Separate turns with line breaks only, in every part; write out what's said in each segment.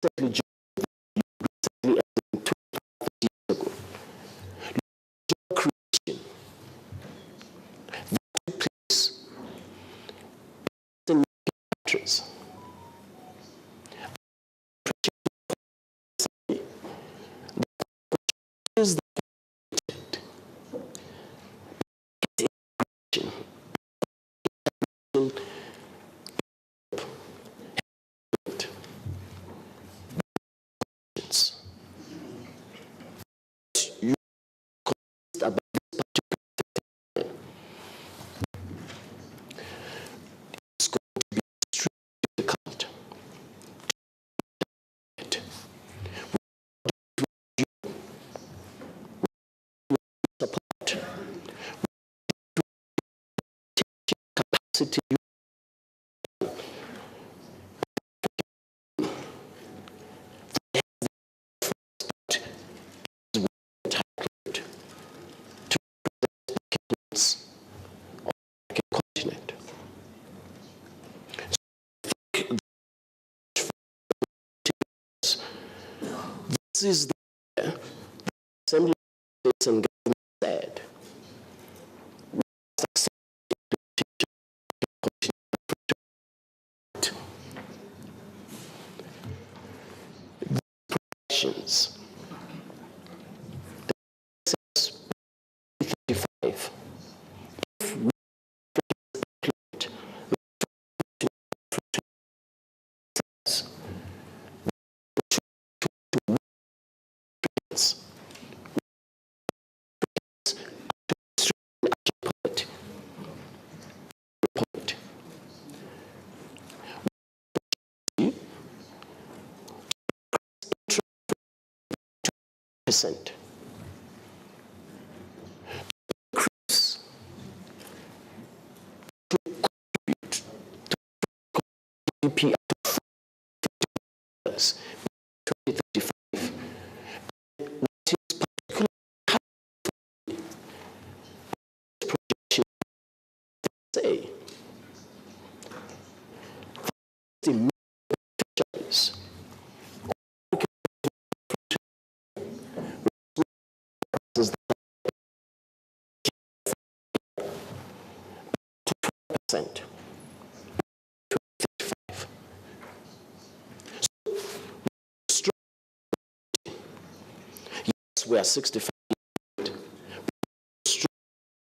recently joined ago. Job creation that took place in countries. Is the you about this particular it's going to be extremely difficult support capacity continent. This is the Assembly of States and Government said protections. 35. Percent increase to contribute to GDP up to $2035. What is particularly projection say the beneficiaries is 20%. Yes, we are 65,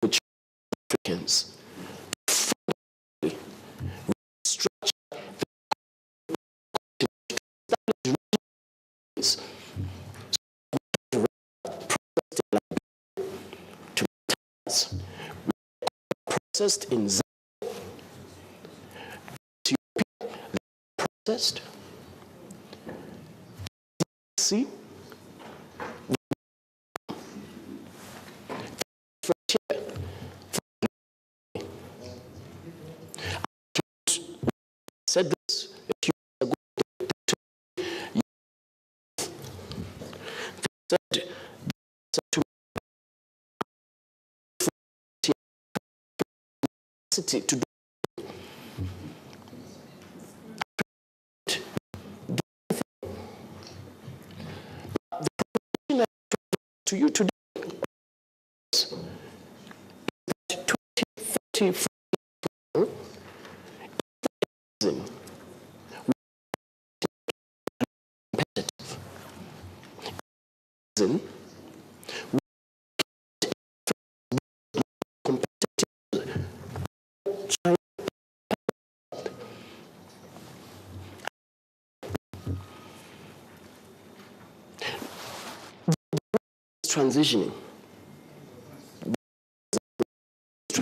which Africans structure processed in processed. See? Said this a few years ago. Said to to do to you today is that 2030 transitioning to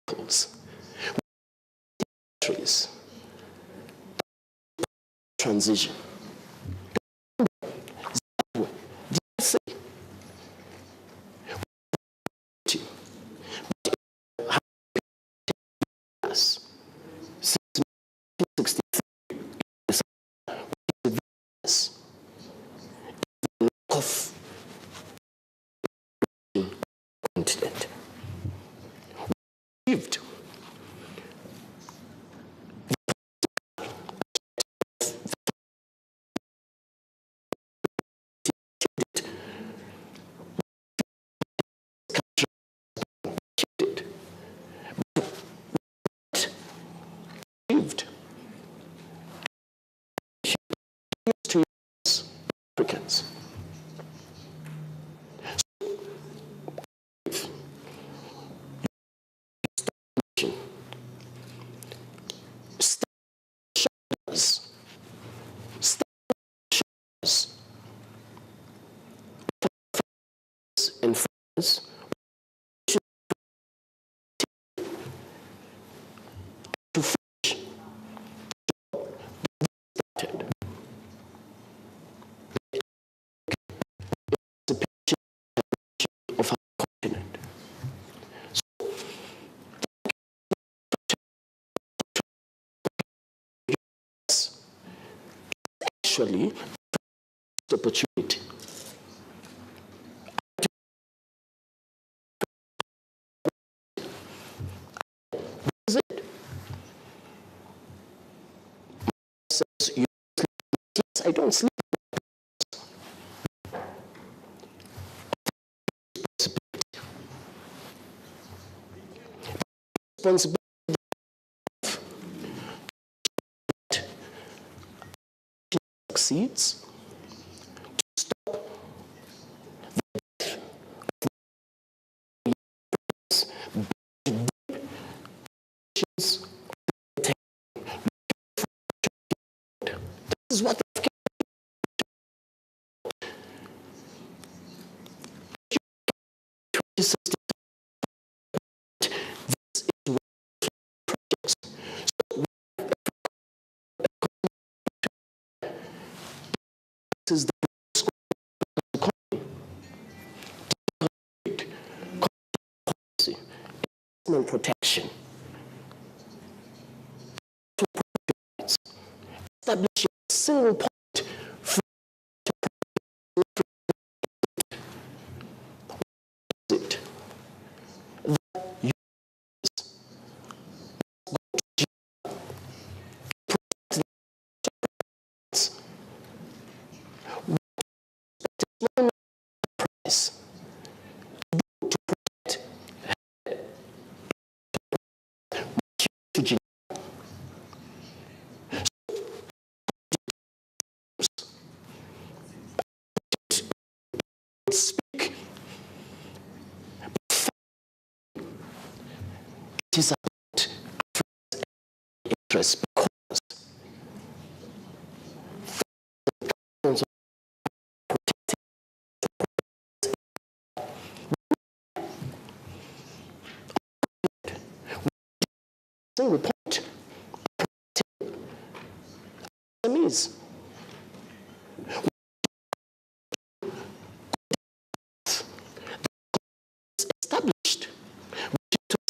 vehicles, transition. Of continent lived Africans. In France, to finish the picture of our continent. So, yes, actually the opportunity. Is it? Says, you sleep. Yes, I don't sleep. Responsibility succeeds to stop this is what this is the protection. Establishing a single point for it that you price to protect to Geneva. Speak. It is about interest because single point SMEs. Established, which is to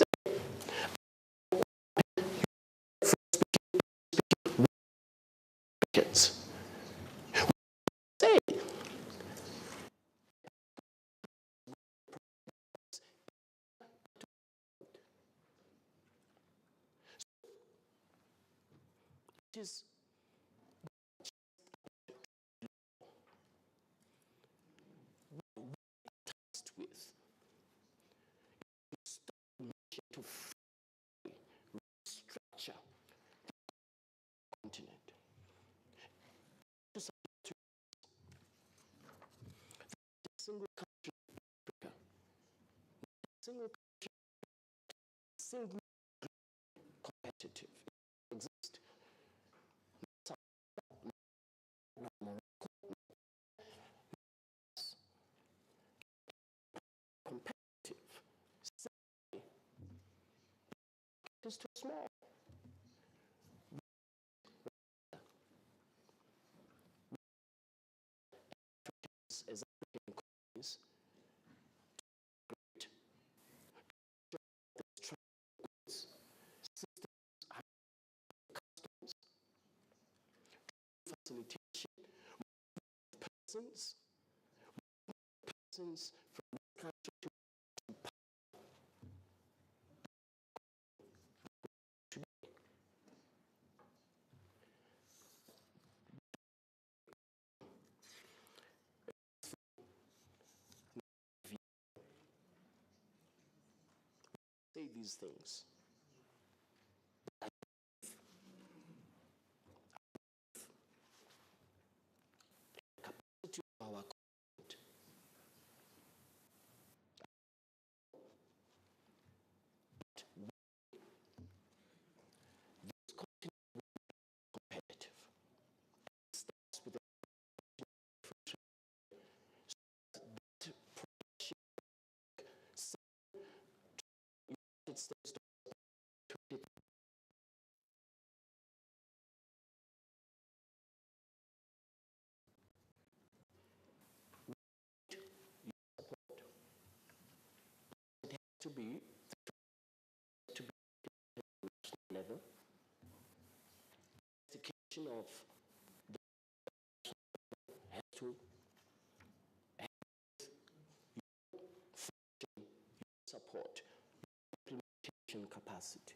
say, it is tasked with to restructure the continent. To single country in Africa, single country, single competitive exist. Competitive, it is too small. As African economies, systems have customs, facilitation, persons from one country to say these things. Capacity to be level. Education of the has to support implementation capacity.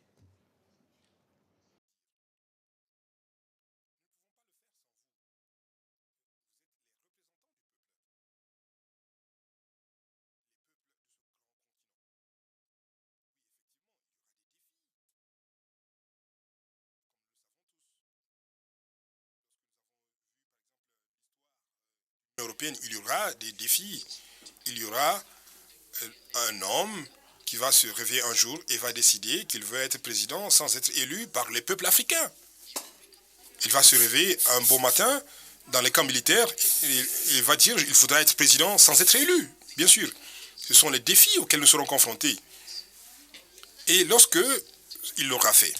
Européenne, il y aura des défis. Il y aura un homme qui va se réveiller un jour et va décider qu'il veut être président sans être élu par les peuples africains. Il va se réveiller un beau matin dans les camps militaires et il va dire qu'il faudra être président sans être élu. Bien sûr, ce sont les défis auxquels nous serons confrontés. Et lorsque il l'aura fait,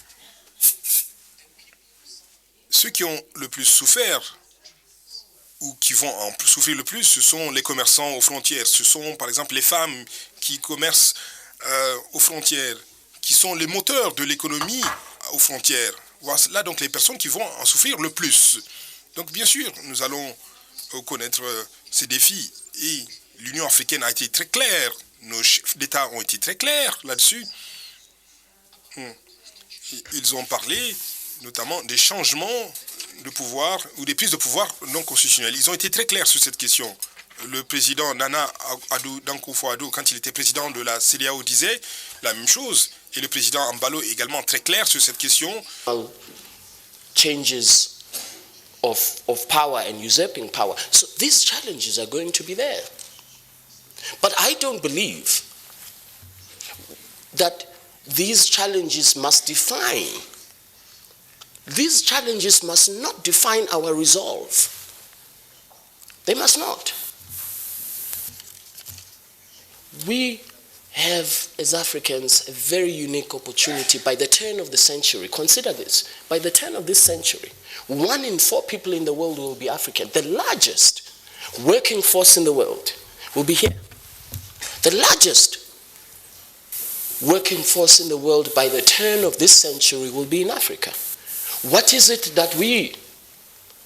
ceux qui ont le plus souffert ou qui vont en souffrir le plus, ce sont les commerçants aux frontières. Ce sont par exemple les femmes qui commercent aux frontières, qui sont les moteurs de l'économie aux frontières. Voilà donc les personnes qui vont en souffrir le plus. Donc bien sûr, nous allons connaître ces défis. Et l'Union africaine a été très claire, nos chefs d'État ont été très clairs là-dessus. Ils ont parlé notamment des changements de pouvoir ou des prises de pouvoir non constitutionnelles. Ils ont été très clairs sur cette question. Le président Nana Akufo-Addo, quand il était président de la CEDEAO, disait la même chose. Et le président Ambalo est également très clair sur cette question.
Changes of power and usurping power. So these challenges are going to be there. But I don't believe that these challenges must define. These challenges must not define our resolve. They must not. We have, as Africans, a very unique opportunity by the turn of the century. Consider this. By the turn of this century, 1 in 4 people in the world will be African. The largest working force in the world will be here. The largest working force in the world by the turn of this century will be in Africa. What is it that we,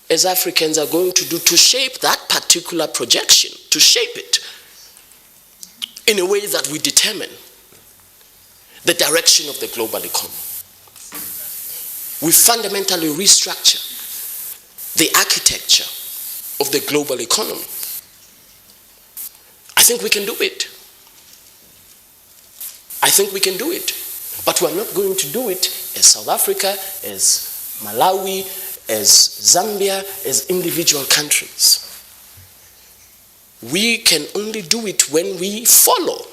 as Africans, are going to do to shape that particular projection, to shape it in a way that we determine the direction of the global economy? We fundamentally restructure the architecture of the global economy. I think we can do it. I think we can do it. But we're not going to do it as South Africa, as Malawi, as Zambia, as individual countries. We can only do it when we follow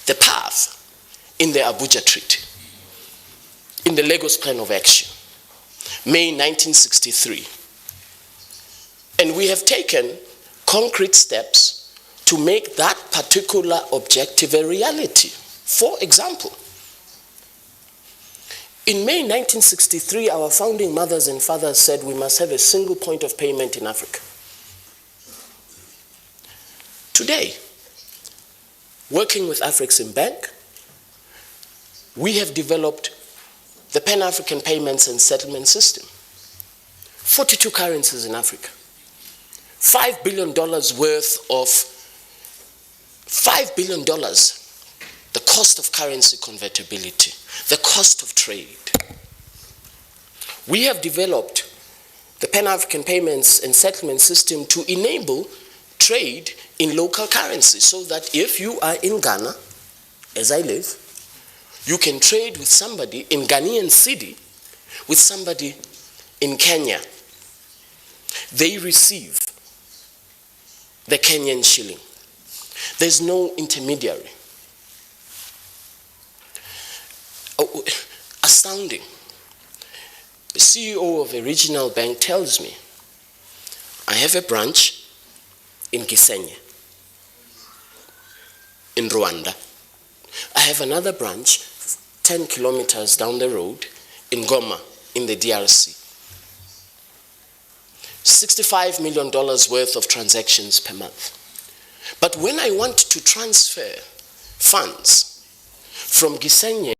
the path in the Abuja Treaty, in the Lagos Plan of Action, May 1963. And we have taken concrete steps to make that particular objective a reality. For example, in May 1963, our founding mothers and fathers said we must have a single point of payment in Africa. Today, working with Afrexim Bank, we have developed the Pan-African Payments and Settlement System. 42 currencies in Africa. $5 billion worth of $5 billion, the cost of currency convertibility, the cost of trade. We have developed the Pan-African Payments and Settlement System to enable trade in local currency so that if you are in Ghana, as I live, you can trade with somebody in Ghanaian cedi, with somebody in Kenya. They receive the Kenyan shilling. There's no intermediary. Oh, astounding. The CEO of a regional bank tells me, I have a branch in Gisenyi, in Rwanda. I have another branch 10 kilometers down the road in Goma, in the DRC. $65 million worth of transactions per month. But when I want to transfer funds from Gisenyi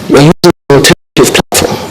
we're using an alternative platform.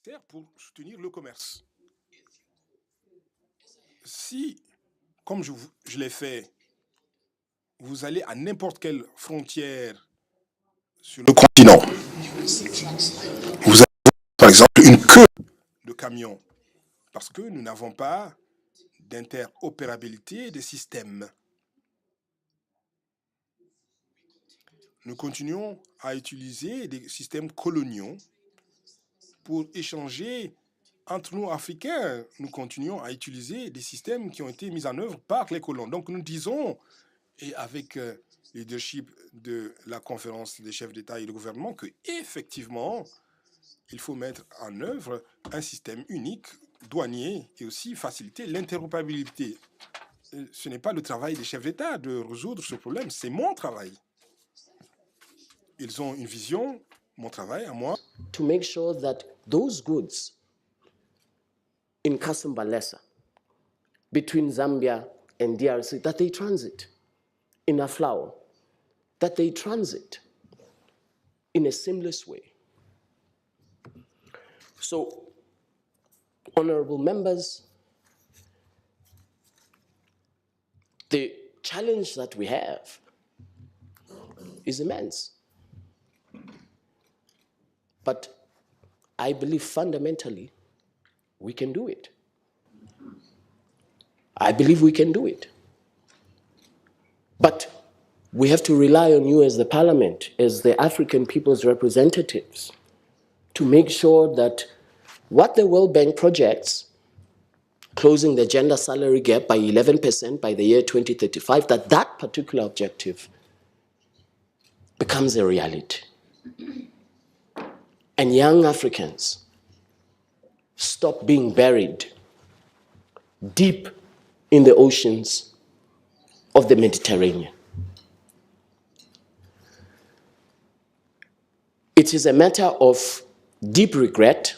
Nécessaires pour soutenir le commerce. Si, comme je l'ai fait, vous allez à n'importe quelle frontière sur le continent, vous avez par exemple une queue de camions parce que nous n'avons pas d'interopérabilité des systèmes. Nous continuons à utiliser des systèmes coloniaux pour échanger entre nous Africains. Nous continuons à utiliser des systèmes qui ont été mis en œuvre par les colons. Donc nous disons, et avec le leadership de la conférence des chefs d'État et de gouvernement, que effectivement, il faut mettre en œuvre un système unique, douanier, et aussi faciliter l'interopérabilité. Ce n'est pas le travail des chefs d'État de résoudre ce problème, c'est mon travail. Ils ont une vision, mon travail à moi.
To make sure that those goods in Kasumbalesa, between Zambia and DRC, that they transit in a flower, that they transit in a seamless way. So, honorable members, the challenge that we have is immense. But I believe fundamentally we can do it. I believe we can do it. But we have to rely on you as the parliament, as the African people's representatives, to make sure that what the World Bank projects, closing the gender salary gap by 11% by the year 2035, that that particular objective becomes a reality. And young Africans stop being buried deep in the oceans of the Mediterranean. It is a matter of deep regret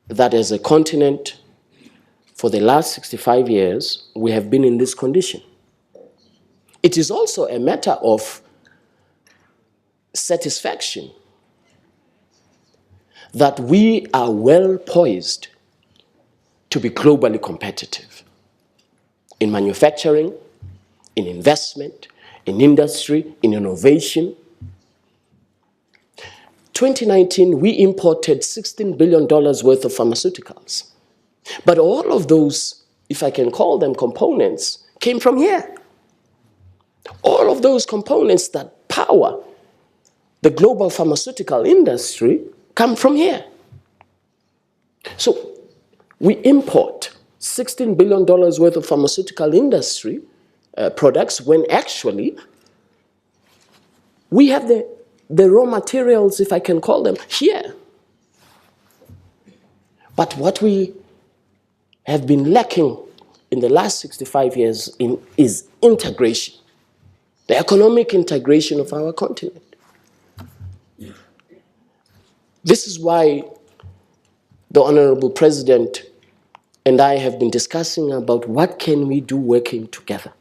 that as a continent, for the last 65 years, we have been in this condition. It is also a matter of satisfaction that we are well poised to be globally competitive in manufacturing, in investment, in industry, in innovation. 2019, we imported $16 billion worth of pharmaceuticals. But all of those, if I can call them components, came from here. All of those components that power the global pharmaceutical industry come from here. So we import $16 billion worth of pharmaceutical industry products when actually we have the raw materials, if I can call them, here. But what we have been lacking in the last 65 years is integration, the economic integration of our continent. This is why the Honorable President and I have been discussing about what can we do working together.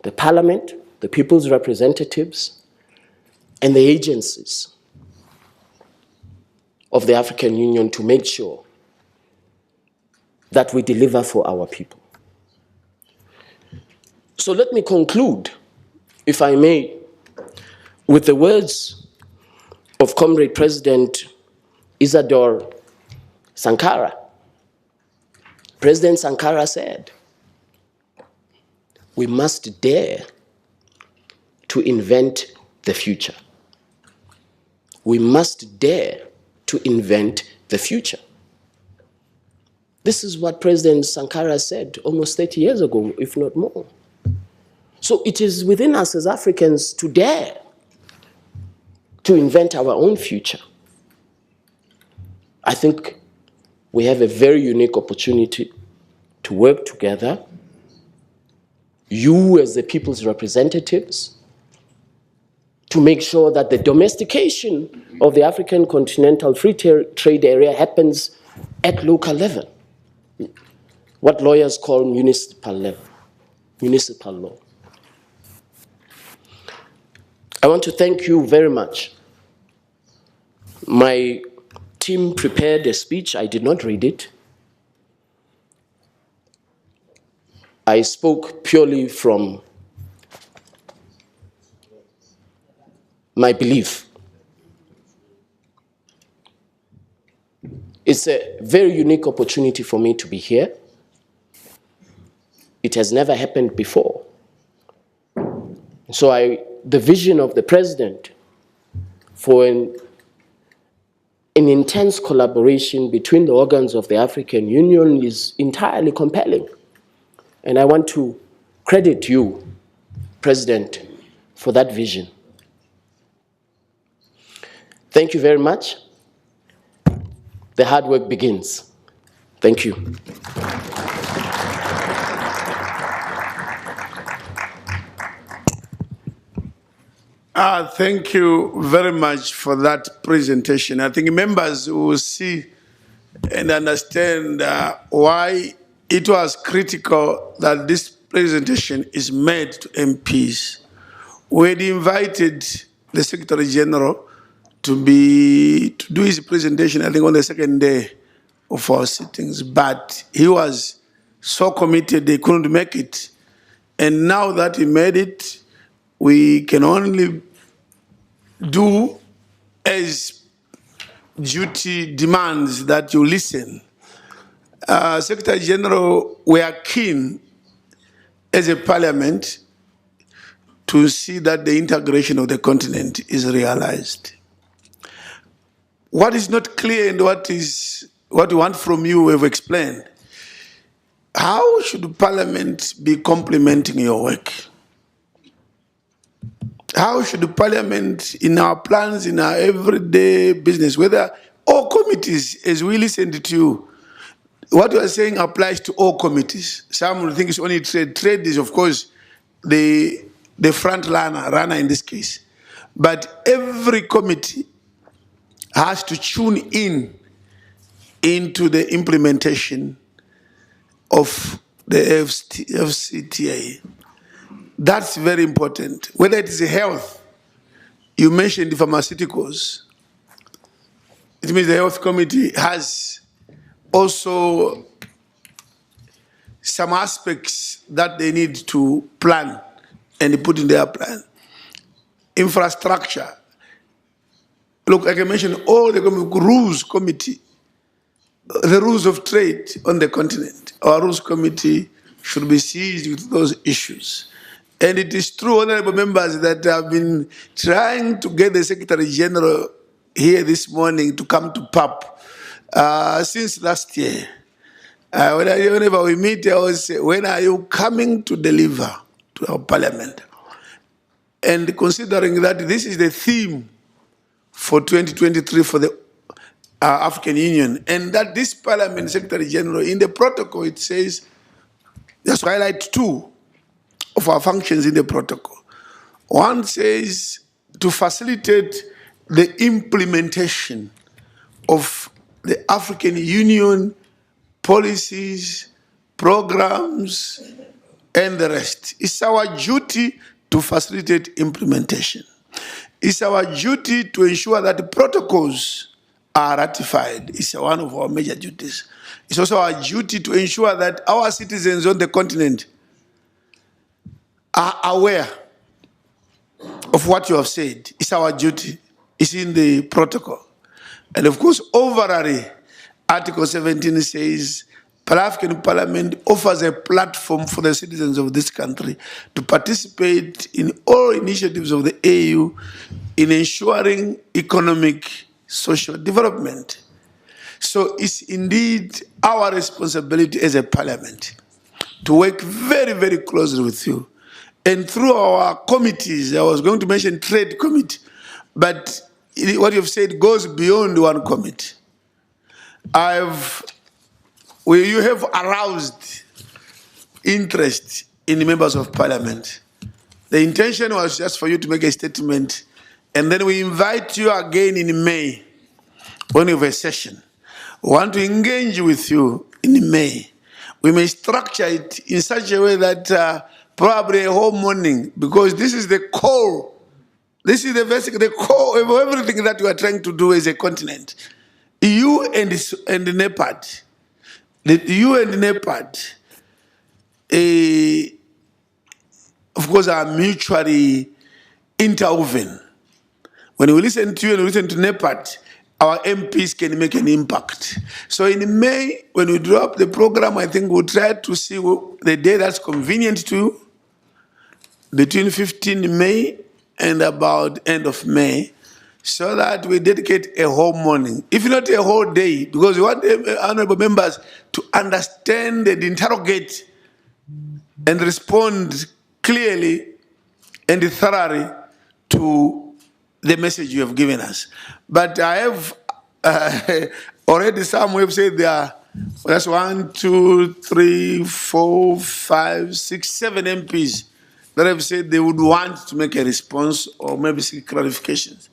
The Parliament, the people's representatives, and the agencies of the African Union to make sure that we deliver for our people. So let me conclude, if I may, with the words of Comrade President Isidore Sankara. President Sankara said, we must dare to invent the future. We must dare to invent the future. This is what President Sankara said almost 30 years ago, if not more. So it is within us as Africans to dare to invent our own future. I think we have a very unique opportunity to work together. You as the people's representatives, to make sure that the domestication of the African continental free trade area happens at local level, what lawyers call municipal level, municipal law. I want to thank you very much. My team prepared a speech. I did not read it. I spoke purely from my belief. It's a very unique opportunity for me to be here. It has never happened before. So the vision of the president for an intense collaboration between the organs of the African Union is entirely compelling. And I want to credit you, President, for that vision. Thank you very much. The hard work begins. Thank you.
Thank you very much for that presentation. I think members will see and understand why it was critical that this presentation is made to MPs. We had invited the Secretary General to do his presentation, I think, on the second day of our sittings, but he was so committed he couldn't make it. And now that he made it, we can only do as duty demands that you listen. Secretary General, we are keen as a parliament to see that the integration of the continent is realized. What is not clear and what we want from you, we have explained. How should Parliament be complementing your work? How should Parliament, in our plans, in our everyday business, whether all committees, as we listened to you, what you are saying applies to all committees. Some will think it's only trade. Trade is, of course, the front runner in this case. But every committee has to tune in into the implementation of the FCTA. That's very important. Whether it is health, you mentioned the pharmaceuticals. It means the health committee has also some aspects that they need to plan and put in their plan. Infrastructure. Look, I can mention all the rules committee, the rules of trade on the continent. Our rules committee should be seized with those issues. And it is true, honorable members, that I've been trying to get the Secretary General here this morning to come to PAP since last year. Whenever we meet, I always say, when are you coming to deliver to our parliament? And considering that this is the theme for 2023 for the African Union, and that this Parliament Secretary General, in the protocol, it says Just highlight two of our functions in the protocol. One says to facilitate the implementation of the African Union policies, programs, and the rest. It's our duty to facilitate implementation. It's our duty to ensure that the protocols are ratified. It's one of our major duties. It's also our duty to ensure that our citizens on the continent are aware of what you have said. It's our duty. It's in the protocol. And of course, overall, Article 17 says, Pan-African Parliament offers a platform for the citizens of this country to participate in all initiatives of the AU in ensuring economic, social development. So it's indeed our responsibility as a parliament to work very, very closely with you. And through our committees, I was going to mention trade committee, but what you've said goes beyond one committee. You have aroused interest in the members of parliament. The intention was just for you to make a statement, and then we invite you again in May when we have a session. We want to engage with you in May. We may structure it in such a way that probably a whole morning, because this is the core, this is the core of everything that we are trying to do as a continent. You and the NEPAD, you and the NEPAD, of course, are mutually interwoven. When we listen to you and we listen to NEPAD, our MPs can make an impact. So in May, when we drop the program, I think we'll try to see the day that's convenient to you, between 15 May and about end of May, so that we dedicate a whole morning, if not a whole day, because we want the honorable members to understand and interrogate and respond clearly and thoroughly to the message you have given us. But I have already some who have said there are, that's 1, 2, 3, 4, 5, 6, 7 MPs that have said they would want to make a response or maybe seek clarifications.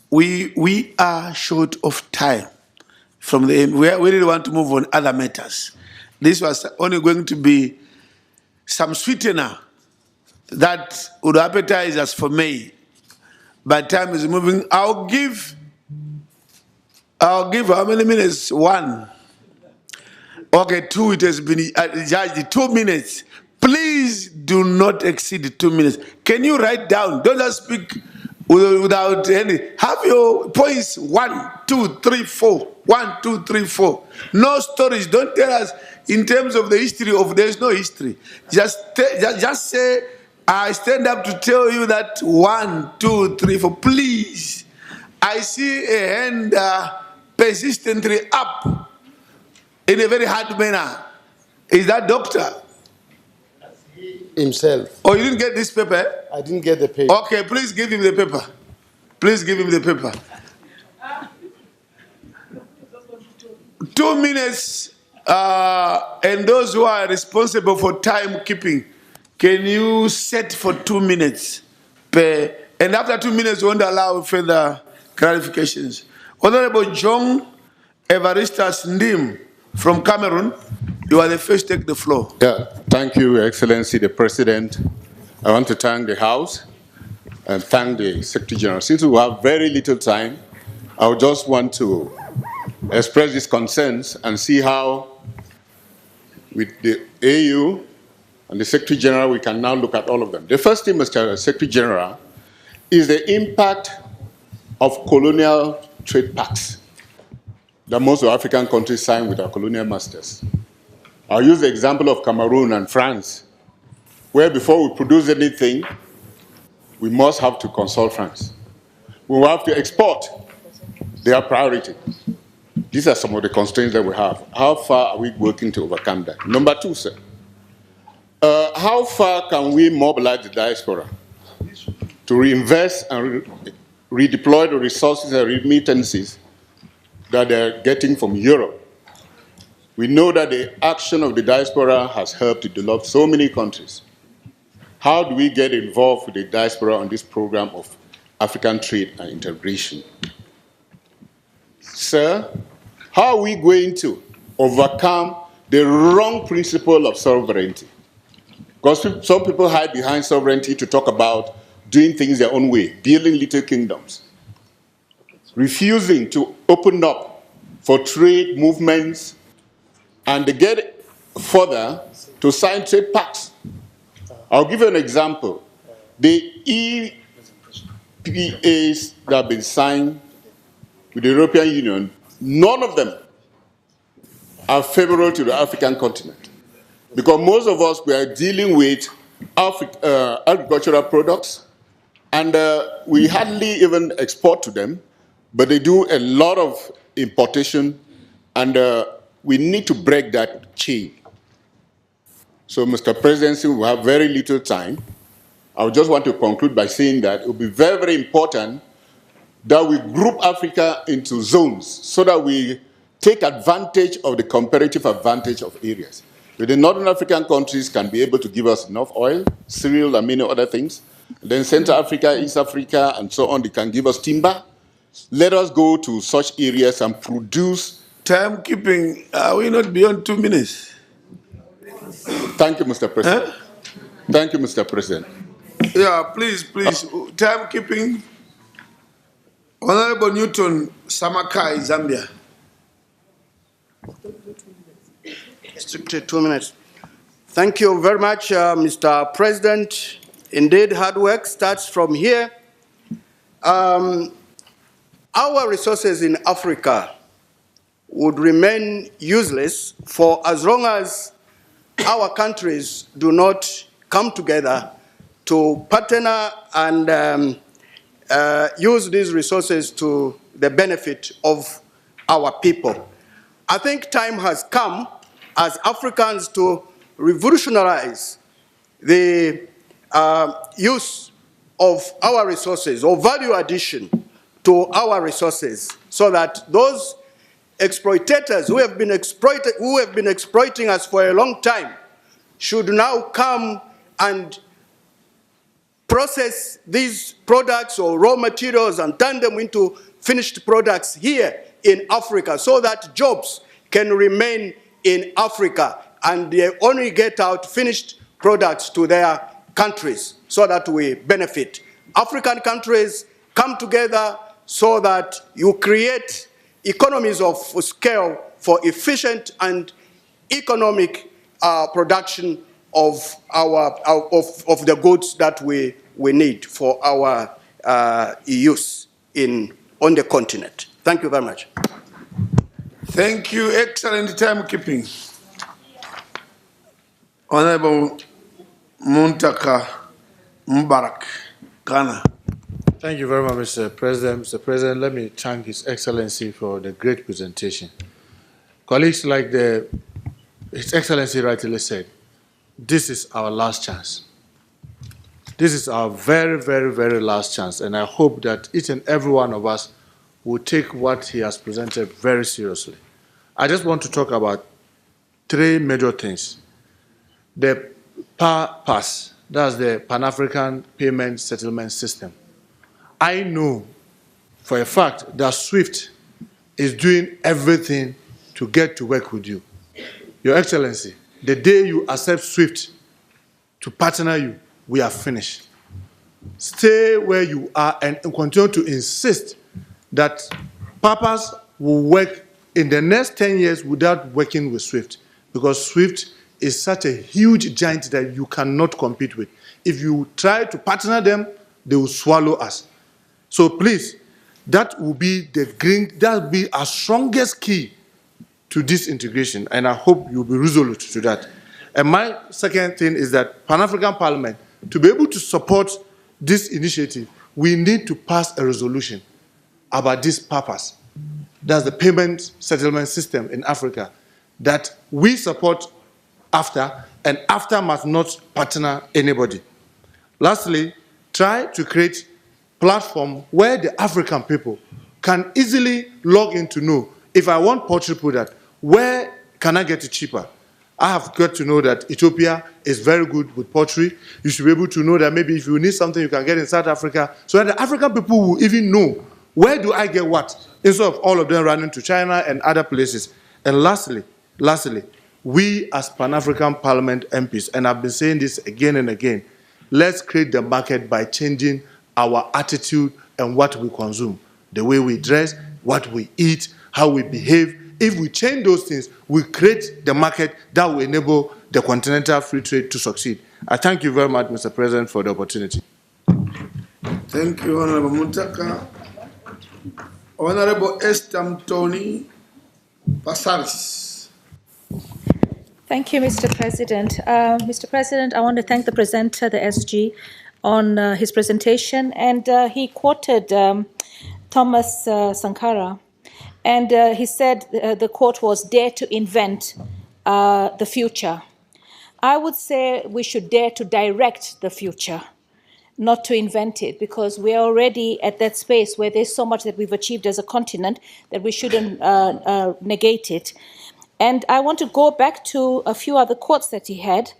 We are short of time from the we really want to move on other matters. This was only going to be some sweetener that would appetize us for May. But time is moving. I'll give how many minutes? 1. Okay, 2. It has been judged. 2 minutes. Please do not exceed 2 minutes. Can you write down? Don't just speak without any. Have your points 1, 2, 3, 4. 1, 2, 3, 4. No stories. Don't tell us in terms of the history of. There's no history. Just say, I stand up to tell you that 1, 2, 3, 4. Please. I see a hand persistently up in a very hard manner. Is that doctor?
Himself.
Oh, you didn't get this paper?
I didn't get the paper.
Okay, please give him the paper. Please give him the paper. 2 minutes, and those who are responsible for timekeeping, can you set for 2 minutes per, and after 2 minutes, we won't allow further clarifications. Honorable John Evaristas Ndim from Cameroon, you are the first to take the floor.
Yeah, thank you, Your Excellency, the President. I want to thank the House and thank the Secretary General. Since we have very little time, I would just want to express these concerns and see how, with the AU and the Secretary General, we can now look at all of them. The first thing, Mr. Secretary General, is the impact of colonial trade pacts that most of African countries signed with our colonial masters. I'll use the example of Cameroon and France, where before we produce anything, we must have to consult France. We will have to export. They are priority. These are some of the constraints that we have. How far are we working to overcome that? Number 2, sir. How far can we mobilize the diaspora to reinvest and redeploy the resources and remittances that they're getting from Europe We know that the action of the diaspora has helped to develop so many countries. How do we get involved with the diaspora on this program of African trade and integration? Sir, how are we going to overcome the wrong principle of sovereignty? Because some people hide behind sovereignty to talk about doing things their own way, building little kingdoms, refusing to open up for trade movements, and they get further to sign trade pacts. I'll give you an example. The EPAs that have been signed with the European Union, none of them are favorable to the African continent. Because most of us, we are dealing with agricultural products, and we hardly even export to them, but they do a lot of importation, and we need to break that chain. So, Mr. President, we have very little time. I just want to conclude by saying that it will be very, very important that we group Africa into zones so that we take advantage of the comparative advantage of areas. The Northern African countries can be able to give us enough oil, cereal, and many other things. And then Central Africa, East Africa, and so on, they can give us timber. Let us go to such areas and produce.
Timekeeping, are we not beyond 2 minutes?
Thank you, Mr. President.
Huh?
Thank you, Mr. President.
Yeah, please. Timekeeping. Honorable Newton Samakai, Zambia.
Strictly 2 minutes. Thank you very much, Mr. President. Indeed, hard work starts from here. Our resources in Africa would remain useless for as long as our countries do not come together to partner and use these resources to the benefit of our people. I think time has come as Africans to revolutionize the use of our resources or value addition to our resources so that those exploitators who have been exploiting us for a long time should now come and process these products or raw materials and turn them into finished products here in Africa so that jobs can remain in Africa and they only get out finished products to their countries so that we benefit. African countries come together so that you create economies of scale for efficient and economic production of the goods that we need for our use on the continent. Thank you very much.
Thank you. Excellent timekeeping. Honorable Muntaka Mubarak, Ghana.
Thank you very much, Mr. President. Mr. President, let me thank His Excellency for the great presentation. Colleagues, like His Excellency rightly said, this is our last chance. This is our very, very, very last chance, and I hope that each and every one of us will take what he has presented very seriously. I just want to talk about 3 major things. The PAS, that's the Pan-African Payment Settlement System. I know for a fact that SWIFT is doing everything to get to work with you. Your Excellency, the day you accept SWIFT to partner you, we are finished. Stay where you are and continue to insist that Papas will work in the next 10 years without working with SWIFT, because SWIFT is such a huge giant that you cannot compete with. If you try to partner them, they will swallow us. So please, that will be our strongest key to this integration, and I hope you'll be resolute to that. And my second thing is that Pan-African Parliament, to be able to support this initiative, we need to pass a resolution about this purpose. That's the payment settlement system in Africa that we support AFTA, and AFTA must not partner anybody. Lastly, try to create a platform where the African people can easily log in to know if I want poultry product, where can I get it cheaper? I have got to know that Ethiopia is very good with poultry. You should be able to know that maybe if you need something, you can get in South Africa, so that the African people will even know, where do I get what, instead of all of them running to China and other places. And lastly, we as Pan-African Parliament MPs, and I've been saying this again and again, let's create the market by changing our attitude and what we consume, the way we dress, what we eat, how we behave. If we change those things, we create the market that will enable the continental free trade to succeed. I thank you very much, Mr. President, for the opportunity.
Thank you, Honorable Mutaka. Honorable Estam Tony Pasaris.
Thank you, Mr. President. Mr. President, I want to thank the presenter, the SG, on his presentation. And he quoted Thomas Sankara. And he said the quote was, "Dare to invent the future." I would say we should dare to direct the future, not to invent it, because we're already at that space where there's so much that we've achieved as a continent that we shouldn't negate it. And I want to go back to a few other quotes that he had,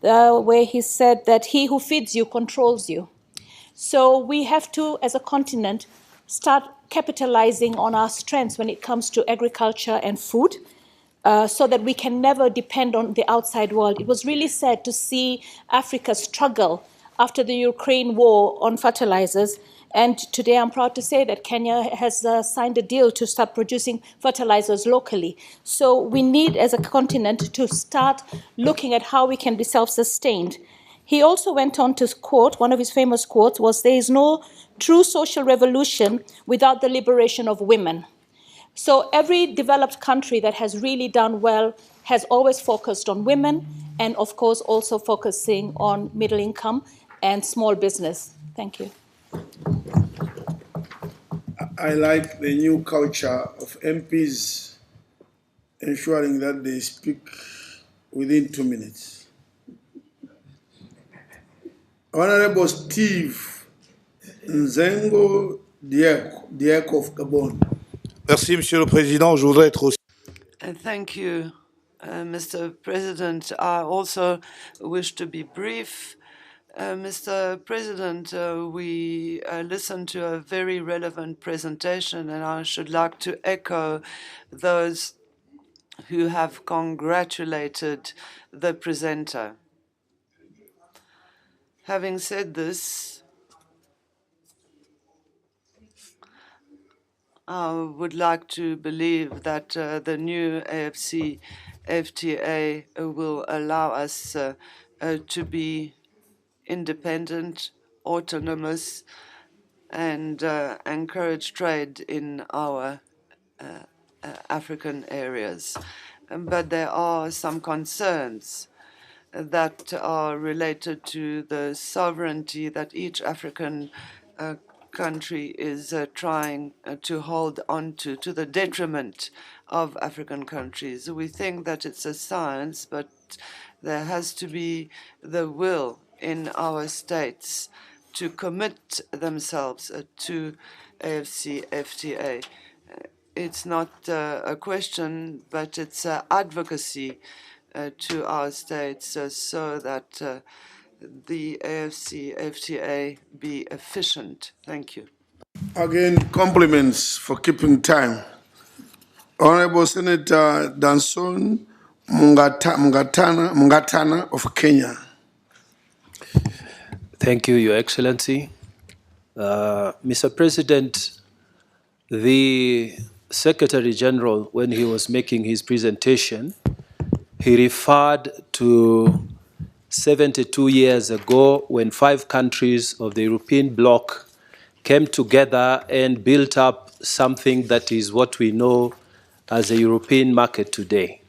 where he said that he who feeds you controls you. So we have to, as a continent, start capitalizing on our strengths when it comes to agriculture and food, so that we can never depend on the outside world. It was really sad to see Africa struggle after the Ukraine war on fertilizers. And today I'm proud to say that Kenya has signed a deal to start producing fertilizers locally. So we need, as a continent, to start looking at how we can be self-sustained. He also went on to quote, one of his famous quotes was, "There is no true social revolution without the liberation of women." So every developed country that has really done well has always focused on women, and of course also focusing on middle income and small business. Thank you.
I like the new culture of MPs ensuring that they speak within 2 minutes. Honorable Steve Nzengo Diek of Gabon.
Merci, Monsieur le Président. Je voudrais être aussi.
Thank you, Mr. President. I also wish to be brief. Mr. President, we listened to a very relevant presentation, and I should like to echo those who have congratulated the presenter. Having said this, I would like to believe that the new AFC-FTA will allow us to be independent, autonomous, and encourage trade in our African areas. But there are some concerns that are related to the sovereignty that each African country is trying to hold on to the detriment of African countries. We think that it's a science, but there has to be the will in our states to commit themselves to AFC-FTA. It's not a question, but it's advocacy to our states so that the AFC-FTA be efficient. Thank you.
Again, compliments for keeping time. Honorable Senator Danson Mungatana of Kenya.
Thank you, Your Excellency. Mr. President, the Secretary General, when he was making his presentation, he referred to 72 years ago when 5 countries of the European bloc came together and built up something that is what we know as a European market today.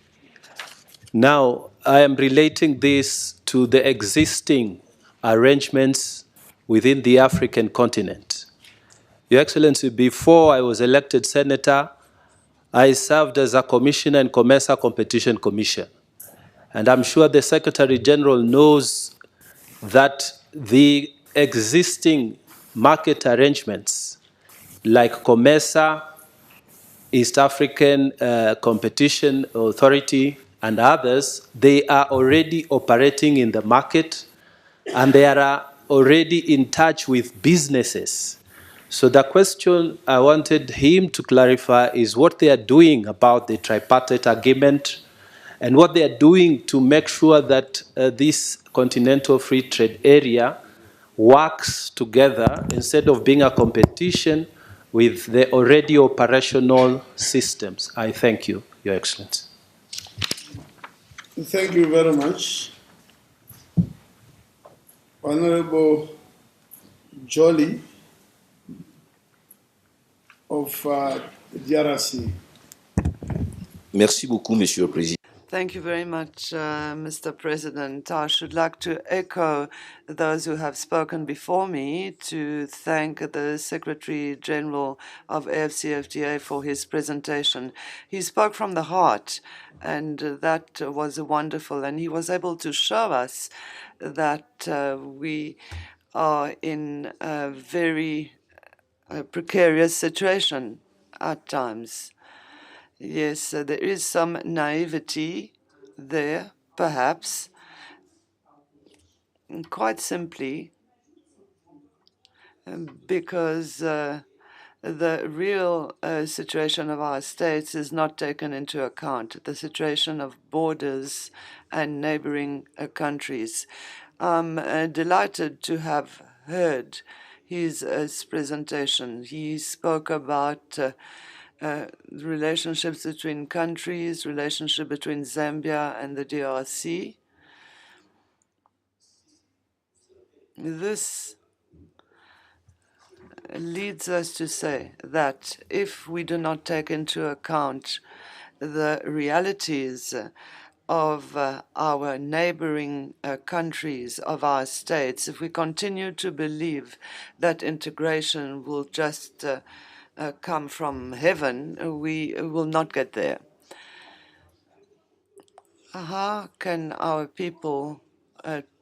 Now, I am relating this to the existing arrangements within the African continent. Your Excellency, before I was elected senator, I served as a commissioner in Commerce and Competition Commission. And I'm sure the Secretary General knows that the existing market arrangements like COMESA East African Competition Authority and others, they are already operating in the market and they are already in touch with businesses. So the question I wanted him to clarify is what they are doing about the tripartite agreement and what they are doing to make sure that this continental free trade area works together instead of being a competition with the already operational systems. I thank you, Your Excellency.
Thank you very much. Honorable Jolly of DRC.
Merci beaucoup, Monsieur le Président.
Thank you very much, Mr. President. I should like to echo those who have spoken before me to thank the Secretary General of AFCFTA for his presentation. He spoke from the heart, and that was wonderful. And he was able to show us that we are in a very precarious situation at times. Yes, there is some naivety there, perhaps. Quite simply, because the real situation of our states is not taken into account, the situation of borders and neighboring countries. I'm delighted to have heard his presentation. He spoke about relationships between countries, relationship between Zambia and the DRC. This leads us to say that if we do not take into account the realities of our neighboring countries, of our states, if we continue to believe that integration will just come from heaven, we will not get there. How can our people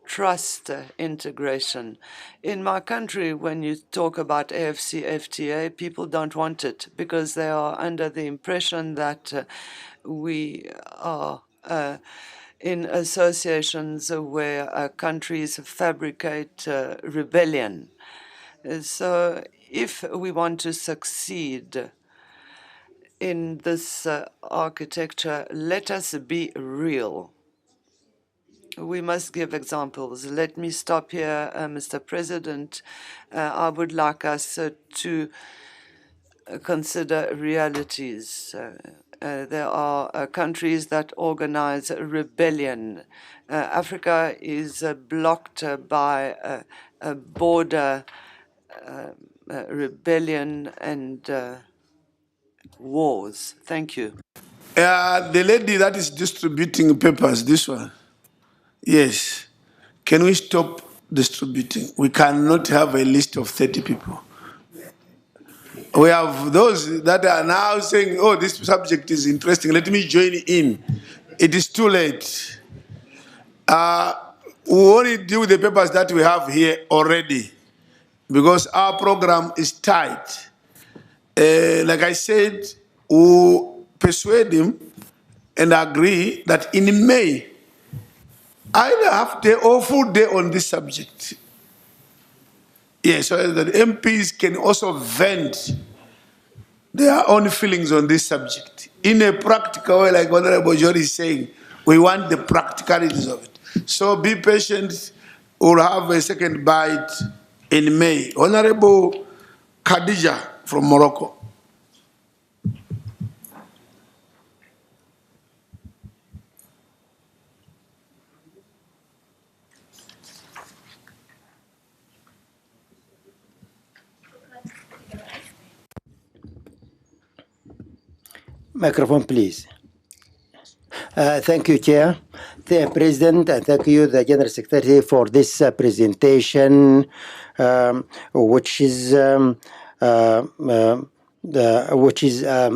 trust integration? In my country, when you talk about AFCFTA, people don't want it because they are under the impression that we are in associations where countries fabricate rebellion. So if we want to succeed in this architecture, let us be real. We must give examples. Let me stop here, Mr. President. I would like us to consider realities. There are countries that organize rebellion. Africa is blocked by a border rebellion and wars. Thank you.
The lady that is distributing papers, this one. Yes. Can we stop distributing? We cannot have a list of 30 people. We have those that are now saying, oh, this subject is interesting. Let me join in. It is too late. We only deal with the papers that we have here already because our program is tight. Like I said, we persuade him and agree that in May, either half day or full day on this subject. Yes, so that MPs can also vent their own feelings on this subject. In a practical way, like Honorable Jody is saying, we want the practicalities of it. So be patient, we'll have a second bite in May. Honorable Khadija from Morocco.
Microphone, please. Thank you, Chair. The President, and thank you, the General Secretary, for this presentation, which is which is a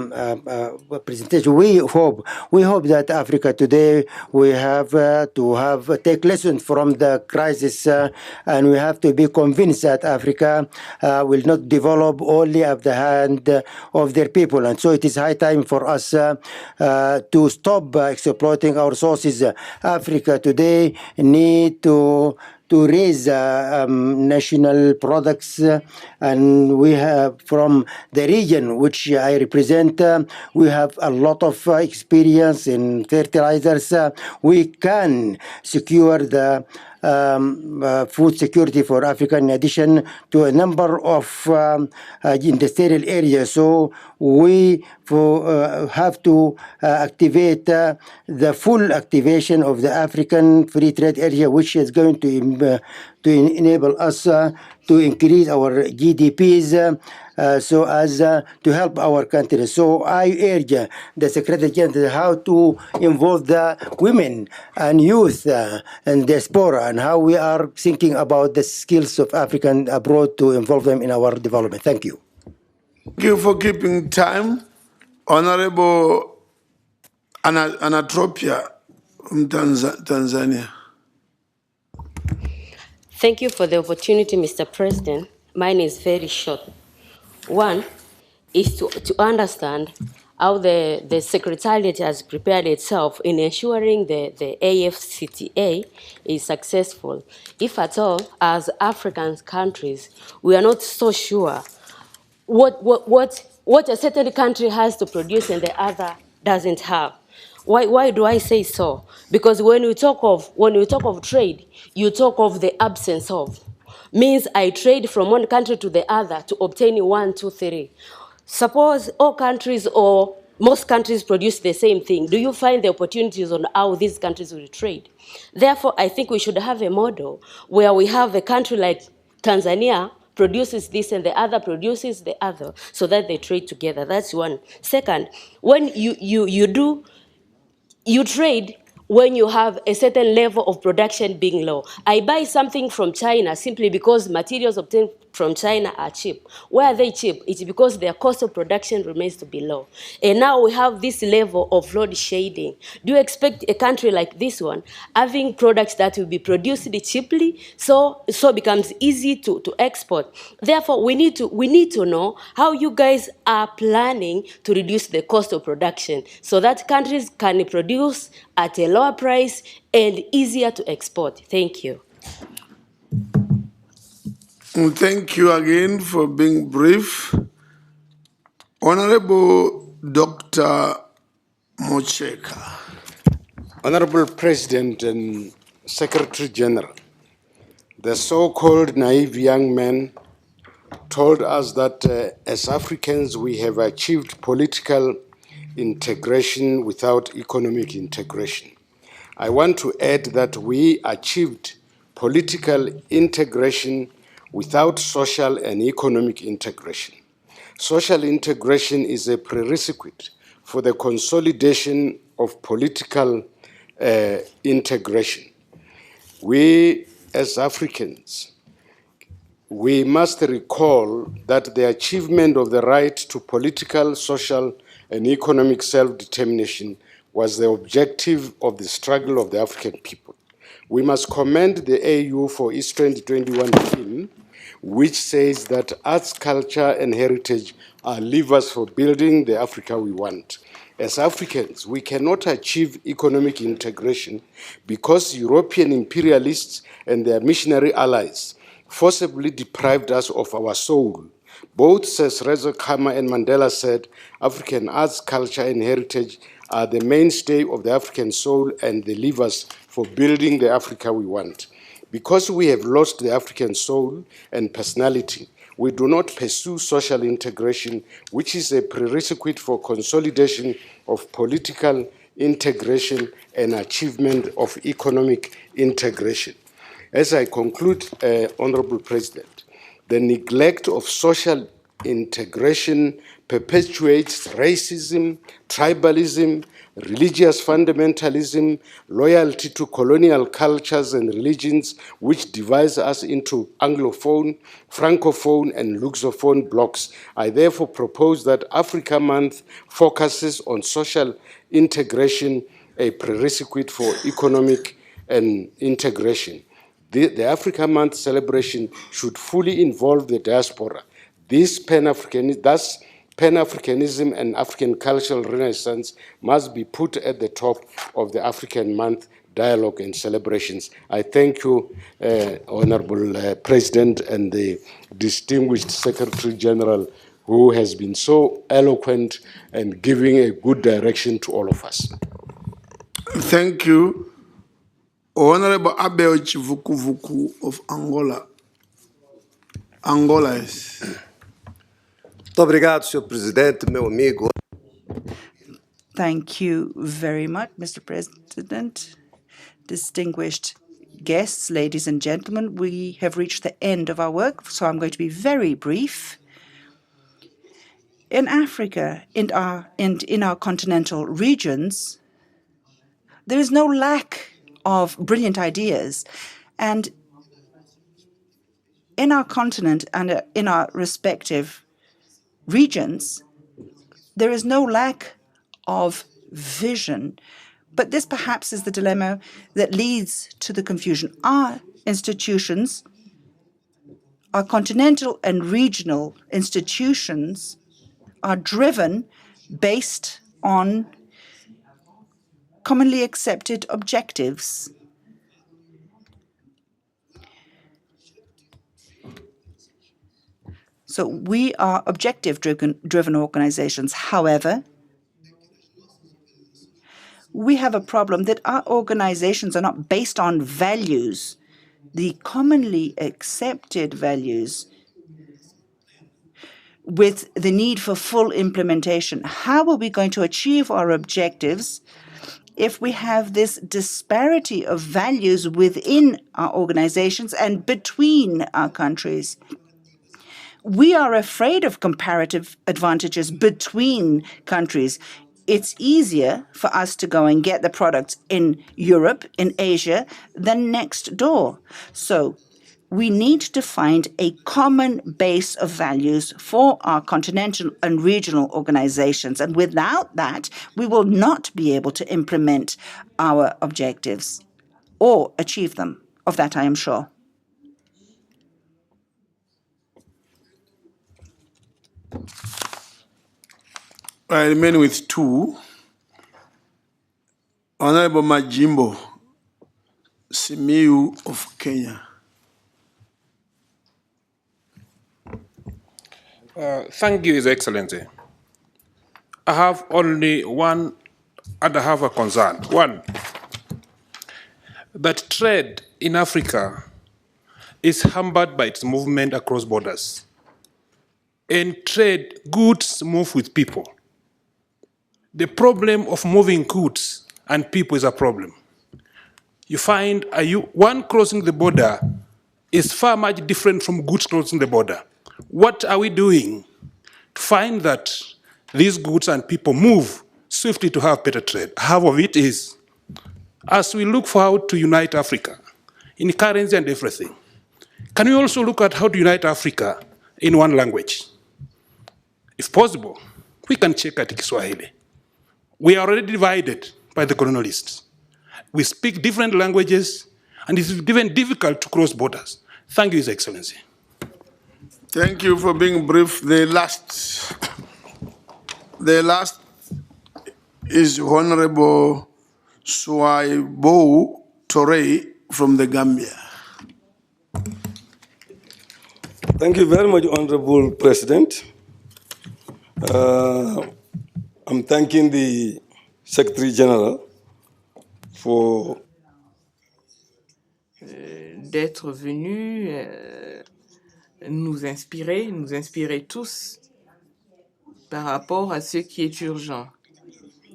presentation. We hope that Africa today we have to take lessons from the crisis, and we have to be convinced that Africa will not develop only at the hand of their people, and so it is high time for us to stop exploiting our resources. Africa today need to raise national products, and we have from the region which I represent, we have a lot of experience in fertilizers. We can secure the food security for Africa in addition to a number of industrial areas. So we have to activate the full activation of the African free trade area, which is going to enable us to increase our GDPs so as to help our country. So I urge the Secretary General how to involve the women and youth and diaspora, and how we are thinking about the skills of African abroad to involve them in our development. Thank you.
Thank you for keeping time. Honorable Anatropia from Tanzania.
Thank you for the opportunity, Mr. President. Mine is very short. One is to understand how the Secretariat has prepared itself in ensuring the AFCTA is successful. If at all, as African countries, we are not so sure what a certain country has to produce and the other doesn't have. Why do I say so? Because when you talk of trade, you talk of the absence of. Means I trade from one country to the other to obtain 1, 2, 3. Suppose all countries or most countries produce the same thing. Do you find the opportunities on how these countries will trade? Therefore, I think we should have a model where we have a country like Tanzania produces this and the other produces the other, so that they trade together. That's one. Second, when you trade when you have a certain level of production being low. I buy something from China simply because materials obtained from China are cheap. Why are they cheap? It's because their cost of production remains to be low. And now we have this level of load shading. Do you expect a country like this one having products that will be produced cheaply, so it becomes easy to export? Therefore, we need to know how you guys are planning to reduce the cost of production so that countries can produce at a lower price and easier to export. Thank you.
Thank you again for being brief. Honorable Dr. Mocheka.
Honorable President and Secretary General, the so-called naive young man told us that as Africans we have achieved political integration without economic integration. I want to add that we achieved political integration without social and economic integration. Social integration is a prerequisite for the consolidation of political integration. We, as Africans, we must recall that the achievement of the right to political, social, and economic self-determination was the objective of the struggle of the African people. We must commend the AU for its 2021 theme, which says that arts, culture, and heritage are levers for building the Africa we want. As Africans, we cannot achieve economic integration because European imperialists and their missionary allies forcibly deprived us of our soul. Both Sir Reza Khama and Mandela said African arts, culture, and heritage are the mainstay of the African soul and the levers for building the Africa we want. Because we have lost the African soul and personality, we do not pursue social integration, which is a prerequisite for consolidation of political integration and achievement of economic integration. As I conclude, Honorable President, the neglect of social integration perpetuates racism, tribalism, religious fundamentalism, loyalty to colonial cultures and religions, which divides us into Anglophone, Francophone, and Lusophone blocks. I therefore propose that Africa Month focuses on social integration, a prerequisite for economic and integration. The Africa Month celebration should fully involve the diaspora. Thus, Pan-Africanism and African cultural renaissance must be put at the top of the African Month dialogue and celebrations. I thank you, Honorable President, and the distinguished Secretary General, who has been so eloquent and giving a good direction to all of us.
Thank you. Honorable Abel Chivukuvuku of Angola. Angola is.
Muito obrigado, Sr. Presidente, meu amigo.
Thank you very much, Mr. President. Distinguished guests, ladies and gentlemen, we have reached the end of our work, so I'm going to be very brief. In Africa and in our continental regions, there is no lack of brilliant ideas. And in our continent and in our respective regions, there is no lack of vision. But this perhaps is the dilemma that leads to the confusion. Our institutions, our continental and regional institutions, are driven based on commonly accepted objectives. So we are objective-driven organizations. However, we have a problem that our organizations are not based on values, the commonly accepted values, with the need for full implementation. How are we going to achieve our objectives if we have this disparity of values within our organizations and between our countries? We are afraid of comparative advantages between countries. It's easier for us to go and get the products in Europe, in Asia, than next door. So we need to find a common base of values for our continental and regional organizations. And without that, we will not be able to implement our objectives or achieve them. Of that, I am sure.
I remain with two. Honorable Majimbo Simiu of Kenya.
Thank you, His Excellency. I have only one, and I have a concern. One, that trade in Africa is hampered by its movement across borders. And trade, goods move with people. The problem of moving goods and people is a problem. You find one crossing the border is far much different from goods crossing the border. What are we doing to find that these goods and people move swiftly to have better trade? Half of it is, as we look for how to unite Africa in currency and everything, can we also look at how to unite Africa in one language? If possible, we can check at Kiswahili. We are already divided by the colonialists. We speak different languages, and it's even difficult to cross borders. Thank you, His Excellency.
Thank you for being brief. The last is Honorable Suaibo Torre from the Gambia.
Thank you very much, Honorable President. I'm thanking the Secretary General for
d'être venu nous inspirer tous par rapport à ce qui est urgent.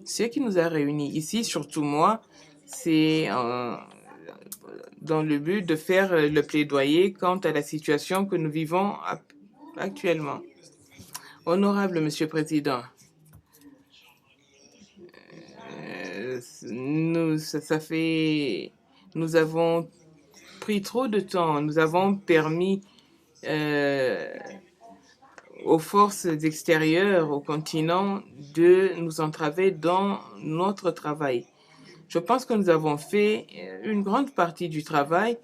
Ce qui nous a réunis ici, surtout moi, c'est dans le but de faire le plaidoyer quant à la situation que nous vivons actuellement. Honorable Monsieur le Président, nous avons pris trop de temps, nous avons permis aux forces extérieures, au continent, de nous entraver dans notre travail. Je pense que nous avons fait une grande partie du travail.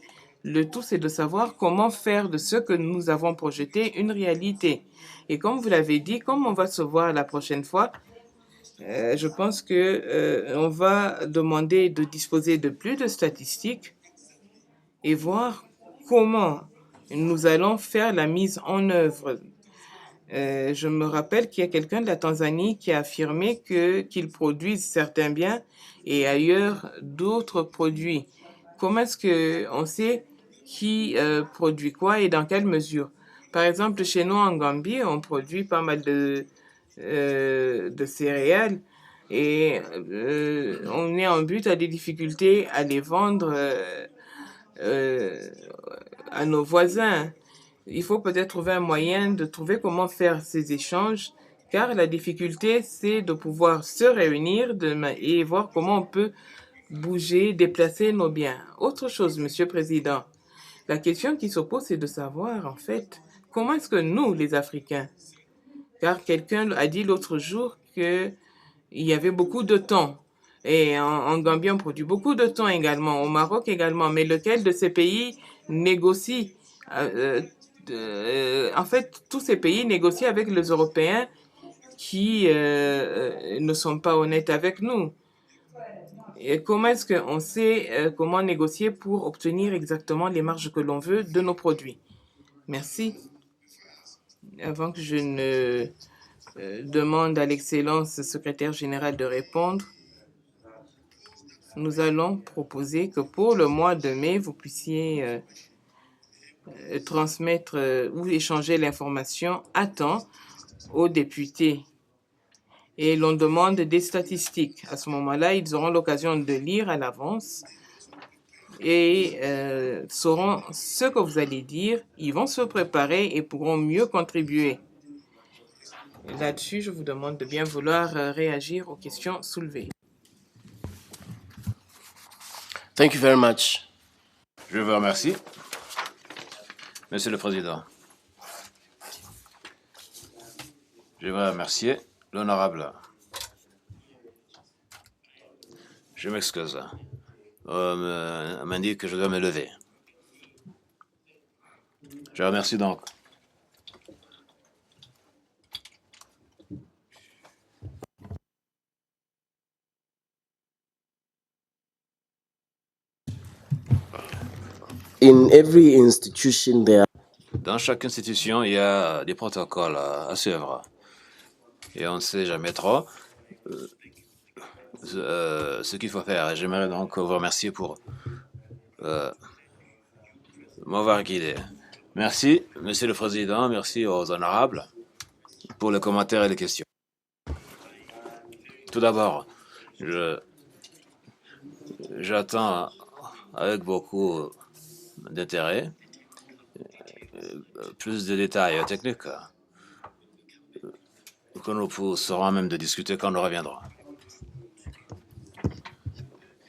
Le tout, c'est de savoir comment faire de ce que nous avons projeté une réalité. Et comme vous l'avez dit, comme on va se voir la prochaine fois, je pense que on va demander de disposer de plus de statistiques et voir comment nous allons faire la mise en œuvre. Je me rappelle qu'il y a quelqu'un de la Tanzanie qui a affirmé qu'ils produisent certains biens et ailleurs d'autres produits. Comment est-ce qu'on sait qui produit quoi et dans quelle mesure? Par exemple, chez nous en Gambie, on produit pas mal de céréales et on est en but à des difficultés à les vendre à nos voisins. Il faut peut-être trouver un moyen de trouver comment faire ces échanges, car la difficulté, c'est de pouvoir se réunir et voir comment on peut bouger, déplacer nos biens. Autre chose, Monsieur le Président, la question qui se pose, c'est de savoir, en fait, comment est-ce que nous, les Africains, car quelqu'un a dit l'autre jour qu'il y avait beaucoup de thon. Et en Gambie, on produit beaucoup de thon également, au Maroc également. Mais lequel de ces pays négocie en fait, tous ces pays négocient avec les Européens qui ne sont pas honnêtes avec nous. Et comment est-ce qu'on sait comment négocier pour obtenir exactement les marges que l'on veut de nos produits? Merci. Avant que je ne demande à l'Excellence secrétaire générale de répondre, nous allons proposer que pour le mois de mai, vous puissiez transmettre ou échanger l'information à temps aux députés. Et l'on demande des statistiques. À ce moment-là, ils auront l'occasion de lire à l'avance et sauront ce que vous allez dire. Ils vont se préparer et pourront mieux contribuer. Là-dessus, je vous demande de bien vouloir réagir aux questions soulevées.
Thank you very much.
Je vous remercie, Monsieur le Président. Je veux remercier l'honorable. Je m'excuse. On m'indique que je dois me lever. Je remercie donc.
In every institution, there
Dans chaque institution, il y a des protocoles à suivre. Et on ne sait jamais trop ce qu'il faut faire. J'aimerais donc vous remercier pour m'avoir guidé. Merci, Monsieur le Président, merci aux honorables pour les commentaires et les questions. Tout d'abord, j'attends avec beaucoup d'intérêt plus de détails techniques que nous serons même de discuter quand nous reviendrons.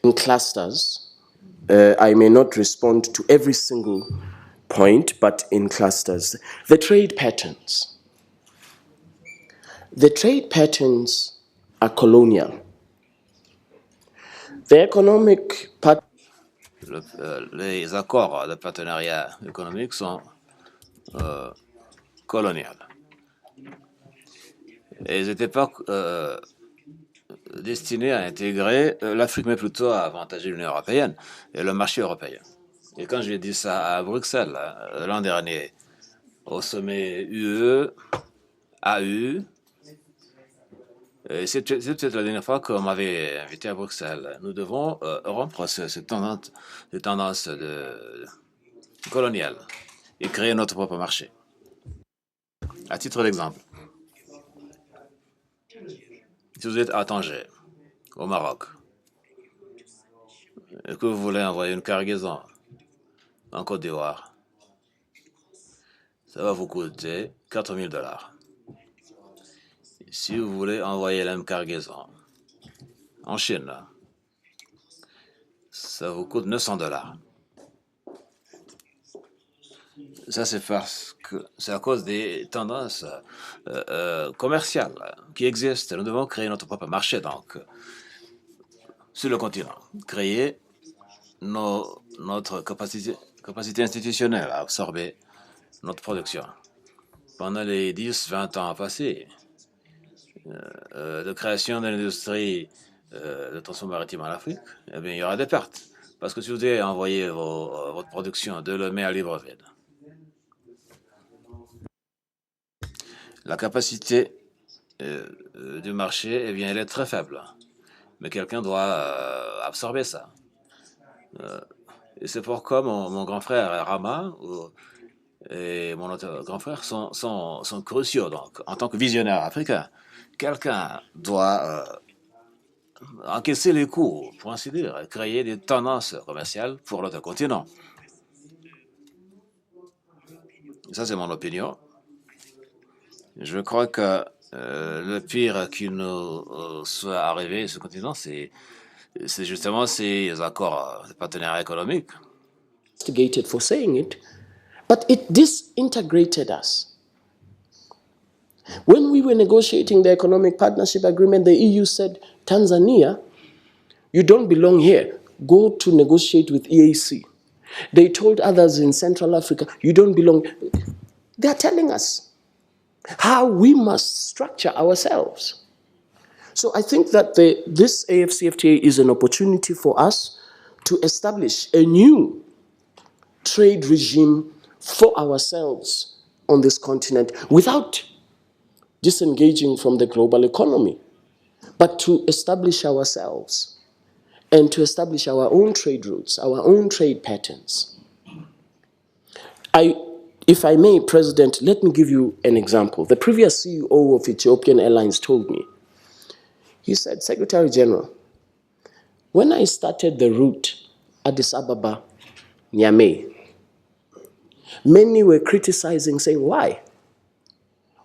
in clusters, I may not respond to every single point, but in clusters. The trade patterns. The trade patterns are colonial. The economic part.
Les accords de partenariat économique sont coloniaux. Et ils n'étaient pas destinés à intégrer l'Afrique, mais plutôt à avantager l'Union européenne et le marché européen. Et quand j'ai dit ça à Bruxelles l'an dernier, au sommet UE-AU, c'est peut-être la dernière fois qu'on m'avait invité à Bruxelles. Nous devons rompre cette tendance coloniale et créer notre propre marché. À titre d'exemple, si vous êtes à Tanger, au Maroc, et que vous voulez envoyer une cargaison en Côte d'Ivoire, ça va vous coûter $4 000. Si vous voulez envoyer la même cargaison en Chine, ça vous coûte 900 $. Ça, c'est parce que c'est à cause des tendances commerciales qui existent. Nous devons créer notre propre marché, donc, sur le continent. Créer notre capacité institutionnelle à absorber notre production. Pendant les 10-20 ans passés, de création de l'industrie de transport maritime en Afrique, eh bien, il y aura des pertes. Parce que si vous devez envoyer votre production de Lomé à Libreville, la capacité du marché, eh bien, elle est très faible. Mais quelqu'un doit absorber ça. Et c'est pourquoi mon grand frère Rama et mon autre grand frère sont cruciaux. Donc, en tant que visionnaire africain, quelqu'un doit encaisser les coûts, pour ainsi dire, créer des tendances commerciales pour l'autre continent. Ça, c'est mon opinion. Je crois que le pire qui nous soit arrivé sur ce continent, c'est justement ces accords de partenariat économique.
Instigated for saying it, but it disintegrated us. When we were negotiating the economic partnership agreement, the EU said, Tanzania, you don't belong here. Go to negotiate with EAC. They told others in Central Africa, you don't belong. They are telling us how we must structure ourselves. So I think that this AFCFTA is an opportunity for us to establish a new trade regime for ourselves on this continent without disengaging from the global economy, but to establish ourselves and to establish our own trade routes, our own trade patterns. If I may, President, let me give you an example. The previous CEO of Ethiopian Airlines told me, he said, Secretary General, when I started the route Addis Ababa, Niamey, many were criticizing, saying, why?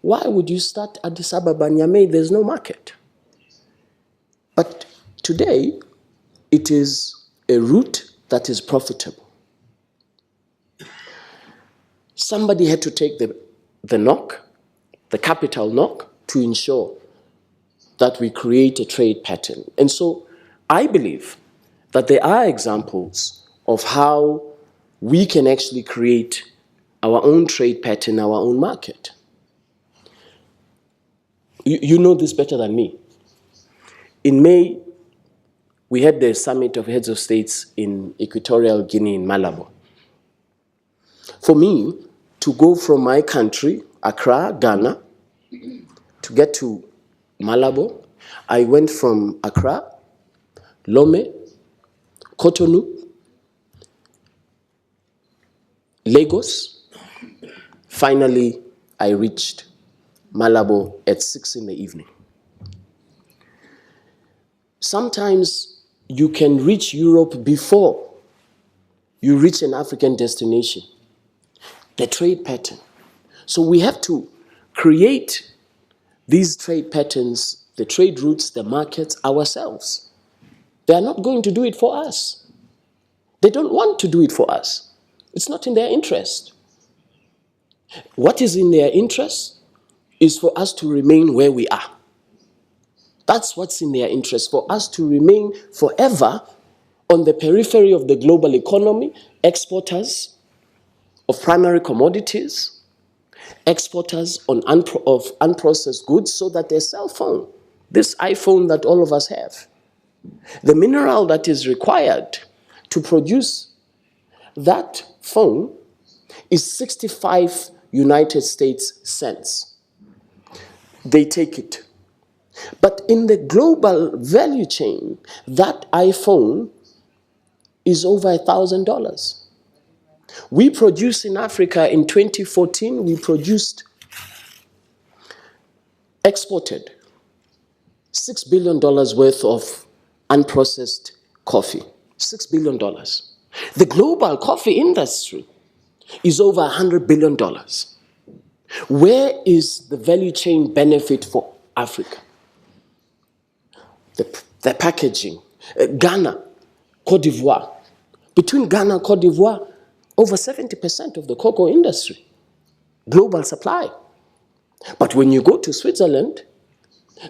Why would you start Addis Ababa, Niamey? There's no market. But today, it is a route that is profitable. Somebody had to take the knock, the capital knock, to ensure that we create a trade pattern. And so I believe that there are examples of how we can actually create our own trade pattern, our own market. You know this better than me. In May, we had the summit of heads of states in Equatorial Guinea in Malabo. For me, to go from my country, Accra, Ghana, to get to Malabo, I went from Accra, Lome, Cotonou, Lagos. Finally, I reached Malabo at 6 in the evening. Sometimes you can reach Europe before you reach an African destination. The trade pattern. So we have to create these trade patterns, the trade routes, the markets ourselves. They are not going to do it for us. They don't want to do it for us. It's not in their interest. What is in their interest is for us to remain where we are. That's what's in their interest, for us to remain forever on the periphery of the global economy, exporters of primary commodities, exporters of unprocessed goods, so that their cell phone, this iPhone that all of us have, the mineral that is required to produce that phone is 65 United States cents. They take it. But in the global value chain, that iPhone is over $1,000. We produced in Africa in 2014, we exported $6 billion worth of unprocessed coffee. $6 billion. The global coffee industry is over $100 billion. Where is the value chain benefit for Africa. The packaging. Ghana, Cote d'Ivoire. Between Ghana and Cote d'Ivoire, over 70% of the cocoa industry, global supply. But when you go to Switzerland,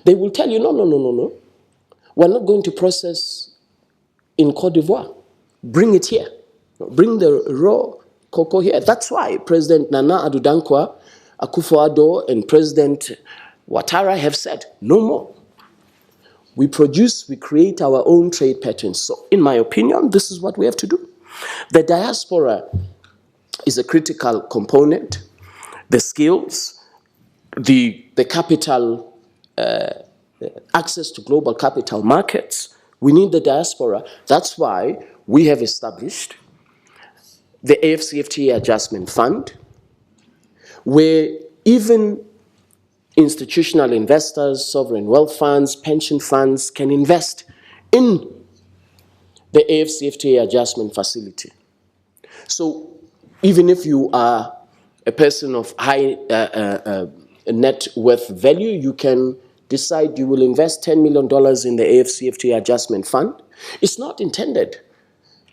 they will tell you, no. We're not going to process in Cote d'Ivoire. Bring it here. Bring the raw cocoa here. That's why President Nana Addo Akufo-Addo and President Ouattara have said, no more. We produce, we create our own trade patterns. So in my opinion, this is what we have to do. The diaspora is a critical component. The skills, the capital, access to global capital markets. We need the diaspora. That's why we have established the AFCFTA Adjustment Fund, where even institutional investors, sovereign wealth funds, pension funds can invest in the AFCFTA Adjustment Facility. So even if you are a person of high net worth value, you can decide you will invest $10 million in the AFCFTA Adjustment Fund. It's not intended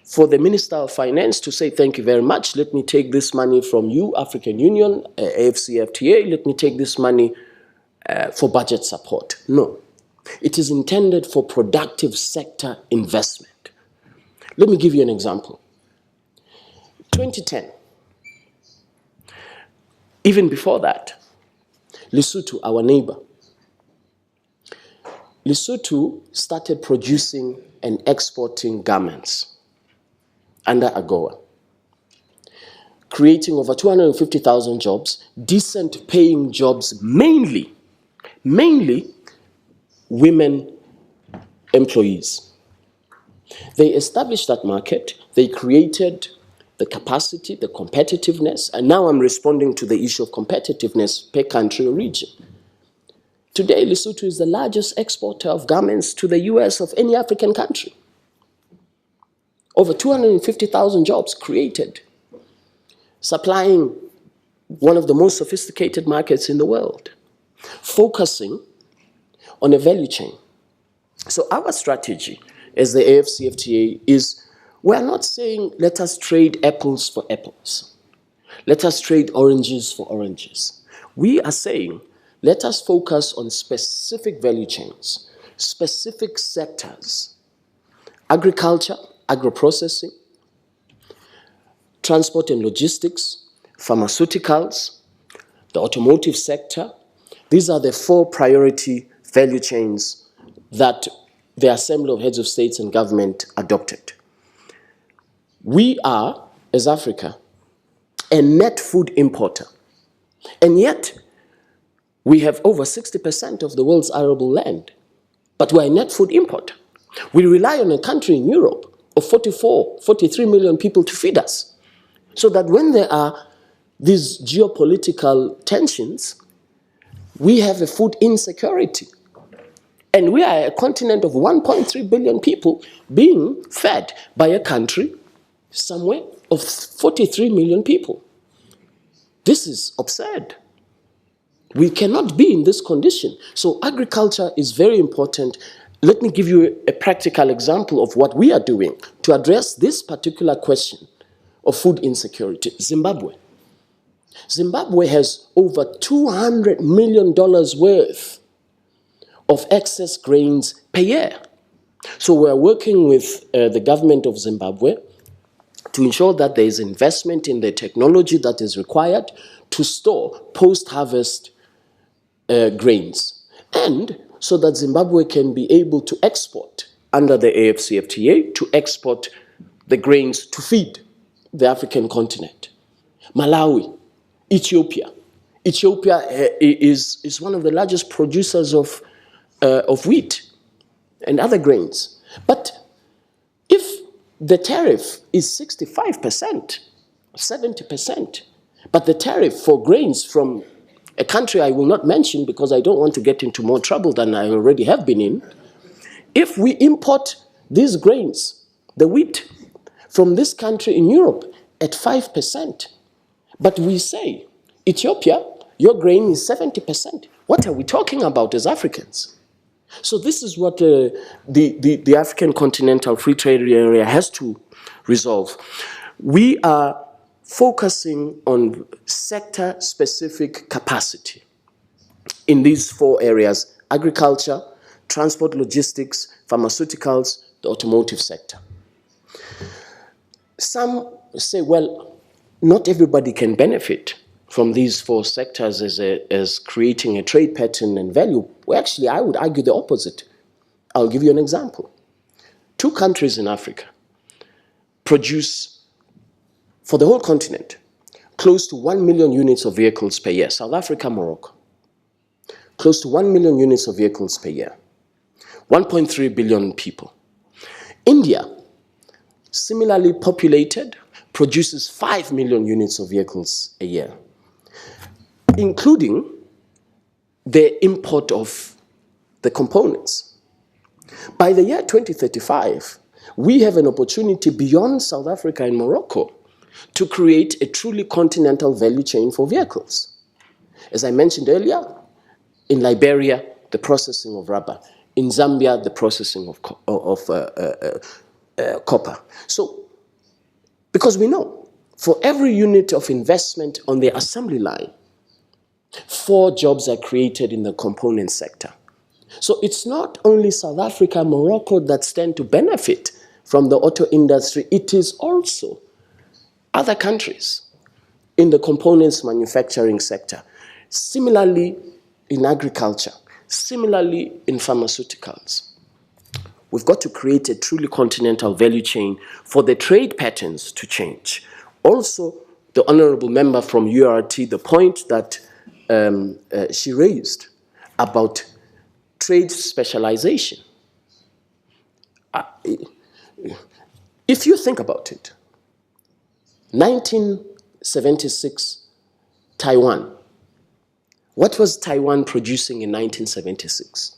for the Minister of Finance to say, thank you very much, let me take this money from you, African Union, AFCFTA, let me take this money for budget support. No. It is intended for productive sector investment. Let me give you an example. 2010, even before that, Lesotho, our neighbor, Lesotho started producing and exporting garments under AGOA, creating over 250,000 jobs, decent paying jobs, mainly women employees. They established that market, they created the capacity, the competitiveness, and now I'm responding to the issue of competitiveness per country or region. Today, Lesotho is the largest exporter of garments to the US of any African country. Over 250,000 jobs created, supplying one of the most sophisticated markets in the world, focusing on a value chain. So our strategy as the AFCFTA is, we're not saying let us trade apples for apples. Let us trade oranges for oranges. We are saying let us focus on specific value chains, specific sectors, agriculture, agro-processing, transport and logistics, pharmaceuticals, the automotive sector. These are the 4 priority value chains that the Assembly of Heads of States and Government adopted. We are, as Africa, a net food importer, and yet we have over 60% of the world's arable land, but we're a net food importer. We rely on a country in Europe of 43 million people to feed us, so that when there are these geopolitical tensions, we have a food insecurity. And we are a continent of 1.3 billion people being fed by a country somewhere of 43 million people. This is absurd. We cannot be in this condition. So agriculture is very important. Let me give you a practical example of what we are doing to address this particular question of food insecurity. Zimbabwe. Zimbabwe has over $200 million worth of excess grains per year. So we're working with the government of Zimbabwe to ensure that there is investment in the technology that is required to store post-harvest grains, and so that Zimbabwe can be able to export under the AFCFTA, to export the grains to feed the African continent. Malawi, Ethiopia. Ethiopia is one of the largest producers of wheat and other grains. But if the tariff is 65%, 70%, but the tariff for grains from a country I will not mention because I don't want to get into more trouble than I already have been in, if we import these grains, the wheat, from this country in Europe at 5%, but we say, Ethiopia, your grain is 70%, What are we talking about as Africans? So this is what the African Continental Free Trade Area has to resolve. We are focusing on sector-specific capacity in these 4 areas: agriculture, transport, logistics, pharmaceuticals, the automotive sector. Some say, well, not everybody can benefit from these 4 sectors as creating a trade pattern and value. Well, actually, I would argue the opposite. I'll give you an example. 2 countries in Africa produce, for the whole continent, close to 1 million units of vehicles per year. South Africa, Morocco. Close to 1 million units of vehicles per year. 1.3 billion people. India, similarly populated, produces 5 million units of vehicles a year, including the import of the components. By the year 2035, we have an opportunity beyond South Africa and Morocco to create a truly continental value chain for vehicles. As I mentioned earlier, in Liberia, the processing of rubber. In Zambia, the processing of copper. So, because we know, for every unit of investment on the assembly line, 4 jobs are created in the component sector. So it's not only South Africa, Morocco that stand to benefit from the auto industry, it is also other countries in the components manufacturing sector. Similarly, in agriculture, similarly in pharmaceuticals. We've got to create a truly continental value chain for the trade patterns to change. Also, the honorable member from URT, the point that she raised about trade specialization. If you think about it, 1976, Taiwan. What was Taiwan producing in 1976?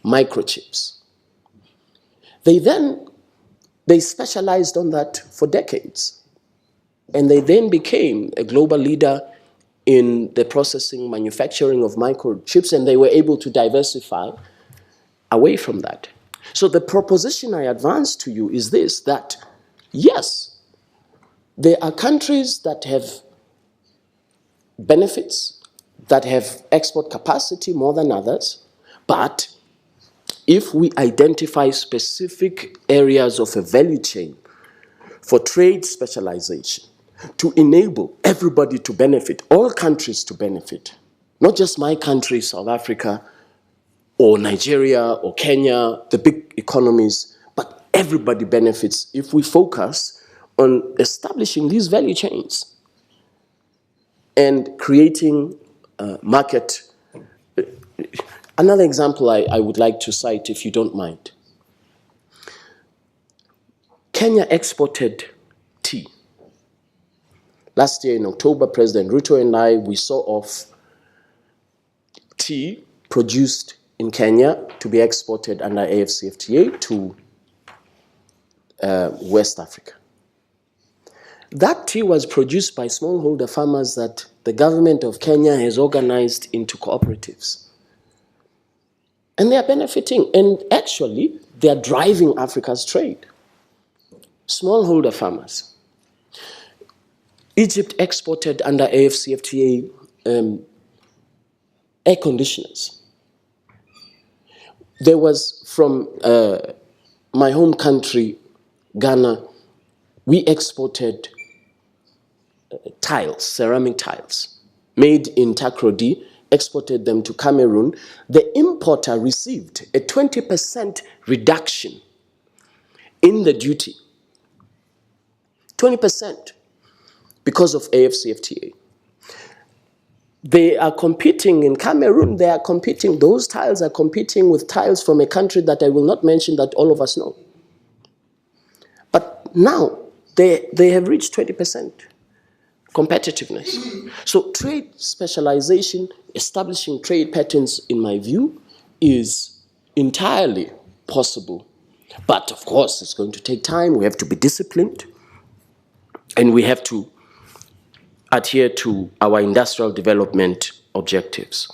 Microchips. They specialized on that for decades. And they then became a global leader in the processing, manufacturing of microchips, and they were able to diversify away from that. So the proposition I advance to you is this, that yes, there are countries that have benefits, that have export capacity more than others, but if we identify specific areas of a value chain for trade specialization to enable everybody to benefit, all countries to benefit, not just my country, South Africa, or Nigeria, or Kenya, the big economies, but everybody benefits if we focus on establishing these value chains and creating market. Another example I would like to cite, if you don't mind. Kenya exported tea. Last year in October, President Ruto and I, we saw off tea produced in Kenya to be exported under AfCFTA to West Africa. That tea was produced by smallholder farmers that the government of Kenya has organized into cooperatives. And they are benefiting, and actually, they are driving Africa's trade. Smallholder farmers. Egypt exported under AfCFTA air conditioners. There was, from my home country, Ghana, we exported tiles, ceramic tiles, made in Takoradi, exported them to Cameroon. The importer received a 20% reduction in the duty. 20% because of AfCFTA. They are competing in Cameroon, those tiles are competing with tiles from a country that I will not mention that all of us know. But now, they have reached 20% competitiveness. So trade specialization, establishing trade patterns, in my view, is entirely possible. But of course, it's going to take time. We have to be disciplined. And we have to adhere to our industrial development objectives.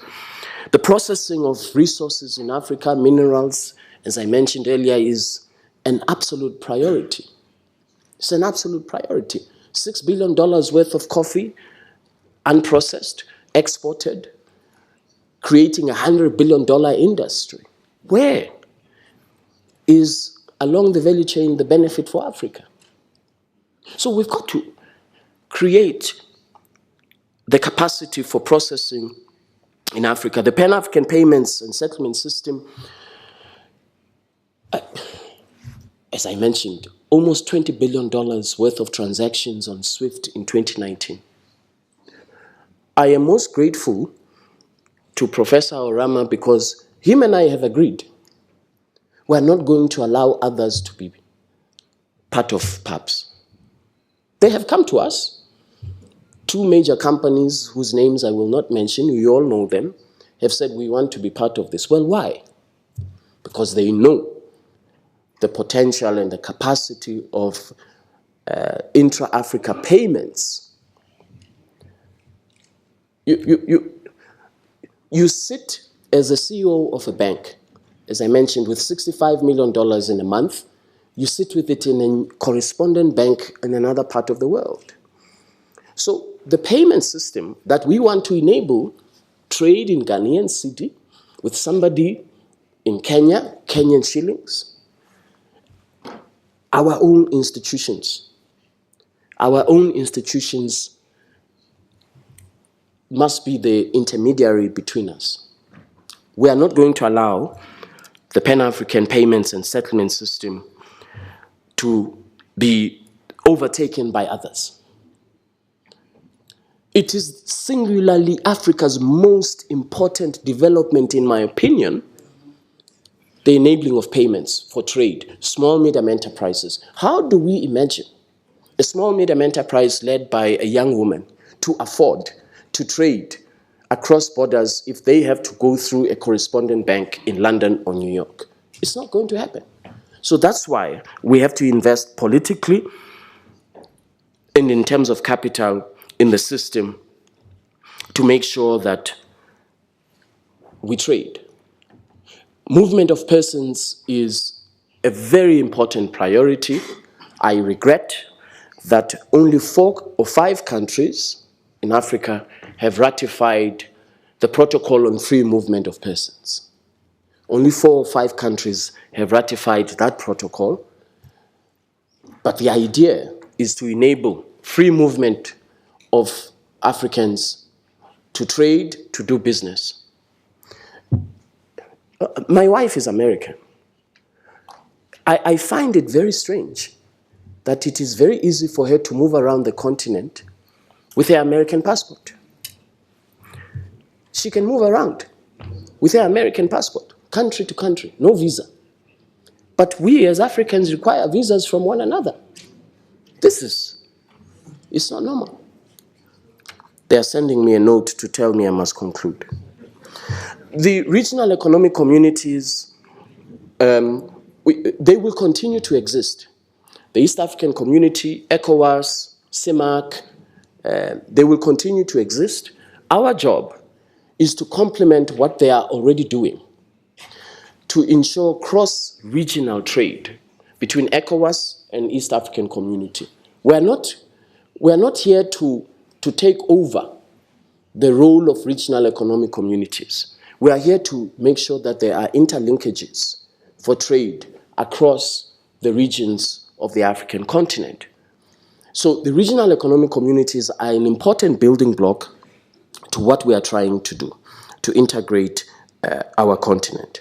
The processing of resources in Africa, minerals, as I mentioned earlier, is an absolute priority. It's an absolute priority. $6 billion worth of coffee, unprocessed, exported, creating a $100 billion industry. Where is, along the value chain, the benefit for Africa? So we've got to create the capacity for processing in Africa. The Pan-African Payments and Settlement System, as I mentioned, almost $20 billion worth of transactions on SWIFT in 2019. I am most grateful to Professor Orama because him and I have agreed we're not going to allow others to be part of PAPs. They have come to us. Two major companies whose names I will not mention, you all know them, have said we want to be part of this. Well, why? Because they know the potential and the capacity of intra-Africa payments. You sit as a CEO of a bank, as I mentioned, with $65 million in a month. You sit with it in a correspondent bank in another part of the world. So the payment system that we want to enable trade in Ghanaian cedi with somebody in Kenya, Kenyan shillings, our own institutions must be the intermediary between us. We are not going to allow the Pan-African Payments and Settlement System to be overtaken by others. It is singularly Africa's most important development, in my opinion, the enabling of payments for trade, small, medium enterprises. How do we imagine a small, medium enterprise led by a young woman to afford to trade across borders if they have to go through a correspondent bank in London or New York? It's not going to happen. So that's why we have to invest politically and in terms of capital in the system to make sure that we trade. Movement of persons is a very important priority. I regret that only 4 or 5 countries in Africa have ratified the protocol on free movement of persons. Only 4 or 5 countries have ratified that protocol. But the idea is to enable free movement of Africans to trade, to do business. My wife is American. I find it very strange that it is very easy for her to move around the continent with her American passport. She can move around with her American passport, country to country, no visa. But we as Africans require visas from one another. It's not normal. They are sending me a note to tell me I must conclude. The regional economic communities, they will continue to exist. The East African Community, ECOWAS, CIMAC, they will continue to exist. Our job is to complement what they are already doing to ensure cross-regional trade between ECOWAS and East African Community. We're not here to take over the role of regional economic communities. We are here to make sure that there are interlinkages for trade across the regions of the African continent. So the regional economic communities are an important building block to what we are trying to do, to integrate our continent.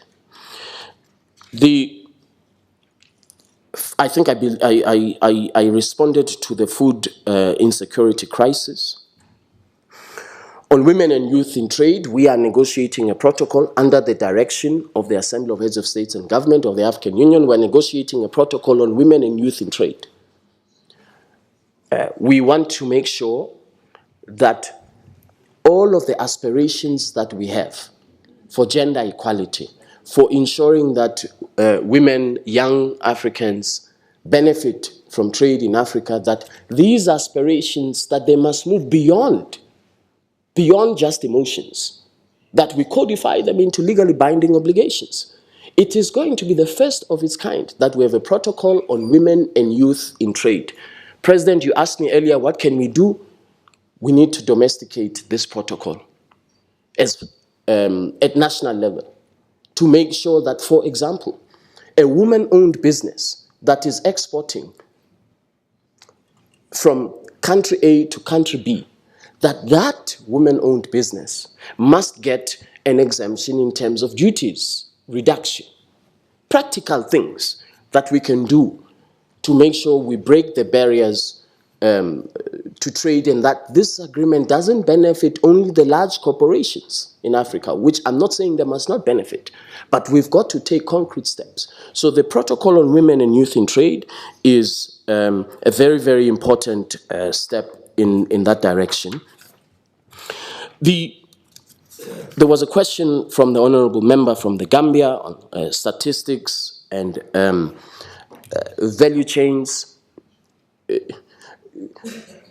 I think I responded to the food insecurity crisis. On women and youth in trade, we are negotiating a protocol under the direction of the Assembly of Heads of States and Government of the African Union. We're negotiating a protocol on women and youth in trade. We want to make sure that all of the aspirations that we have for gender equality, for ensuring that women, young Africans benefit from trade in Africa, that these aspirations, that they must move beyond just emotions, that we codify them into legally binding obligations. It is going to be the first of its kind that we have a protocol on women and youth in trade. President, you asked me earlier, what can we do? We need to domesticate this protocol at national level to make sure that, for example, a woman-owned business that is exporting from country A to country B, that woman-owned business must get an exemption in terms of duties, reduction. Practical things that we can do to make sure we break the barriers to trade, and that this agreement doesn't benefit only the large corporations in Africa, which I'm not saying they must not benefit, but we've got to take concrete steps. So the protocol on women and youth in trade is a very, very important step in that direction. There was a question from the honorable member from the Gambia on statistics and value chains.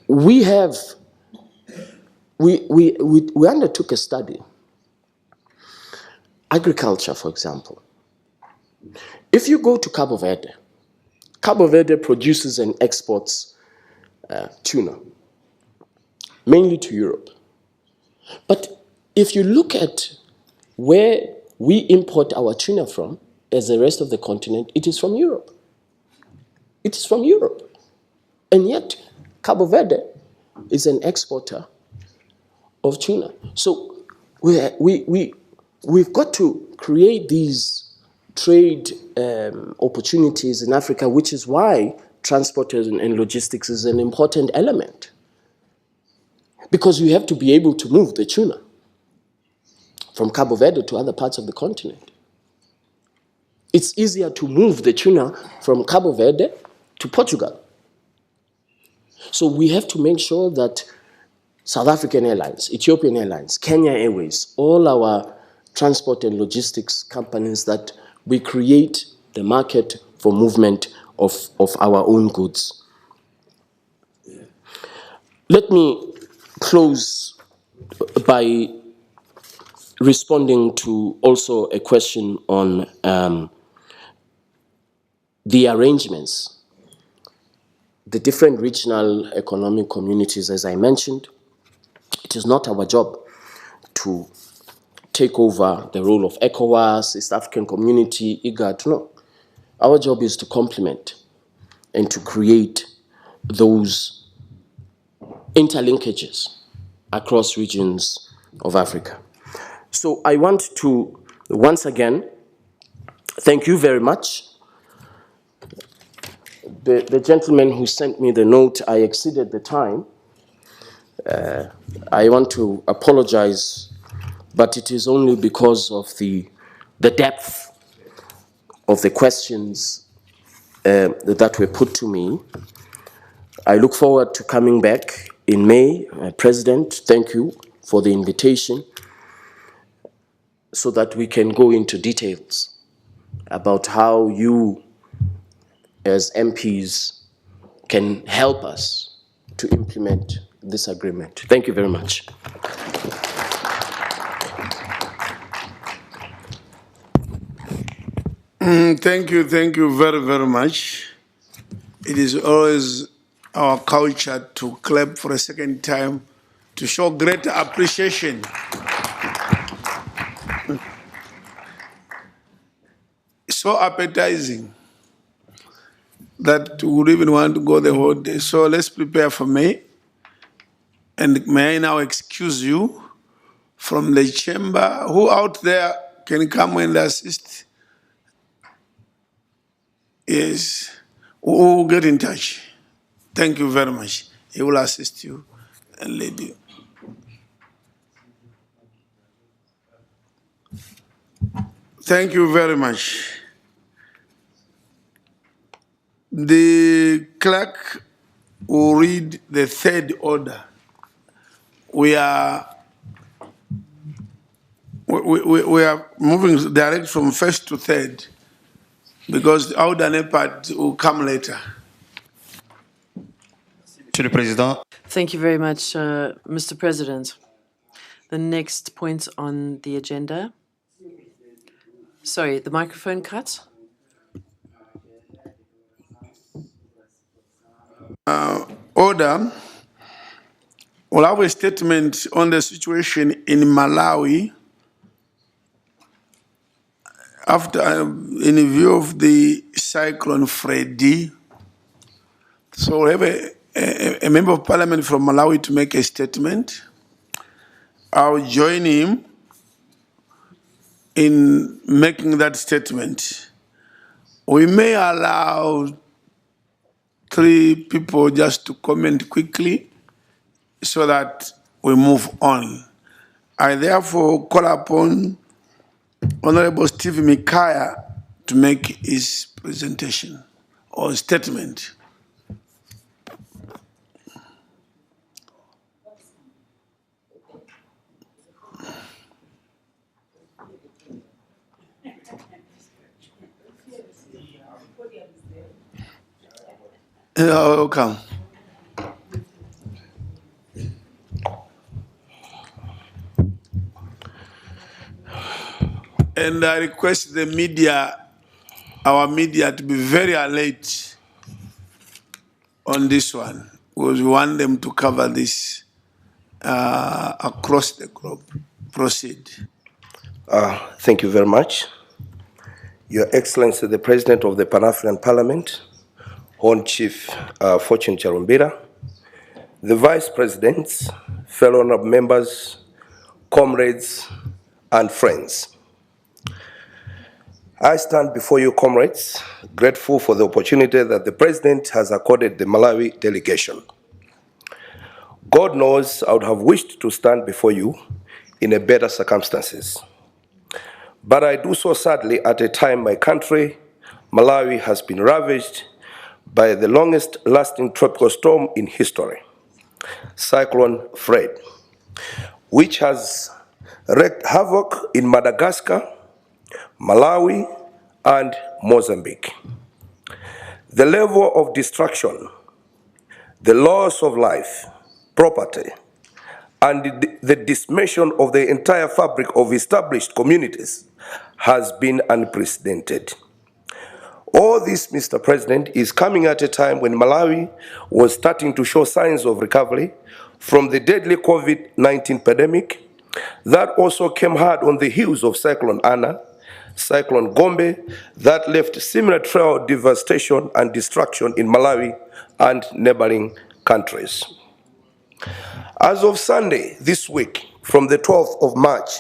We undertook a study. Agriculture, for example. If you go to Cabo Verde produces and exports tuna, mainly to Europe. But if you look at where we import our tuna from, as the rest of the continent, it is from Europe. It is from Europe. And yet, Cabo Verde is an exporter of tuna. So we've got to create these trade opportunities in Africa, which is why transport and logistics is an important element. Because you have to be able to move the tuna from Cabo Verde to other parts of the continent. It's easier to move the tuna from Cabo Verde to Portugal. So we have to make sure that South African Airlines, Ethiopian Airlines, Kenya Airways, all our transport and logistics companies, that we create the market for movement of our own goods. Let me close by responding to also a question on the arrangements, the different regional economic communities. As I mentioned, it is not our job to take over the role of ECOWAS, East African Community, IGAD. No. Our job is to complement and to create those interlinkages across regions of Africa. So I want to once again thank you very much. The gentleman who sent me the note, I exceeded the time. I want to apologize, but it is only because of the depth of the questions that were put to me. I look forward to coming back in May. President, thank you for the invitation, so that we can go into details about how you, as MPs, can help us to implement this agreement. Thank you very much.
Thank you very, very much. It is always our culture to clap for a second time to show great appreciation. So appetizing that we would even want to go the whole day. So let's prepare for May. And may I now excuse you from the chamber. Who out there can come and assist? Yes. Who will get in touch? Thank you very much. He will assist you and lead you. Thank you very much. The clerk will read the third order. We are moving direct from first to third, because the AUDA-NEPAD will come later.
Thank you very much, Mr. President. The next point on the agenda. Sorry, the microphone cut.
Order. We'll have a statement on the situation in Malawi after, in view of the cyclone Freddy. So we'll have a member of parliament from Malawi to make a statement. I'll join him in making that statement. We may allow 3 people just to comment quickly so that we move on. I therefore call upon Honorable Steve Mikaya to make his presentation or statement. Welcome. And I request the media, our media, to be very alert on this one, because we want them to cover this across the globe. Proceed.
Thank you very much. Your Excellency, the President of the Pan-African Parliament, Hon Chief Fortune Charumbira, the Vice Presidents, fellow honorable members, comrades, and friends. I stand before you, comrades, grateful for the opportunity that the President has accorded the Malawi delegation. God knows I would have wished to stand before you in a better circumstances. But I do so sadly at a time my country, Malawi, has been ravaged by the longest lasting tropical storm in history, Cyclone Fred, which has wreaked havoc in Madagascar, Malawi, and Mozambique. The level of destruction, the loss of life, property, and the dismation of the entire fabric of established communities has been unprecedented. All this, Mr. President, is coming at a time when Malawi was starting to show signs of recovery from the deadly COVID-19 pandemic that also came hard on the heels of Cyclone Anna, Cyclone Gombe, that left similar trail of devastation and destruction in Malawi and neighboring countries. As of Sunday this week, from the 12th of March,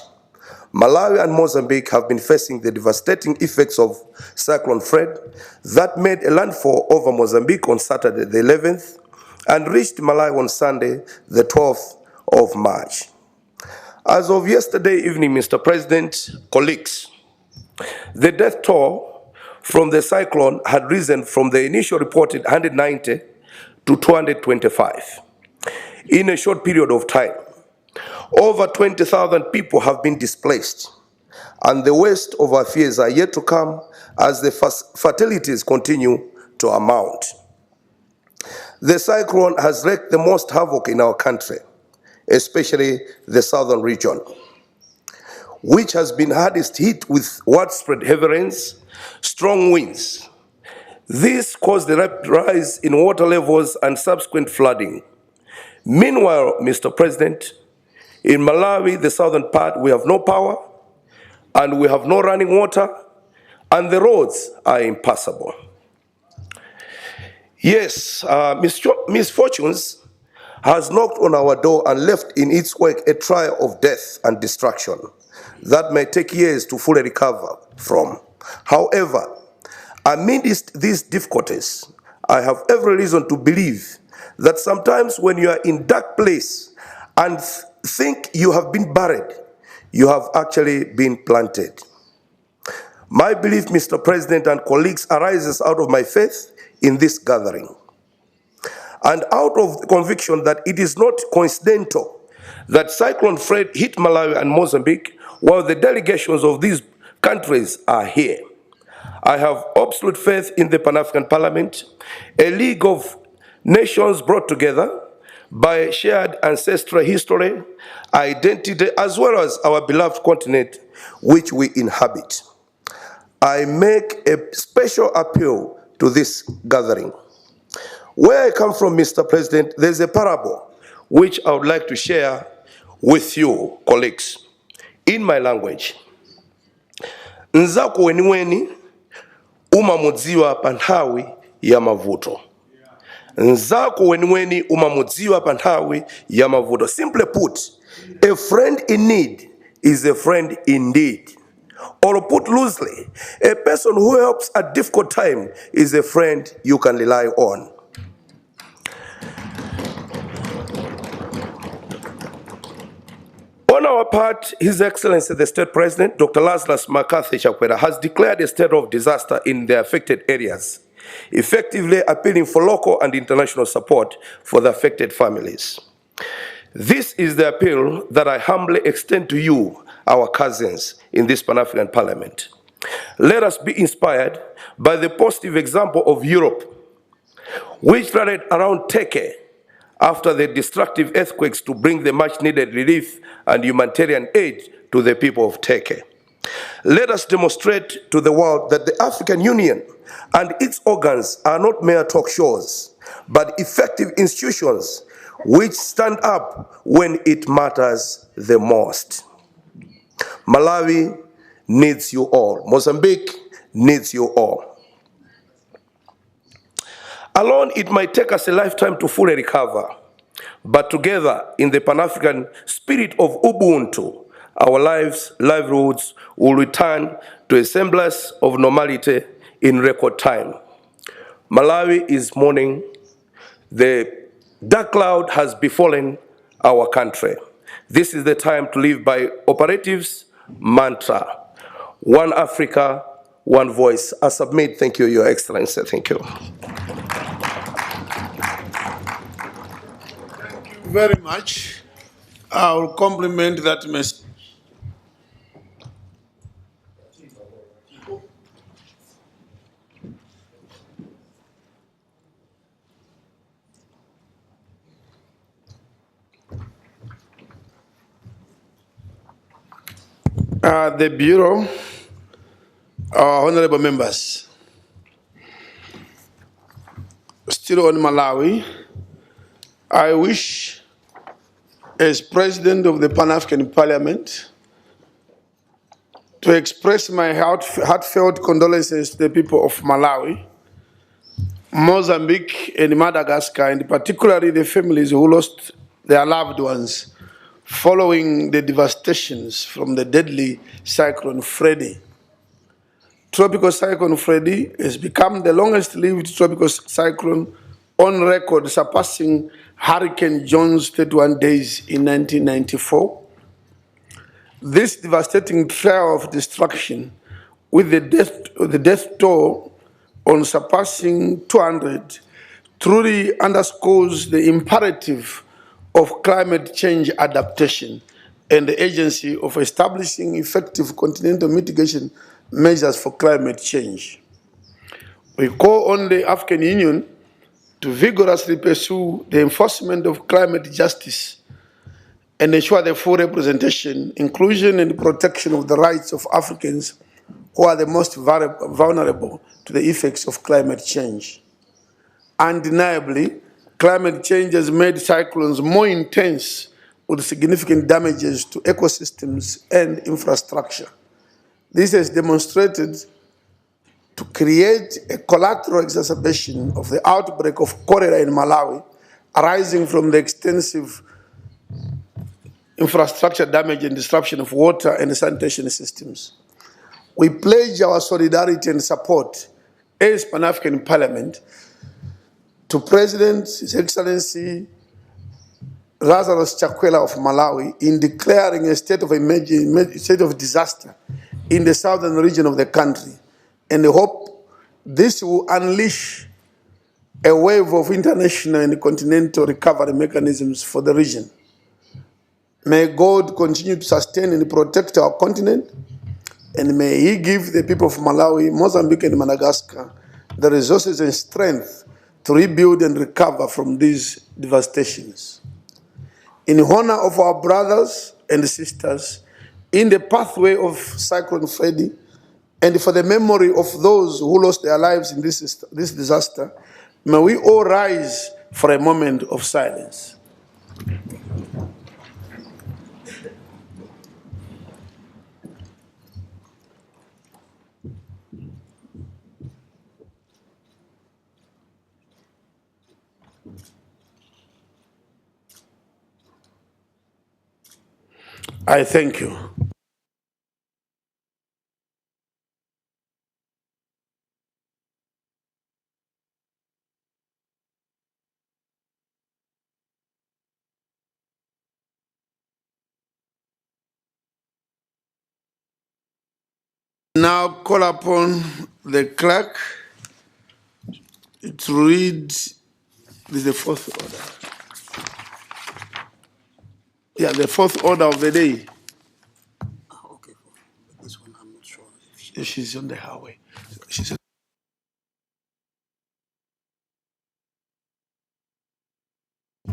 Malawi and Mozambique have been facing the devastating effects of Cyclone Fred that made a landfall over Mozambique on Saturday the 11th and reached Malawi on Sunday the 12th of March. As of yesterday evening, Mr. President, colleagues, the death toll from the cyclone had risen from the initial reported 190 to 225 in a short period of time. Over 20,000 people have been displaced, and the worst of our fears are yet to come as the fatalities continue to amount. The cyclone has wreaked the most havoc in our country, especially the southern region, which has been hardest hit with widespread heavy rains, strong winds. This caused a rapid rise in water levels and subsequent flooding. Meanwhile, Mr. President, in Malawi, the southern part, we have no power, and we have no running water, and the roads are impassable. Yes, misfortunes has knocked on our door and left in its wake a trail of death and destruction that may take years to fully recover from. However, amidst these difficulties, I have every reason to believe that sometimes when you are in dark place and think you have been buried, you have actually been planted. My belief, Mr. President and colleagues, arises out of my faith in this gathering and out of the conviction that it is not coincidental that Cyclone Fred hit Malawi and Mozambique while the delegations of these countries are here. I have absolute faith in the Pan-African Parliament, a league of nations brought together by shared ancestral history, identity, as well as our beloved continent which we inhabit. I make a special appeal to this gathering. Where I come from, Mr. President, there's a parable which I would like to share with you, colleagues, in my language. Nzako weniweni umamudziwa pa nthawi ya mavuto. Nzako weniweni umamudziwa pa nthawi ya mavuto. Simply put, a friend in need is a friend indeed. Or put loosely, a person who helps at difficult time is a friend you can rely on. On our part, His Excellency the State President, Dr. Lazarus McCarthy Chakwera, has declared a state of disaster in the affected areas, effectively appealing for local and international support for the affected families. This is the appeal that I humbly extend to you, our cousins in this Pan-African Parliament. Let us be inspired by the positive example of Europe, which rallied around Turkey after the destructive earthquakes to bring the much-needed relief and humanitarian aid to the people of Turkey. Let us demonstrate to the world that the African Union and its organs are not mere talk shows, but effective institutions which stand up when it matters the most. Malawi needs you all. Mozambique needs you all. Alone, it might take us a lifetime to fully recover, but together, in the Pan-African spirit of Ubuntu, our lives, livelihoods will return to a semblance of normality in record time. Malawi is mourning. The dark cloud has befallen our country. This is the time to live by operatives' mantra. One Africa, one voice. I submit. Thank you, Your Excellency. Thank you.
Very much. I will compliment that message. The Bureau, our honorable members, still on Malawi, I wish, as President of the Pan-African Parliament, to express my heartfelt condolences to the people of Malawi, Mozambique, and Madagascar, and particularly the families who lost their loved ones following the devastations from the deadly Cyclone Freddy. Tropical Cyclone Freddy has become the longest-lived tropical cyclone on record, surpassing Hurricane John's 31 days in 1994. This devastating trail of destruction, with the death toll on surpassing 200, truly underscores the imperative of climate change adaptation and the agency of establishing effective continental mitigation measures for climate change. We call on the African Union to vigorously pursue the enforcement of climate justice and ensure the full representation, inclusion, and protection of the rights of Africans who are the most vulnerable to the effects of climate change. Undeniably, climate change has made cyclones more intense with significant damages to ecosystems and infrastructure. This has demonstrated to create a collateral exacerbation of the outbreak of cholera in Malawi, arising from the extensive infrastructure damage and disruption of water and sanitation systems. We pledge our solidarity and support as Pan-African Parliament to President His Excellency Lazarus Chakwera of Malawi in declaring a state of disaster in the southern region of the country, and I hope this will unleash a wave of international and continental recovery mechanisms for the region. May God continue to sustain and protect our continent, and may He give the people of Malawi, Mozambique, and Madagascar the resources and strength to rebuild and recover from these devastations. In honor of our brothers and sisters in the pathway of Cyclone Freddy, and for the memory of those who lost their lives in this disaster, may we all rise for a moment of silence. I thank you. Now call upon the clerk to read. This is the fourth order. Yeah, the fourth order of the day. Okay, this one I'm not sure if she's on the highway.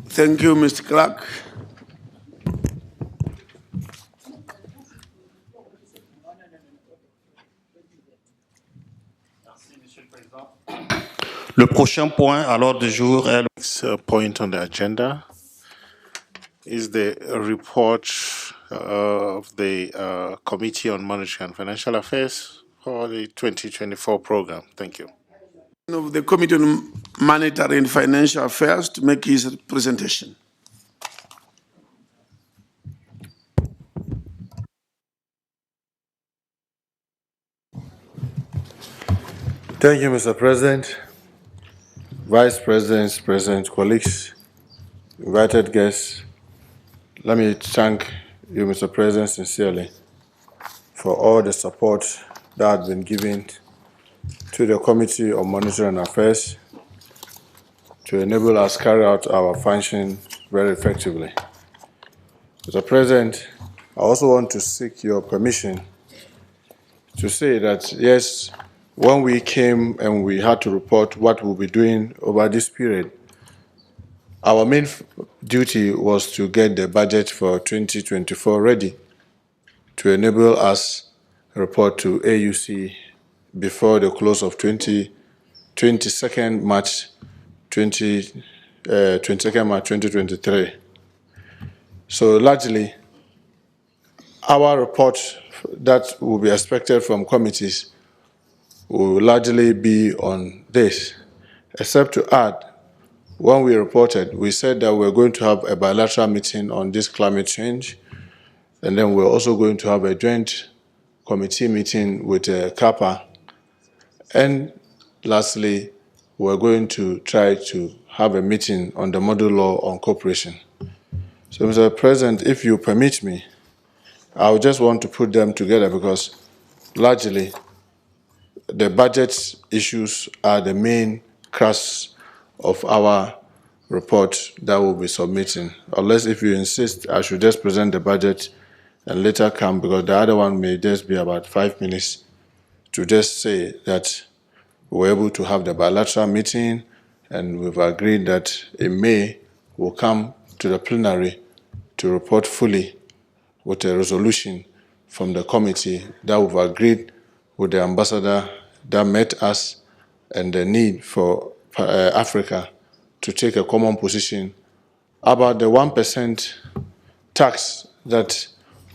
Thank you, Mr. Clerk.
Le prochain point à l'ordre du jour est
Next point on the agenda is the report of the Committee on Monetary and Financial Affairs for the 2024 program. Thank you.
Of the Committee on Monetary and Financial Affairs to make his presentation.
Thank you, Mr. President, Vice Presidents, President, colleagues, invited guests. Let me thank you, Mr. President, sincerely for all the support that has been given to the Committee on Monetary and Affairs to enable us carry out our function very effectively. Mr. President, I also want to seek your permission to say that, yes, when we came and we had to report what we'll be doing over this period, our main duty was to get the budget for 2024 ready to enable us report to AUC before the close of 22nd March 2023. So largely, our report that will be expected from committees will largely be on this, except to add, when we reported, we said that we're going to have a bilateral meeting on this climate change, and then we're also going to have a joint committee meeting with CAPA, and lastly, we're going to try to have a meeting on the model law on cooperation. So, Mr. President, if you permit me, I would just want to put them together because largely the budget issues are the main crux of our report that we'll be submitting. Unless if you insist, I should just present the budget and later come, because the other one may just be about 5 minutes to just say that we were able to have the bilateral meeting and we've agreed that in May we'll come to the plenary to report fully with a resolution from the committee that we've agreed with the ambassador that met us and the need for Africa to take a common position about the 1% tax that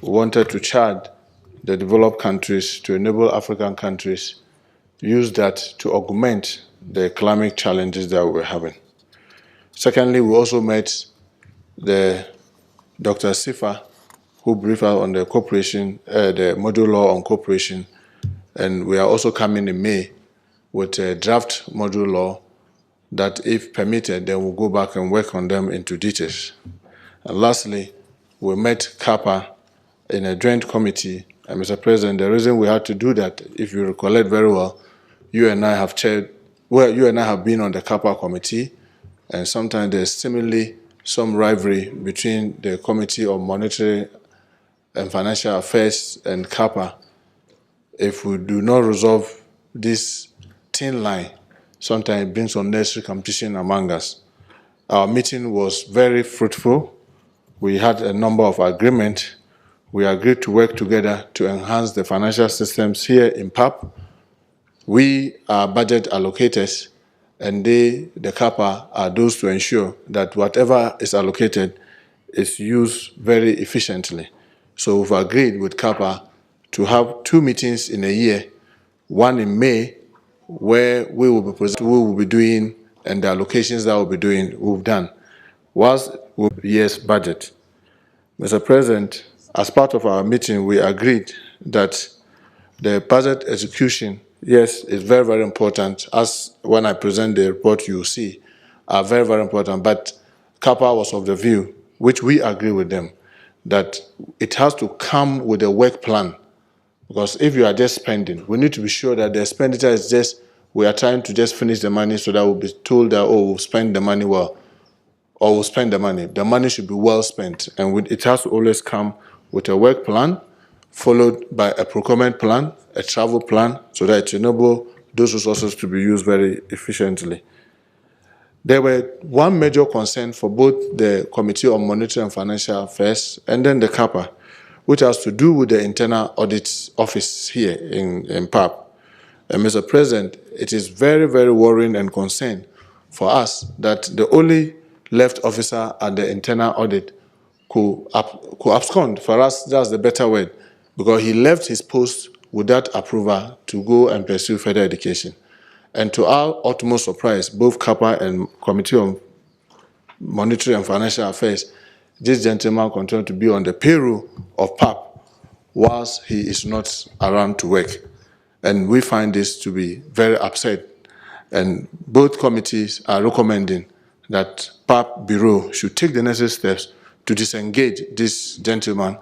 we wanted to charge the developed countries to enable African countries use that to augment the climate challenges that we're having. Secondly, we also met the Dr. Sifa, who briefed us on the cooperation, the module law on cooperation, and we are also coming in May with a draft module law that, if permitted, then we'll go back and work on them into details. And lastly, we met CAPA in a joint committee, and Mr. President, the reason we had to do that, if you recollect very well, you and I have chaired, well, you and I have been on the CAPA committee, and sometimes there's seemingly some rivalry between the Committee on Monetary and Financial Affairs and CAPA. If we do not resolve this thin line sometimes it brings unnecessary competition among us. Our meeting was very fruitful. We had a number of agreements. We agreed to work together to enhance the financial systems here in PAP. We are budget allocators, and the CAPA, are those to ensure that whatever is allocated is used very efficiently. So we've agreed with CAPA to have 2 meetings in a year, one in May, where we will be doing, and the allocations that we'll be doing, we've done, was year's budget. Mr. President, as part of our meeting, we agreed that the budget execution, yes, is very, very important. As when I present the report, you see, are very, very important. But CAPA was of the view, which we agree with them, that it has to come with a work plan. Because if you are just spending, we need to be sure that the expenditure is just, we are trying to just finish the money so that we'll be told that, oh, we'll spend the money well, or we'll spend the money. The money should be well spent. And it has to always come with a work plan, followed by a procurement plan, a travel plan, so that it enables those resources to be used very efficiently. There were one major concern for both the Committee on Monetary and Financial Affairs and then the CAPA, which has to do with the Internal Audit Office here in PAP. And Mr. President, it is very, very worrying and concern for us that the only left officer at the internal audit could abscond. For us, that's the better word, because he left his post without approval to go and pursue further education. And to our utmost surprise, both CAPA and Committee on Monetary and Financial Affairs, this gentleman continued to be on the payroll of PAP whilst he is not around to work. And we find this to be very upset. And both committees are recommending that PAP Bureau should take the necessary steps to disengage this gentleman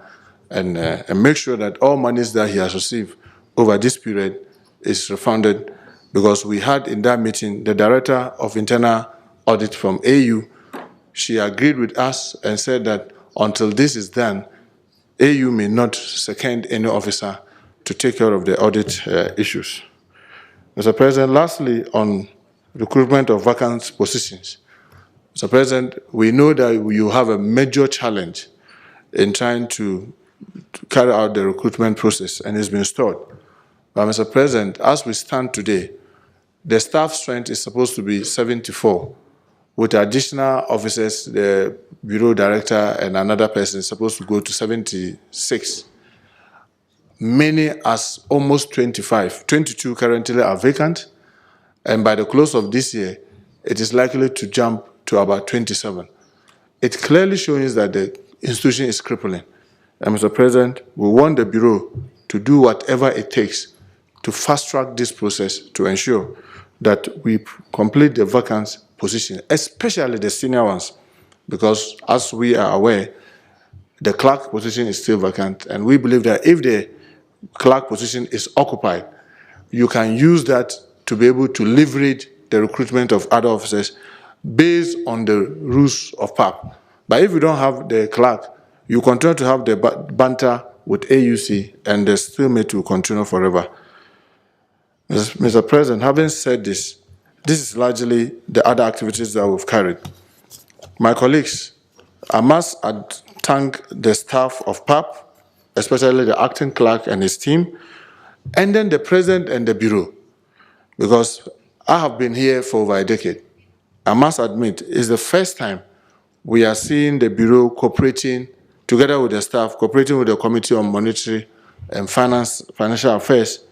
and make sure that all monies that he has received over this period is refunded, because we had in that meeting the Director of Internal Audit from AU. She agreed with us and said that until this is done, AU may not second any officer to take care of the audit issues. Mr. President, lastly, on recruitment of vacant positions. Mr. President, we know that you have a major challenge in trying to carry out the recruitment process, and it's been stalled. But Mr. President, as we stand today, the staff strength is supposed to be 74. With additional officers, the Bureau Director and another person is supposed to go to 76. Many as almost 25. 22 currently are vacant, and by the close of this year, it is likely to jump to about 27. It clearly shows that the institution is crippling. And Mr. President, we want the Bureau to do whatever it takes to fast-track this process to ensure that we complete the vacant position, especially the senior ones, because as we are aware, the clerk position is still vacant, and we believe that if the clerk position is occupied, you can use that to be able to leverage the recruitment of other officers based on the rules of PAP. But if you don't have the clerk, you continue to have the banter with AUC, and the stalemate will continue forever. Mr. President, having said this, this is largely the other activities that we've carried. My colleagues, I must thank the staff of PAP, especially the acting clerk and his team, and then the President and the Bureau, because I have been here for over a decade. I must admit, it's the first time we are seeing the Bureau cooperating, together with the staff, cooperating with the Committee on Monetary and Financial Affairs,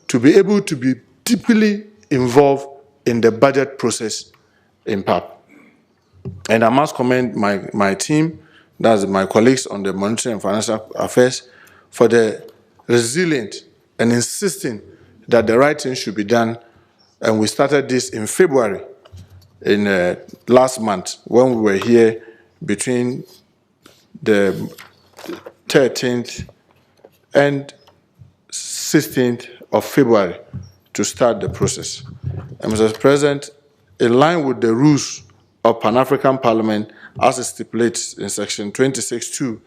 to be able to be deeply involved in the budget process in PAP. And I must commend my team, that's my colleagues on the Monetary and Financial Affairs, for the resilience and insisting that the right thing should be done. And we started this in February, in last month, when we were here between the 13th and 16th of February to start the process. And Mr. President, in line with the rules of Pan-African Parliament, as it stipulates in section 26.2,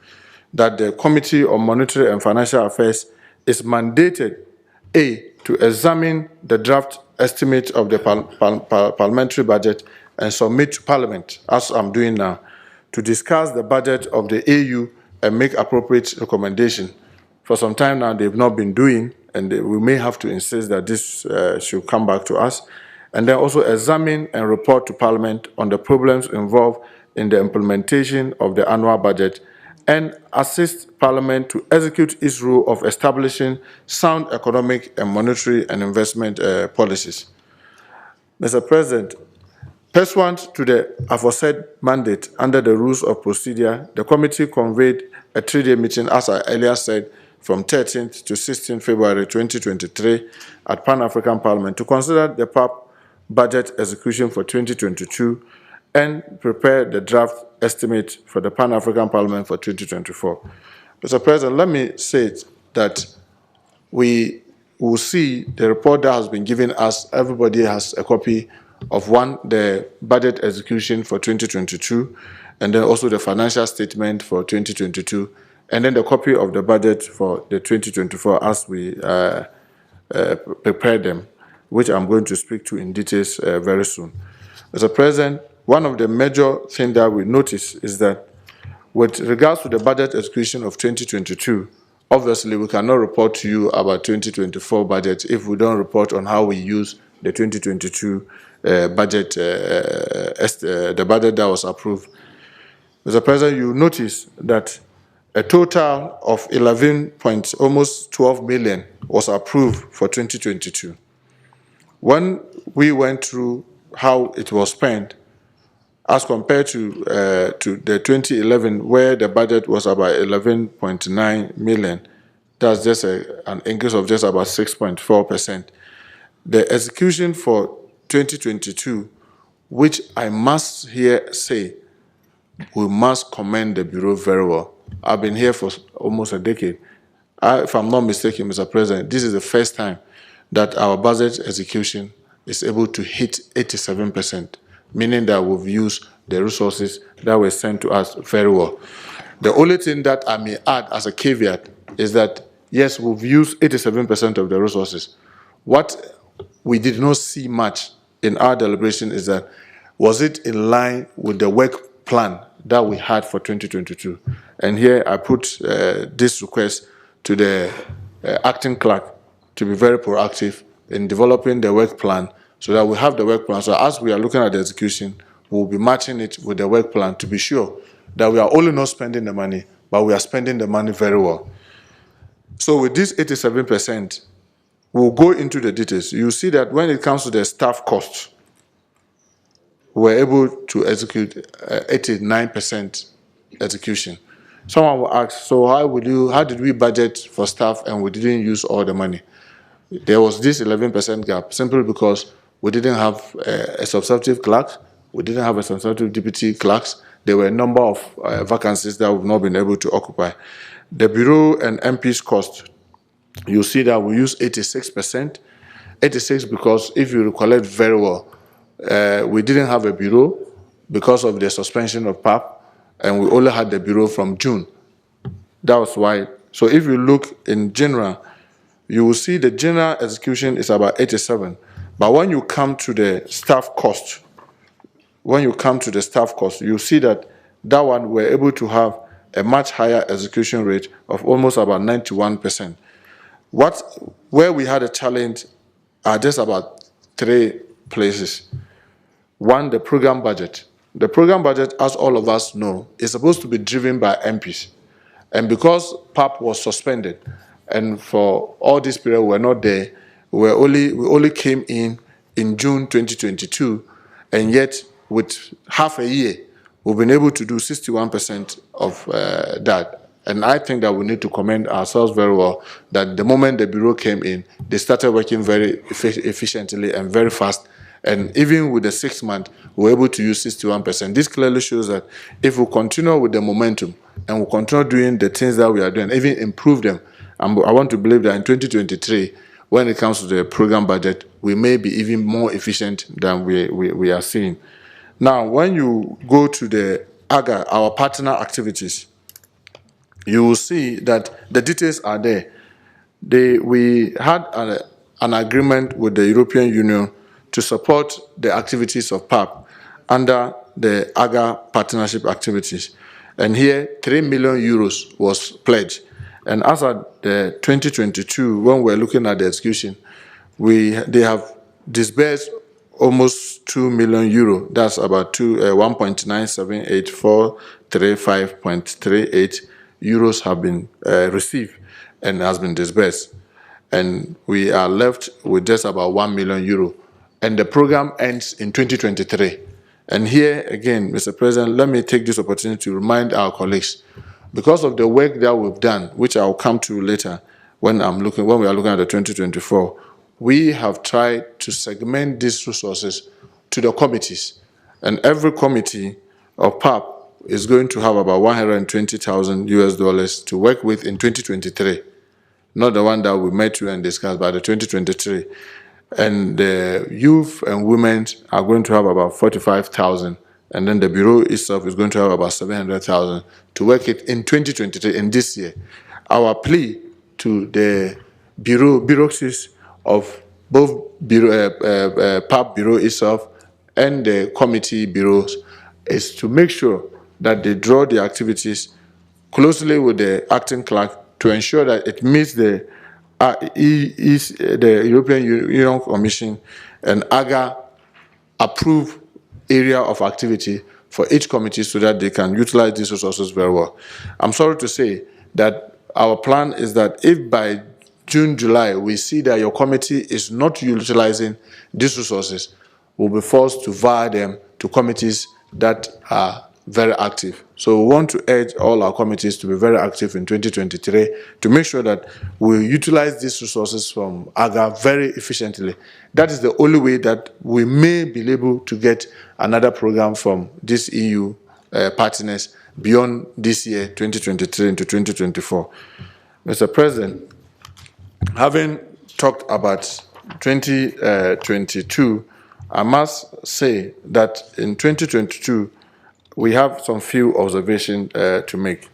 that the Committee on Monetary and Financial Affairs is mandated, A, to examine the draft estimate of the parliamentary budget and submit to Parliament, as I'm doing now, to discuss the budget of the AU and make appropriate recommendations. For some time now, they've not been doing, and we may have to insist that this should come back to us. And then also examine and report to Parliament on the problems involved in the implementation of the annual budget and assist Parliament to execute its role of establishing sound economic and monetary and investment policies. Mr. President, pursuant to the aforesaid mandate under the rules of procedure, the committee convened a 3-day meeting, as I earlier said, from 13th to 16th February 2023 at Pan-African Parliament to consider the PAP budget execution for 2022 and prepare the draft estimate for the Pan-African Parliament for 2024. Mr. President, let me say that we will see the report that has been given us. Everybody has a copy of the budget execution for 2022, and then also the financial statement for 2022, and then the copy of the budget for the 2024 as we prepare them, which I'm going to speak to in details very soon. Mr. President, one of the major things that we notice is that with regards to the budget execution of 2022, obviously we cannot report to you about 2024 budget if we don't report on how we use the 2022 budget, the budget that was approved. Mr. President, you notice that a total of almost 12 million was approved for 2022. When we went through how it was spent, as compared to the 2011, where the budget was about 11.9 million, that's just an increase of just about 6.4%. The execution for 2022, which I must here say, we must commend the Bureau very well. I've been here for almost a decade. If I'm not mistaken, Mr. President, this is the first time that our budget execution is able to hit 87%, meaning that we've used the resources that were sent to us very well. The only thing that I may add as a caveat is that, yes, we've used 87% of the resources. What we did not see much in our deliberation is that, was it in line with the work plan that we had for 2022? And here I put this request to the acting clerk to be very proactive in developing the work plan so that we have the work plan. So as we are looking at the execution, we'll be matching it with the work plan to be sure that we are only not spending the money, but we are spending the money very well. So with this 87%, we'll go into the details. You see that when it comes to the staff costs, we're able to execute 89% execution. Someone will ask, so how did we budget for staff and we didn't use all the money? There was this 11% gap, simply because we didn't have a substantive clerk, we didn't have a substantive deputy clerks. There were a number of vacancies that we've not been able to occupy. The Bureau and MP's cost, you see that we use 86%. 86 because if you recollect very well, we didn't have a Bureau because of the suspension of PAP, and we only had the Bureau from June. That was why. So if you look in general, you will see the general execution is about 87. But when you come to the staff cost, you see that one we're able to have a much higher execution rate of almost about 91%. Where we had a challenge are just about 3 places. One, the program budget. The program budget, as all of us know, is supposed to be driven by MPs. And because PAP was suspended, and for all this period we were not there, we only came in June 2022, and yet with half a year, we've been able to do 61% of that. And I think that we need to commend ourselves very well that the moment the Bureau came in, they started working very efficiently and very fast. And even with the 6 months, we were able to use 61%. This clearly shows that if we continue with the momentum and we continue doing the things that we are doing, even improve them, I want to believe that in 2023, when it comes to the program budget, we may be even more efficient than we are seeing. Now, when you go to the AGA, our partner activities, you will see that the details are there. We had an agreement with the European Union to support the activities of PAP under the AGA partnership activities. And here, 3 million euros was pledged. And as at the 2022, when we're looking at the execution, they have disbursed almost 2 million euro. That's about 1.978435.38 euros have been received and has been disbursed. And we are left with just about 1 million euro. And the program ends in 2023. And here again, Mr. President, let me take this opportunity to remind our colleagues, because of the work that we've done, which I'll come to later when we are looking at the 2024, we have tried to segment these resources to the committees. And every committee of PAP is going to have about $120,000 to work with in 2023. Not the one that we met to and discussed, but the 2023. And the youth and women are going to have about 45,000. And then the Bureau itself is going to have about 700,000 to work it in 2023, in this year. Our plea to the bureaucracies of both PAP Bureau itself and the committee bureaus is to make sure that they draw the activities closely with the acting clerk to ensure that it meets the European Union Commission and AGA approved area of activity for each committee so that they can utilize these resources very well. I'm sorry to say that our plan is that if by June, July, we see that your committee is not utilizing these resources, we'll be forced to via them to committees that are very active. So we want to urge all our committees to be very active in 2023 to make sure that we utilize these resources from AGA very efficiently. That is the only way that we may be able to get another program from these EU partners beyond this year, 2023 into 2024. Mr. President, having talked about 2022, I must say that in 2022, we have some few observations to make.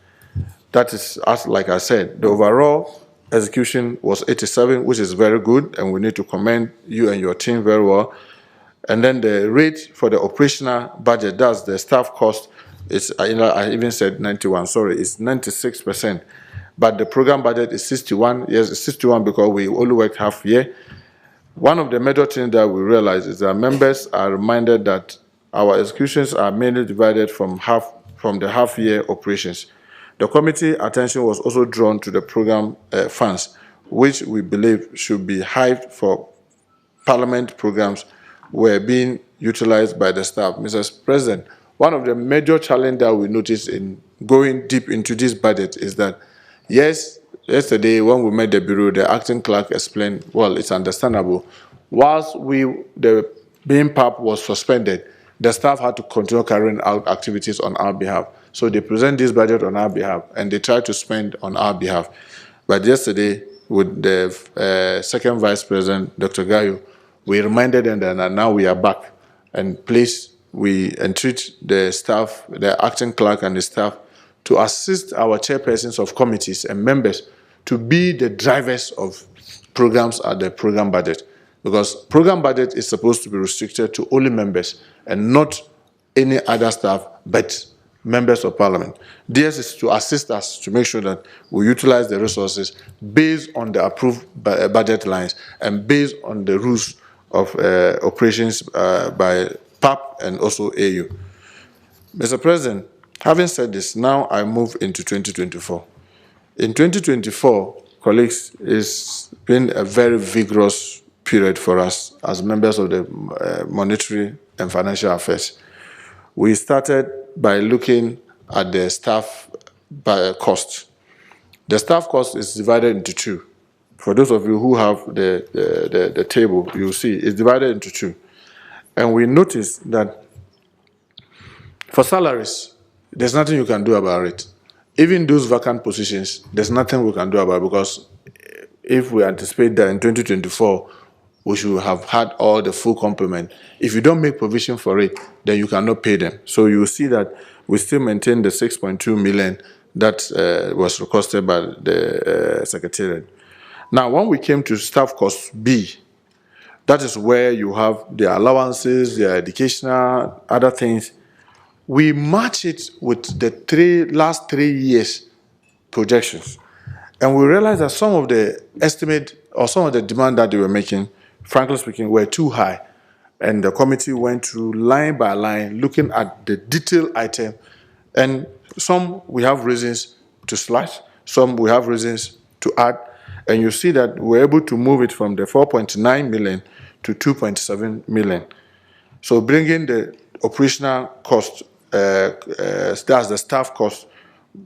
That is, as like I said, the overall execution was 87, which is very good, and we need to commend you and your team very well. And then the rate for the operational budget, that's the staff cost, is, I even said 91, sorry, it's 96%. But the program budget is 61. Yes, it's 61 because we only worked half year. One of the major things that we realize is that members are reminded that our executions are mainly divided from the half-year operations. The committee attention was also drawn to the program funds, which we believe should be hived for parliament programs were being utilized by the staff. Mr. President, one of the major challenges that we noticed in going deep into this budget is that, yes, yesterday when we met the Bureau, the acting clerk explained, well, it's understandable. Whilst the being PAP was suspended, the staff had to continue carrying out activities on our behalf. So they present this budget on our behalf, and they try to spend on our behalf. But yesterday, with the second Vice President, Dr. Gayo, we reminded them that now we are back. And please, we entreat the staff, the acting clerk and the staff, to assist our chairpersons of committees and members to be the drivers of programs at the program budget. Because program budget is supposed to be restricted to only members and not any other staff but members of parliament. This is to assist us to make sure that we utilize the resources based on the approved budget lines and based on the rules of operations by PAP and also AU. Mr. President, having said this, now I move into 2024. In 2024, colleagues, it's been a very vigorous period for us as members of the Monetary and Financial Affairs. We started by looking at the staff cost. The staff cost is divided into two. For those of you who have the table, you'll see it's divided into two. And we noticed that for salaries, there's nothing you can do about it. Even those vacant positions, there's nothing we can do about it, because if we anticipate that in 2024, we should have had all the full complement. If you don't make provision for it, then you cannot pay them. So you see that we still maintain the 6.2 million that was requested by the Secretariat. Now, when we came to staff cost B, that is where you have the allowances, the educational, other things. We match it with the last 3 years projections. And we realized that some of the estimate or some of the demand that they were making, frankly speaking, were too high. And the committee went through line by line, looking at the detailed item. And some we have reasons to slash, some we have reasons to add. And you see that we're able to move it from the 4.9 million to 2.7 million. So bringing the operational cost, that's the staff cost,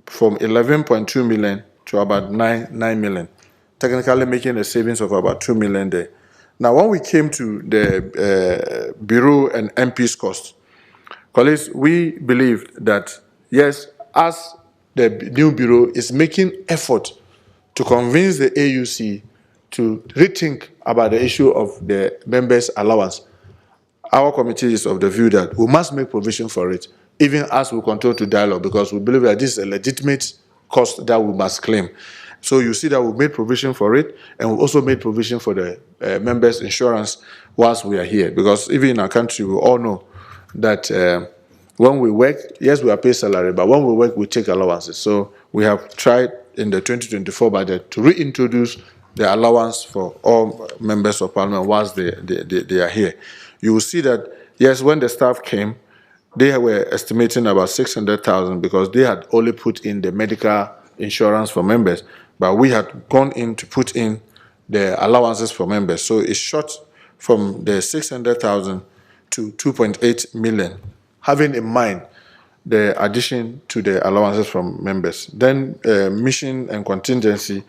from 11.2 million to about 9 million, technically making a savings of about 2 million there. Now, when we came to the Bureau and MP's cost, colleagues, we believe that, yes, as the new Bureau is making effort to convince the AUC to rethink about the issue of the members' allowance, our committee is of the view that we must make provision for it, even as we continue to dialogue, because we believe that this is a legitimate cost that we must claim. So you see that we've made provision for it, and we've also made provision for the members' insurance whilst we are here. Because even in our country, we all know that when we work, yes, we are paid salary, but when we work, we take allowances. So we have tried in the 2024 budget to reintroduce the allowance for all members of parliament whilst they are here. You will see that, yes, when the staff came, they were estimating about 600,000 because they had only put in the medical insurance for members, but we had gone in to put in the allowances for members. So it's short from the 600,000 to 2.8 million, having in mind the addition to the allowances from members. Then mission and contingency,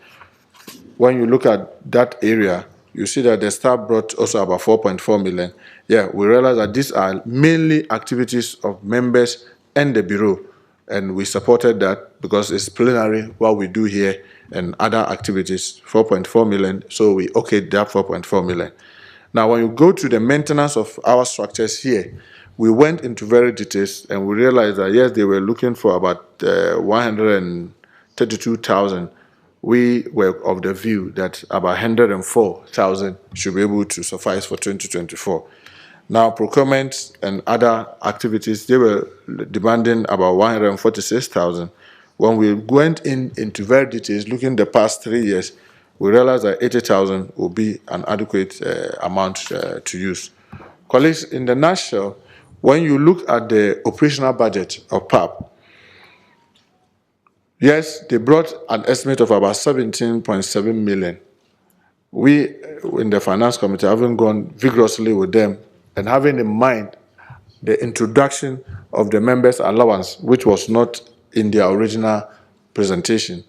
when you look at that area, you see that the staff brought also about 4.4 million. Yeah, we realize that these are mainly activities of members and the Bureau, and we supported that because it's plenary, what we do here, and other activities, 4.4 million, so we okayed that 4.4 million. Now, when you go to the maintenance of our structures here, we went into very details, and we realized that, yes, they were looking for about 132,000. We were of the view that about 104,000 should be able to suffice for 2024. Now, procurement and other activities, they were demanding about 146,000. When we went into very details, looking the past 3 years, we realized that 80,000 will be an adequate amount to use. Colleagues, in the nutshell, when you look at the operational budget of PAP, yes, they brought an estimate of about 17.7 million. We, in the Finance Committee, haven't gone vigorously with them and having in mind the introduction of the members' allowance, which was not in their original presentation.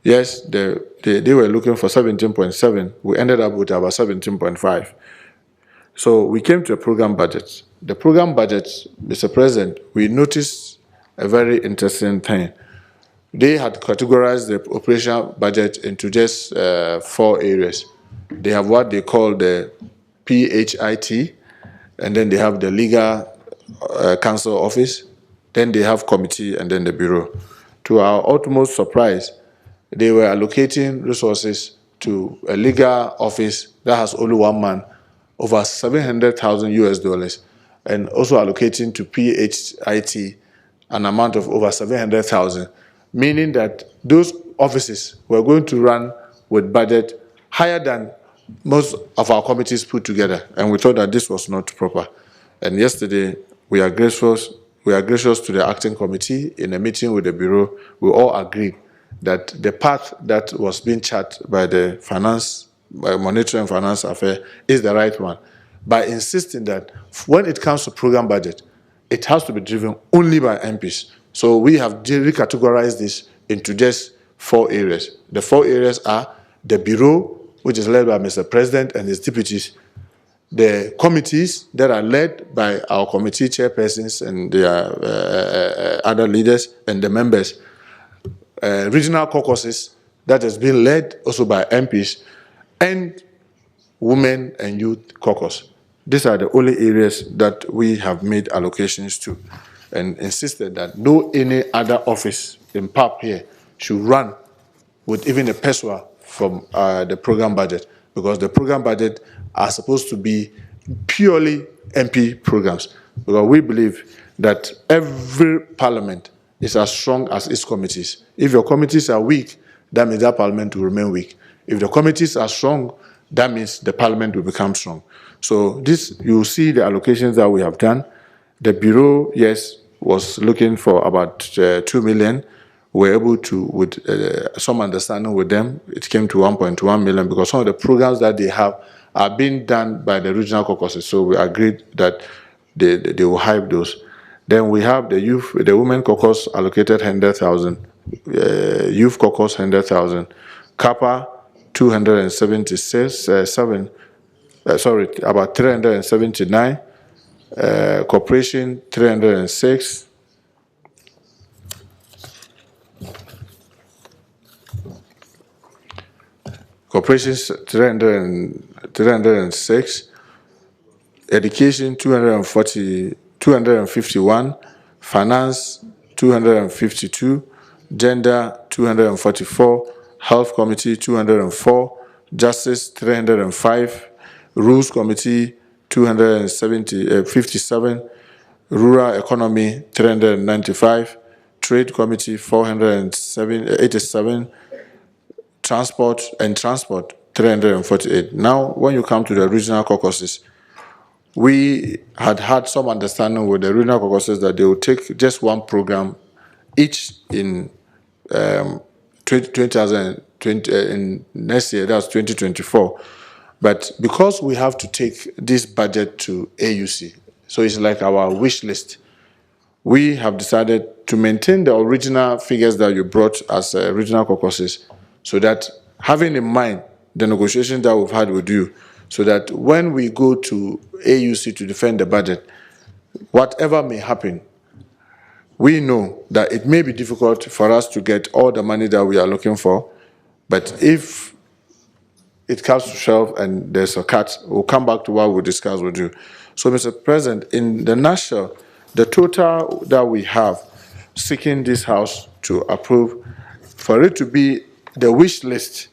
Yes, they were looking for 17.7. We ended up with about 17.5. So we came to a program budget. The program budget, Mr. President, we noticed a very interesting thing. They had categorized the operational budget into just 4 areas. They have what they call the PHIT, and then they have the legal counsel office, then they have committee, and then the bureau. To our utmost surprise, they were allocating resources to a legal office that has only one man, over $700,000, and also allocating to PHIT an amount of over 700,000, meaning that those offices were going to run with budget higher than most of our committees put together, and we thought that this was not proper. And yesterday, we are gracious to the acting committee in a meeting with the bureau. We all agreed that the path that was being charted by the Monetary and Finance Affairs is the right one, by insisting that when it comes to program budget, it has to be driven only by MPs. So we have recategorized this into just 4 areas. The 4 areas are the bureau, which is led by Mr. President and his deputies, the committees that are led by our committee chairpersons and their other leaders and the members, regional caucuses that has been led also by MPs, and women and youth caucus. These are the only areas that we have made allocations to, and insisted that no any other office in PAP here should run with even a peso from the program budget, because the program budget are supposed to be purely MP programs. Because we believe that every parliament is as strong as its committees. If your committees are weak, that means that parliament will remain weak. If the committees are strong, that means the parliament will become strong. So this, you see the allocations that we have done. The Bureau, yes, was looking for about 2 million. We were able to, with some understanding with them, it came to 1.1 million because some of the programs that they have are being done by the regional caucuses. So we agreed that they will hype those. Then we have the women caucus allocated 100,000, youth caucus 100,000, CAPA 276, about 379, corporation 306, corporations 306, education 251, finance 252, gender 244, health committee 204, justice 305, rules committee 257, rural economy 395, trade committee 487, transport 348. Now, when you come to the regional caucuses, we had some understanding with the regional caucuses that they will take just one program each in 2020, in next year, that's 2024. But because we have to take this budget to AUC, so it's like our wish list, we have decided to maintain the original figures that you brought as regional caucuses, so that having in mind the negotiations that we've had with you, so that when we go to AUC to defend the budget, whatever may happen, we know that it may be difficult for us to get all the money that we are looking for, but if it comes to shelf and there's a cut, we'll come back to what we'll discuss with you. So, Mr. President, in the nutshell, the total that we have seeking this House to approve, for it to be the wish list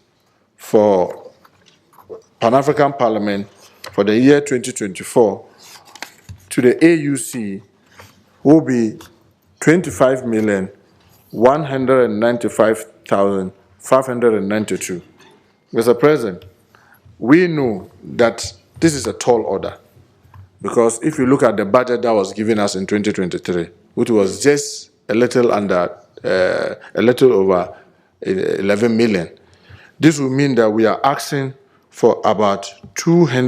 for Pan-African Parliament for the year 2024 to the AUC will be 25,195,592. Mr. President, we know that this is a tall order, because if you look at the budget that was given us in 2023, which was just a little under, a little over 11 million, this will mean that we are asking for about over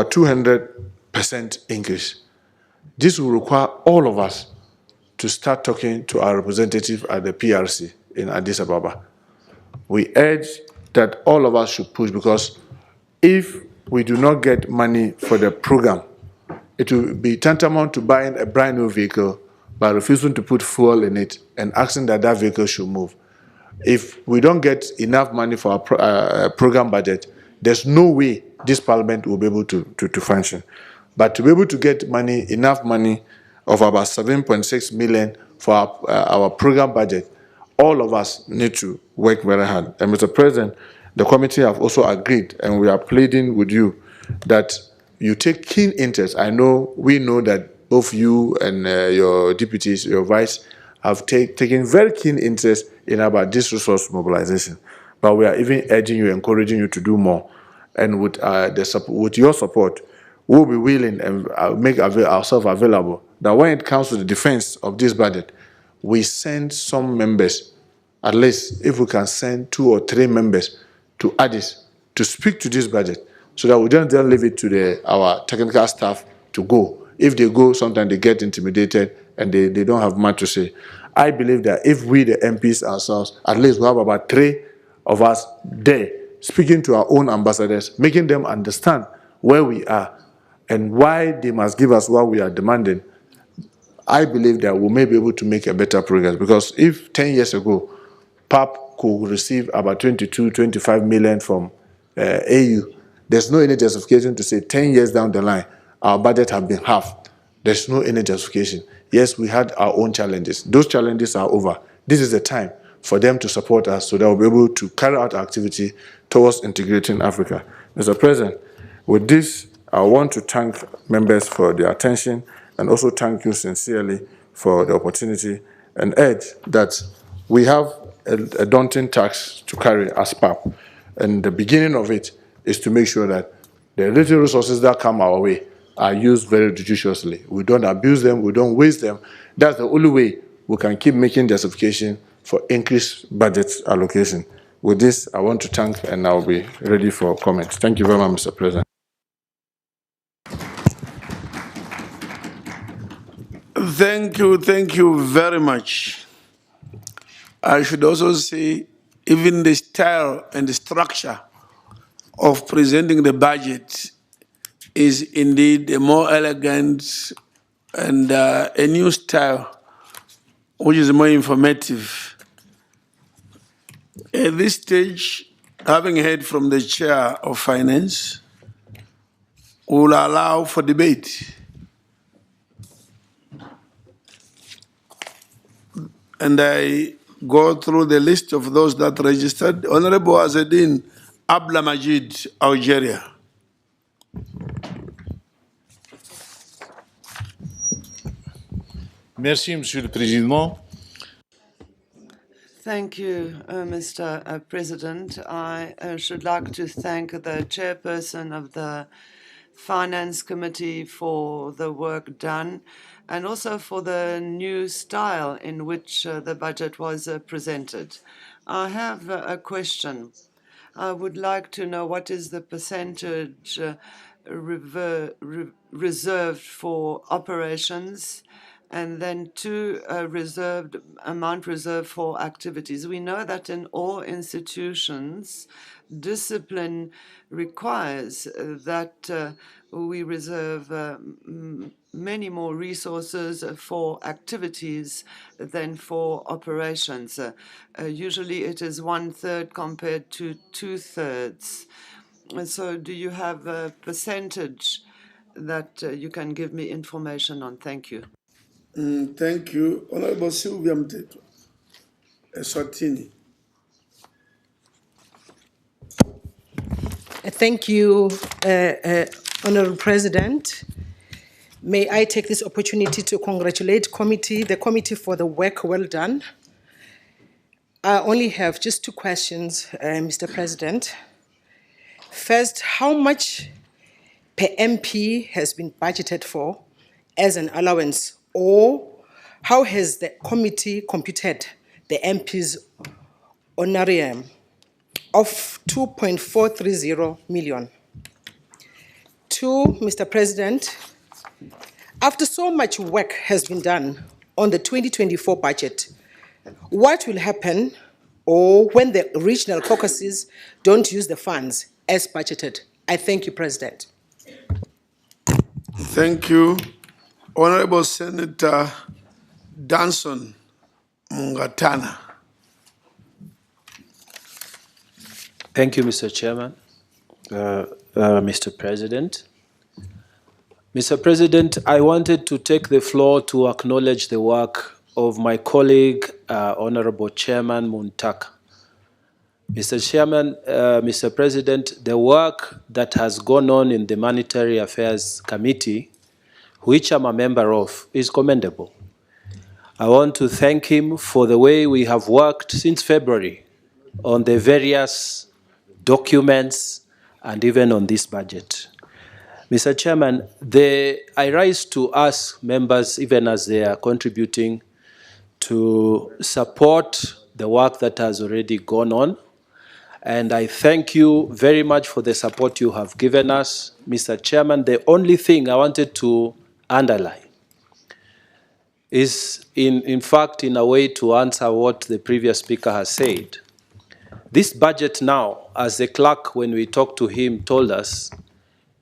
200% increase. This will require all of us to start talking to our representative at the PRC in Addis Ababa. We urge that all of us should push, because if we do not get money for the program, it will be tantamount to buying a brand new vehicle by refusing to put fuel in it and asking that that vehicle should move. If we don't get enough money for our program budget, there's no way this parliament will be able to function. But to be able to get money, enough money of about 7.6 million for our program budget, all of us need to work very hard. And Mr. President, the committee have also agreed, and we are pleading with you that you take keen interest. We know that both you and your deputies, your vice, have taken very keen interest in about this resource mobilization. But we are even urging you, encouraging you to do more. And with your support, we'll be willing and make ourselves available that when it comes to the defense of this budget, we send some members, at least if we can send 2 or 3 members to Addis to speak to this budget, so that we don't leave it to our technical staff to go. If they go, sometimes they get intimidated and they don't have much to say. I believe that if we, the MPs ourselves, at least we have about 3 of us there, speaking to our own ambassadors, making them understand where we are and why they must give us what we are demanding, I believe that we may be able to make a better progress. Because if 10 years ago, PAP could receive about 22, 25 million from AU, there's no any justification to say 10 years down the line, our budget have been halved. There's no any justification. Yes, we had our own challenges. Those challenges are over. This is the time for them to support us so that we'll be able to carry out our activity towards integrating Africa. Mr. President, with this, I want to thank members for their attention and also thank you sincerely for the opportunity and urge that we have a daunting task to carry as PAP. And the beginning of it is to make sure that the little resources that come our way are used very judiciously. We don't abuse them, we don't waste them. That's the only way we can keep making justification for increased budget allocation. With this, I want to thank and I'll be ready for comments. Thank you very much, Mr. President.
Thank you very much. I should also say, even the style and the structure of presenting the budget is indeed a more elegant and a new style, which is more informative. At this stage, having heard from the Chair of Finance, we will allow for debate. And I go through the list of those that registered. Honorable Azedin Abla Majid, Algeria.
Merci, Monsieur le Président.
Thank you, Mr. President. I should like to thank the chairperson of the Finance Committee for the work done and also for the new style in which the budget was presented. I have a question. I would like to know what is the percentage reserved for operations and then amount reserved for activities. We know that in all institutions, discipline requires that we reserve many more resources for activities than for operations. Usually it is 1/3 compared to 2/3. And so do you have a percentage that you can give me information on? Thank you.
Thank you. Honorable Sylvia Mteto, Eswatini.
Thank you, Honorable President. May I take this opportunity to congratulate the committee for the work well done. I only have just two questions, Mr. President. First, how much per MP has been budgeted for as an allowance, or how has the committee computed the MP's honorarium of 2.430 million? Two, Mr. President, after so much work has been done on the 2024 budget, what will happen or when the regional caucuses don't use the funds as budgeted? I thank you, President.
Thank you. Honorable Senator Danson Mungatana.
Thank you, Mr. Chairman. Mr. President. Mr. President, I wanted to take the floor to acknowledge the work of my colleague, Honorable Chairman Muntaka. Mr. Chairman, Mr. President, the work that has gone on in the Monetary Affairs Committee, which I'm a member of, is commendable. I want to thank him for the way we have worked since February on the various documents and even on this budget. Mr. Chairman, I rise to ask members, even as they are contributing, to support the work that has already gone on. And I thank you very much for the support you have given us. Mr. Chairman, the only thing I wanted to underline is, in fact, in a way to answer what the previous speaker has said. This budget now, as the clerk, when we talked to him, told us,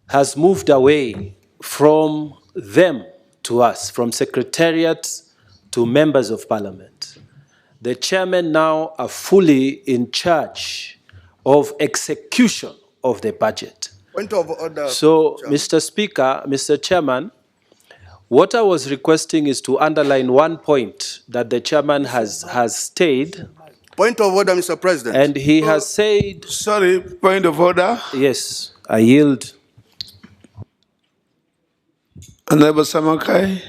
has moved away from them to us, from secretariats to members of parliament. The chairmen now are fully in charge of execution of the budget.
Point of order.
So, Mr. Speaker, Mr. Chairman, what I was requesting is to underline one point that the chairman has stated,
Point of order, Mr. President.
And he has said...
Sorry, point of order.
Yes, I yield.
Honorable Samakai.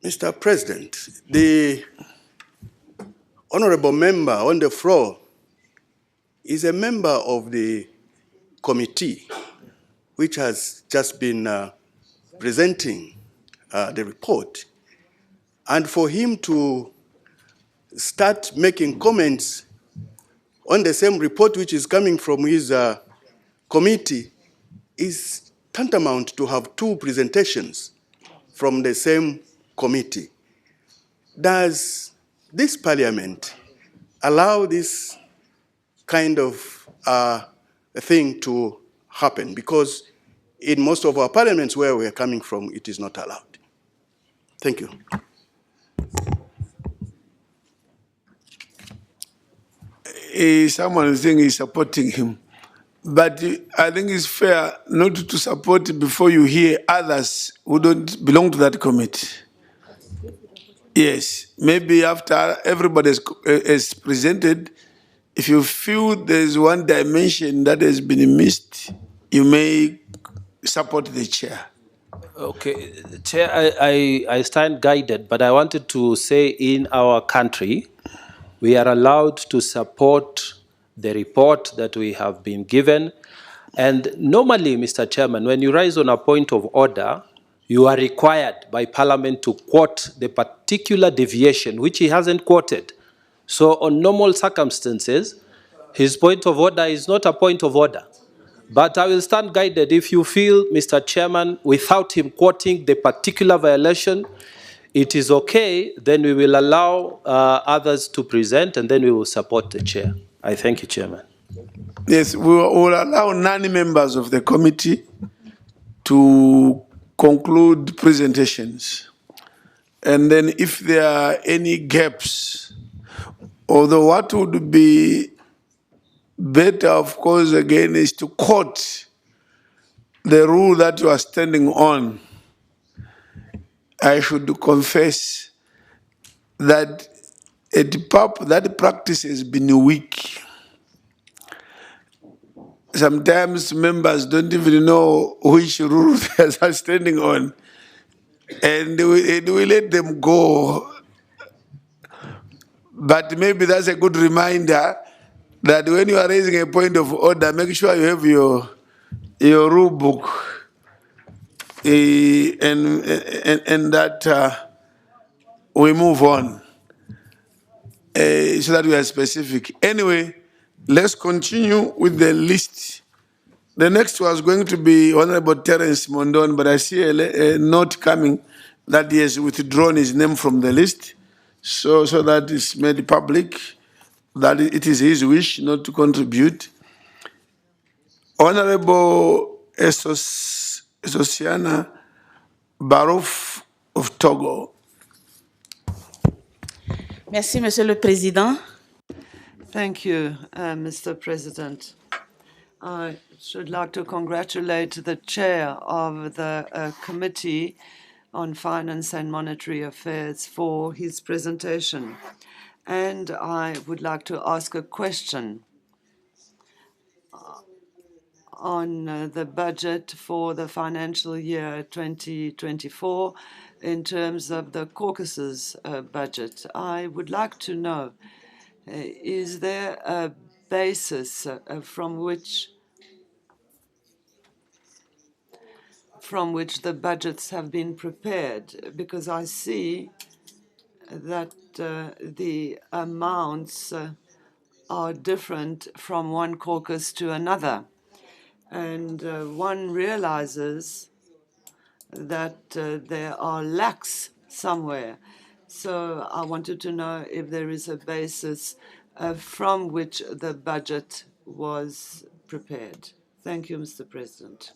Mr. President, the honorable member on the floor is a member of the committee which has just been presenting the report. And for him to start making comments on the same report which is coming from his committee is tantamount to have two presentations from the same committee. Does this parliament allow this kind of thing to happen? Because in most of our parliaments where we are coming from, it is not allowed. Thank you.
Someone is saying he's supporting him. But I think it's fair not to support before you hear others who don't belong to that committee. Yes, maybe after everybody is presented, if you feel there's one dimension that has been missed, you may support the chair.
Okay, Chair, I stand guided, but I wanted to say in our country, we are allowed to support the report that we have been given. And normally, Mr. Chairman, when you rise on a point of order, you are required by Parliament to quote the particular deviation, which he hasn't quoted. So on normal circumstances, his point of order is not a point of order. But I will stand guided if you feel, Mr. Chairman, without him quoting the particular violation, it is okay, then we will allow others to present and then we will support the chair. I thank you, Chairman.
Yes, we will allow non-members of the committee to conclude presentations. And then if there are any gaps, although what would be better, of course, again, is to quote the rule that you are standing on. I should confess that at PAP, that practice has been weak. Sometimes members don't even know which rule they are standing on, and we let them go. But maybe that's a good reminder that when you are raising a point of order, make sure you have your rule book, and that we move on, so that we are specific. Anyway, let's continue with the list. The next was going to be Honorable Terence Mondon, but I see a note coming that he has withdrawn his name from the list, so that is made public, that it is his wish not to contribute. Honorable Esosiana Barouf of Togo.
Merci, Monsieur le Président.
Thank you, Mr. President. I should like to congratulate the chair of the Committee on Finance and Monetary Affairs for his presentation. And I would like to ask a question on the budget for the financial year 2024 in terms of the Caucasus budget. I would like to know, is there a basis from which the budgets have been prepared? Because I see that the amounts are different from one caucus to another. And one realizes that there are lacks somewhere. So I wanted to know if there is a basis from which the budget was prepared. Thank you, Mr. President.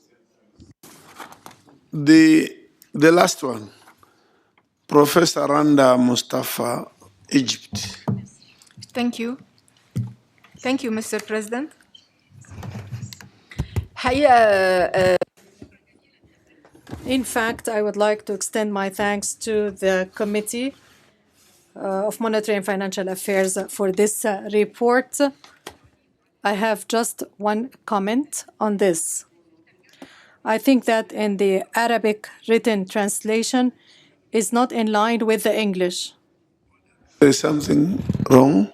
The last one, Professor Randa Mustafa, Egypt.
Thank you. Thank you, Mr. President. In fact, I would like to extend my thanks to the committee
of Monetary and Financial Affairs for this report. I have just one comment on this. I think that in the Arabic written translation is not in line with the English.
There's something wrong.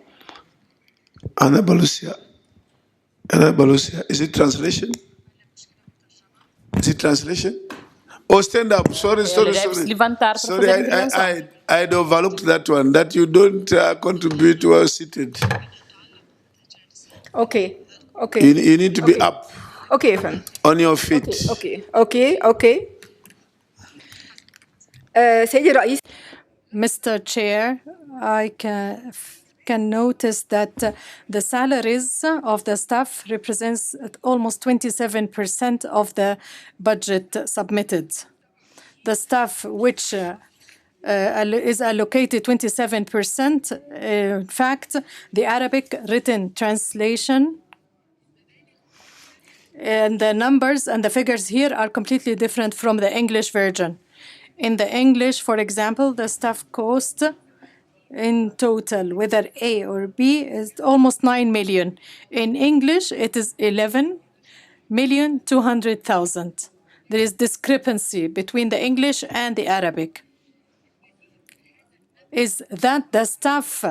Anabalusia. Anabalusia. Is it translation? Is it translation? Oh, stand up. Sorry. Sorry, I'd overlooked that one, that you don't contribute while seated.
Okay.
You need to be up.
Okay, fine.
On your feet.
Okay. Mr. Chair, I can notice that the salaries of the staff represents almost 27% of the budget submitted. The staff which is allocated 27%, in fact, the Arabic written translation and the numbers and the figures here are completely different from the English version. In the English, for example, the staff cost in total, whether A or B, is almost 9 million. In English, it is 11,200,000. There is discrepancy between the English and the Arabic. Is that the staff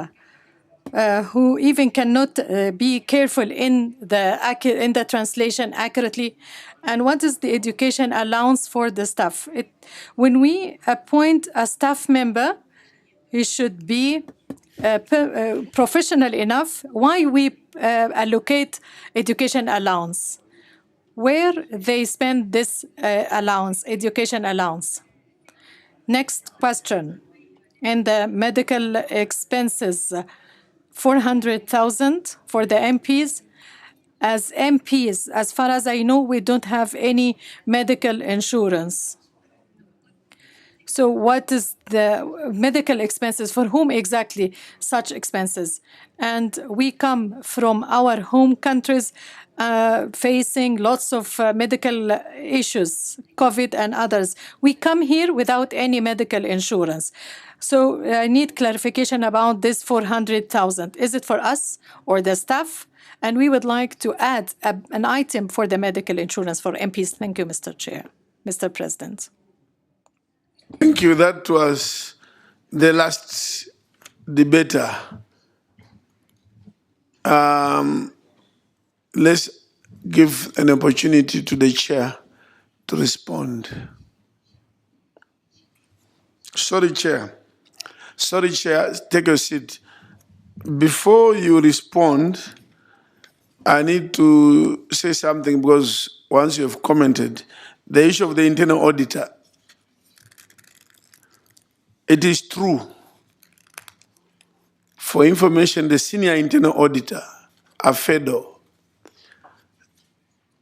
who even cannot be careful in the translation accurately? And what is the education allowance for the staff? When we appoint a staff member, he should be professional enough. Why we allocate education allowance? Where they spend this allowance, education allowance? Next question. In the medical expenses, 400,000 for the MPs. As MPs, as far as I know, we don't have any medical insurance. So what is the medical expenses? For whom exactly such expenses? And we come from our home countries facing lots of medical issues, COVID and others. We come here without any medical insurance. So I need clarification about this 400,000. Is it for us or the staff? And we would like to add an item for the medical insurance for MPs. Thank you, Mr. Chair, Mr. President.
Thank you. That was the last debater. Let's give an opportunity to the chair to respond. Sorry, Chair. Take a seat. Before you respond, I need to say something because once you have commented, the issue of the internal auditor. It is true. For information, the senior internal auditor, Afedo,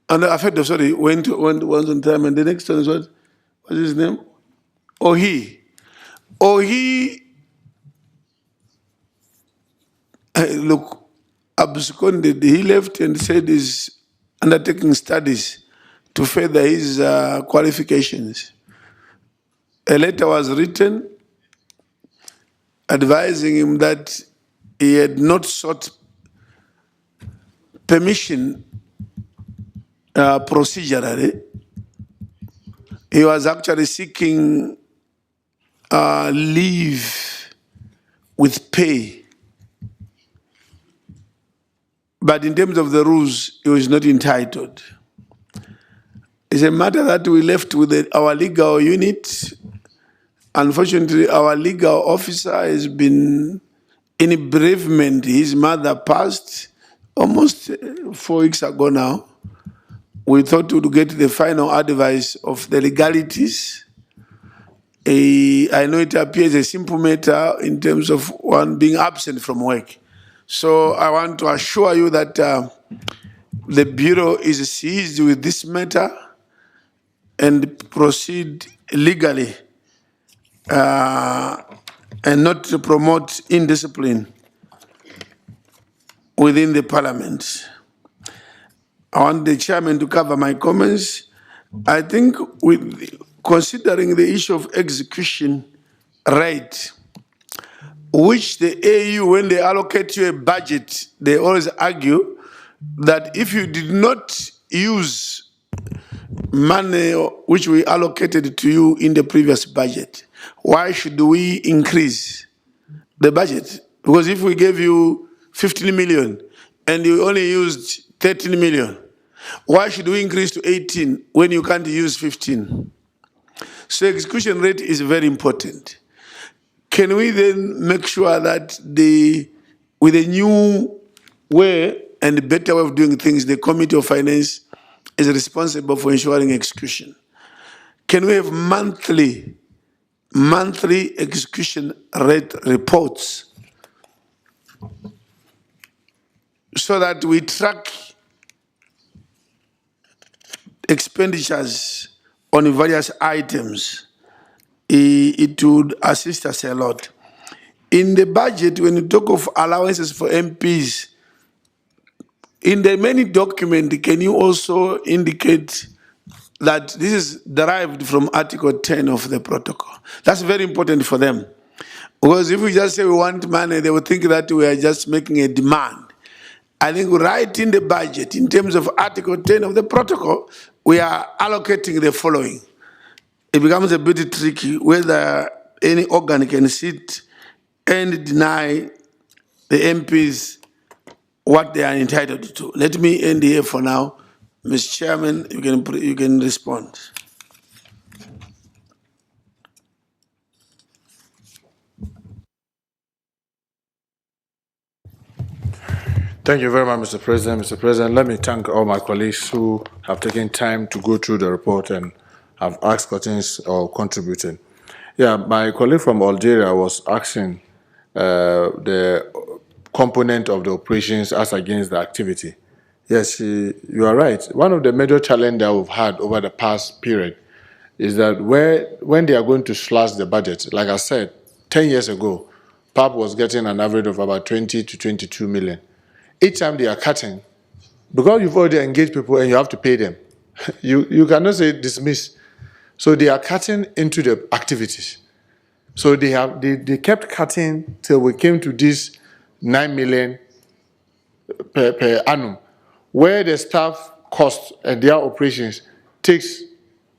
and Afedo, sorry, went on time, and the next one is what? What's his name? Ohi, look, absconded. He left and said he's undertaking studies to further his qualifications. A letter was written advising him that he had not sought permission procedurally. He was actually seeking leave with pay. But in terms of the rules, he was not entitled. It's a matter that we left with our legal unit. Unfortunately, our legal officer has been in bereavement. His mother passed almost 4 weeks ago now. We thought we would get the final advice of the legalities. I know it appears a simple matter in terms of one being absent from work. So I want to assure you that the Bureau is seized with this matter and proceed legally and not to promote indiscipline within the Parliament. I want the chairman to cover my comments. I think with considering the issue of execution rate, which the AU, when they allocate you a budget, they always argue that if you did not use money which we allocated to you in the previous budget, why should we increase the budget? Because if we gave you 15 million and you only used 13 million, why should we increase to 18 when you can't use 15? So execution rate is very important. Can we then make sure that with a new way and a better way of doing things, the Committee of Finance is responsible for ensuring execution? Can we have monthly execution rate reports so that we track expenditures on various items? It would assist us a lot. In the budget, when you talk of allowances for MPs, in the many document, can you also indicate that this is derived from Article 10 of the protocol? That's very important for them. Because if we just say we want money, they will think that we are just making a demand. I think right in the budget, in terms of Article 10 of the protocol, we are allocating the following. It becomes a bit tricky whether any organ can sit and deny the MPs what they are entitled to. Let me end here for now. Mr. Chairman, you can respond.
Thank you very much, Mr. President. Mr. President, let me thank all my colleagues who have taken time to go through the report and have asked questions or contributed. Yeah, my colleague from Algeria was asking the component of the operations as against the activity. Yes, you are right. One of the major challenges that we've had over the past period is that when they are going to slash the budget, like I said, 10 years ago, PAP was getting an average of about 20 to 22 million. Each time they are cutting, because you've already engaged people and you have to pay them, you cannot say dismiss. So they are cutting into the activities. So they kept cutting till we came to this 9 million per annum, where the staff cost and their operations takes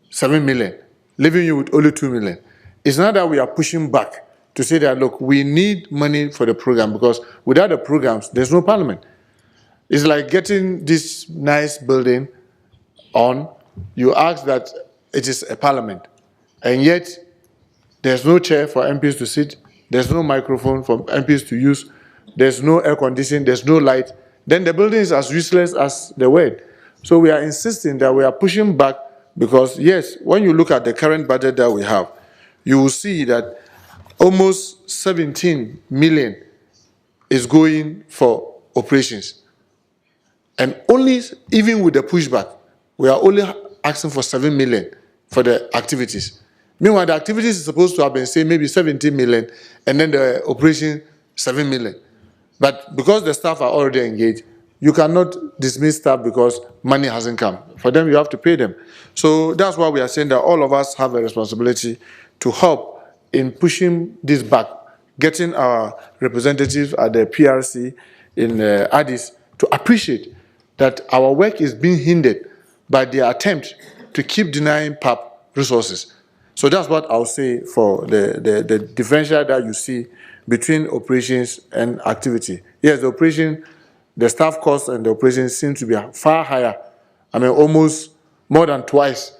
7 million, leaving you with only 2 million. It's not that we are pushing back to say that, look, we need money for the program, because without the programs, there's no parliament. It's like getting this nice building on, you ask that it is a parliament, and yet there's no chair for MPs to sit, there's no microphone for MPs to use, there's no air conditioning, there's no light, then the building is as useless as the word. So we are insisting that we are pushing back, because yes, when you look at the current budget that we have, you will see that almost 17 million is going for operations. And only, even with the pushback, we are only asking for 7 million for the activities. Meanwhile, the activities is supposed to have been, say, maybe 17 million, and then the operation, 7 million. But because the staff are already engaged, you cannot dismiss staff because money hasn't come. For them, you have to pay them. So that's why we are saying that all of us have a responsibility to help in pushing this back, getting our representatives at the PRC in Addis to appreciate that our work is being hindered by their attempt to keep denying PAP resources. So that's what I'll say for the differential that you see between operations and activity. Yes, the operation, the staff costs and the operations seem to be far higher. I mean, almost more than twice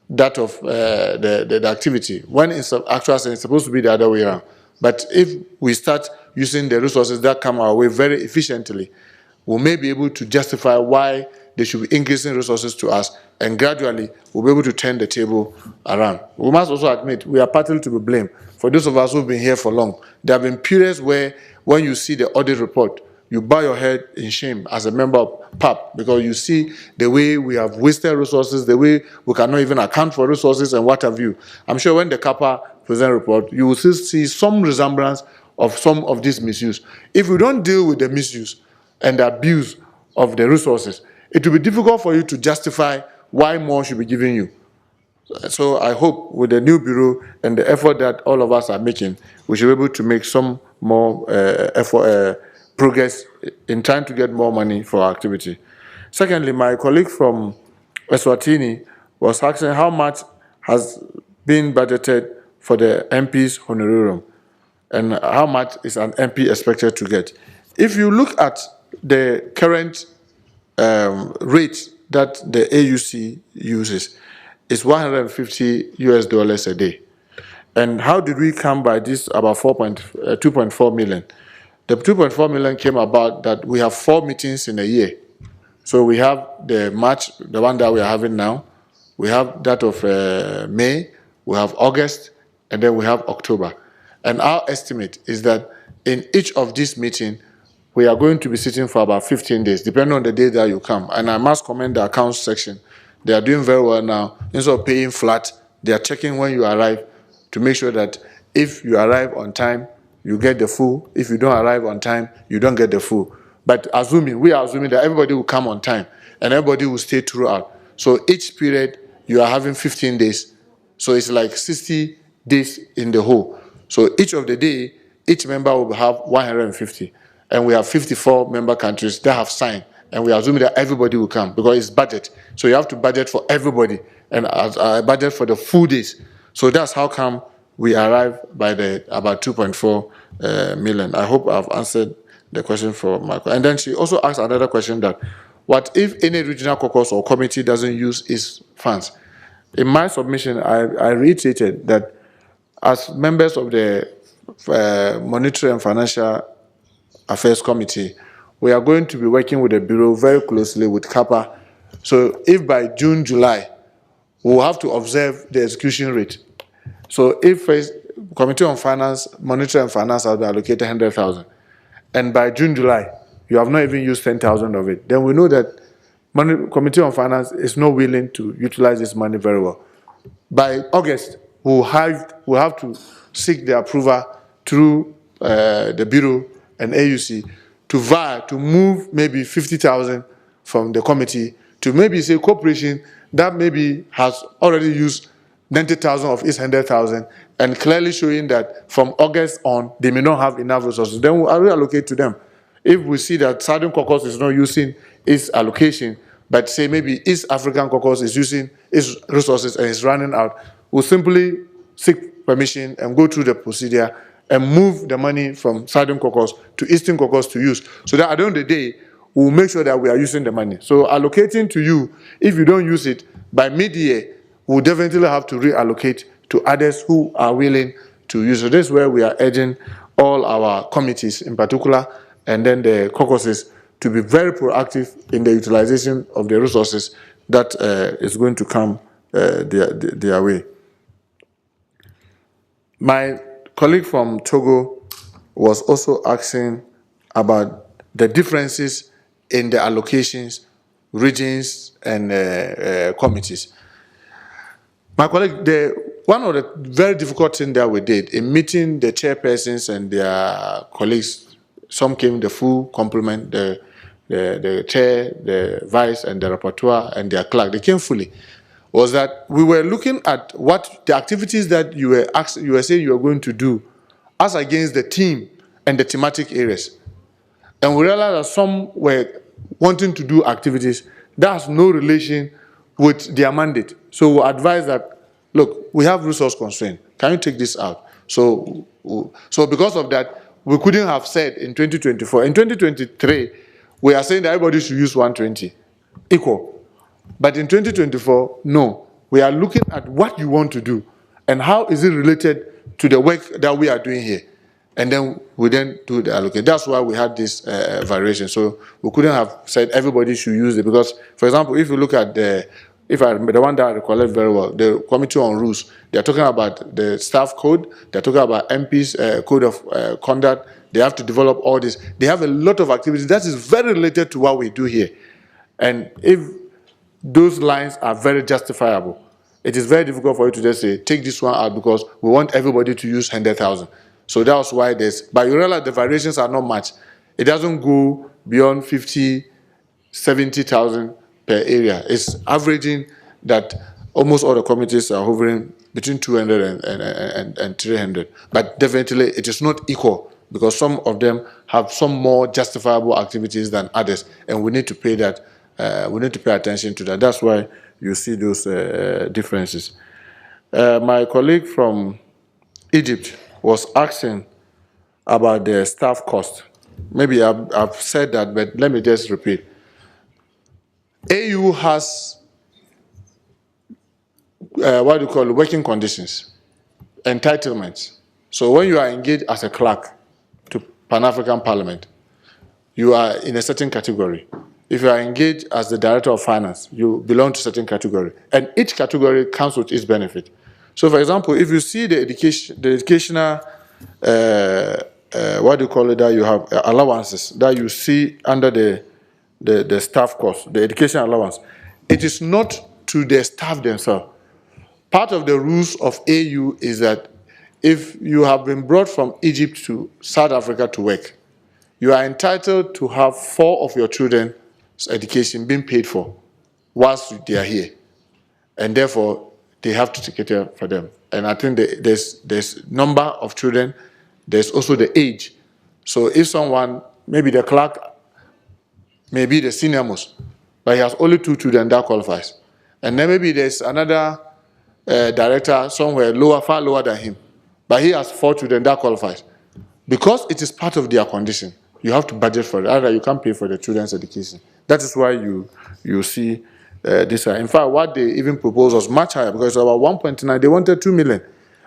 that of the activity. When in actual sense, it's supposed to be the other way around. But if we start using the resources that come our way very efficiently, we may be able to justify why they should be increasing resources to us, and gradually we'll be able to turn the table around. We must also admit we are partly to be blamed. For those of us who've been here for long, there have been periods where when you see the audit report, you bow your head in shame as a member of PAP, because you see the way we have wasted resources, the way we cannot even account for resources and what have you. I'm sure when the CAPA present report, you will still see some resemblance of some of this misuse. If we don't deal with the misuse and the abuse of the resources, it will be difficult for you to justify why more should be given you. So I hope with the new bureau and the effort that all of us are making, we should be able to make some more progress in trying to get more money for our activity. Secondly, my colleague from Eswatini was asking how much has been budgeted for the MP's honorarium and how much is an MP expected to get. If you look at the current rate that the AUC uses, it's $150 US a day. And how did we come by this about 2.4 million? The 2.4 million came about that we have 4 meetings in a year. So we have the March, the one that we are having now. We have that of May, we have August, and then we have October. And our estimate is that in each of these meetings, we are going to be sitting for about 15 days, depending on the day that you come. And I must commend the accounts section. They are doing very well now. Instead of paying flat, they are checking when you arrive to make sure that if you arrive on time, you get the full. If you don't arrive on time, you don't get the full. But we are assuming that everybody will come on time and everybody will stay throughout. So each period, you are having 15 days. So it's like 60 days in the whole. So each of the day, each member will have 150. And we have 54 member countries that have signed. And we are assuming that everybody will come because it's budget. So you have to budget for everybody and budget for the full days. So that's how come we arrive by the about 2.4 million. I hope I've answered the question for Michael. And then she also asked another question that, what if any regional caucus or committee doesn't use its funds? In my submission, I reiterated that as members of the Monetary and Financial Affairs Committee, we are going to be working with the Bureau very closely with CAPA. So if by June, July, we'll have to observe the execution rate. So if Committee on Finance, Monetary and Finance has been allocated 100,000, and by June, July, you have not even used 10,000 of it, then we know that Committee on Finance is not willing to utilize this money very well. By August, we'll have to seek the approval through the Bureau and AUC to move maybe 50,000 from the committee to maybe say corporation that maybe has already used 90,000 of its 100,000 and clearly showing that from August on, they may not have enough resources. Then we'll reallocate to them. If we see that Southern Caucus is not using its allocation, but say maybe East African Caucus is using its resources and is running out, we'll simply seek permission and go through the procedure and move the money from Southern Caucus to Eastern Caucus to use. So that at the end of the day, we'll make sure that we are using the money. So allocating to you, if you don't use it, by mid-year, we'll definitely have to reallocate to others who are willing to use it. This is where we are urging all our committees in particular, and then the caucuses, to be very proactive in the utilization of the resources that is going to come their way. My colleague from Togo was also asking about the differences in the allocations, regions, and committees. My colleague, one of the very difficult things that we did in meeting the chairpersons and their colleagues, some came the full complement, the chair, the vice, and the rapporteur, and their clerk, they came fully, was that we were looking at what the activities that you were saying you were going to do as against the theme and the thematic areas. And we realized that some were wanting to do activities that has no relation with their mandate. So we advise that, look, we have resource constraint. Can you take this out? So because of that, we couldn't have said in 2024. In 2023, we are saying that everybody should use 120, equal. But in 2024, no. We are looking at what you want to do and how is it related to the work that we are doing here. And then we then do the allocate. That's why we had this variation. So we couldn't have said everybody should use it because, for example, if you look at the one that I recollect very well, the Committee on Rules, they're talking about the staff code, they're talking about MP's code of conduct, they have to develop all this. They have a lot of activities that is very related to what we do here. And if those lines are very justifiable, it is very difficult for you to just say, take this one out because we want everybody to use 100,000. So that's why but you realize the variations are not much. It doesn't go beyond 50, 70,000 per area. It's averaging that almost all the committees are hovering between 200 and 300. But definitely it is not equal because some of them have some more justifiable activities than others, and we need to pay that. We need to pay attention to that. That's why you see those differences. My colleague from Egypt was asking about the staff cost. Maybe I've said that, but let me just repeat. AU has what do you call working conditions, entitlements. So when you are engaged as a clerk to Pan-African Parliament, you are in a certain category. If you are engaged as the Director of Finance, you belong to a certain category. And each category comes with its benefit. So for example, if you see the educational, what do you call it, that you have allowances that you see under the staff cost, the education allowance, it is not to the staff themselves. Part of the rules of AU is that if you have been brought from Egypt to South Africa to work, you are entitled to have 4 of your children's education being paid for whilst they are here. And therefore, they have to take care for them. And I think there's number of children, there's also the age. So if someone, maybe the clerk, may be the senior most, but he has only 2 children, that qualifies. And then maybe there's another director somewhere lower, far lower than him, but he has 4 children, that qualifies. Because it is part of their condition, you have to budget for it. Otherwise, you can't pay for the children's education. That is why you see this. In fact, what they even proposed was much higher, because about 1.9, they wanted 2 million.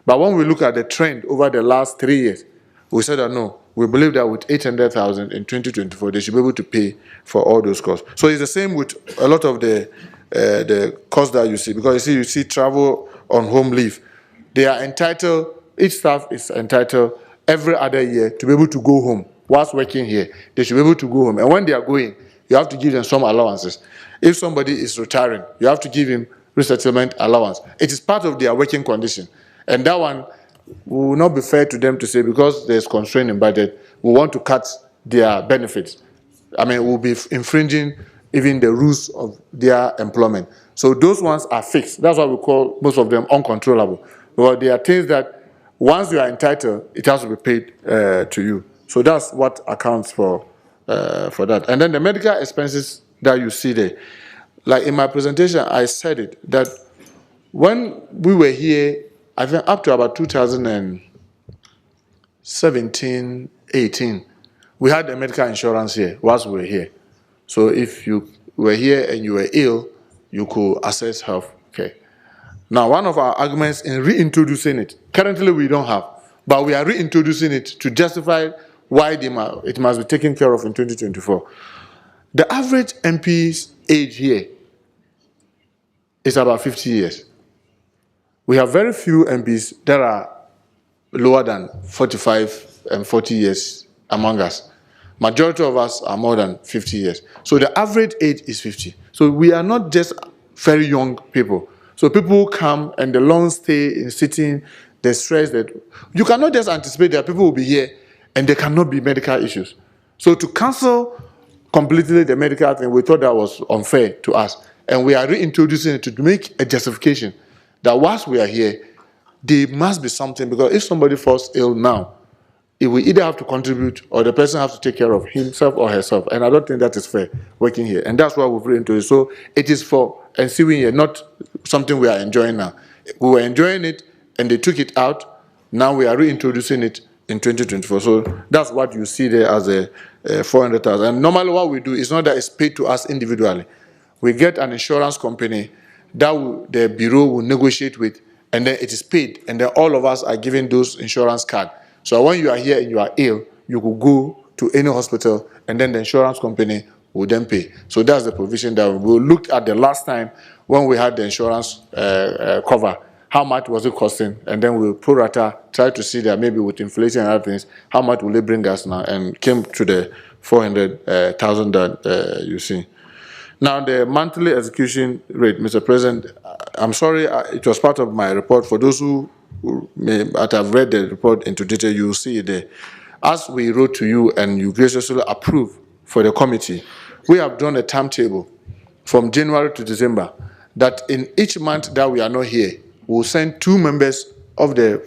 But when we look at the trend over the last 3 years, we said that no, we believe that with 800,000 in 2024, they should be able to pay for all those costs. So it's the same with a lot of the costs that you see, because you see travel on home leave. They are entitled, each staff is entitled every other year to be able to go home. Whilst working here, they should be able to go home. And when they are going, you have to give them some allowances. If somebody is retiring, you have to give him resettlement allowance. It is part of their working condition. And that one will not be fair to them to say, because there's constraint in budget, we want to cut their benefits. I mean, we'll be infringing even the rules of their employment. So those ones are fixed. That's why we call most of them uncontrollable. But there are things that once you are entitled, it has to be paid to you. So that's what accounts for that. And then the medical expenses that you see there. Like in my presentation, I said it, that when we were here, I think up to about 2017, 18, we had the medical insurance here whilst we were here. So if you were here and you were ill, you could access health care. Now, one of our arguments in reintroducing it, currently we don't have, but we are reintroducing it to justify why it must be taken care of in 2024. The average MP's age here is about 50 years. We have very few MPs that are lower than 45 and 40 years among us. Majority of us are more than 50 years. So the average age is 50. So we are not just very young people. So people come and the long stay in sitting, the stress that you cannot just anticipate that people will be here and there cannot be medical issues. So to cancel completely the medical thing, we thought that was unfair to us. And we are reintroducing it to make a justification that whilst we are here, there must be something, because if somebody falls ill now, it will either have to contribute or the person has to take care of himself or herself. And I don't think that is fair working here. And that's why we've reintroduced it. So it is for ensuing here, not something we are enjoying now. We were enjoying it and they took it out. Now we are reintroducing it in 2024. So that's what you see there as a 400,000. And normally what we do is not that it's paid to us individually. We get an insurance company that the bureau will negotiate with, and then it is paid. And then all of us are given those insurance cards. So when you are here and you are ill, you could go to any hospital and then the insurance company will then pay. So that's the provision that we looked at the last time when we had the insurance cover. How much was it costing? And then we'll pro rata try to see that maybe with inflation and other things, how much will it bring us now? And came to the 400,000 that you see. Now, the monthly execution rate, Mr. President, I'm sorry, it was part of my report. For those who may have read the report into detail, you will see it there. As we wrote to you and you graciously approved for the committee, we have drawn a timetable from January to December that in each month that we are not here, we'll send 2 members of the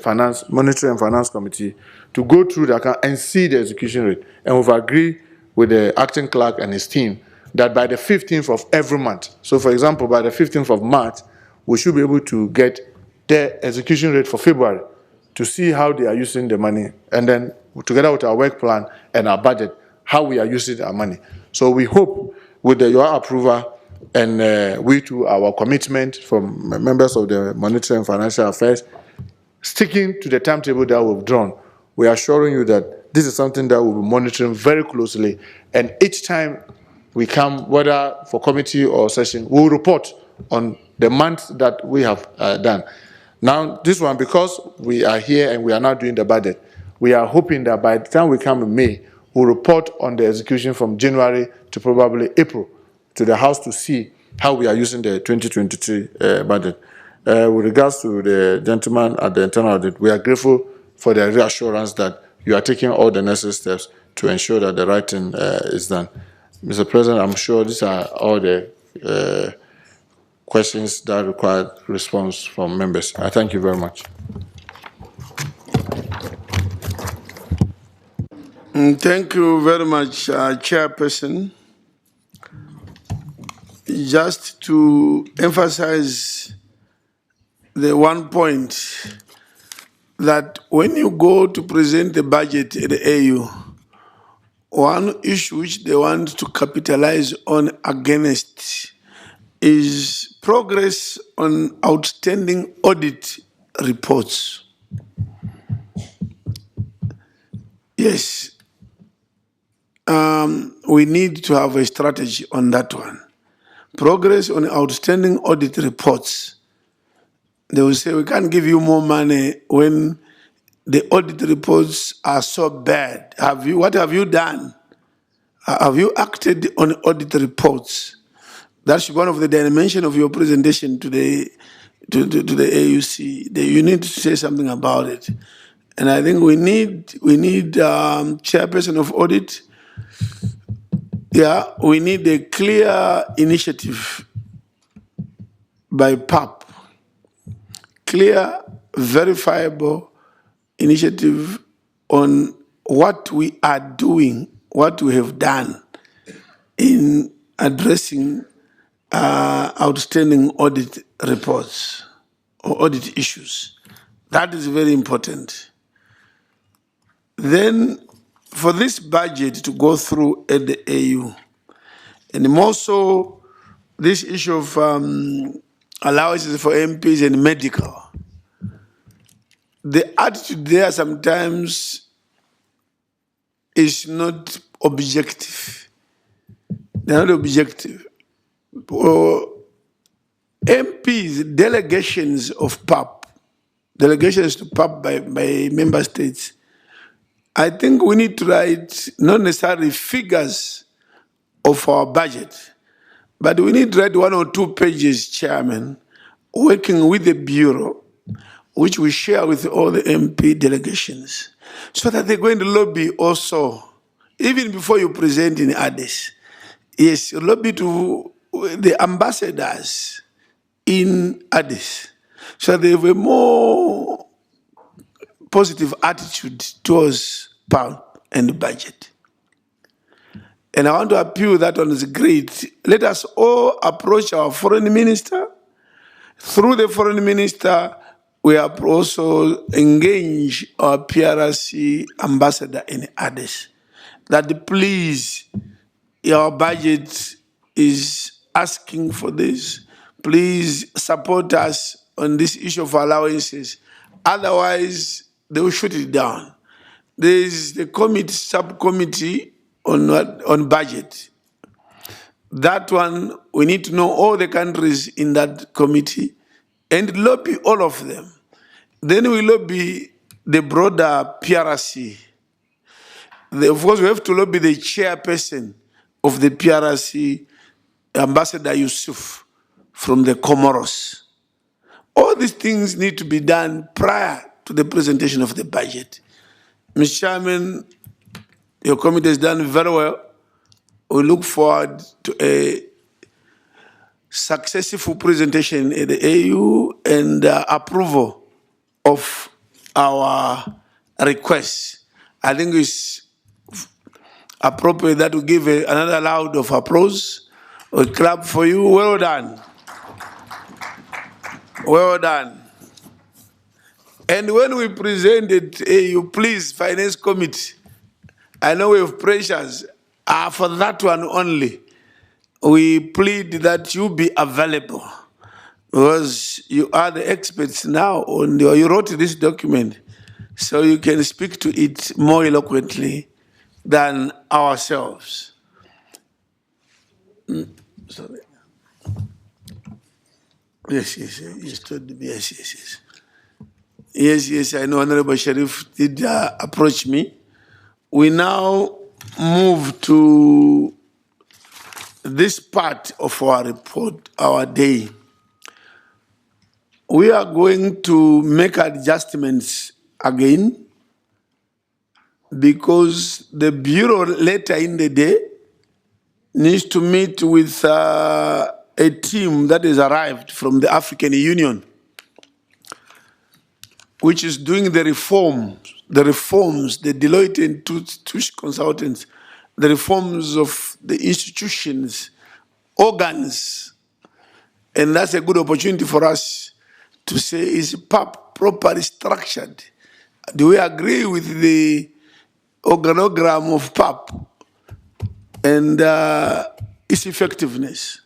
Monetary and Finance Committee to go through the account and see the execution rate. And we've agreed with the acting clerk and his team that by the 15th of every month, so for example, by the 15th of March, we should be able to get the execution rate for February to see how they are using the money, and then together with our work plan and our budget, how we are using our money. So we hope with your approval and we too, our commitment from members of the Monetary and Financial Affairs, sticking to the timetable that we've drawn, we are assuring you that this is something that we'll be monitoring very closely, and each time we come, whether for committee or session, we'll report on the month that we have done. Now, this one, because we are here and we are now doing the budget, we are hoping that by the time we come in May, we'll report on the execution from January to probably April to the House to see how we are using the 2023 budget. With regards to the gentleman at the internal audit, we are grateful for the reassurance that you are taking all the necessary steps to ensure that the right thing is done. Mr. President, I'm sure these are all the questions that require response from members. I thank you very much.
Thank you very much, Chairperson. Just to emphasize the one point that when you go to present the budget at the AU, one issue which they want to capitalize on against is progress on outstanding audit reports. Yes, we need to have a strategy on that one. Progress on outstanding audit reports. They will say, we can't give you more money when the audit reports are so bad. What have you done? Have you acted on audit reports? That's one of the dimensions of your presentation today to the AUC. You need to say something about it. And I think we need chairperson of audit. Yeah, we need a clear initiative by PAP. Clear, verifiable initiative on what we are doing, what we have done in addressing outstanding audit reports or audit issues. That is very important. Then, for this budget to go through at the AU, and more so this issue of allowances for MPs and medical, the attitude there sometimes is not objective. They're not objective. MPs, delegations of PAP, delegations to PAP by member states, I think we need to write not necessarily figures of our budget, but we need to write 1 or 2 pages, Chairman, working with the Bureau, which we share with all the MP delegations, so that they're going to lobby also, even before you present in Addis. Yes, lobby to the ambassadors in Addis, so they have a more positive attitude towards PAP and the budget. And I want to appeal that one is great. Let us all approach our foreign minister. Through the foreign minister, we have also engaged our PRC ambassador in Addis, that please, your budget is asking for this. Please support us on this issue of allowances. Otherwise, they will shoot it down. There is the subcommittee on budget. That one, we need to know all the countries in that committee and lobby all of them. Then we lobby the broader PRC. Of course, we have to lobby the chairperson of the PRC, Ambassador Yusuf from the Comoros. All these things need to be done prior to the presentation of the budget. Mr. Chairman, your committee has done very well. We look forward to a successful presentation at the AU and approval of our requests. I think it's appropriate that we give another round of applause. We clap for you. Well done. Well done. And when we presented you please, Finance Committee, I know we have pressures for that one only. We plead that you be available because you are the experts now on you wrote this document, so you can speak to it more eloquently than ourselves. Sorry. Yes, yes. Yes, I know Honorable Sharif did approach me. We now move to this part of our report, our day. We are going to make adjustments again because the Bureau later in the day needs to meet with a team that has arrived from the African Union, which is doing the reforms, the Deloitte and Touche consultants, the reforms of the institutions, organs. And that's a good opportunity for us to say, is PAP properly structured? Do we agree with the organogram of PAP and its effectiveness?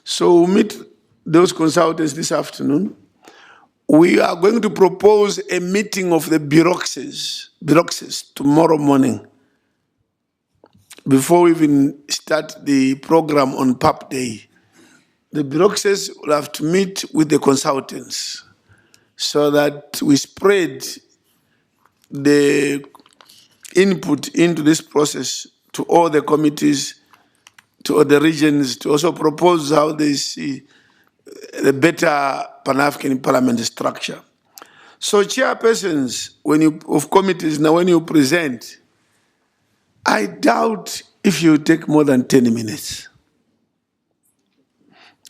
So we'll meet those consultants this afternoon. We are going to propose a meeting of the bureaucracies tomorrow morning before we even start the program on PAP Day. The bureaucracies will have to meet with the consultants so that we spread the input into this process to all the committees, to all the regions, to also propose how they see the better Pan-African Parliament structure. So chairpersons, of committees, now when you present, I doubt if you take more than 10 minutes.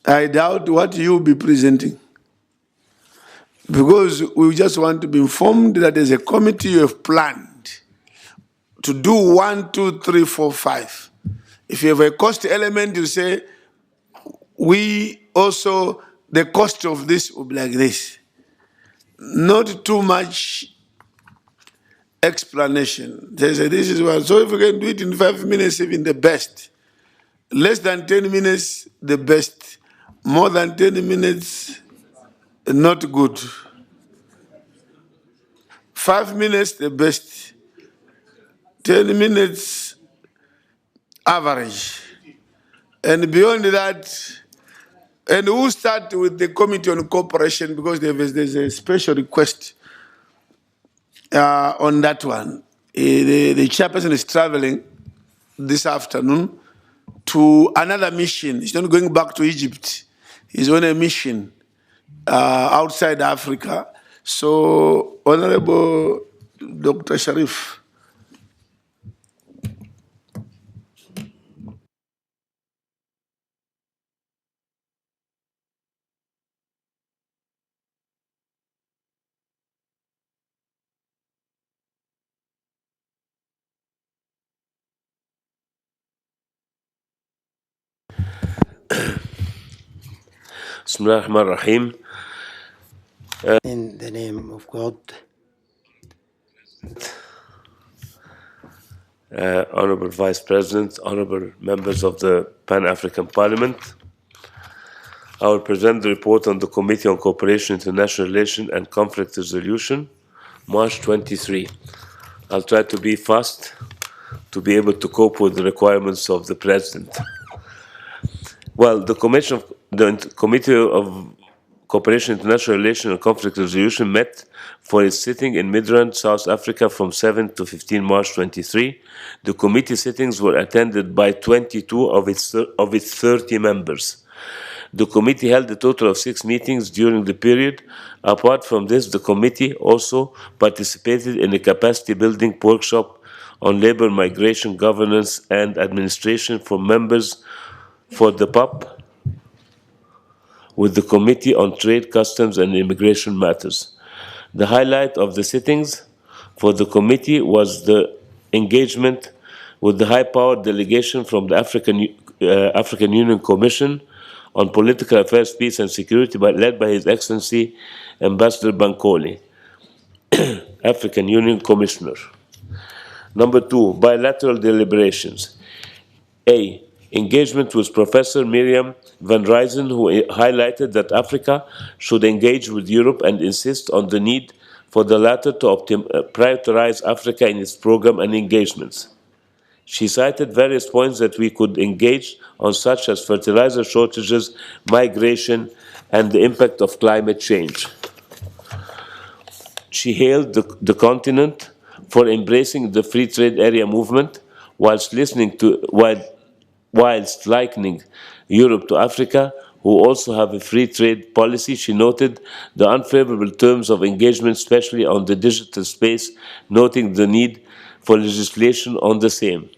I doubt what you'll be presenting. Because we just want to be informed that there's a committee you have planned to do 1, 2, 3, 4, 5. If you have a cost element, you say, we also, the cost of this will be like this. Not too much explanation. They say this is what, so if we can do it in 5 minutes, even the best. Less than 10 minutes, the best. More than 10 minutes, not good. 5 minutes, the best. 10 minutes, average. And beyond that, and we'll start with the Committee on Cooperation because there's a special request on that one. The chairperson is traveling this afternoon to another mission. He's not going back to Egypt. He's on a mission outside Africa. So, Honorable Dr. Sharif.
Bismillah ar-Rahman ar-Rahim.
In the name of God.
Honorable Vice President, honorable members of the Pan-African Parliament, I will present the report on the Committee on Cooperation, International Relations and Conflict Resolution, March 23. I'll try to be fast to be able to cope with the requirements of the President. Well, the Committee of Cooperation, International Relations and Conflict Resolution met for its sitting in Midrand, South Africa from 7 to 15 March 23. The committee sittings were attended by 22 of its 30 members. The committee held a total of 6 meetings during the period. Apart from this, the committee also participated in a capacity building workshop on labor, migration, governance, and administration for members for the PAP with the Committee on Trade, Customs, and Immigration Matters. The highlight of the sittings for the committee was the engagement with the high-powered delegation from the African Union Commission on Political Affairs, Peace and Security, led by His Excellency Ambassador Bankole, African Union Commissioner. Number 2, bilateral deliberations. A. Engagement with Professor Miriam van Rysel, who highlighted that Africa should engage with Europe and insist on the need for the latter to prioritize Africa in its program and engagements. She cited various points that we could engage on, such as fertilizer shortages, migration, and the impact of climate change. She hailed the continent for embracing the free trade area movement, whilst likening Europe to Africa, who also have a free trade policy. She noted the unfavorable terms of engagement, especially on the digital space, noting the need for legislation on the same.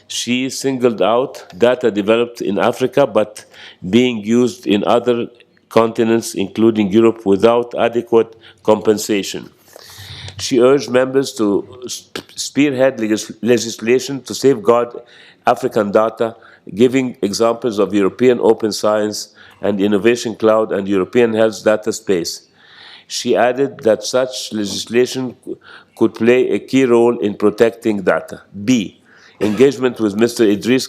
She singled out data developed in Africa but being used in other continents, including Europe, without adequate compensation. She urged members to spearhead legislation to safeguard African data, giving examples of European Open Science and Innovation Cloud and European Health Data Space. She added that such legislation could play a key role in protecting data. B. Engagement with Mr. Idris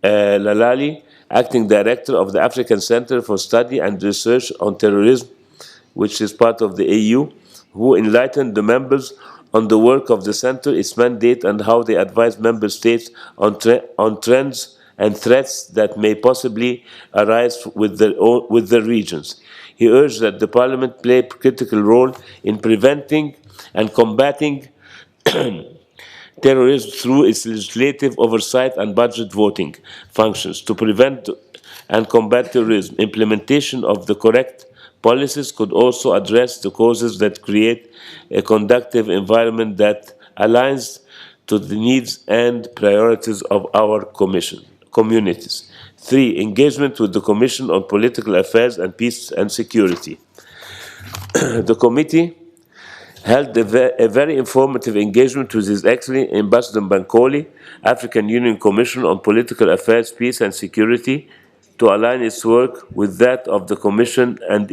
Lalali, Acting Director of the African Center for Study and Research on Terrorism, which is part of the AU, who enlightened the members on the work of the center, its mandate, and how they advise member states on trends and threats that may possibly arise with the regions. He urged that the Parliament play a critical role in preventing and combating terrorism through its legislative oversight and budget voting functions to prevent and combat terrorism. Implementation of the correct policies could also address the causes that create a conducive environment that aligns to the needs and priorities of our communities. 3. Engagement with the Commission on Political Affairs and Peace and Security. The committee held a very informative engagement with His Excellency Ambassador Bankole, African Union Commission on Political Affairs, Peace and Security, to align its work with that of the Commission and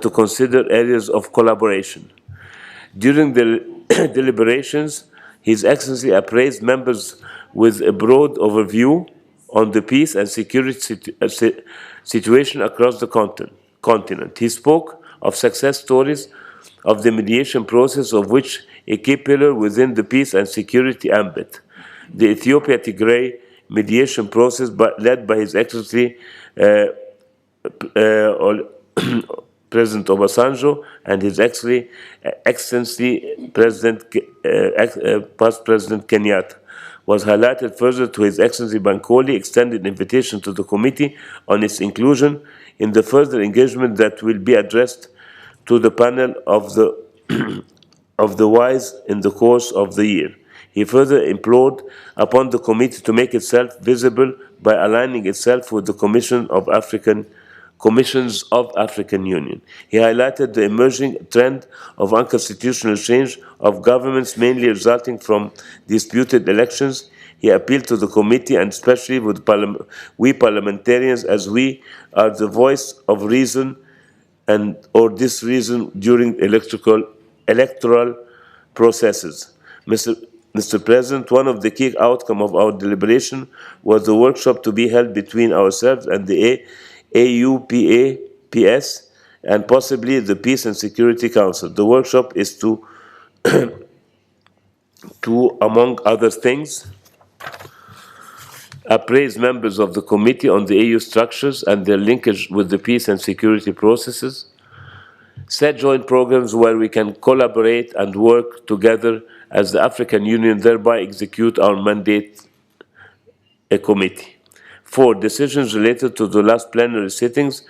to consider areas of collaboration. During the deliberations, His Excellency appraised members with a broad overview on the peace and security situation across the continent. He spoke of success stories of the mediation process, of which a key pillar within the peace and security ambit, the Ethiopia-Tigray mediation process led by His Excellency President Obasanjo and His Excellency past President Kenyatta, was highlighted further to His Excellency Bankole, extended invitation to the committee on its inclusion in the further engagement that will be addressed to the panel of the wise in the course of the year. He further implored upon the committee to make itself visible by aligning itself with the Commissions of African Union. He highlighted the emerging trend of unconstitutional change of governments, mainly resulting from disputed elections. He appealed to the committee, and especially with we parliamentarians, as we are the voice of reason or disreason during electoral processes. Mr. President, one of the key outcomes of our deliberation was the workshop to be held between ourselves and the AUPA-PS and possibly the Peace and Security Council. The workshop is to among other things, appraise members of the Committee on the AU structures and their linkage with the peace and security processes, set joint programs where we can collaborate and work together as the African Union, thereby execute our mandate, a committee. 4. Decisions related to the last plenary sittings,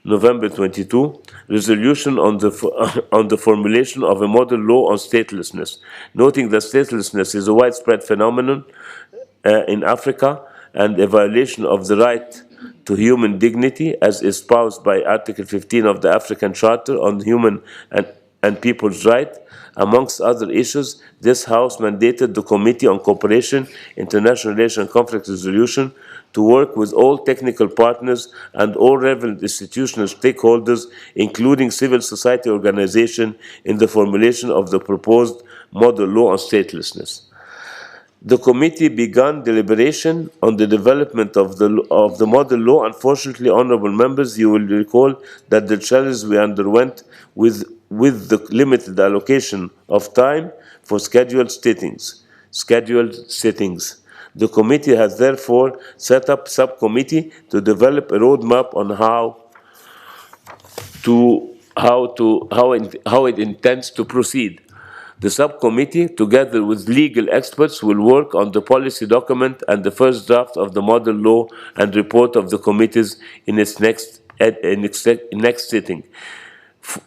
November 22, resolution on the formulation of a model law on statelessness, noting that statelessness is a widespread phenomenon in Africa and a violation of the right to human dignity as espoused by Article 15 of the African Charter on Human and People's Rights. Amongst other issues, this House mandated the Committee on Cooperation, International Relations and Conflict Resolution to work with all technical partners and all relevant institutional stakeholders, including civil society organizations, in the formulation of the proposed model law on statelessness. The committee began deliberation on the development of the model law. Unfortunately, honorable members, you will recall that the challenge we underwent with the limited allocation of time for scheduled sittings. The committee has therefore set up a subcommittee to develop a roadmap on how it intends to proceed. The subcommittee, together with legal experts, will work on the policy document and the first draft of the model law and report of the committees in its next sitting.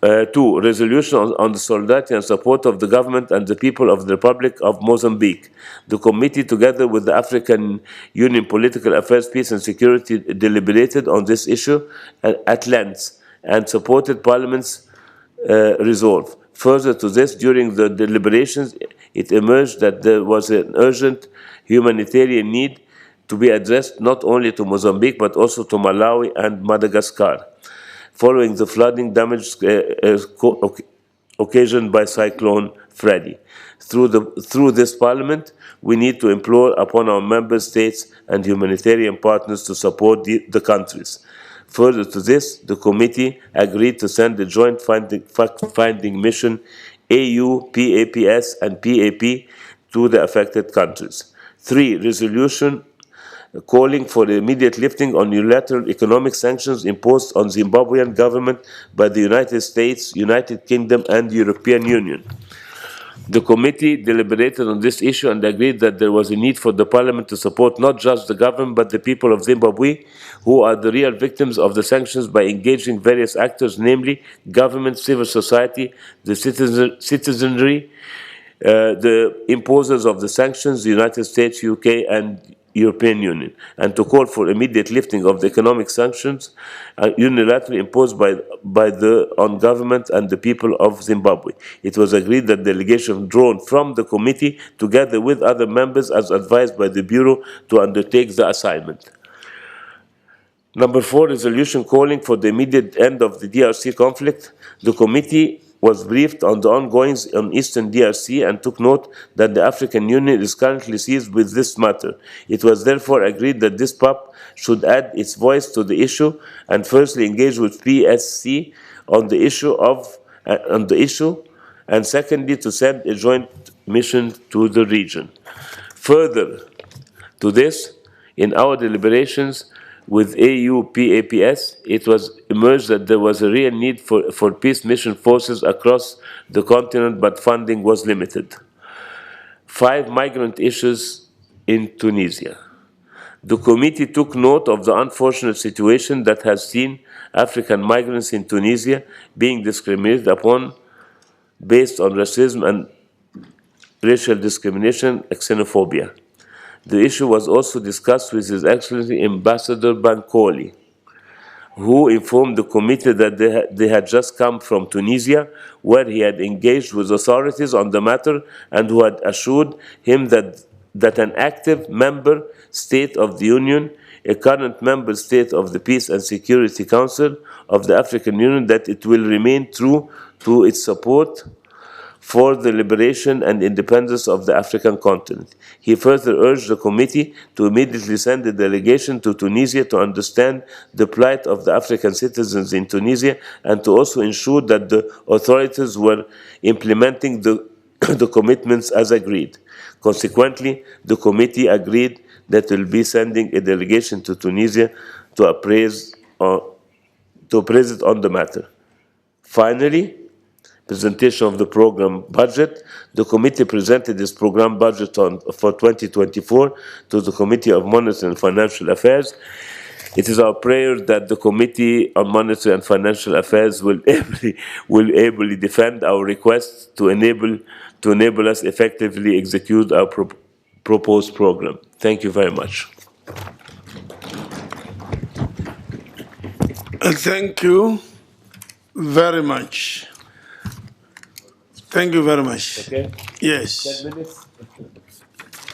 2. Resolution on the solidarity and support of the government and the people of the Republic of Mozambique. The committee, together with the African Union Political Affairs, Peace and Security, deliberated on this issue at length and supported Parliament's resolve. Further to this, during the deliberations, it emerged that there was an urgent humanitarian need to be addressed not only to Mozambique but also to Malawi and Madagascar, following the flooding damage occasioned by Cyclone Freddy. Through this Parliament, we need to implore upon our member states and humanitarian partners to support the countries. Further to this, the committee agreed to send a joint fact-finding mission, AU, PAPS, and PAP, to the affected countries. 3. Resolution calling for the immediate lifting on unilateral economic sanctions imposed on Zimbabwean government by the United States, United Kingdom, and European Union. The committee deliberated on this issue and agreed that there was a need for the Parliament to support not just the government but the people of Zimbabwe, who are the real victims of the sanctions, by engaging various actors, namely government, civil society, the citizenry, the imposers of the sanctions, the United States, UK, and European Union, and to call for immediate lifting of the economic sanctions unilaterally imposed on government and the people of Zimbabwe. It was agreed that delegation drawn from the committee, together with other members as advised by the Bureau, to undertake the assignment. Number 4, resolution calling for the immediate end of the DRC conflict. The committee was briefed on the ongoings on Eastern DRC and took note that the African Union is currently seized with this matter. It was therefore agreed that this PAP should add its voice to the issue and firstly engage with PSC on the issue, and secondly to send a joint mission to the region. Further to this, in our deliberations with AU-PAPS, it was emerged that there was a real need for peace mission forces across the continent, but funding was limited. 5. Migrant issues in Tunisia. The committee took note of the unfortunate situation that has seen African migrants in Tunisia being discriminated upon based on racism and racial discrimination and xenophobia. The issue was also discussed with His Excellency Ambassador Bankole, who informed the committee that they had just come from Tunisia, where he had engaged with authorities on the matter and who had assured him that an active member state of the Union, a current member state of the Peace and Security Council of the African Union, that it will remain true to its support for the liberation and independence of the African continent. He further urged the committee to immediately send a delegation to Tunisia to understand the plight of the African citizens in Tunisia and to also ensure that the authorities were implementing the commitments as agreed. Consequently, the committee agreed that it will be sending a delegation to Tunisia to appraise it on the matter. Finally, presentation of the program budget. The committee presented its program budget for 2024 to the Committee of Monetary and Financial Affairs. It is our prayer that the Committee on Monetary and Financial Affairs will ably defend our request to enable us effectively execute our proposed program. Thank you very much.
Thank you very much. Thank you very much.
Okay.
Yes.
10 minutes.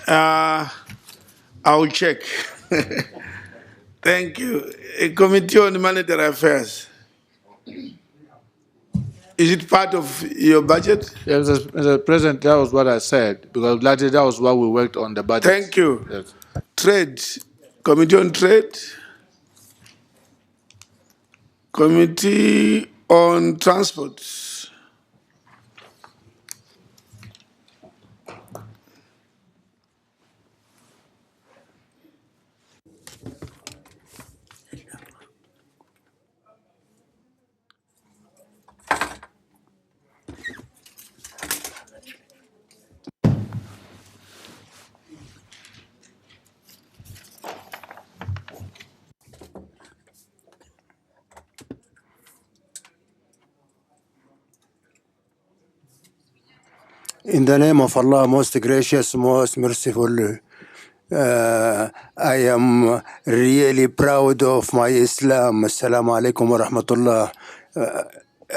I'll check. Thank you. A committee on monetary affairs. Is it part of your budget?
Yes, Mr. President, that was what I said, because largely that was what we worked on the budget.
Thank you.
Yes.
Trade. Committee on trade. Committee on transport.
In the name of Allah, most gracious, most merciful, I am really proud of my Islam. Assalamu alaikum wa rahmatullah.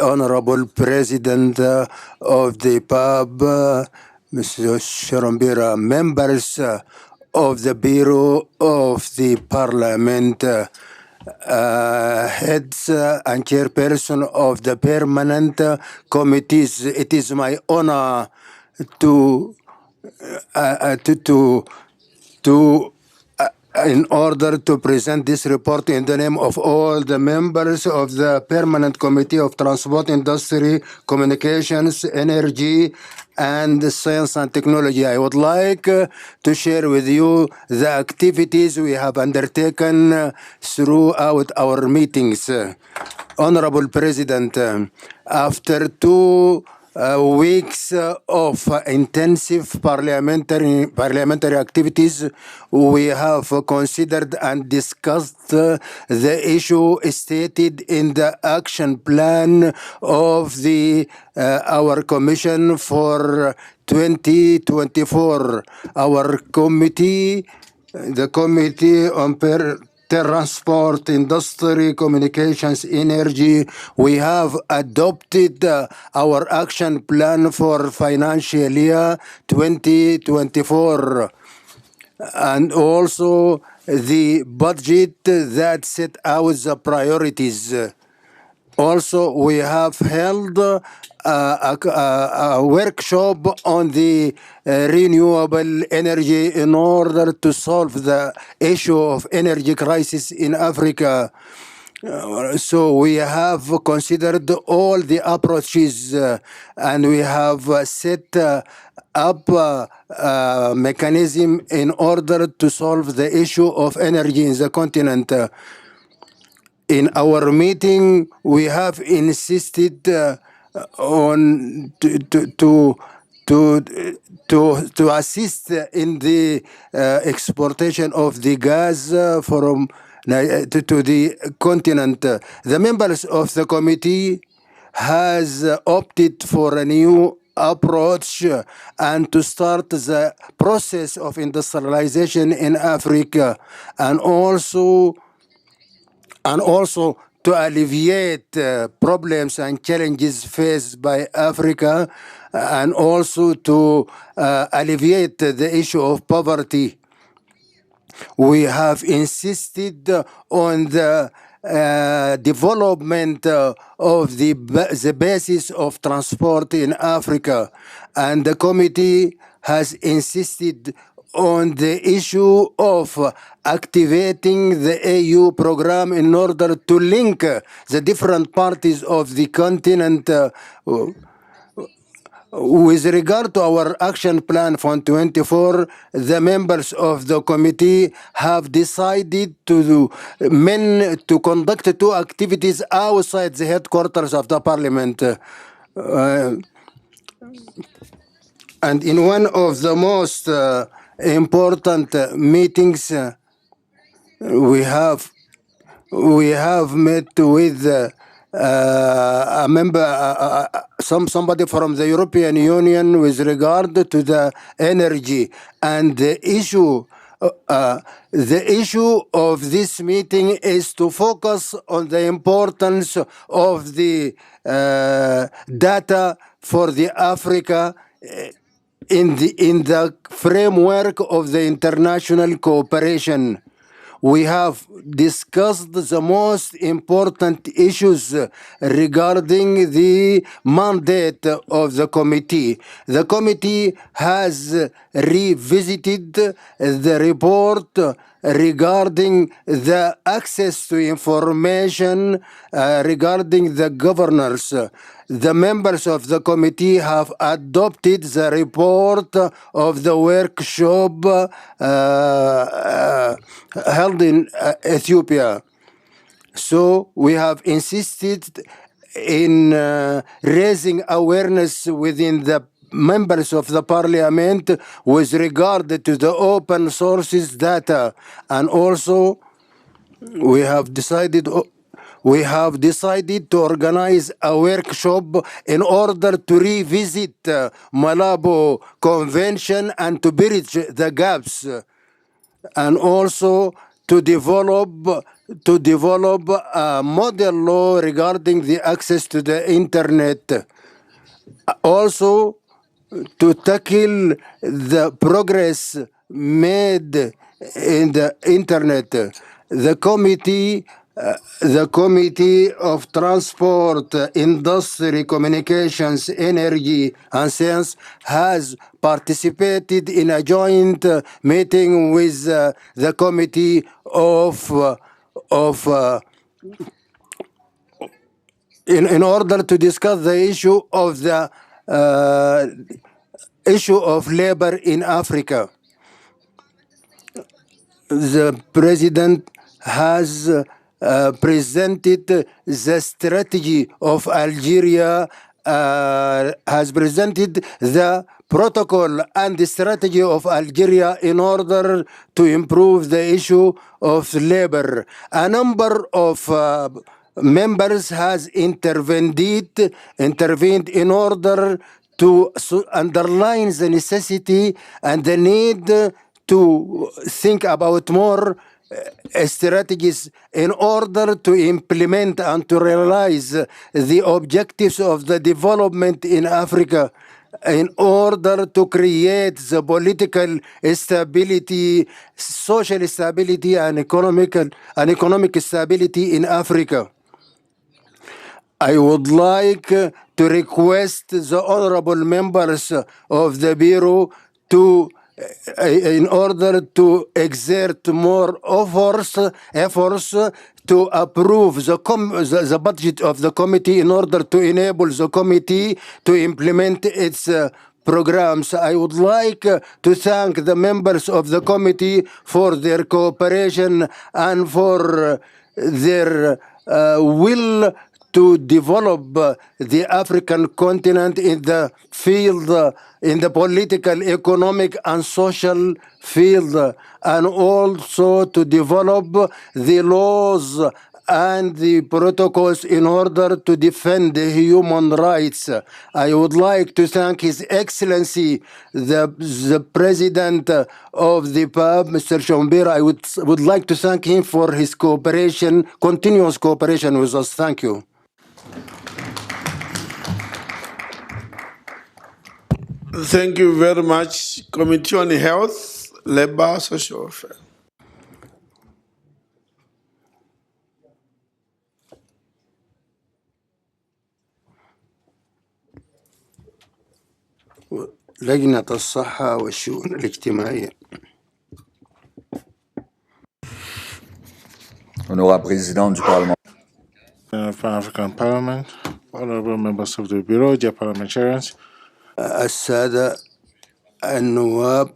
Honorable President of the PAP, Mr. Sharambira, members of the Bureau of the Parliament, heads and chairperson of the permanent committees, it is my honor to in order to present this report in the name of all the members of the Permanent Committee of Transport, Industry, Communications, Energy, and Science and Technology. I would like to share with you the activities we have undertaken throughout our meetings. Honorable President, after 2 weeks of intensive parliamentary activities, we have considered and discussed the issue stated in the action plan of the our Commission for 2024. Our committee, the Committee on Transport, Industry, Communications, Energy, we have adopted our action plan for financial year 2024, and also the budget that set out the priorities. Also, we have held a workshop on the renewable energy in order to solve the issue of energy crisis in Africa. So we have considered all the approaches and we have set up a mechanism in order to solve the issue of energy in the continent. In our meeting, we have insisted on to assist in the exportation of the gas from to the continent. The members of the committee has opted for a new approach and to start the process of industrialization in Africa, and also to alleviate problems and challenges faced by Africa, and also to alleviate the issue of poverty. We have insisted on the development of the basis of transport in Africa, and the committee has insisted on the issue of activating the AU program in order to link the different parties of the continent. With regard to our action plan for 24, the members of the committee have decided to conduct 2 activities outside the headquarters of the parliament. And in one of the most important meetings, we have met with a member, somebody from the European Union with regard to the energy and the issue The issue of this meeting is to focus on the importance of the data for the Africa in the framework of the international cooperation. We have discussed the most important issues regarding the mandate of the committee. The committee has revisited the report regarding the access to information regarding the governors. The members of the committee have adopted the report of the workshop held in Ethiopia. So we have insisted in raising awareness within the members of the parliament with regard to the open sources data, and also we have decided to organize a workshop in order to revisit Malabo Convention and to bridge the gaps, and also to develop a model law regarding the access to the internet. Also, to tackle the progress made in the internet. The Committee of Transport, Industry, Communications, Energy, and Science has participated in a joint meeting with the Committee in order to discuss the issue of the issue of labor in Africa. The President has presented the strategy of Algeria, has presented the protocol and the strategy of Algeria in order to improve the issue of labor. A number of members has intervened in order to underline the necessity and the need to think about more strategies in order to implement and to realize the objectives of the development in Africa, in order to create the political stability, social stability, and economic stability in Africa. I would like to request the honorable members of the Bureau to in order to exert more efforts to approve the budget of the committee in order to enable the committee to implement its programs. I would like to thank the members of the committee for their cooperation and for their will to develop the African continent in the field, in the political, economic, and social field, and also to develop the laws and the protocols in order to defend the human rights. I would like to thank His Excellency, the President of the PAP, Mr. Shombir. I would like to thank him for his cooperation, continuous cooperation with us. Thank you.
Thank you very much. Committee on Health, Labor, Social Affairs.
لجنة الصحة والشؤون الاجتماعية.
Honorable Président du Parlement.
Pan-African Parliament, honorable members of the Bureau, dear parliamentarians.
السادة النواب،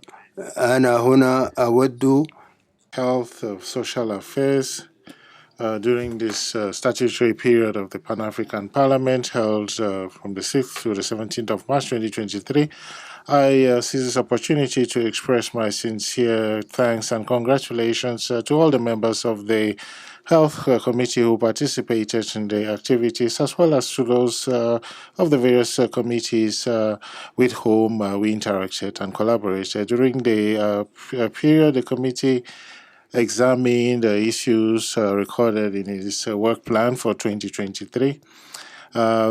أنا هنا أود
Health, Social Affairs, during this statutory period of the Pan-African Parliament held from the 6th to the 17th of March 2023, I seize this opportunity to express my sincere thanks and congratulations to all the members of the Health Committee who participated in the activities, as well as to those of the various committees with whom we interacted and collaborated. During the period, the committee examined the issues recorded in its work plan for 2023.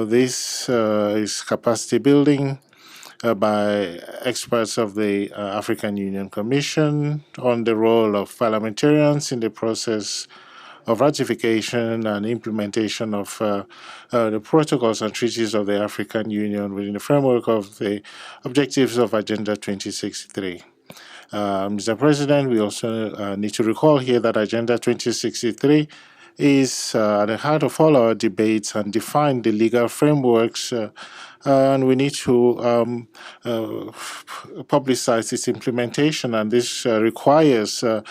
This is capacity building by experts of the African Union Commission on the role of parliamentarians in the process of ratification and implementation of the protocols and treaties of the African Union within the framework of the objectives of Agenda 2063. Mr. President, we also need to recall here that Agenda 2063 is at the heart of all our debates and define the legal frameworks, and we need to publicize its implementation, and this requires the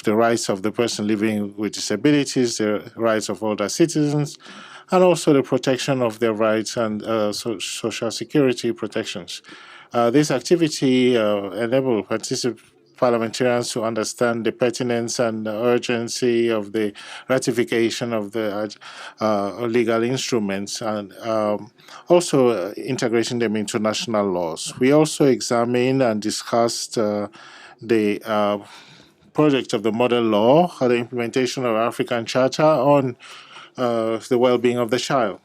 rights of the person living with disabilities, the rights of older citizens, and also the protection of their rights and social security protections. This activity enables parliamentarians to understand the pertinence and urgency of the ratification of the legal instruments and also integrating them into national laws. We also examined and discussed the project of the model law, the implementation of African Charter on the well-being of the child.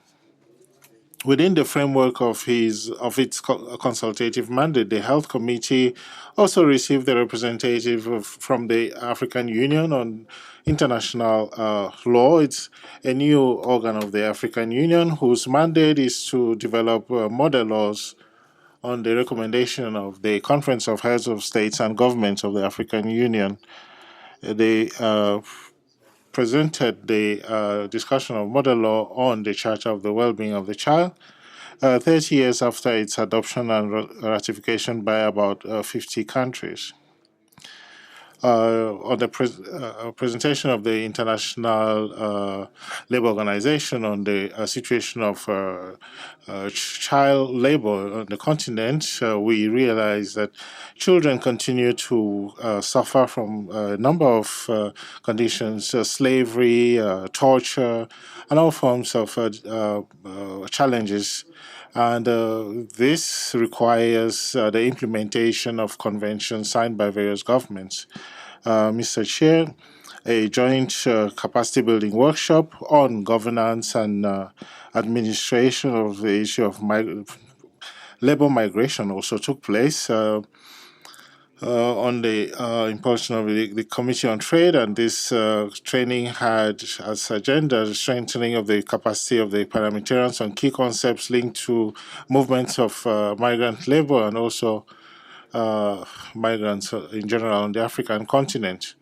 Within the framework of its consultative mandate, the Health Committee also received the representative from the African Union on international law. It's a new organ of the African Union whose mandate is to develop model laws on the recommendation of the Conference of Heads of States and Governments of the African Union. They presented the discussion of model law on the Charter of the Well-being of the Child 30 years after its adoption and ratification by about 50 countries. On the presentation of the International Labour Organization on the situation of child labor on the continent, we realize that children continue to suffer from a number of conditions, slavery, torture, and all forms of challenges. And this requires the implementation of conventions signed by various governments. Mr. Chair, a joint capacity building workshop on governance and administration of the issue of labor migration also took place on the impulsion of the Committee on Trade, and this training had as agenda the strengthening of the capacity of the parliamentarians on key concepts linked to movements of migrant labor and also migrants in general on the African continent.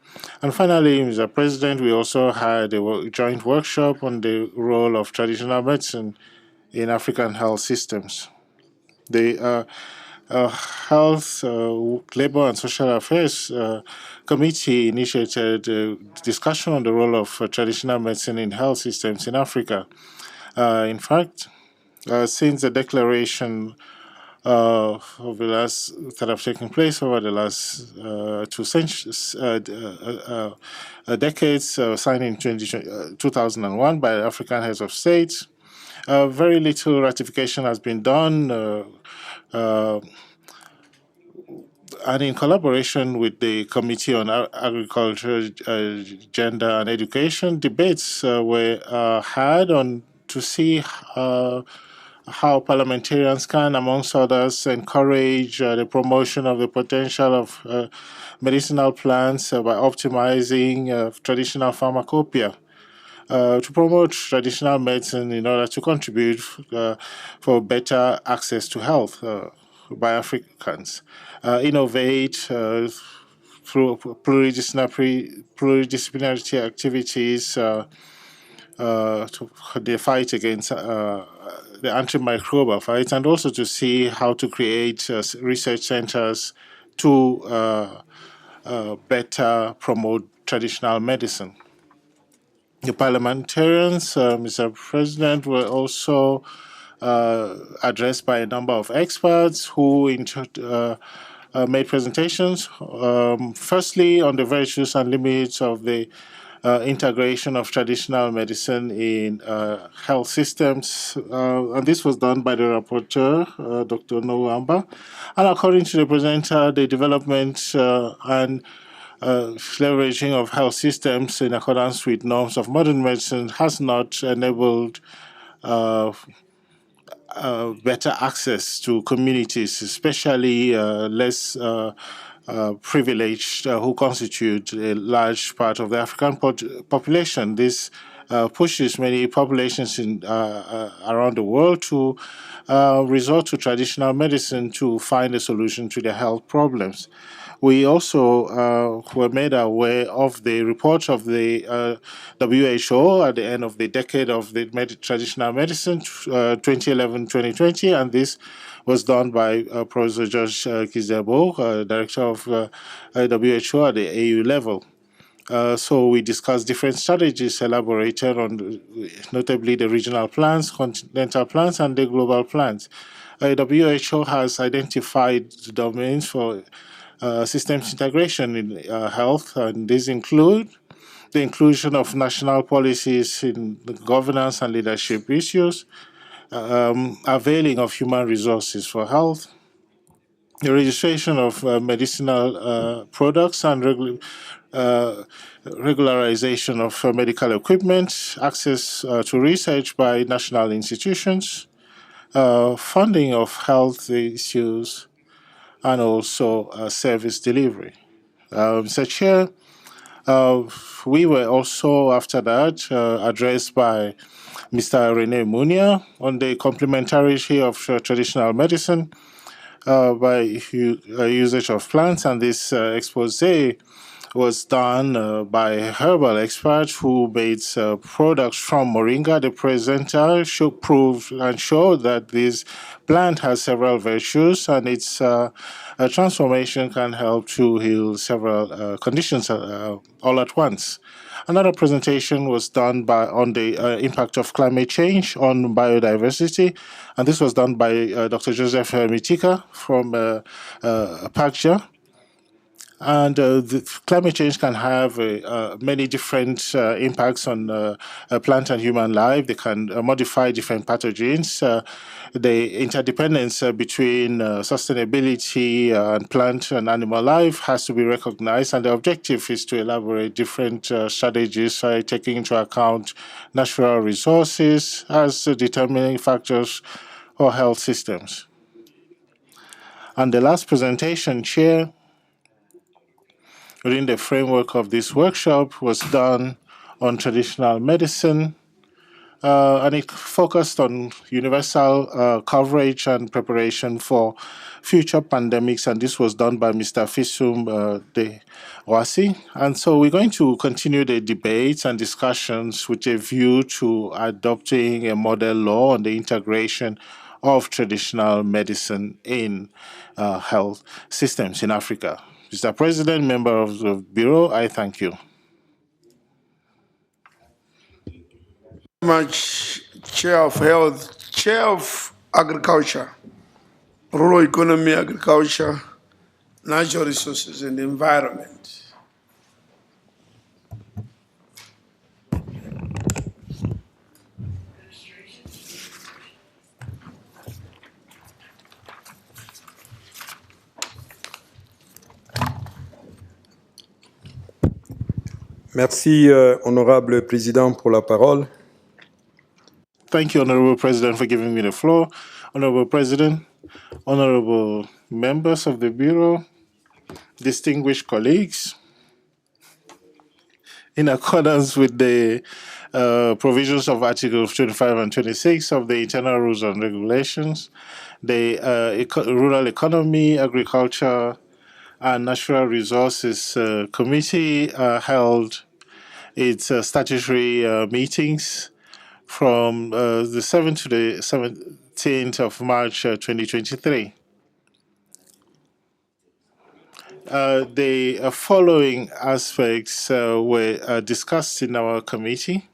And finally, Mr. President, we also had a joint workshop on the role of traditional medicine in African health systems. The Health, Labor and Social Affairs Committee initiated a discussion on the role of traditional medicine in health systems in Africa. In fact, since the declaration of the last that have taken place over the last 2 decades, signed in 2001 by African heads of state, very little ratification has been done. And in collaboration with the Committee on Agriculture, Gender and Education, debates were had on to see how parliamentarians can, amongst others, encourage the promotion of the potential of medicinal plants by optimizing traditional pharmacopoeia. To promote traditional medicine in order to contribute for better access to health by Africans. Innovate through pluridisciplinary activities to the fight against the antimicrobial fight, and also to see how to create research centers to better promote traditional medicine. The parliamentarians, Mr. President, were also addressed by a number of experts who made presentations. Firstly, on the virtues and limits of the integration of traditional medicine in health systems. And this was done by the rapporteur, Dr. Nwamba. And according to the presenter, the development and leveraging of health systems in accordance with norms of modern medicine has not enabled better access to communities, especially less privileged, who constitute a large part of the African population. This pushes many populations in around the world to resort to traditional medicine to find a solution to their health problems. We also were made aware of the report of the WHO at the end of the decade of the traditional medicine, 2011-2020, and this was done by Professor George Kizabo, Director of WHO at the AU level. So we discussed different strategies elaborated on notably the regional plans, continental plans, and the global plans. WHO has identified domains for systems integration in health, and these include the inclusion of national policies in the governance and leadership issues, availing of human resources for health, the registration of medicinal products and regularization of medical equipment, access to research by national institutions, funding of health issues, and also service delivery. Mr. Chair, we were also, after that, addressed by Mr. Rene Munia on the complementarity of traditional medicine by usage of plants, and this expose was done by herbal experts who made products from moringa. The presenter proved and showed that this plant has several virtues, and its transformation can help to heal several conditions all at once. Another presentation was done on the impact of climate change on biodiversity, and this was done by Dr. Joseph Mitika from PACJA. And the climate change can have many different impacts on plant and human life. They can modify different pathogens. The interdependence between sustainability and plant and animal life has to be recognized, and the objective is to elaborate different strategies taking into account natural resources as determining factors for health systems. And the last presentation, Chair, within the framework of this workshop was done on traditional medicine, and it focused on universal coverage and preparation for future pandemics, and this was done by Mr. Fisum De Wasi. And so we're going to continue the debates and discussions with a view to adopting a model law on the integration of traditional medicine in health systems in Africa. Mr. President, member of the Bureau, I thank you.
Much, Chair of Health, Chair of Agriculture, Rural Economy, Agriculture, Natural Resources and Environment.
Merci, Honorable Président, pour la parole.
Thank you, Honorable President, for giving me the floor. Honorable President, honorable members of the Bureau, distinguished colleagues, in accordance with the provisions of Articles 25 and 26 of the Internal Rules and Regulations, the Rural Economy, Agriculture, and Natural Resources Committee held its statutory meetings from the 7th to the 17th of March 2023. The following aspects were discussed in our committee.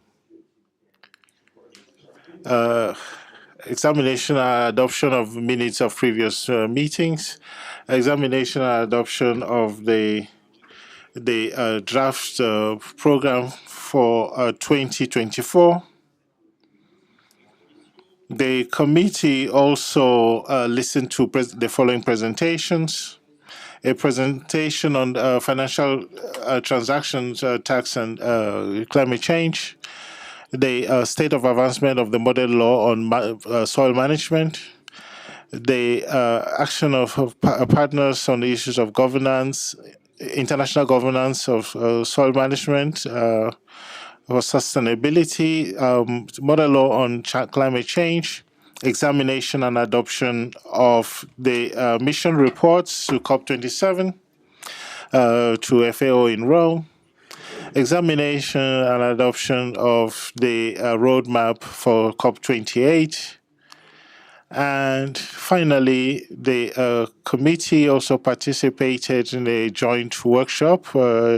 Examination and adoption of minutes of previous meetings, examination and adoption of the the draft program for 2024. The committee also listened to the following presentations. A presentation on financial transactions tax and climate change, the state of advancement of the model law on soil management, the action of partners on the issues of governance, international governance of soil management, for sustainability, model law on climate change, examination and adoption of the mission reports to COP27, to FAO in Rome, examination and adoption of the roadmap for COP28, and finally, the committee also participated in a joint workshop,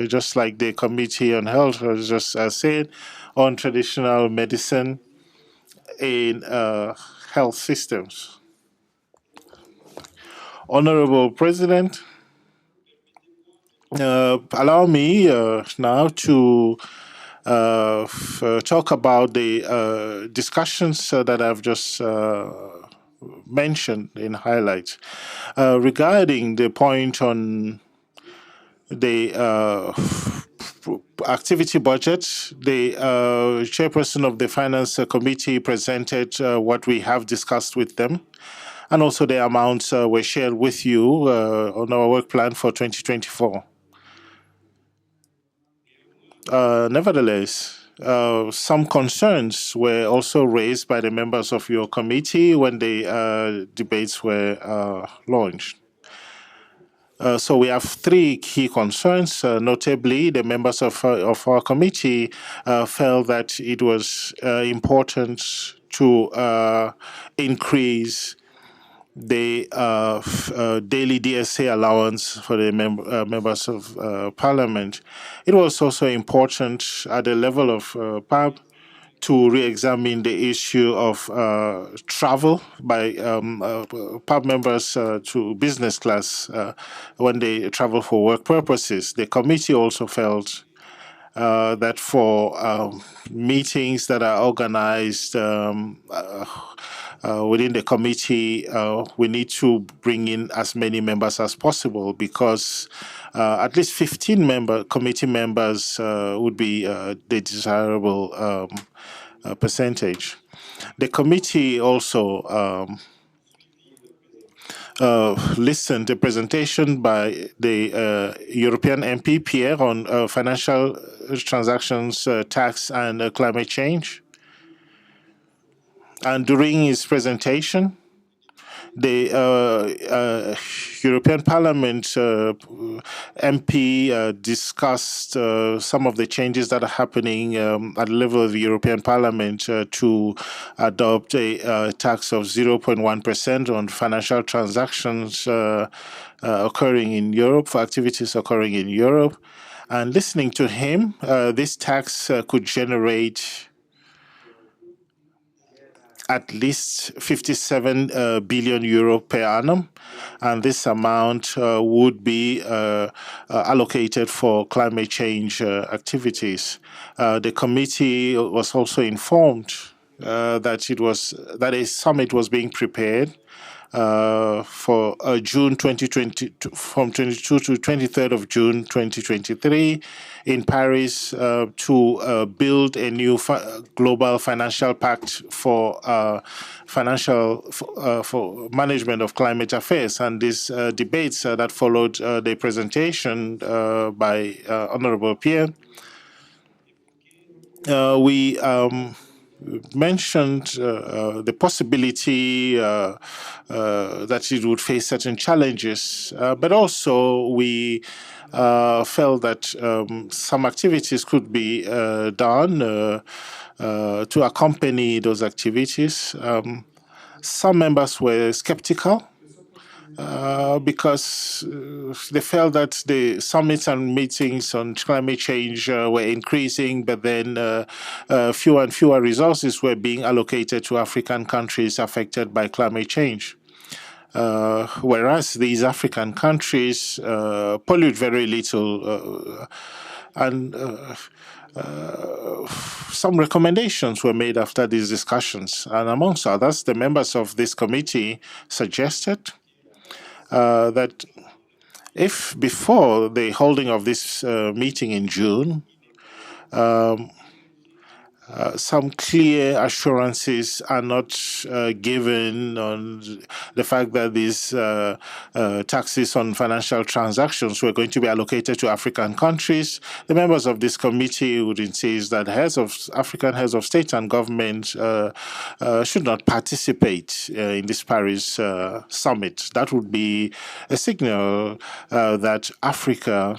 just like the Committee on Health, just said, on traditional medicine in health systems. Honorable President, allow me now to talk about the discussions that I've just mentioned in highlights. Regarding the point on the activity budget, the chairperson of the Finance Committee presented what we have discussed with them, and also the amounts were shared with you on our work plan for 2024. Nevertheless, some concerns were also raised by the members of your committee when the debates were launched. So we have three key concerns. Notably, the members of our committee felt that it was important to increase the daily DSA allowance for the members of parliament. It was also important at the level of PAP to re-examine the issue of travel by PAP members to business class when they travel for work purposes. The committee also felt that for meetings that are organized within the committee, we need to bring in as many members as possible, because at least 15 committee members would be the desirable percentage. The committee also listened to a presentation by the European MP Pierre on financial transactions tax and climate change. And during his presentation, the European Parliament MP discussed some of the changes that are happening at the level of the European Parliament to adopt a tax of 0.1% on financial transactions occurring in Europe, for activities occurring in Europe. And listening to him, this tax could generate at least 57 billion euro per annum, and this amount would be allocated for climate change activities. The committee was also informed that a summit was being prepared for June 2020, from 22 to 23rd of June 2023 in Paris to build a new global financial pact for for management of climate affairs. And these debates that followed the presentation by Honorable Pierre, we mentioned the possibility that it would face certain challenges, but also we felt that some activities could be done to accompany those activities. Some members were skeptical because they felt that the summits and meetings on climate change were increasing, but then fewer and fewer resources were being allocated to African countries affected by climate change.
whereas these African countries pollute very little, and some recommendations were made after these discussions. And amongst others, the members of this committee suggested that if before the holding of this meeting in June, some clear assurances are not given on the fact that these taxes on financial transactions were going to be allocated to African countries. The members of this committee would insist that African heads of state and government should not participate in this Paris summit. That would be a signal that Africa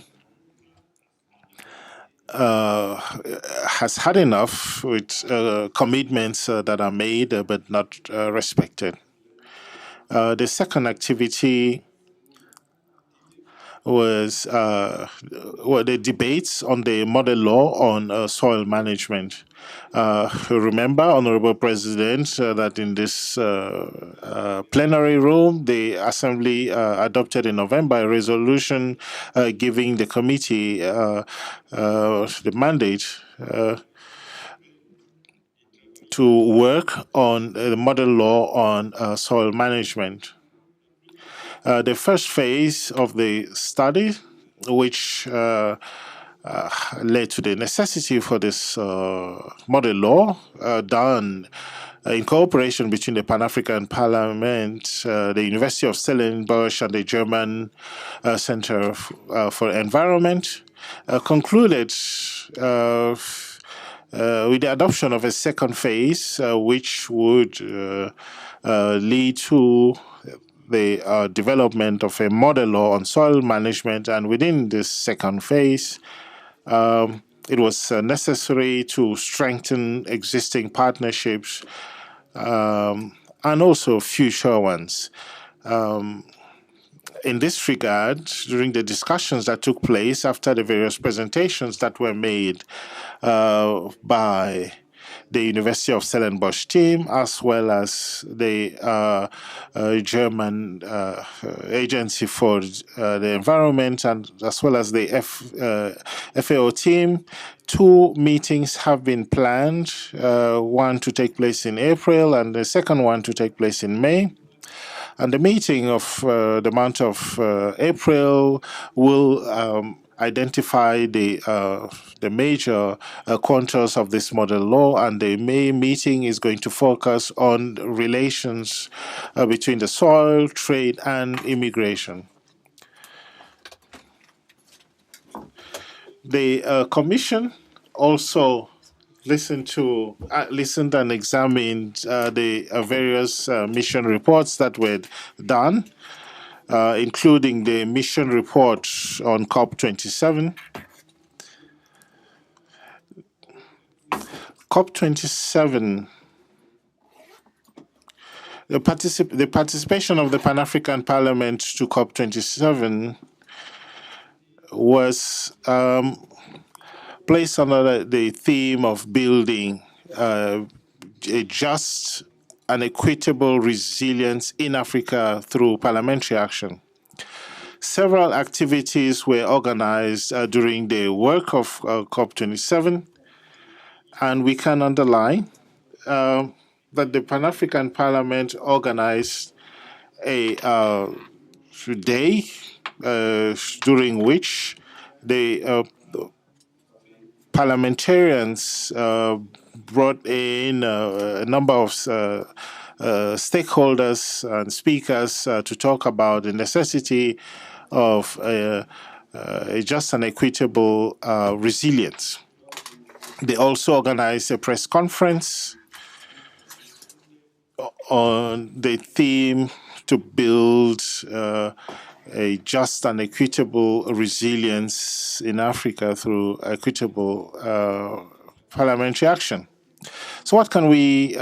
has had enough with commitments that are made but not respected. The second activity was the debates on the model law on soil management. Remember, Honorable President, that in this plenary room, the Assembly adopted in November a resolution giving the committee the mandate to work on the model law on soil management. The first phase of the study, which led to the necessity for this model law, done in cooperation between the Pan-African Parliament, the University of Stellenbosch, and the German Center for Environment, concluded with the adoption of a second phase, which would lead to the development of a model law on soil management. And within this second phase, it was necessary to strengthen existing partnerships and also future ones. In this regard, during the discussions that took place after the various presentations that were made by the University of Stellenbosch team, as well as the German Agency for the Environment, and as well as the FAO team, 2 meetings have been planned, one to take place in April and the second one to take place in May. And the meeting of the month of April will identify the major contours of this model law, and the May meeting is going to focus on relations between the soil, trade, and immigration. The Commission also listened and examined the various mission reports that were done, including the mission report on COP27. COP27, the participation of the Pan-African Parliament to COP27 was placed under the theme of building a just and equitable resilience in Africa through parliamentary action. Several activities were organized during the work of COP27, and we can underline that the Pan-African Parliament organized a day during which the parliamentarians brought in a number of stakeholders and speakers to talk about the necessity of a just and equitable resilience. They also organized a press conference on the theme to build a just and equitable resilience in Africa through equitable parliamentary action. So what can we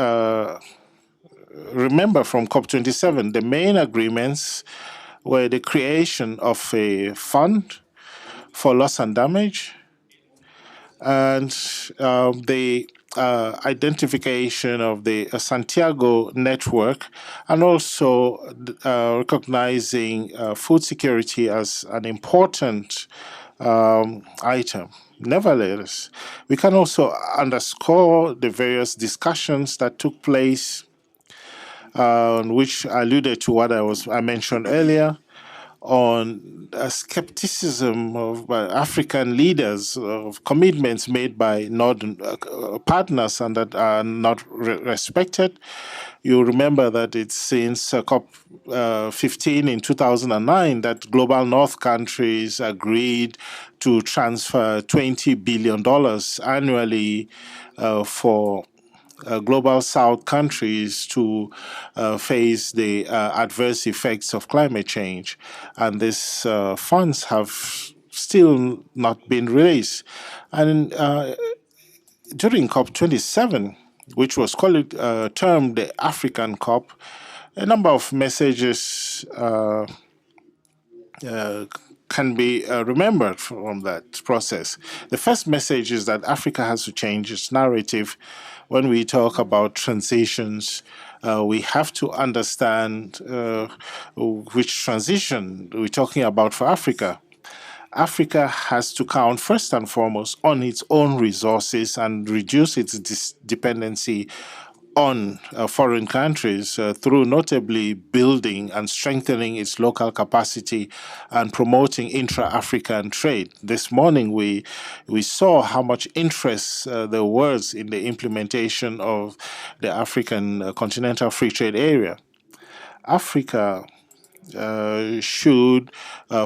remember from COP27? The main agreements were the creation of a fund for loss and damage, and the identification of the Santiago network, and also recognizing food security as an important item. Nevertheless, we can also underscore the various discussions that took place, which alluded to what I mentioned earlier, on skepticism of African leaders of commitments made by Northern partners and that are not respected. You remember that it's since COP15 in 2009 that Global North countries agreed to transfer $20 billion annually for Global South countries to face the adverse effects of climate change. And these funds have still not been released. And during COP27, which was termed the African COP, a number of messages can be remembered from that process. The first message is that Africa has to change its narrative. When we talk about transitions, we have to understand which transition we're talking about for Africa. Africa has to count first and foremost on its own resources and reduce its dependency on foreign countries through notably building and strengthening its local capacity and promoting intra-African trade. This morning we saw how much interest there was in the implementation of the African Continental Free Trade Area. Africa should,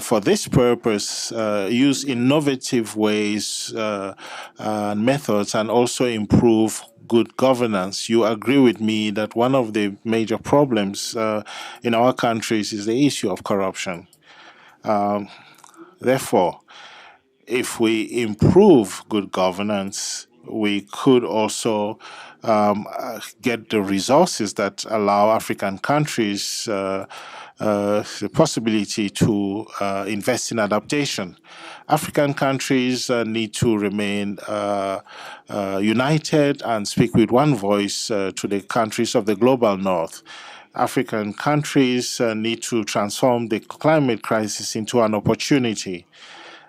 for this purpose, use innovative ways and methods and also improve good governance. You agree with me that one of the major problems in our countries is the issue of corruption. Therefore, if we improve good governance, we could also get the resources that allow African countries the possibility to invest in adaptation. African countries need to remain united and speak with one voice to the countries of the global north. African countries need to transform the climate crisis into an opportunity.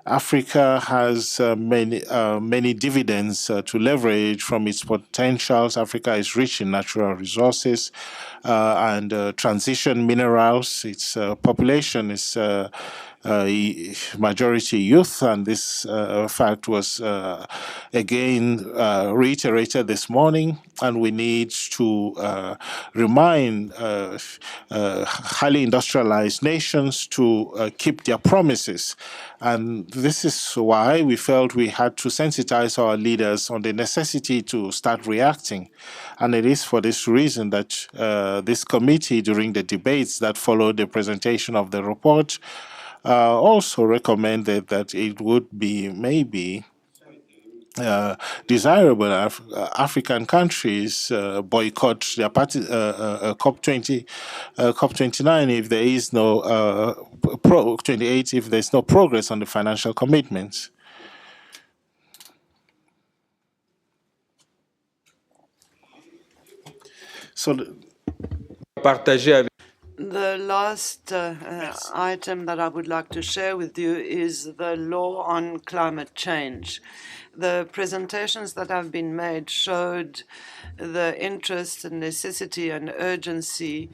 Africa has many dividends to leverage from its potentials. Africa is rich in natural resources and transition minerals. Its population is majority youth, and this fact was again reiterated this morning. And we need to remind highly industrialized nations to keep their promises. And this is why we felt we had to sensitize our leaders on the necessity to start reacting. And it is for this reason that this committee, during the debates that followed the presentation of the report, also recommended that it would be maybe desirable African countries boycott their COP29 if there is no COP28 if there is no progress on the financial commitments. So
the last item that I would like to share with you is the law on climate change. The presentations that have been made showed the interest and necessity and urgency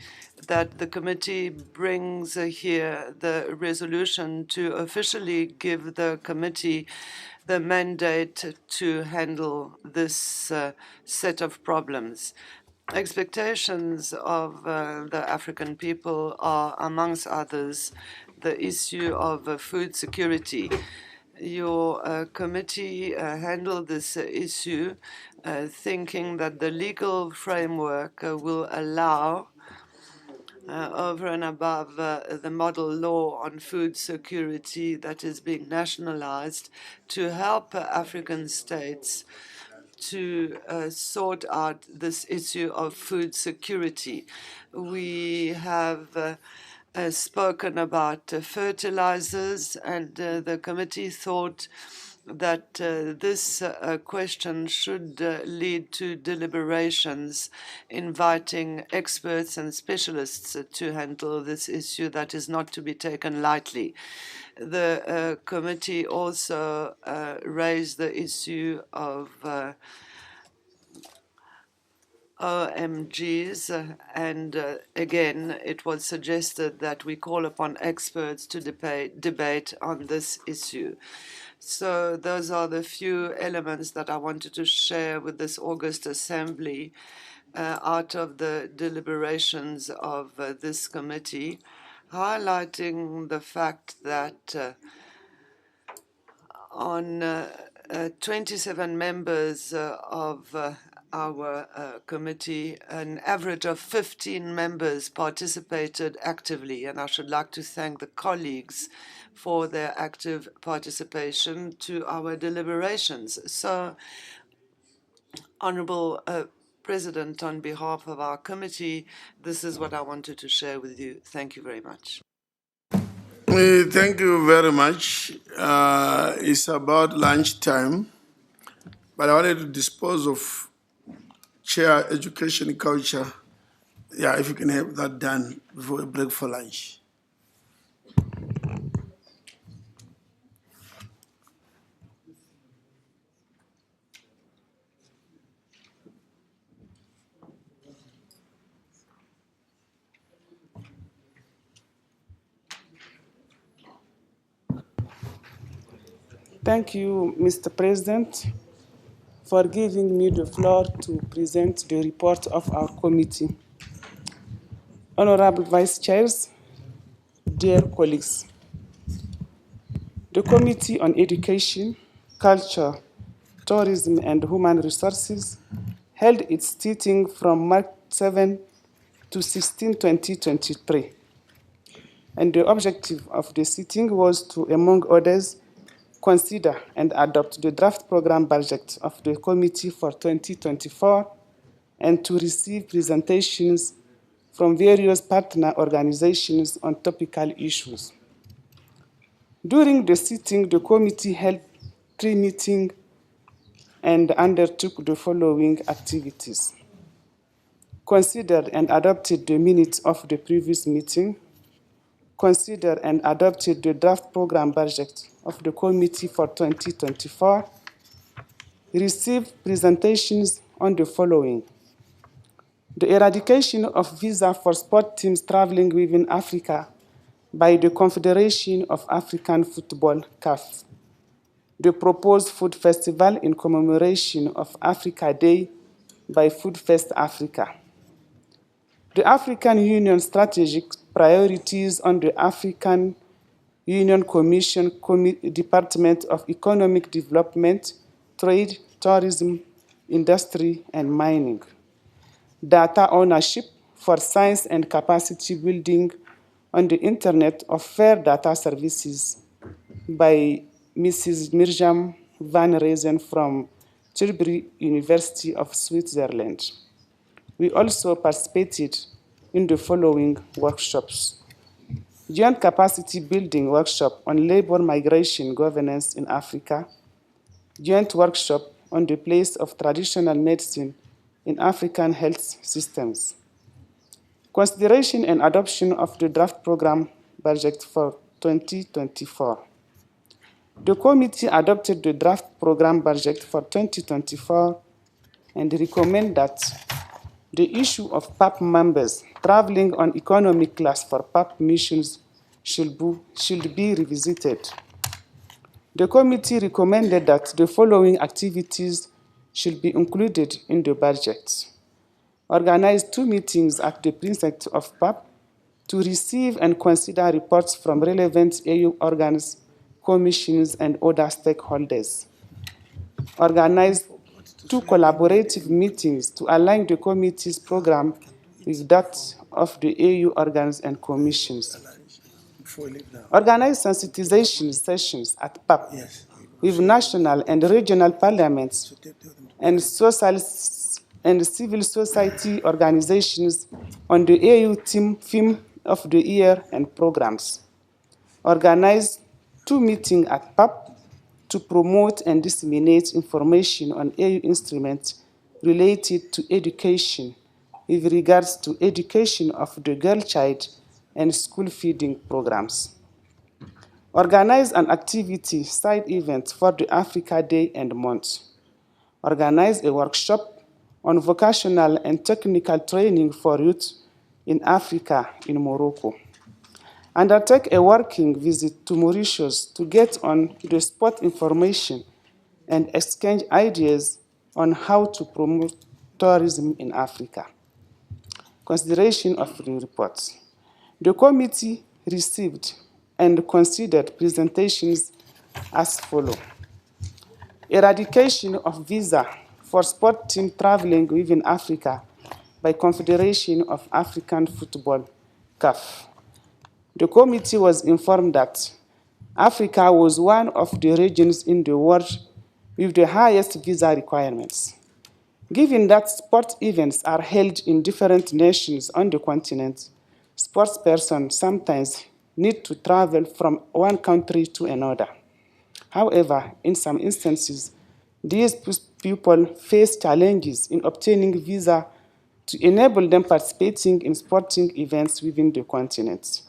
that the committee brings here the resolution to officially give the committee the mandate to handle this set of problems. Expectations of the African people are, amongst others, the issue of food security. Your committee handled this issue thinking that the legal framework will allow, over and above the model law on food security that is being nationalized, to help African states to sort out this issue of food security. We have spoken about fertilizers, and the committee thought that this question should lead to deliberations inviting experts and specialists to handle this issue that is not to be taken lightly. The committee also raised the issue of OMGs, and again, it was suggested that we call upon experts to debate on this issue. So those are the few elements that I wanted to share with this August Assembly out of the deliberations of this committee, highlighting the fact that on 27 members of our committee, an average of 15 members participated actively, and I should like to thank the colleagues for their active participation to our deliberations. So, Honourable President, on behalf of our committee, this is what I wanted to share with you. Thank you very much.
Thank you very much. It's about lunchtime, but I wanted to dispose of Chair Education Culture. Yeah, if you can have that done before we break for lunch.
Thank you, Mr. President, for giving me the floor to present the report of our committee. Honorable Vice Chairs, dear colleagues, the Committee on Education, Culture, Tourism and Human Resources held its sitting from March 7 to 16, 2023. And the objective of the sitting was to, among others, consider and adopt the draft program budget of the committee for 2024 and to receive presentations from various partner organizations on topical issues. During the sitting, the committee held 3 meetings and undertook the following activities. Considered and adopted the minutes of the previous meeting. Considered and adopted the draft program budget of the committee for 2024, received presentations on the following: the eradication of visa for sport teams traveling within Africa by the Confederation of African Football, CAF, the proposed food festival in commemoration of Africa Day by Food Fest Africa, the African Union strategic priorities on the African Union Commission Department of Economic Development, Trade, Tourism, Industry, and Mining. Data ownership for science and capacity building on the Internet of Fair Data Services by Mrs. Mirjam van Rezen from Tilbury University of Switzerland. We also participated in the following workshops: Joint Capacity Building Workshop on Labor Migration Governance in Africa, Joint Workshop on the Place of Traditional Medicine in African Health Systems, Consideration and Adoption of the Draft Program Budget for 2024. The committee adopted the Draft Program Budget for 2024 and recommend that the issue of PAP members traveling on economy class for PAP missions should be revisited. The committee recommended that the following activities should be included in the budget: organize 2 meetings at the precinct of PAP to receive and consider reports from relevant AU organs, commissions, and other stakeholders. Organize 2 collaborative meetings to align the committee's program with that of the AU organs and commissions. Organize sensitization sessions at PAP with national and regional parliaments and civil society organizations on the AU theme of the year and programs. Organize 2 meetings at PAP to promote and disseminate information on AU instruments related to education with regards to education of the girl child and school feeding programs. Organize an activity side event for the Africa Day and month. Organize a workshop on vocational and technical training for youth in Africa in Morocco. Undertake a working visit to Mauritius to get on-the-spot information and exchange ideas on how to promote tourism in Africa. Consideration of the reports. The committee received and considered presentations as follows. Eradication of visa for sport team traveling within Africa by Confederation of African Football, CAF. The committee was informed that Africa was one of the regions in the world with the highest visa requirements. Given that sport events are held in different nations on the continent, sports persons sometimes need to travel from one country to another. However, in some instances, these people face challenges in obtaining visa to enable them participating in sporting events within the continent.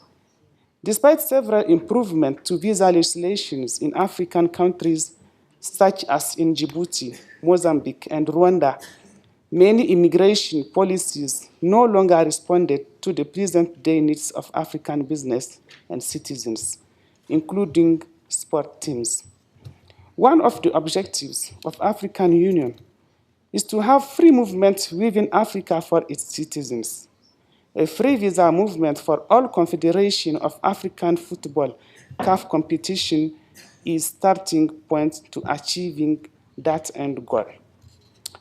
Despite several improvements to visa legislations in African countries, such as in Djibouti, Mozambique, and Rwanda, many immigration policies no longer responded to the present-day needs of African business and citizens, including sport teams. One of the objectives of African Union is to have free movement within Africa for its citizens. A free visa movement for all Confederation of African Football CAF competition is starting point to achieving that end goal.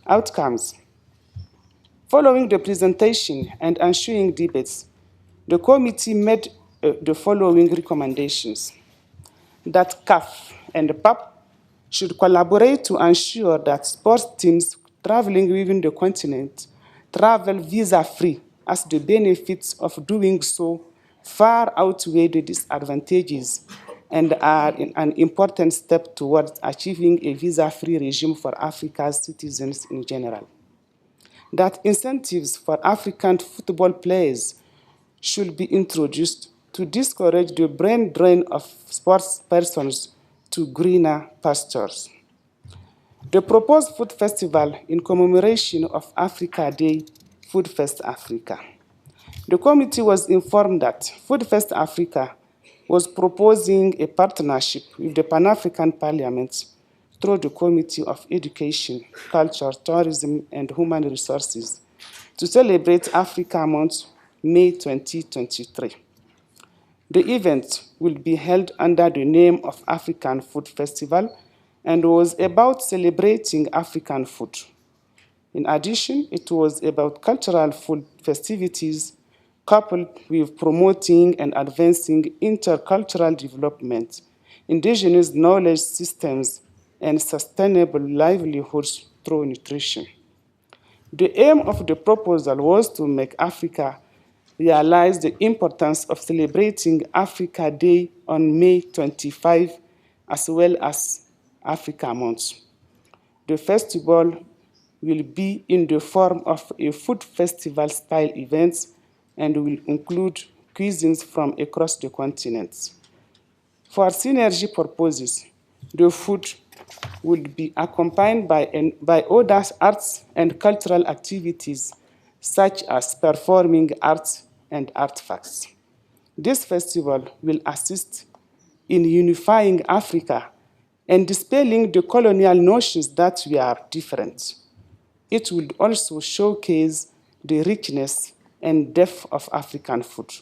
Outcomes. Following the presentation and ensuing debates, the committee made the following recommendations. That CAF and PAP should collaborate to ensure that sports teams traveling within the continent travel visa-free, as the benefits of doing so far outweigh the disadvantages and are an important step towards achieving a visa-free regime for Africa's citizens in general. That incentives for African football players should be introduced to discourage the brain drain of sports persons to greener pastures. The proposed food festival in commemoration of Africa Day, Food Fest Africa. The committee was informed that Food Fest Africa was proposing a partnership with the Pan-African Parliament through the Committee of Education, Culture, Tourism, and Human Resources to celebrate Africa Month, May 2023. The event will be held under the name of African Food Festival and was about celebrating African food. In addition, it was about cultural food festivities coupled with promoting and advancing intercultural development, indigenous knowledge systems, and sustainable livelihoods through nutrition. The aim of the proposal was to make Africa realize the importance of celebrating Africa Day on May 25, as well as Africa Month. The festival will be in the form of a food festival-style event and will include cuisines from across the continent. For synergy purposes, the food will be accompanied by other arts and cultural activities, such as performing arts and artifacts. This festival will assist in unifying Africa and dispelling the colonial notions that we are different. It will also showcase the richness and depth of African food.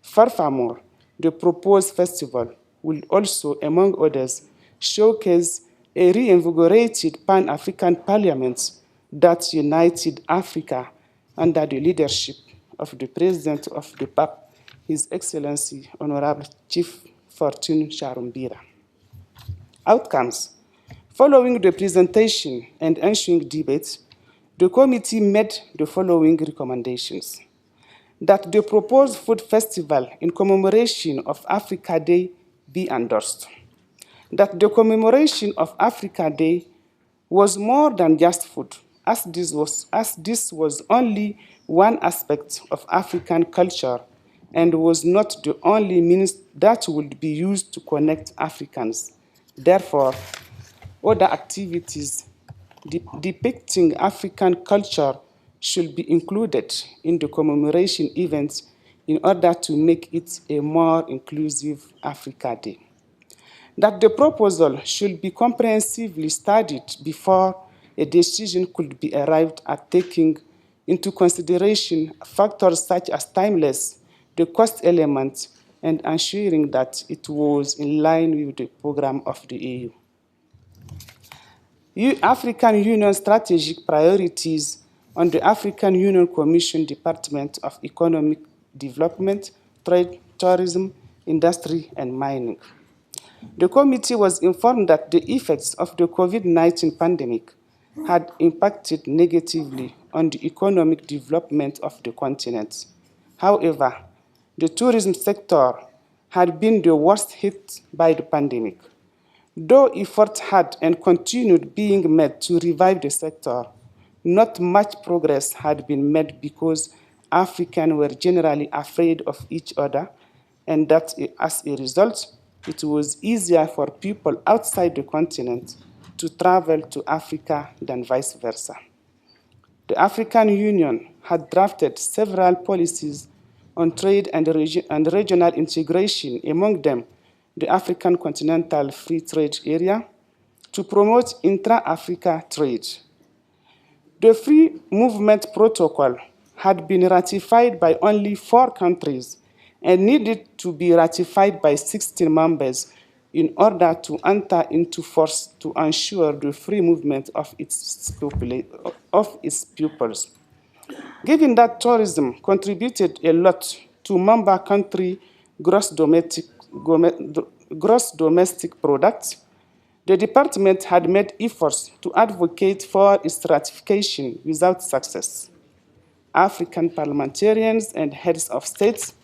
Furthermore, the proposed festival will also, among others, showcase a reinvigorated Pan-African Parliament that united Africa under the leadership of the President of the PAP, His Excellency Honorable Chief Fortune Sharumbira. Outcomes. Following the presentation and ensuing debate, the committee made the following recommendations. That the proposed food festival in commemoration of Africa Day be endorsed. that the commemoration of Africa Day was more than just food, as this was only one aspect of African culture and was not the only means that would be used to connect Africans. Therefore, other activities depicting African culture should be included in the commemoration events in order to make it a more inclusive Africa Day. That the proposal should be comprehensively studied before a decision could be arrived at, taking into consideration factors such as timeless, the cost element, and ensuring that it was in line with the program of the EU. African Union strategic priorities on the African Union Commission Department of Economic Development, Trade, Tourism, Industry, and Mining. The committee was informed that the effects of the COVID-19 pandemic had impacted negatively on the economic development of the continent. However, the tourism sector had been the worst hit by the pandemic. Though efforts had and continued being made to revive the sector, not much progress had been made because Africans were generally afraid of each other, and that as a result, it was easier for people outside the continent to travel to Africa than vice versa. The African Union had drafted several policies on trade and regional integration, among them the African Continental Free Trade Area, to promote intra-Africa trade. The Free Movement Protocol had been ratified by only 4 countries and needed to be ratified by 16 members in order to enter into force to ensure the free movement of its pupils. Given that tourism contributed a lot to member country gross domestic products, the department had made efforts to advocate for its ratification without success. African parliamentarians and heads of states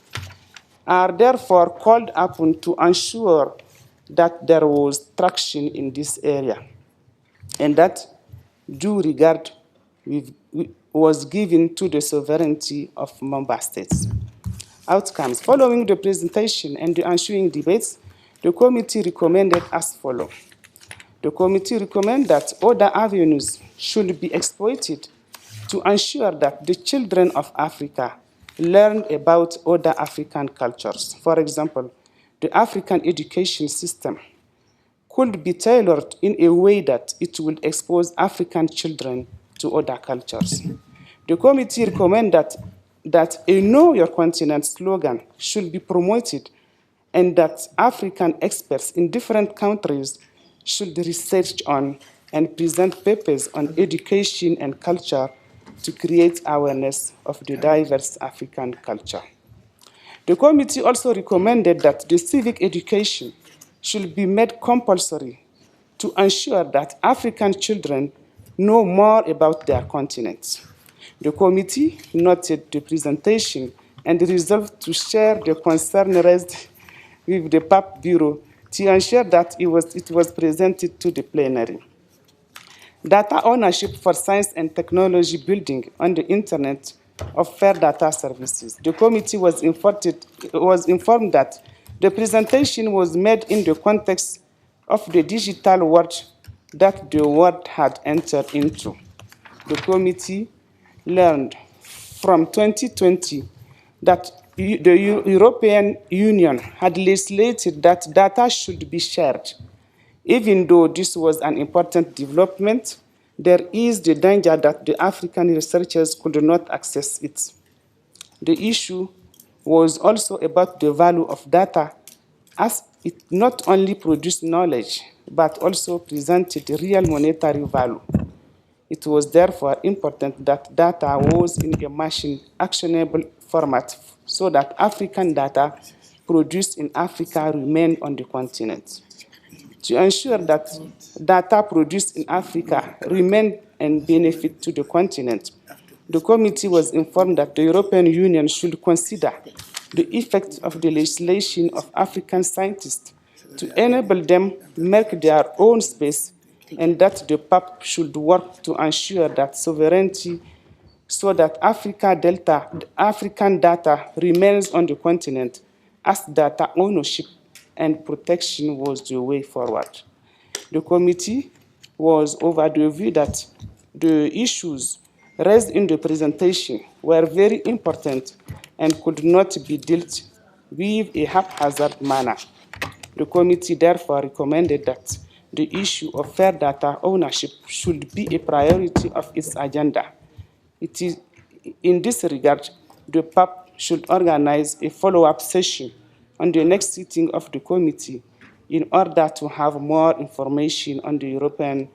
are therefore called upon to ensure that there was traction in this area and that due regard was given to the sovereignty of member states. Outcomes. Following the presentation and the ensuing debates, the committee recommended as follows. The committee recommends that other avenues should be exploited to ensure that the children of Africa learn about other African cultures. For example, the African education system could be tailored in a way that it will expose African children to other cultures. The committee recommends that a Know Your Continent slogan should be promoted and that African experts in different countries should research on and present papers on education and culture to create awareness of the diverse African culture. The committee also recommended that the civic education should be made compulsory to ensure that African children know more about their continent. The committee noted the presentation and resolved to share the concern raised with the PAP Bureau to ensure that it was presented to the plenary. Data ownership for science and technology building on the Internet of Fair Data Services. The committee was informed that the presentation was made in the context of the digital world that the world had entered into. The committee learned from 2020 that the European Union had legislated that data should be shared. Even though this was an important development, there is the danger that the African researchers could not access it. The issue was also about the value of data, as it not only produced knowledge, but also presented real monetary value. It was therefore important that data was in a machine actionable format so that African data produced in Africa remained on the continent. To ensure that data produced in Africa remain and benefit to the continent, the committee was informed that the European Union should consider the effect of the legislation of African scientists to enable them make their own space, and that the PAP should work to ensure that sovereignty so that African data remains on the continent as data ownership and protection was the way forward. The committee was of the view that the issues raised in the presentation were very important and could not be dealt with a haphazard manner. The committee therefore recommended that the issue of fair data ownership should be a priority of its agenda. It is in this regard, the PAP should organize a follow-up session on the next sitting of the committee in order to have more information on the European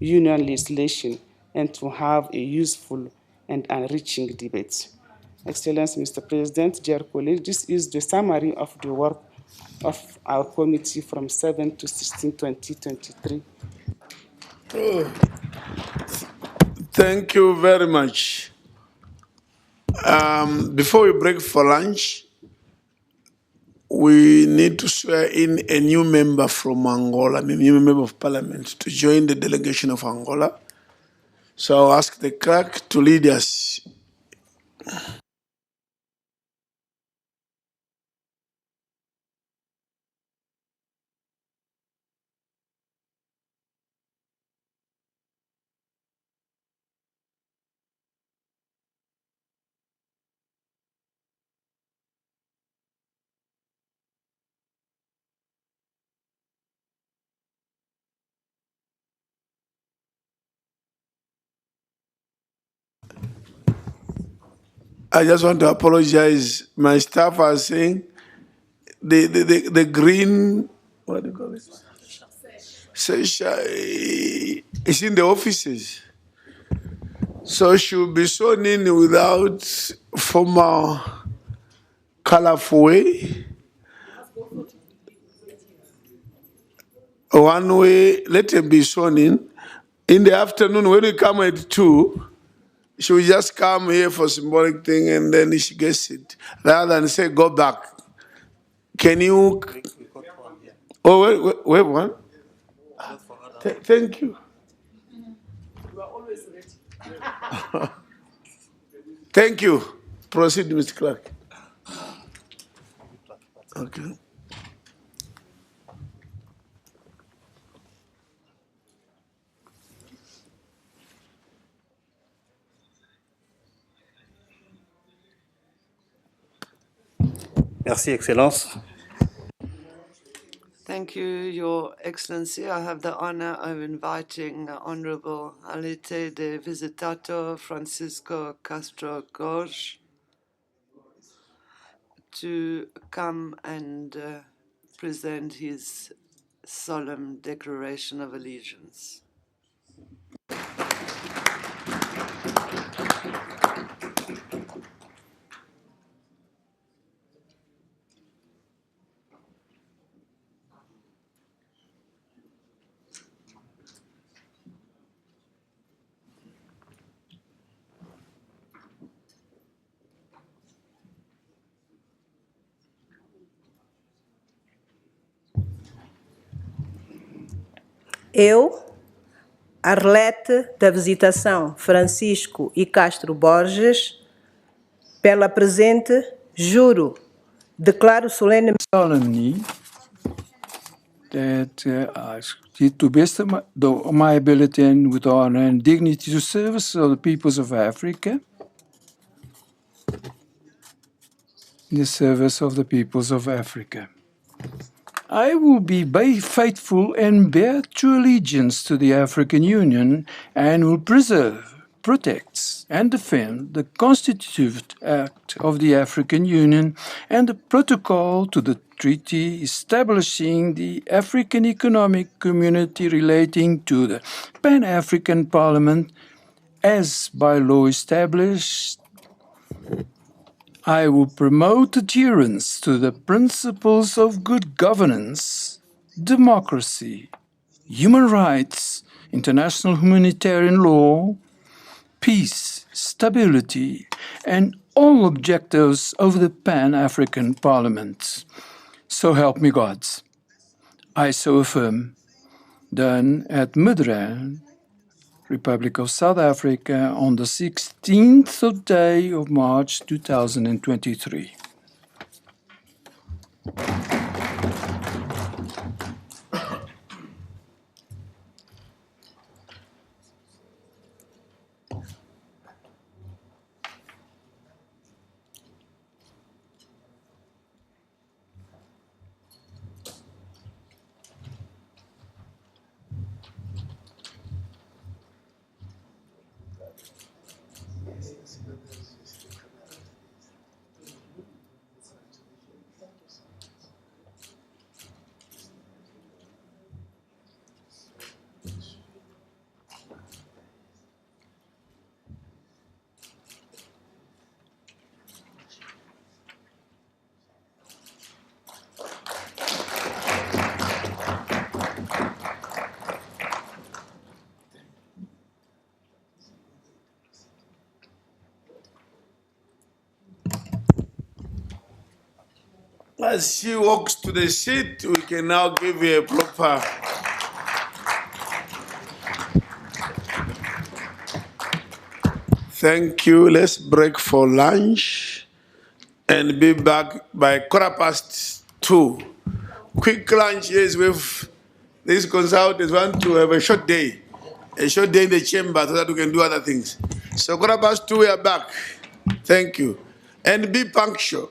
Union legislation and to have a useful and enriching debate. Excellency, Mr. President, dear colleagues, this is the summary of the work of our committee from 7 to 16, 2023.
Thank you very much. Before we break for lunch, we need to swear in a new member from Angola, a new member of parliament, to join the delegation of Angola. So I'll ask the clerk to lead us. I just want to apologize. My staff are saying the green, what do you call it? Sesha is in the offices. So she'll be sworn in without formal, colorful way. One way, let him be sworn in. In the afternoon, when we come at 2, she will just come here for symbolic thing and then she gets it. Rather than say, go back. Can you? Oh, wait one. Thank you.
You are always ready.
Thank you. Proceed, Mr. Clark. Okay.
Merci, Excellence.
Thank you, Your Excellency. I have the honor of inviting Honorable Alite de Visitato Francisco Castro Gorge to come and present his solemn declaration of allegiance.
Eu, Arlete da Visitação Francisco e Castro Borges, pela presente, juro, declaro solenemente
that to best of my ability and with honor and dignity to service of the peoples of Africa, in the service of the peoples of Africa. I will be faithful and bear true allegiance to the African Union and will preserve, protect, and defend the Constitutive Act of the African Union and the protocol to the treaty establishing the African Economic Community relating to the Pan-African Parliament as by law established. I will promote adherence to the principles of good governance, democracy, human rights, international humanitarian law, peace, stability, and all objectives of the Pan-African Parliament. So help me God. I so affirm. Done at Midrand, Republic of South Africa, on the 16th of day of March 2023.
As she walks to the seat, we can now give you a proper. Thank you. Let's break for lunch and be back by 2:15. Quick lunch, yes, with these consultants want to have a short day in the chamber so that we can do other things. So 2:15, we are back. Thank you. And be punctual.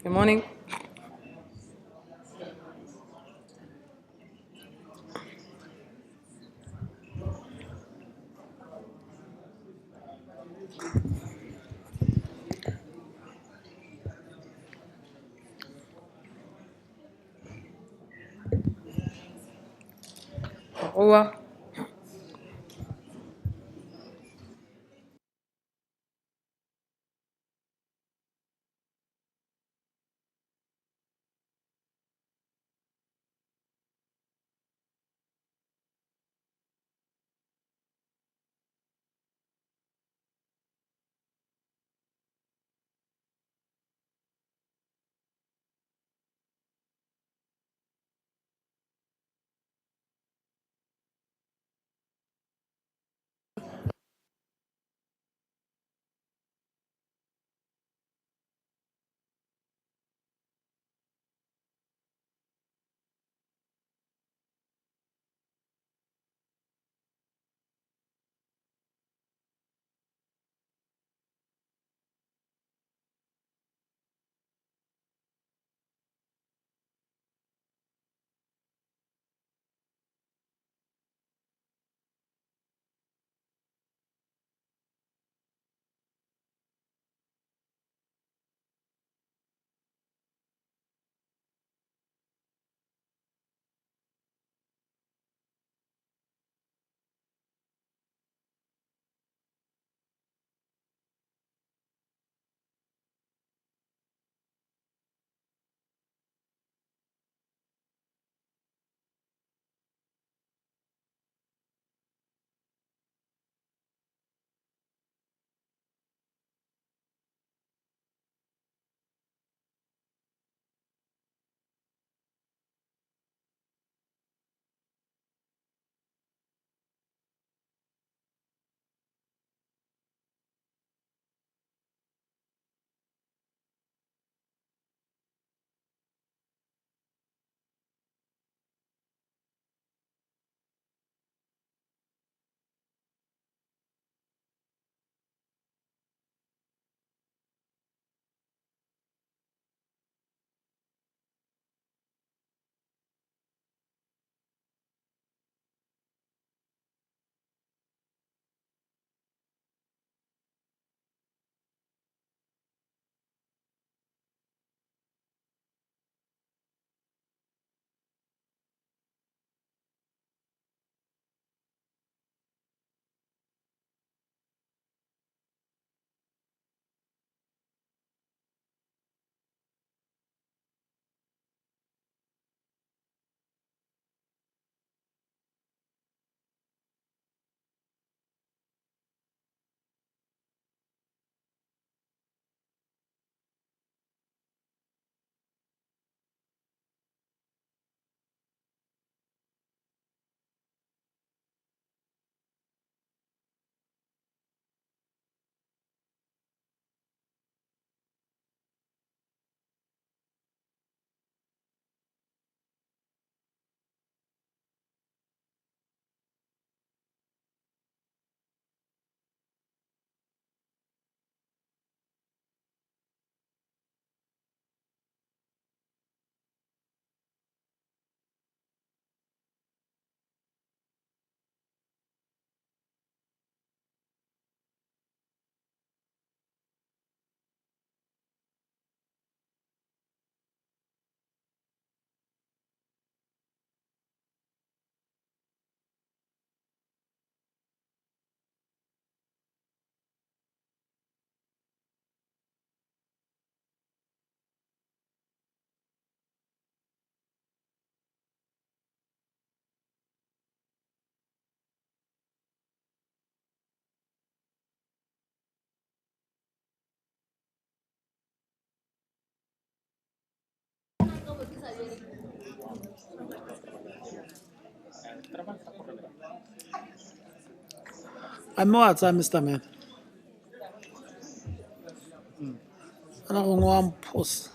Good morning. Ruhe.
I'm what, Mr. Man. I don't want post.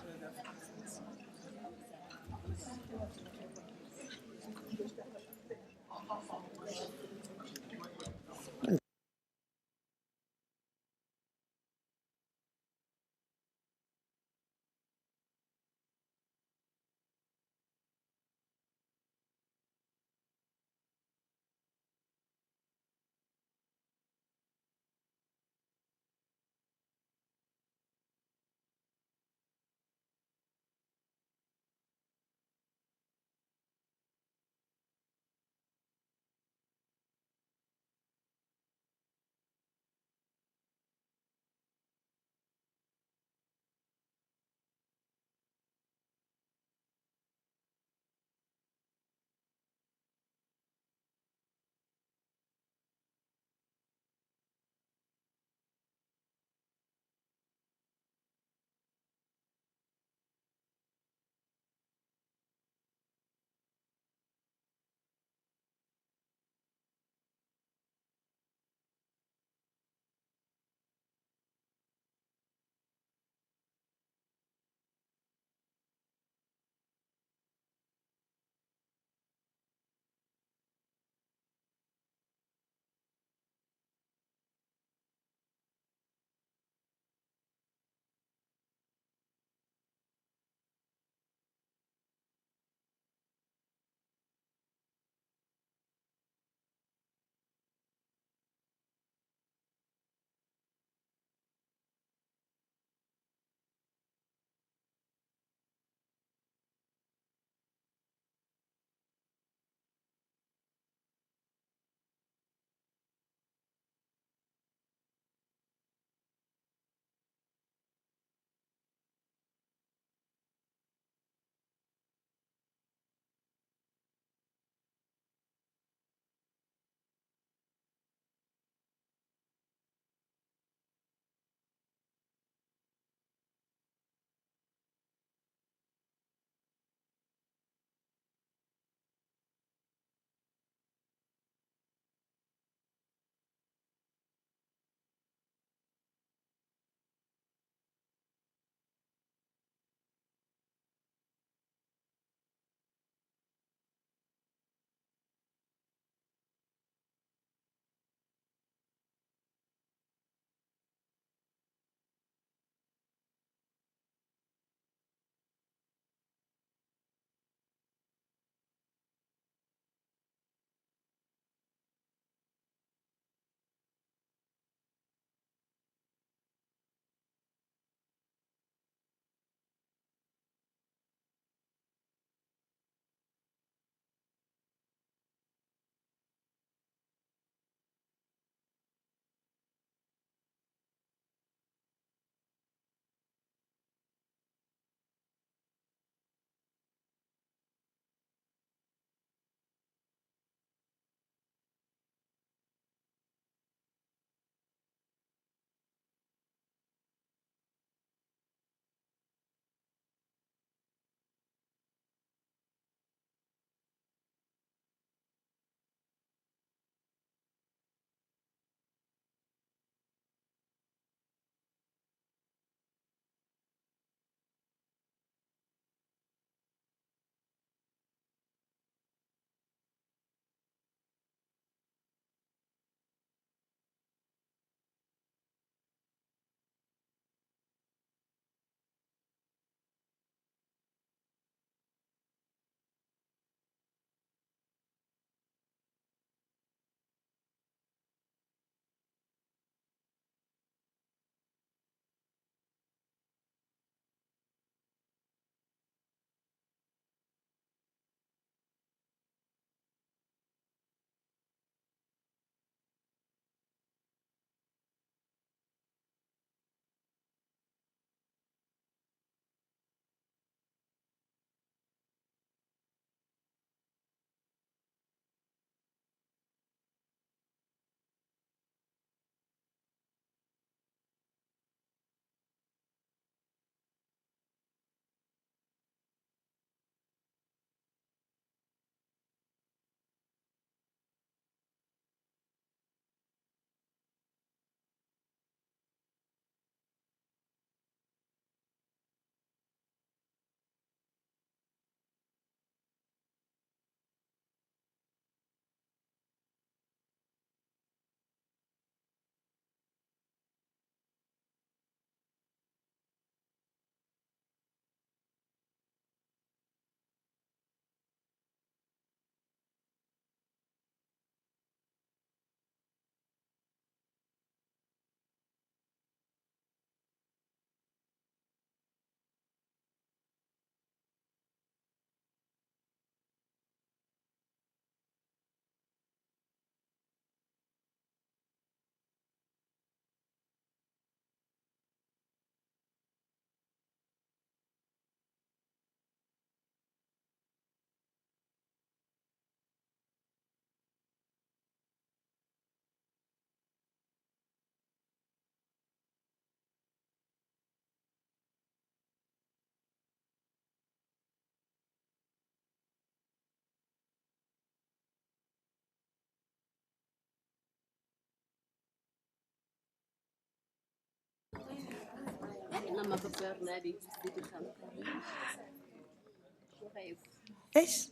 ايش؟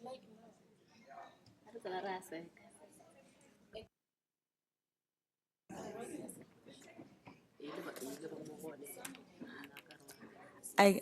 I,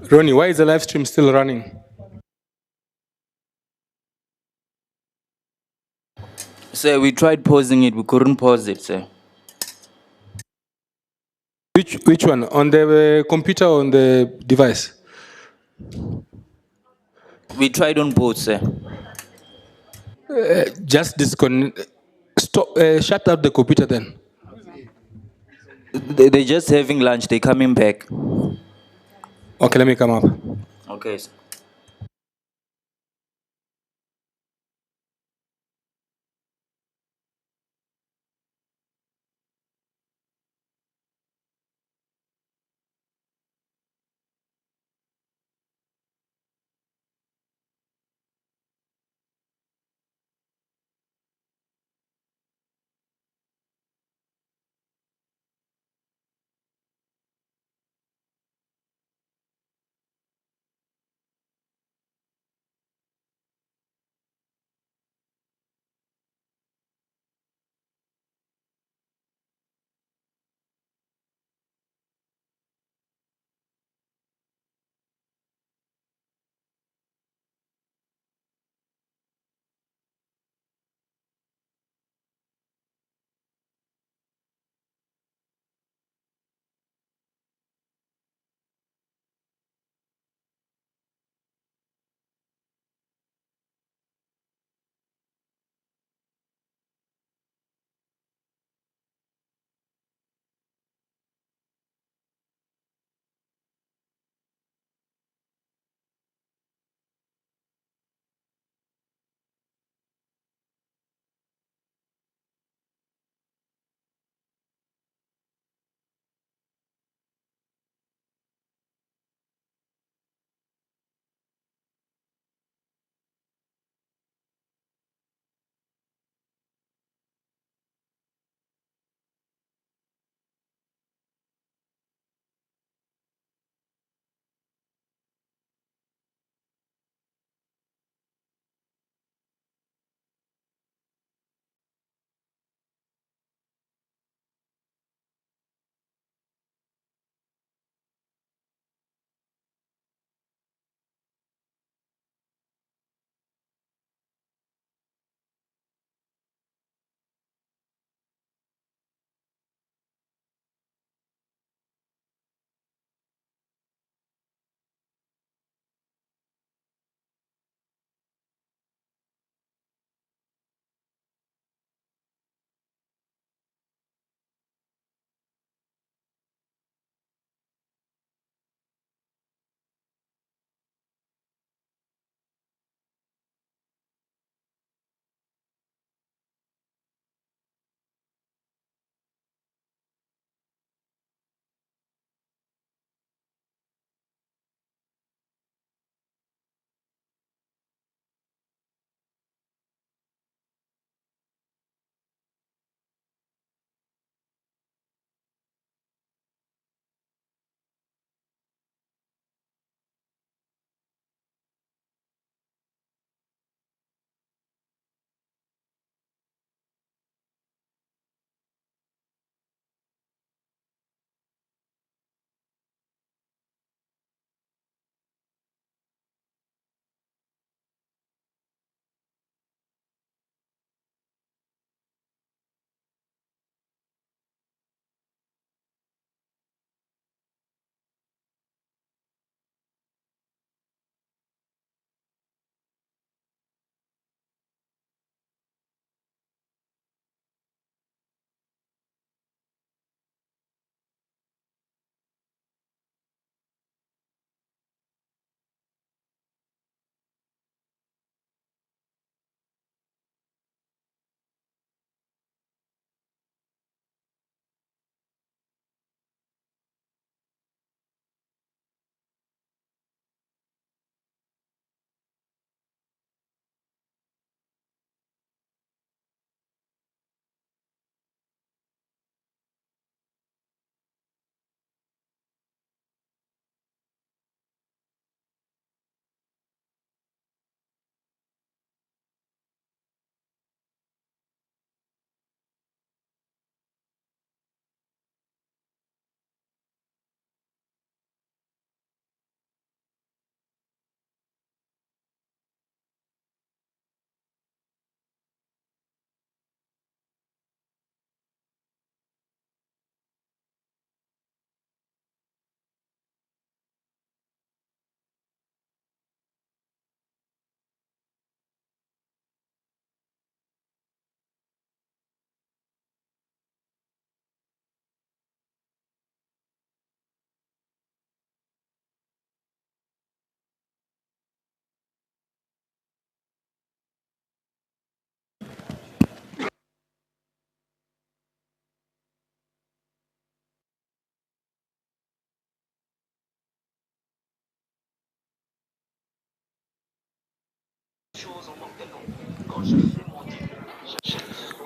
Ronnie, why is the live stream still running?
Sir, we tried pausing it, we couldn't pause it, sir.
Which one? On the computer or on the device?
We tried on both, sir.
Just disconnect. Stop. Shut up the computer then.
They're just having lunch, they're coming back.
Okay, let me come up.
Okay, sir.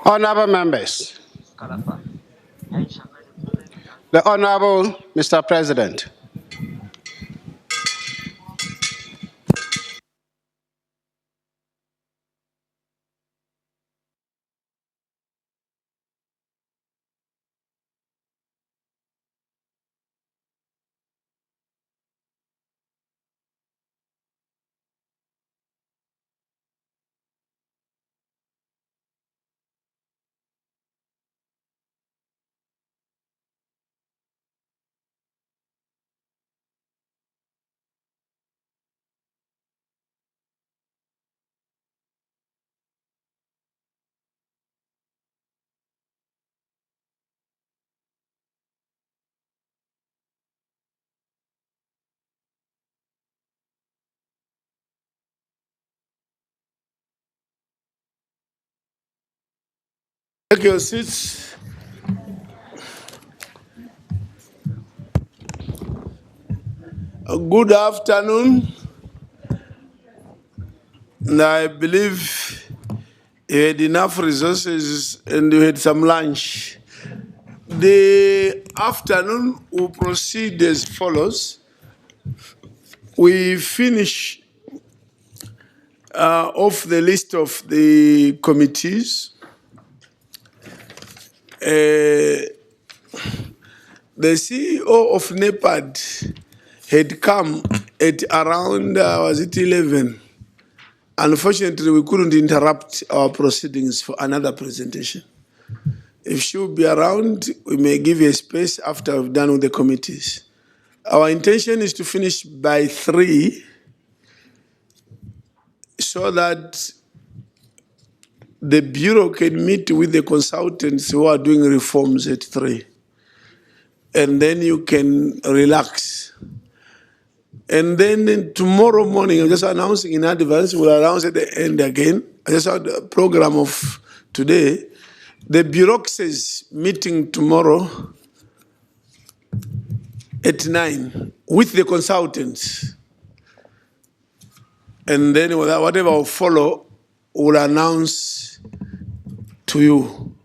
Honorable members, the Honorable Mr. President,
take your seats. Good afternoon. And I believe you had enough resources and you had some lunch. The afternoon will proceed as follows. We finish off the list of the committees. The CEO of NEPAD had come at around, was it 11? Unfortunately, we couldn't interrupt our proceedings for another presentation. If she will be around, we may give you a space after we've done with the committees. Our intention is to finish by 3 so that the Bureau can meet with the consultants who are doing reforms at 3. And then you can relax. And then tomorrow morning, I'm just announcing in advance, we'll announce at the end again. I just had a program of today. The bureaucracies meeting tomorrow at 9 with the consultants. And then whatever will follow, we'll announce to you.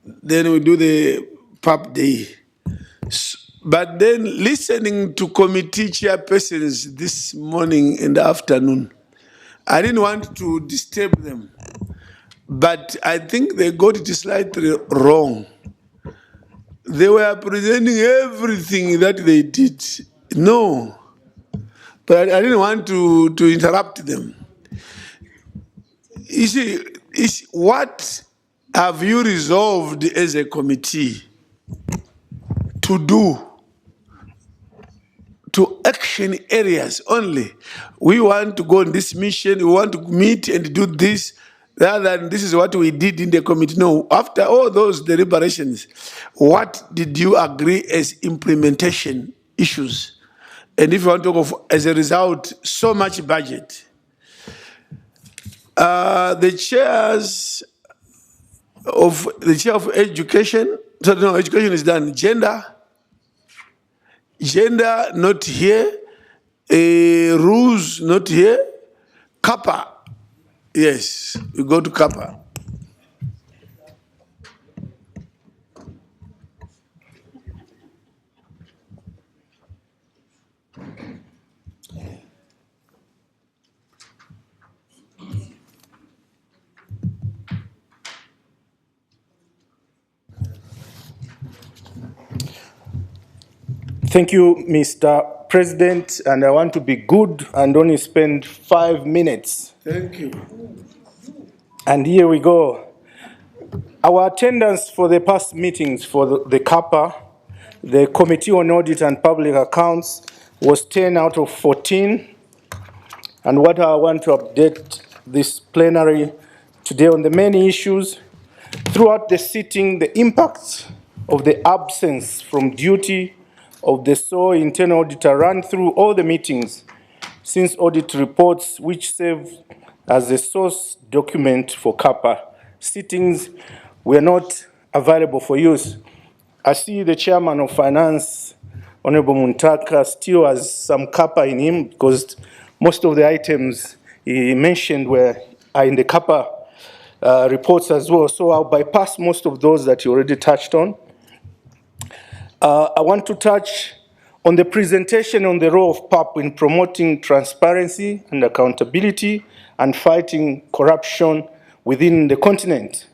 Then we do the PAP day. But then listening to committee chairpersons this morning and afternoon, I didn't want to disturb them. But I think they got it slightly wrong. They were presenting everything that they did. No. But I didn't want to interrupt them. You see, what have you resolved as a committee to do? To action areas only. We want to go on this mission, we want to meet and do this, rather than this is what we did in the committee. No, after all those deliberations, what did you agree as implementation issues? And if you want to go as a result, so much budget. The chair of education, so no, education is done. Gender not here. Rules not here. Kappa, yes, we go to Kappa.
Thank you, Mr. President, and I want to be good and only spend 5 minutes.
Thank you.
And here we go. Our attendance for the past meetings for the CAPA, the Committee on Audit and Public Accounts, was 10 out of 14. And what I want to update this plenary today on the many issues, throughout the sitting, the impacts of the absence from duty of the sole internal auditor ran through all the meetings since audit reports, which serve as a source document for CAPA sittings, were not available for use. I see the chairman of finance, Honorable Muntaka, still has some CAPA in him because most of the items he mentioned are in the CAPA reports as well. So I'll bypass most of those that you already touched on. I want to touch on the presentation on the role of PAP in promoting transparency and accountability and fighting corruption within the continent.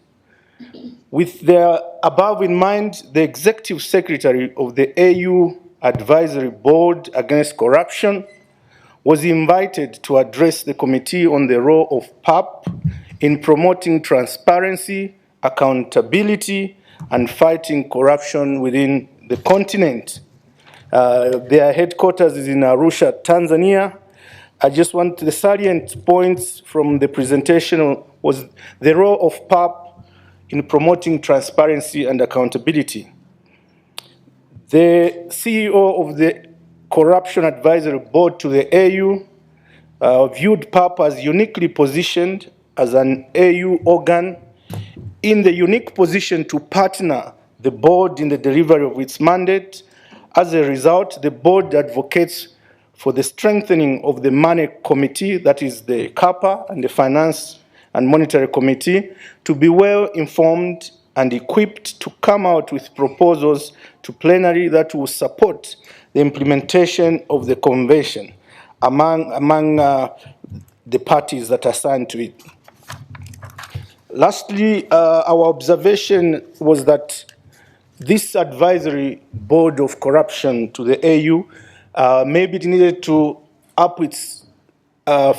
With the above in mind, the Executive Secretary of the AU Advisory Board Against Corruption was invited to address the committee on the role of PAP in promoting transparency, accountability, and fighting corruption within the continent. Their headquarters is in Arusha, Tanzania. I just want the salient points from the presentation was the role of PAP in promoting transparency and accountability. The CEO of the Corruption Advisory Board to the AU viewed PAP as uniquely positioned as an AU organ in the unique position to partner the board in the delivery of its mandate. As a result, the board advocates for the strengthening of the Money Committee, that is the CAPA, and the Finance and Monetary Committee, to be well informed and equipped to come out with proposals to plenary that will support the implementation of the convention among the parties that are signed to it. Lastly, our observation was that this advisory board of corruption to the AU maybe it needed to up its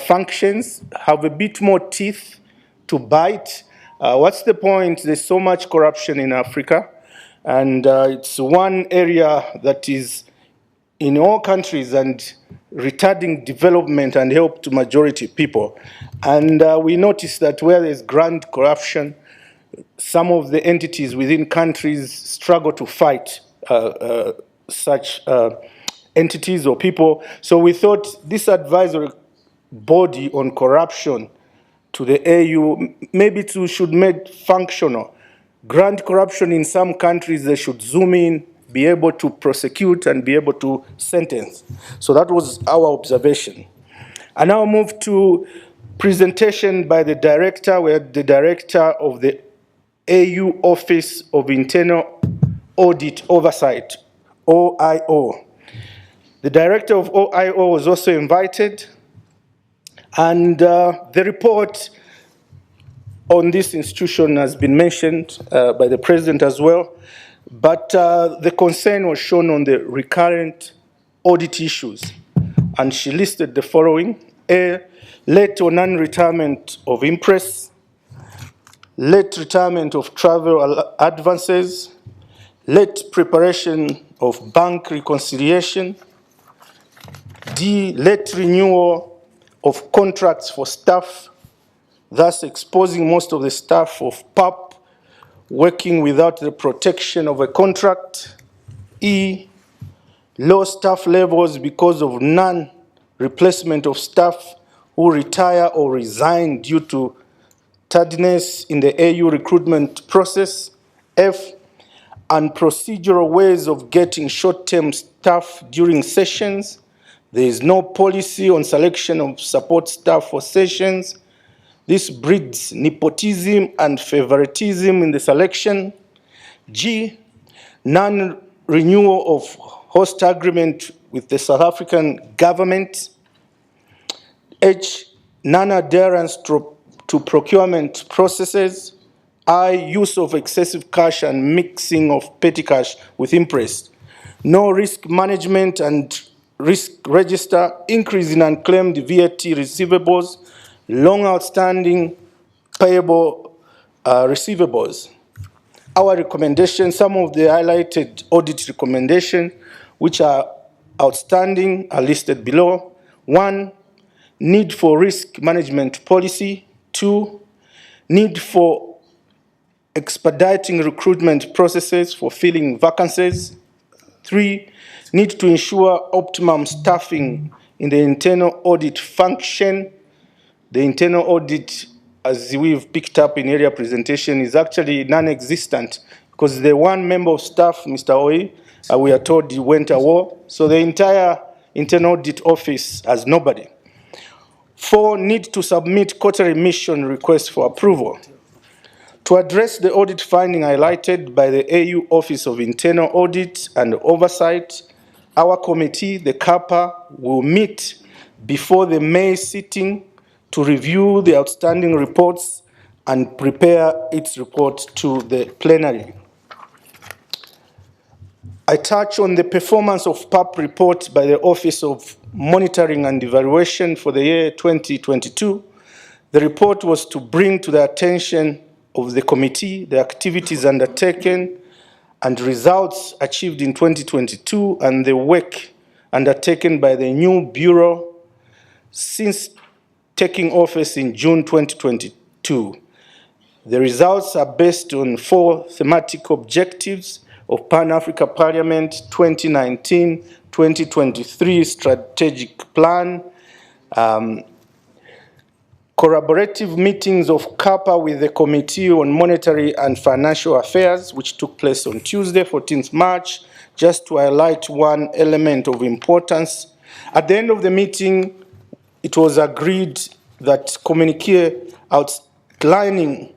functions, have a bit more teeth to bite. What's the point? There's so much corruption in Africa, and it's one area that is in all countries and retarding development and help to majority people. And we notice that where there's grand corruption, some of the entities within countries struggle to fight such entities or people. So we thought this advisory body on corruption to the AU, maybe it should make functional. Grand corruption in some countries, they should zoom in, be able to prosecute and be able to sentence. So that was our observation. I now move to presentation by the director, where the director of the AU Office of Internal Audit Oversight, OIO. The director of OIO was also invited, and the report on this institution has been mentioned by the president as well, but the concern was shown on the recurrent audit issues, and she listed the following: A, late or non-retirement of impress, late retirement of travel advances, late preparation of bank reconciliation, D, late renewal of contracts for staff, thus exposing most of the staff of PAP working without the protection of a contract. E, low staff levels because of non-replacement of staff who retire or resign due to tardiness in the AU recruitment process. F, and procedural ways of getting short-term staff during sessions. There is no policy on selection of support staff for sessions. This breeds nepotism and favoritism in the selection. G, non-renewal of host agreement with the South African government. H, non-adherence to procurement processes. I, use of excessive cash and mixing of petty cash with impress. No risk management and risk register, increase in unclaimed VAT receivables, long outstanding payable receivables. Our recommendations, some of the highlighted audit recommendations which are outstanding are listed below. 1, need for risk management policy. 2, need for expediting recruitment processes for filling vacancies. 3, need to ensure optimum staffing in the internal audit function. The internal audit, as we've picked up in earlier presentation, is actually non-existent because the one member of staff, Mr. Oi, we are told he went to war. So the entire internal audit office has nobody. 4, need to submit quarterly mission requests for approval. To address the audit finding highlighted by the AU Office of Internal Audit and Oversight, our committee, the CAPA, will meet before the May sitting to review the outstanding reports and prepare its report to the plenary. I touch on the performance of PAP report by the Office of Monitoring and Evaluation for the year 2022. The report was to bring to the attention of the committee the activities undertaken and results achieved in 2022 and the work undertaken by the new Bureau since taking office in June 2022. The results are based on 4 thematic objectives of Pan-Africa Parliament 2019-2023 Strategic Plan, collaborative meetings of CAPA with the Committee on Monetary and Financial Affairs, which took place on Tuesday, 14th March, just to highlight one element of importance. At the end of the meeting, it was agreed that communique outlining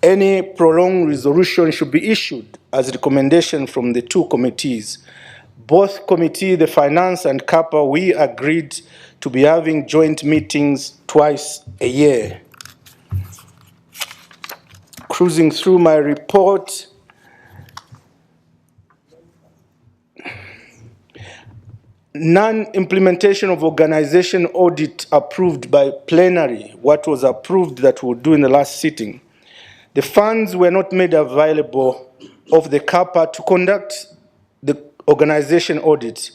any prolonged resolution should be issued as a recommendation from the 2 committees. Both committee, the Finance and CAPA, we agreed to be having joint meetings twice a year. Cruising through my report, non-implementation of organization audit approved by plenary, what was approved that we'll do in the last sitting. The funds were not made available of the CAPA to conduct the organization audit.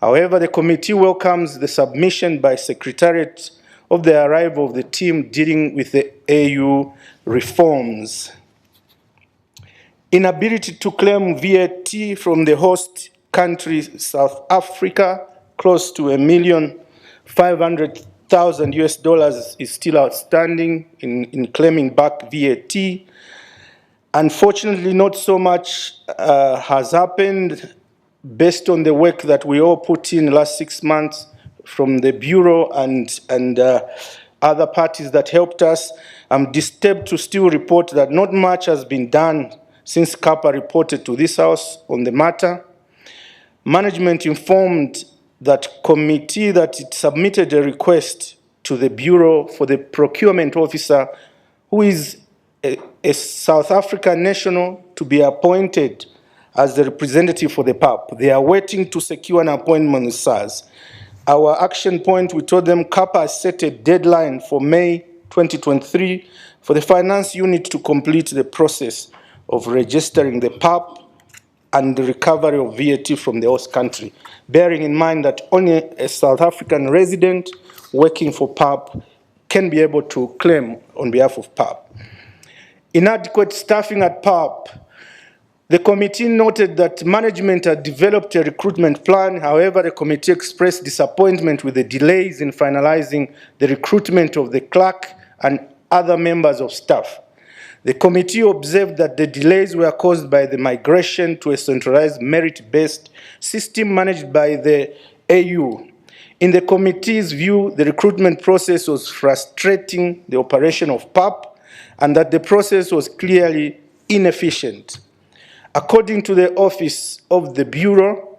However, the committee welcomes the submission by Secretariat of the arrival of the team dealing with the AU reforms. Inability to claim VAT from the host country, South Africa, close to $1,500,000 US is still outstanding in claiming back VAT. Unfortunately, not so much has happened based on the work that we all put in the last 6 months from the Bureau and other parties that helped us. I'm disturbed to still report that not much has been done since CAPA reported to this House on the matter. Management informed that committee that it submitted a request to the Bureau for the procurement officer, who is a South African national, to be appointed as the representative for the PAP. They are waiting to secure an appointment with SARS. Our action point, we told them CAPA has set a deadline for May 2023 for the finance unit to complete the process of registering the PAP and the recovery of VAT from the host country, bearing in mind that only a South African resident working for PAP can be able to claim on behalf of PAP. Inadequate staffing at PAP. The committee noted that management had developed a recruitment plan. However, the committee expressed disappointment with the delays in finalizing the recruitment of the clerk and other members of staff. The committee observed that the delays were caused by the migration to a centralized merit-based system managed by the AU. In the committee's view, the recruitment process was frustrating the operation of PAP and that the process was clearly inefficient. According to the Office of the Bureau,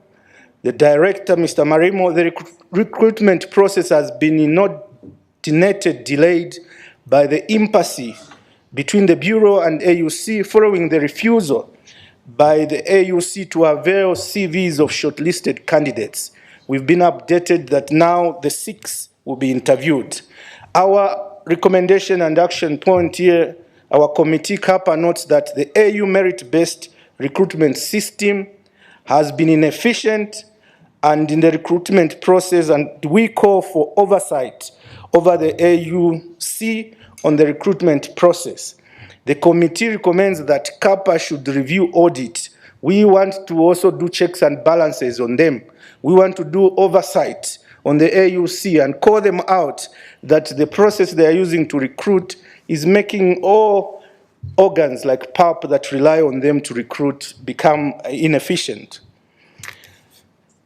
the Director, Mr. Marimo, the recruitment process has been inordinately delayed by the impasse between the Bureau and AUC following the refusal by the AUC to avail CVs of shortlisted candidates. We've been updated that now the 6 will be interviewed. Our recommendation and action point here, our committee CAPA notes that the AU merit-based recruitment system has been inefficient and in the recruitment process, and we call for oversight over the AUC on the recruitment process. The committee recommends that CAPA should review audit. We want to also do checks and balances on them. We want to do oversight on the AUC and call them out that the process they are using to recruit is making all organs like PAP that rely on them to recruit become inefficient.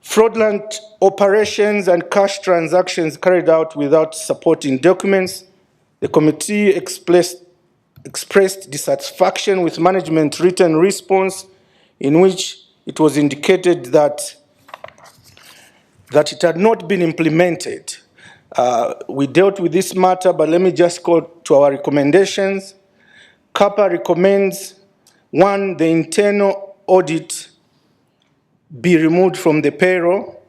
fraudulent operations and cash transactions carried out without supporting documents. The committee expressed dissatisfaction with management written response in which it was indicated that it had not been implemented. We dealt with this matter, but let me just go to our recommendations. CAPA recommends, 1, the internal audit be removed from the payroll.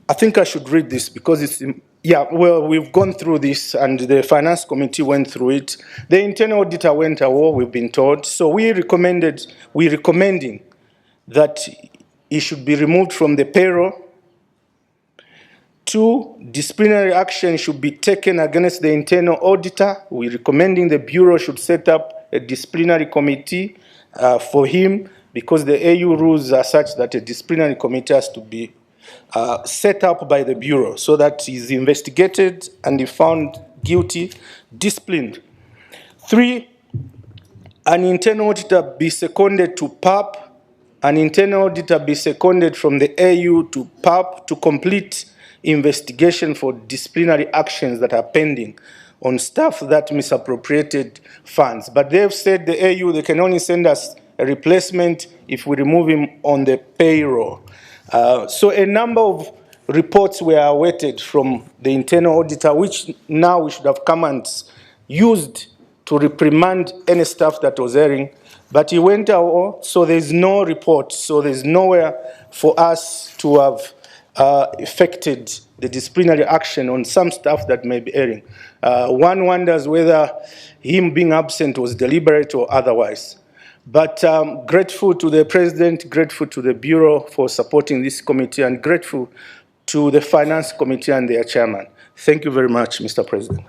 I think I should read this because it's, we've gone through this and the finance committee went through it. The internal auditor went away, we've been told. So we're recommending that it should be removed from the payroll. 2, disciplinary action should be taken against the internal auditor. We're recommending the Bureau should set up a disciplinary committee for him because the AU rules are such that a disciplinary committee has to be set up by the Bureau so that he's investigated and if found guilty, disciplined. 3, an internal auditor be seconded to PAP, an internal auditor be seconded from the AU to PAP to complete investigation for disciplinary actions that are pending on staff that misappropriated funds. But they've said, the AU, they can only send us a replacement if we remove him on the payroll. So a number of reports were awaited from the internal auditor, which now we should have come and used to reprimand any staff that was erring. But he went out, so there's no report. So there's nowhere for us to have affected the disciplinary action on some staff that may be erring. One wonders whether him being absent was deliberate or otherwise. But grateful to the President, grateful to the Bureau for supporting this committee, and grateful to the Finance Committee and their chairman. Thank you very much, Mr. President.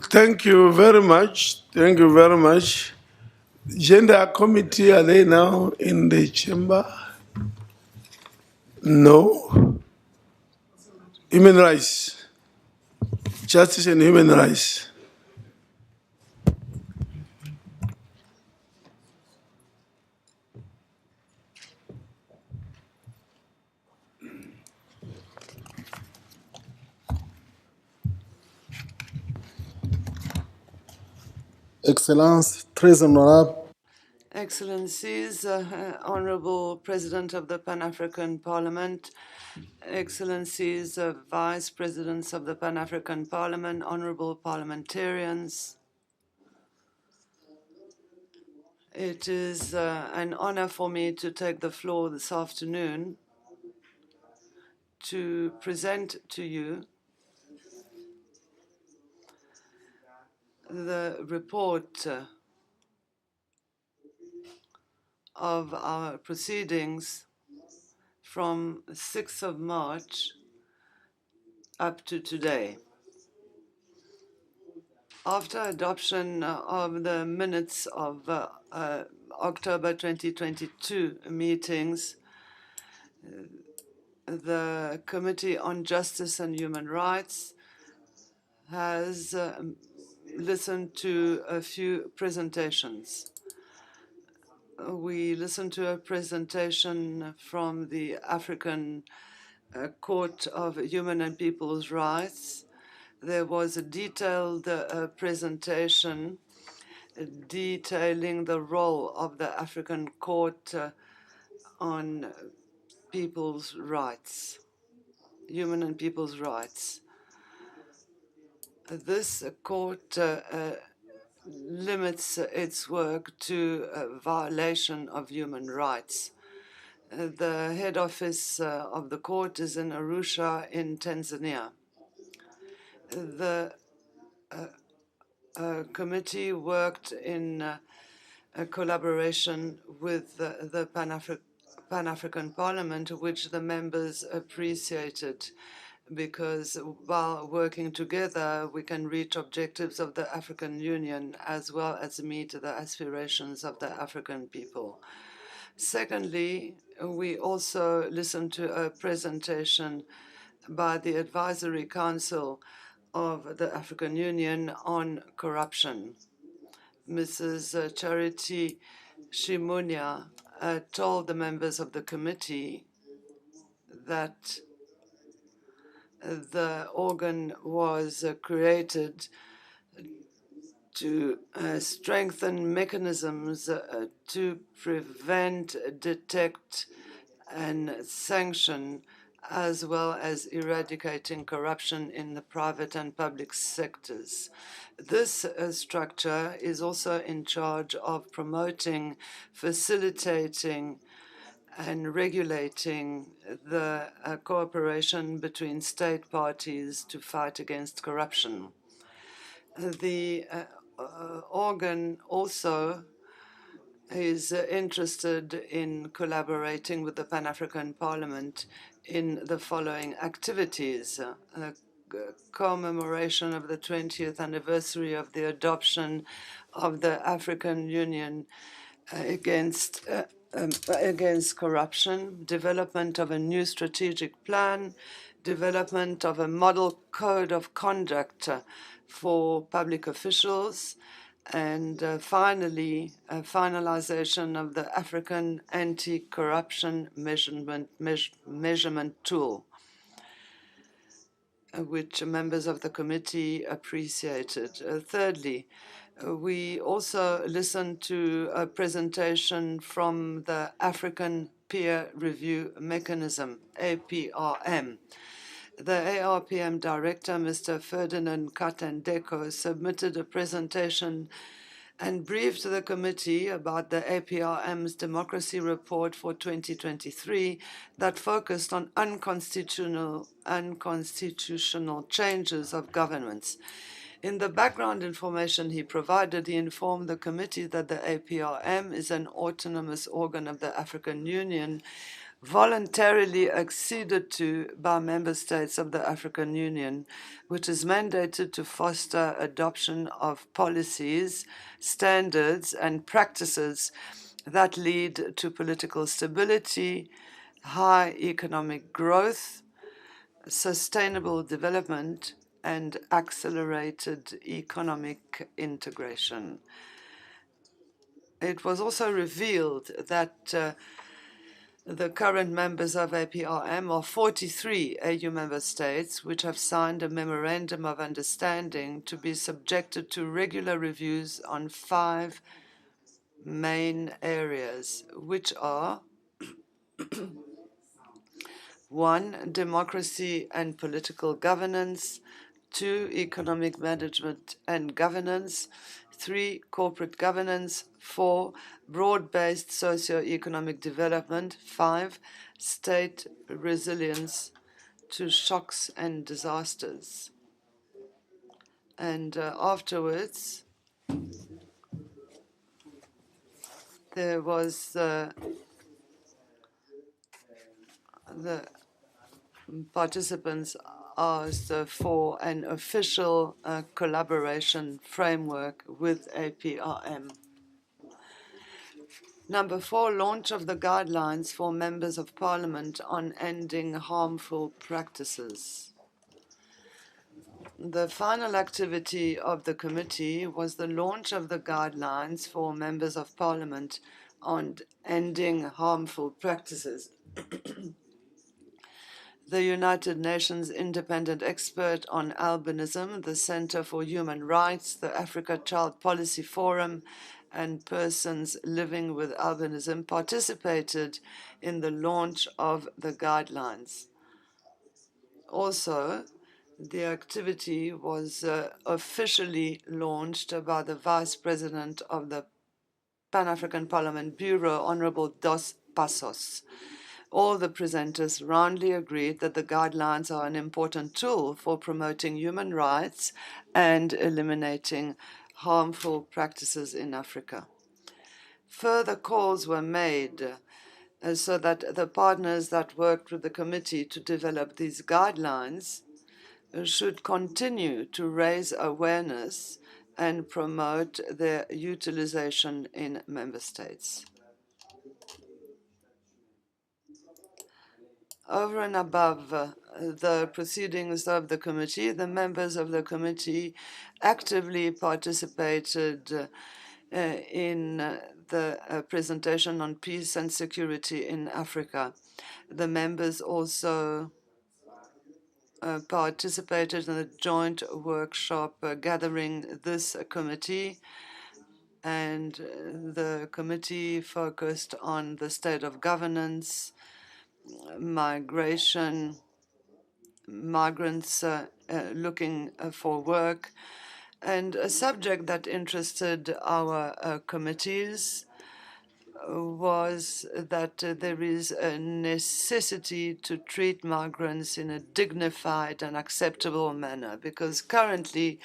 Thank you very much. Thank you very much. Gender Committee, are they now in the chamber? No. Human rights. Justice and human rights.
Excellence, très honorable.
Excellencies, Honorable President of the Pan-African Parliament, Excellencies, Vice Presidents of the Pan-African Parliament, Honorable Parliamentarians, it is an honor for me to take the floor this afternoon to present to you the report of our proceedings from 6th of March up to today. After adoption of the minutes of October 2022 meetings, the Committee on Justice and Human Rights has listened to a few presentations. We listened to a presentation from the African Court of Human and People's Rights. There was a detailed presentation detailing the role of the African Court on people's rights, human and people's rights. This court limits its work to violation of human rights. The head office of the court is in Arusha in Tanzania. The committee worked in collaboration with the Pan-African Parliament, which the members appreciated, because while working together, we can reach objectives of the African Union as well as meet the aspirations of the African people. Secondly, we also listened to a presentation by the Advisory Council of the African Union on corruption. Mrs. Charity Shimunya told the members of the committee that the organ was created to strengthen mechanisms to prevent, detect, and sanction, as well as eradicating corruption in the private and public sectors. This structure is also in charge of promoting, facilitating, and regulating the cooperation between state parties to fight against corruption. The organ also is interested in collaborating with the Pan-African Parliament in the following activities. Commemoration of the 20th anniversary of the adoption of the African Union against corruption, development of a new strategic plan, development of a model code of conduct for public officials, and finally, a finalization of the African anti-corruption measurement tool, which members of the committee appreciated. Thirdly, we also listened to a presentation from the African Peer Review Mechanism, APRM. The ARPM director, Mr. Ferdinand Katendeko, submitted a presentation and briefed the committee about the APRM's democracy report for 2023 that focused on unconstitutional changes of governments. In the background information he provided, he informed the committee that the APRM is an autonomous organ of the African Union, voluntarily acceded to by member states of the African Union, which is mandated to foster adoption of policies, standards, and practices that lead to political stability, high economic growth, sustainable development, and accelerated economic integration. It was also revealed that the current members of APRM are 43 AU member states, which have signed a memorandum of understanding to be subjected to regular reviews on 5 main areas, which are 1. Democracy and political governance, 2. Economic management and governance, 3. Corporate governance, 4. Broad-based socio-economic development, 5. State resilience to shocks and disasters. And afterwards, there was the participants asked for an official collaboration framework with APRM. Number 4, launch of the guidelines for members of parliament on ending harmful practices. The final activity of the committee was the launch of the guidelines for members of parliament on ending harmful practices. The United Nations Independent Expert on Albinism, the Center for Human Rights, the Africa Child Policy Forum, and persons living with albinism participated in the launch of the guidelines. Also, the activity was officially launched by the Vice President of the Pan-African Parliament Bureau, Honorable Dos Passos. All the presenters roundly agreed that the guidelines are an important tool for promoting human rights and eliminating harmful practices in Africa. Further calls were made so that the partners that worked with the committee to develop these guidelines should continue to raise awareness and promote their utilization in member states. Over and above the proceedings of the committee, the members of the committee actively participated in the presentation on peace and security in Africa. The members also participated in a joint workshop gathering this committee, and the committee focused on the state of governance, migration, migrants looking for work, and a subject that interested our committees was that there is a necessity to treat migrants in a dignified and acceptable manner, because currently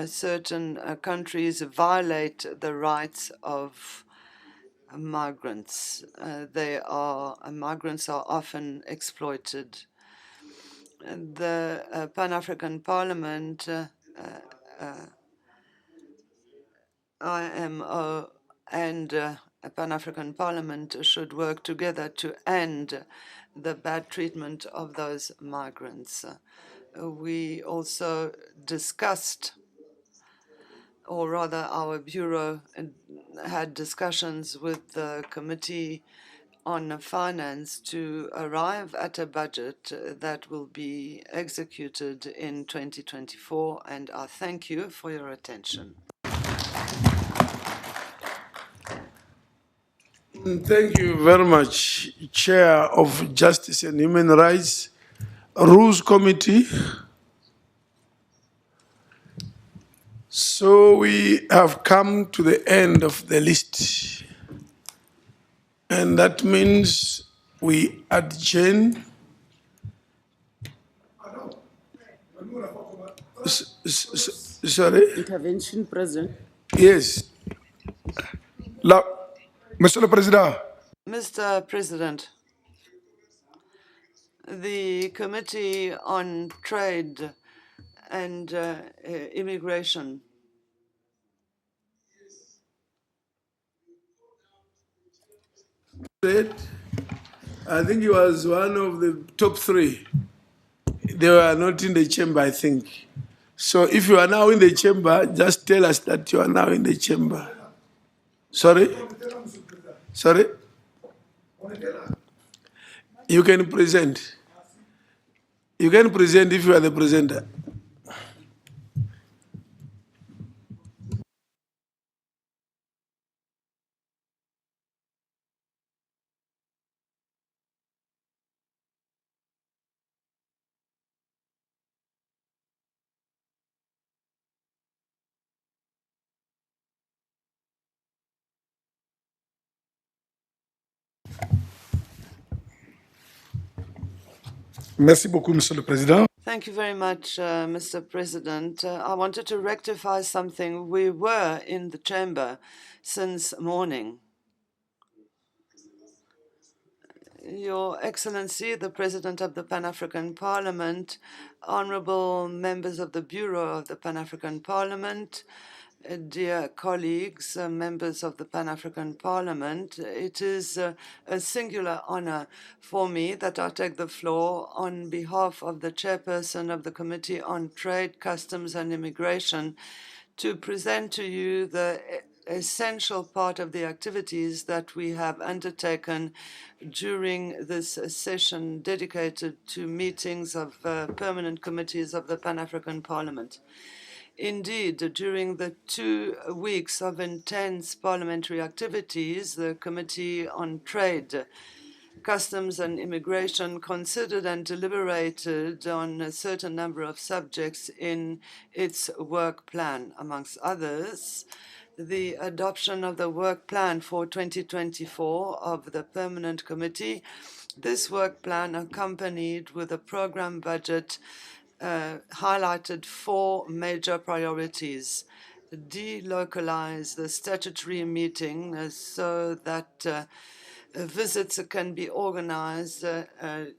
certain countries violate the rights of migrants. Migrants are often exploited. The Pan-African Parliament, IMO, and Pan-African Parliament should work together to end the bad treatment of those migrants. We also discussed, or rather our bureau had discussions with the Committee on Finance to arrive at a budget that will be executed in 2024, and I thank you for your attention.
Thank you very much, Chair of Justice and Human Rights, Rules Committee. So we have come to the end of the list. And that means we adjourn. Sorry?
Intervention, President.
Yes. Monsieur le Président.
Mr. President, the Committee on Trade and Immigration
I think he was one of the top three. They were not in the chamber, I think. So if you are now in the chamber, just tell us that you are now in the chamber. Sorry? Sorry? You can present. You can present if you are the presenter.
Merci beaucoup, Monsieur le Président.
Thank you very much, Mr. President. I wanted to rectify something. We were in the chamber since morning. Your Excellency, the President of the Pan-African Parliament, honorable members of the Bureau of the Pan-African Parliament, dear colleagues, members of the Pan-African Parliament, it is a singular honor for me that I take the floor on behalf of the chairperson of the Committee on Trade, Customs and Immigration to present to you the essential part of the activities that we have undertaken during this session dedicated to meetings of permanent committees of the Pan-African Parliament. Indeed, during the 2 weeks of intense parliamentary activities, the Committee on Trade, Customs and Immigration considered and deliberated on a certain number of subjects in its work plan. Amongst others, the adoption of the work plan for 2024 of the Permanent Committee. This work plan, accompanied with a program budget, highlighted 4 major priorities. Delocalize the statutory meeting so that visits can be organized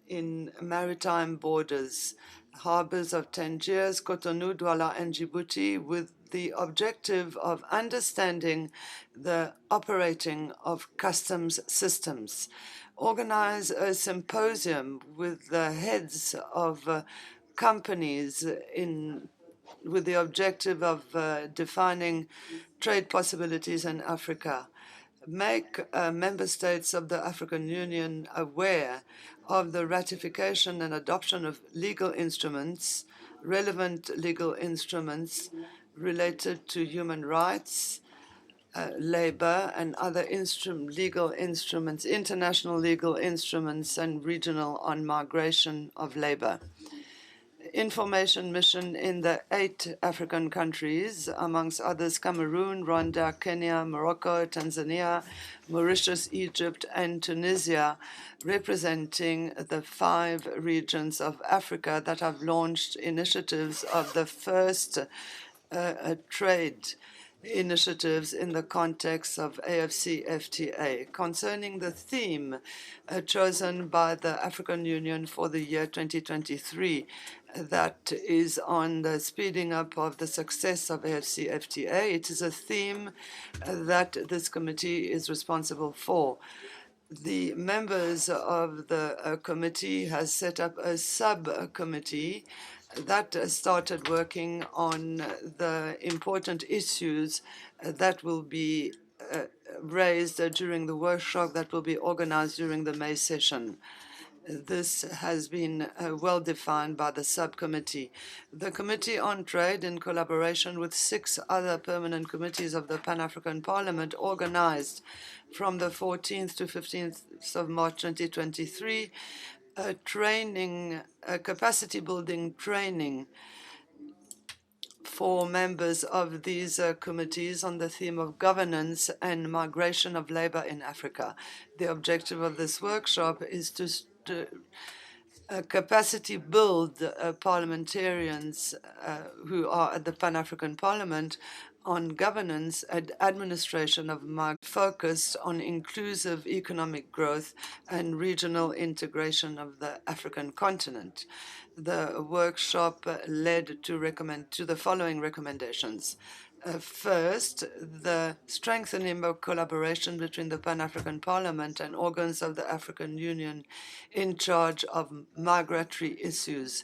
in maritime borders, harbors of Tangiers, Cotonou, Douala, and Djibouti, with the objective of understanding the operating of customs systems. Organize a symposium with the heads of companies in with the objective of defining trade possibilities in Africa, make member states of the African Union aware of the ratification and adoption of legal instruments, relevant legal instruments related to human rights, labor, and other legal instruments, international legal instruments, and regional on migration of labor. Information mission in the 8 African countries, amongst others Cameroon, Rwanda, Kenya, Morocco, Tanzania, Mauritius, Egypt, and Tunisia, representing the 5 regions of Africa that have launched initiatives of the first trade initiatives in the context of AFCFTA. Concerning the theme chosen by the African Union for the year 2023, that is on the speeding up of the success of AFCFTA, it is a theme that this committee is responsible for. The members of the committee has set up a subcommittee that started working on the important issues that will be raised during the workshop that will be organized during the May session. This has been well defined by the subcommittee. The Committee on Trade, in collaboration with 6 other permanent committees of the Pan-African Parliament, organized from the 14th to 15th of March 2023 a capacity-building training for members of these committees on the theme of governance and migration of labor in Africa. The objective of this workshop is to capacity build parliamentarians who are at the Pan-African Parliament on governance and administration of focused on inclusive economic growth and regional integration of the African continent. The workshop led to the following recommendations. First, the strengthening of collaboration between the Pan-African Parliament and organs of the African Union in charge of migratory issues.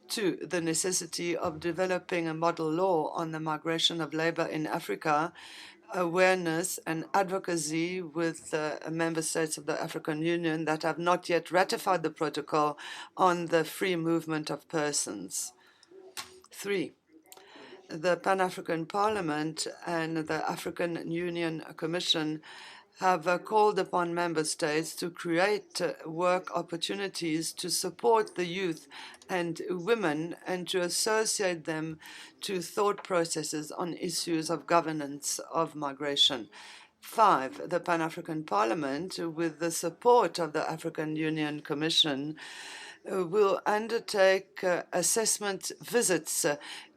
2, the necessity of developing a model law on the migration of labor in Africa, awareness and advocacy with member states of the African Union that have not yet ratified the protocol on the free movement of persons. 3, the Pan-African Parliament and the African Union Commission have called upon member states to create work opportunities to support the youth and women and to associate them to thought processes on issues of governance of migration. 5, the Pan-African Parliament, with the support of the African Union Commission, will undertake assessment visits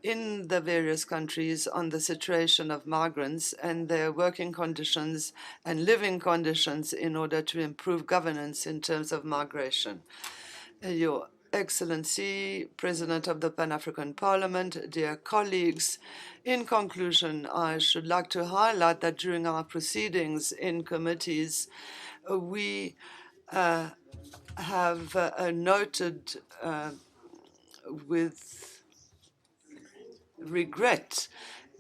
in the various countries on the situation of migrants and their working conditions and living conditions in order to improve governance in terms of migration. Your Excellency, President of the Pan-African Parliament, dear colleagues, in conclusion, I should like to highlight that during our proceedings in committees, we have noted with regret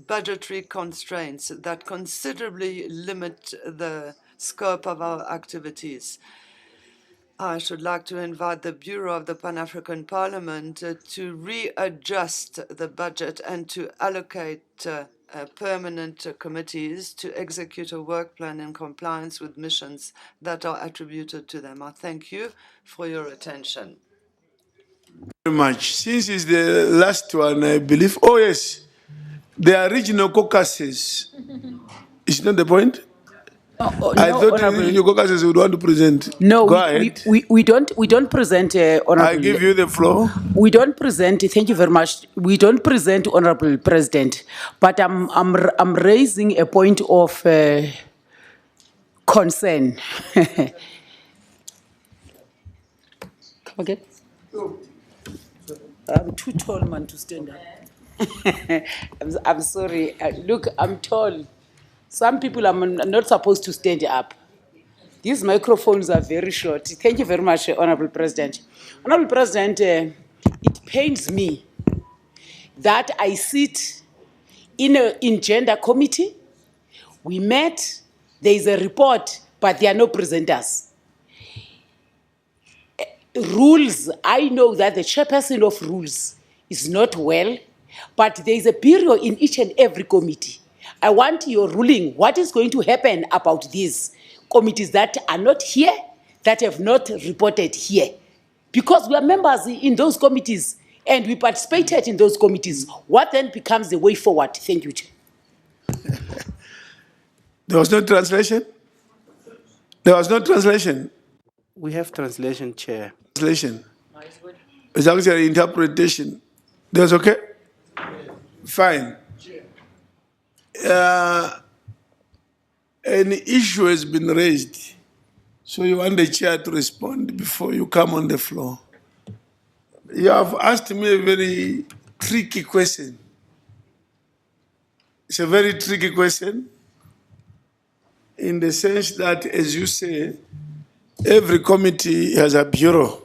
budgetary constraints that considerably limit the scope of our activities. I should like to invite the Bureau of the Pan-African Parliament to readjust the budget and to allocate permanent committees to execute a work plan in compliance with missions that are attributed to them. I thank you for your attention.
Very much. Since it's the last one, I believe. Oh, yes. There are regional caucuses. Is not the point? I thought the caucuses would want to present.
No,
Go ahead.
we don't present, Honorable.
I give you the floor.
We don't present. Thank you very much. We don't present, Honorable President. But I'm raising a point of concern. Come again? I'm too tall, man, to stand up. I'm sorry. Look, I'm tall. Some people are not supposed to stand up. These microphones are very short. Thank you very much, Honorable President. Honorable President, it pains me that I sit in gender committee. We met, there is a report, but there are no presenters. Rules, I know that the chairperson of rules is not well, but there is a bureau in each and every committee. I want your ruling. What is going to happen about these committees that are not here, that have not reported here? Because we are members in those committees and we participated in those committees. What then becomes the way forward? Thank you, Chair.
There was no translation? There was no translation?
We have translation, Chair.
Translation. It's actually interpretation. That's okay? Fine. An issue has been raised, so you want the chair to respond before you come on the floor. You have asked me a very tricky question. It's a very tricky question in the sense that, as you say, every committee has a bureau.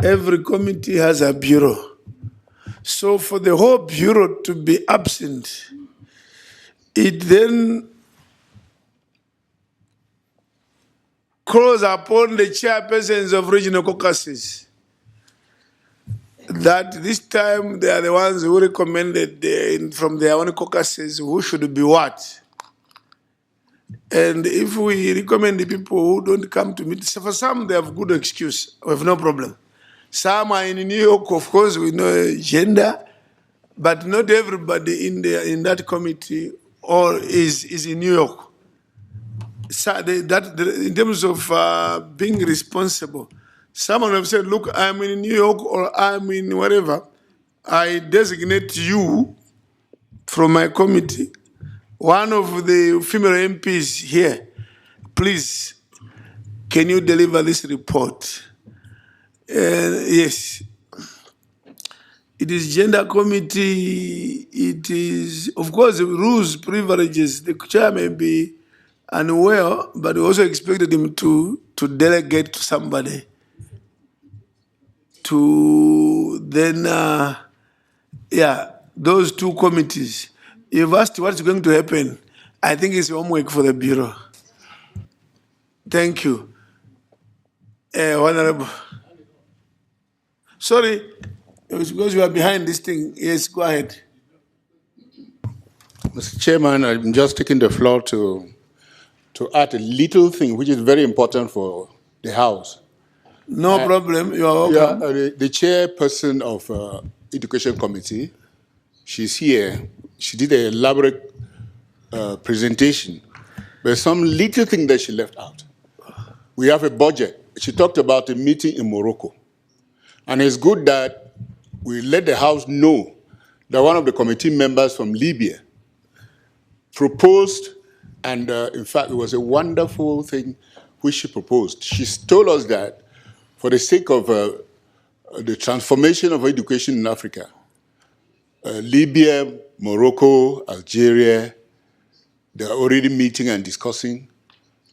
Every committee has a bureau. So for the whole bureau to be absent, it then calls upon the chairpersons of regional caucuses that this time they are the ones who recommended from their own caucuses who should be what. And if we recommend the people who don't come to meet, so for some they have good excuse, we have no problem. Some are in New York, of course, we know gender, but not everybody in that committee or is in New York. So in terms of being responsible, someone have said, look, I'm in New York or I'm in wherever, I designate you from my committee, one of the female MPs here, please, can you deliver this report? Yes. It is gender committee, it is, of course, the rules, privileges, the chair may be unaware, but we also expected him to delegate to somebody to then, those two committees. You've asked what's going to happen. I think it's homework for the Bureau. Thank you. Honorable. Sorry, it was because you are behind this thing. Yes, go ahead.
Mr. Chairman, I'm just taking the floor to add a little thing which is very important for the House.
No problem, you are welcome.
The chairperson of Education Committee, she's here. She did an elaborate presentation, but some little thing that she left out. We have a budget. She talked about a meeting in Morocco. And it's good that we let the House know that one of the committee members from Libya proposed, and in fact, it was a wonderful thing which she proposed. She told us that for the sake of the transformation of education in Africa, Libya, Morocco, Algeria, they are already meeting and discussing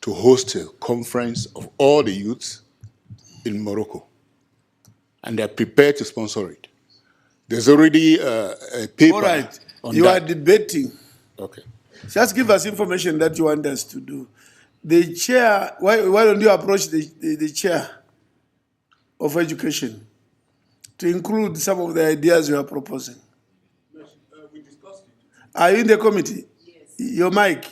to host a conference of all the youths in Morocco. And they're prepared to sponsor it. There's already a paper.
All right,
on
you
that.
are debating.
Okay.
Just give us information that you want us to do. The chair, why don't you approach the chair of education to include some of the ideas you are proposing?
Yes, we discussed it.
Are you in the committee? Yes. Your mic.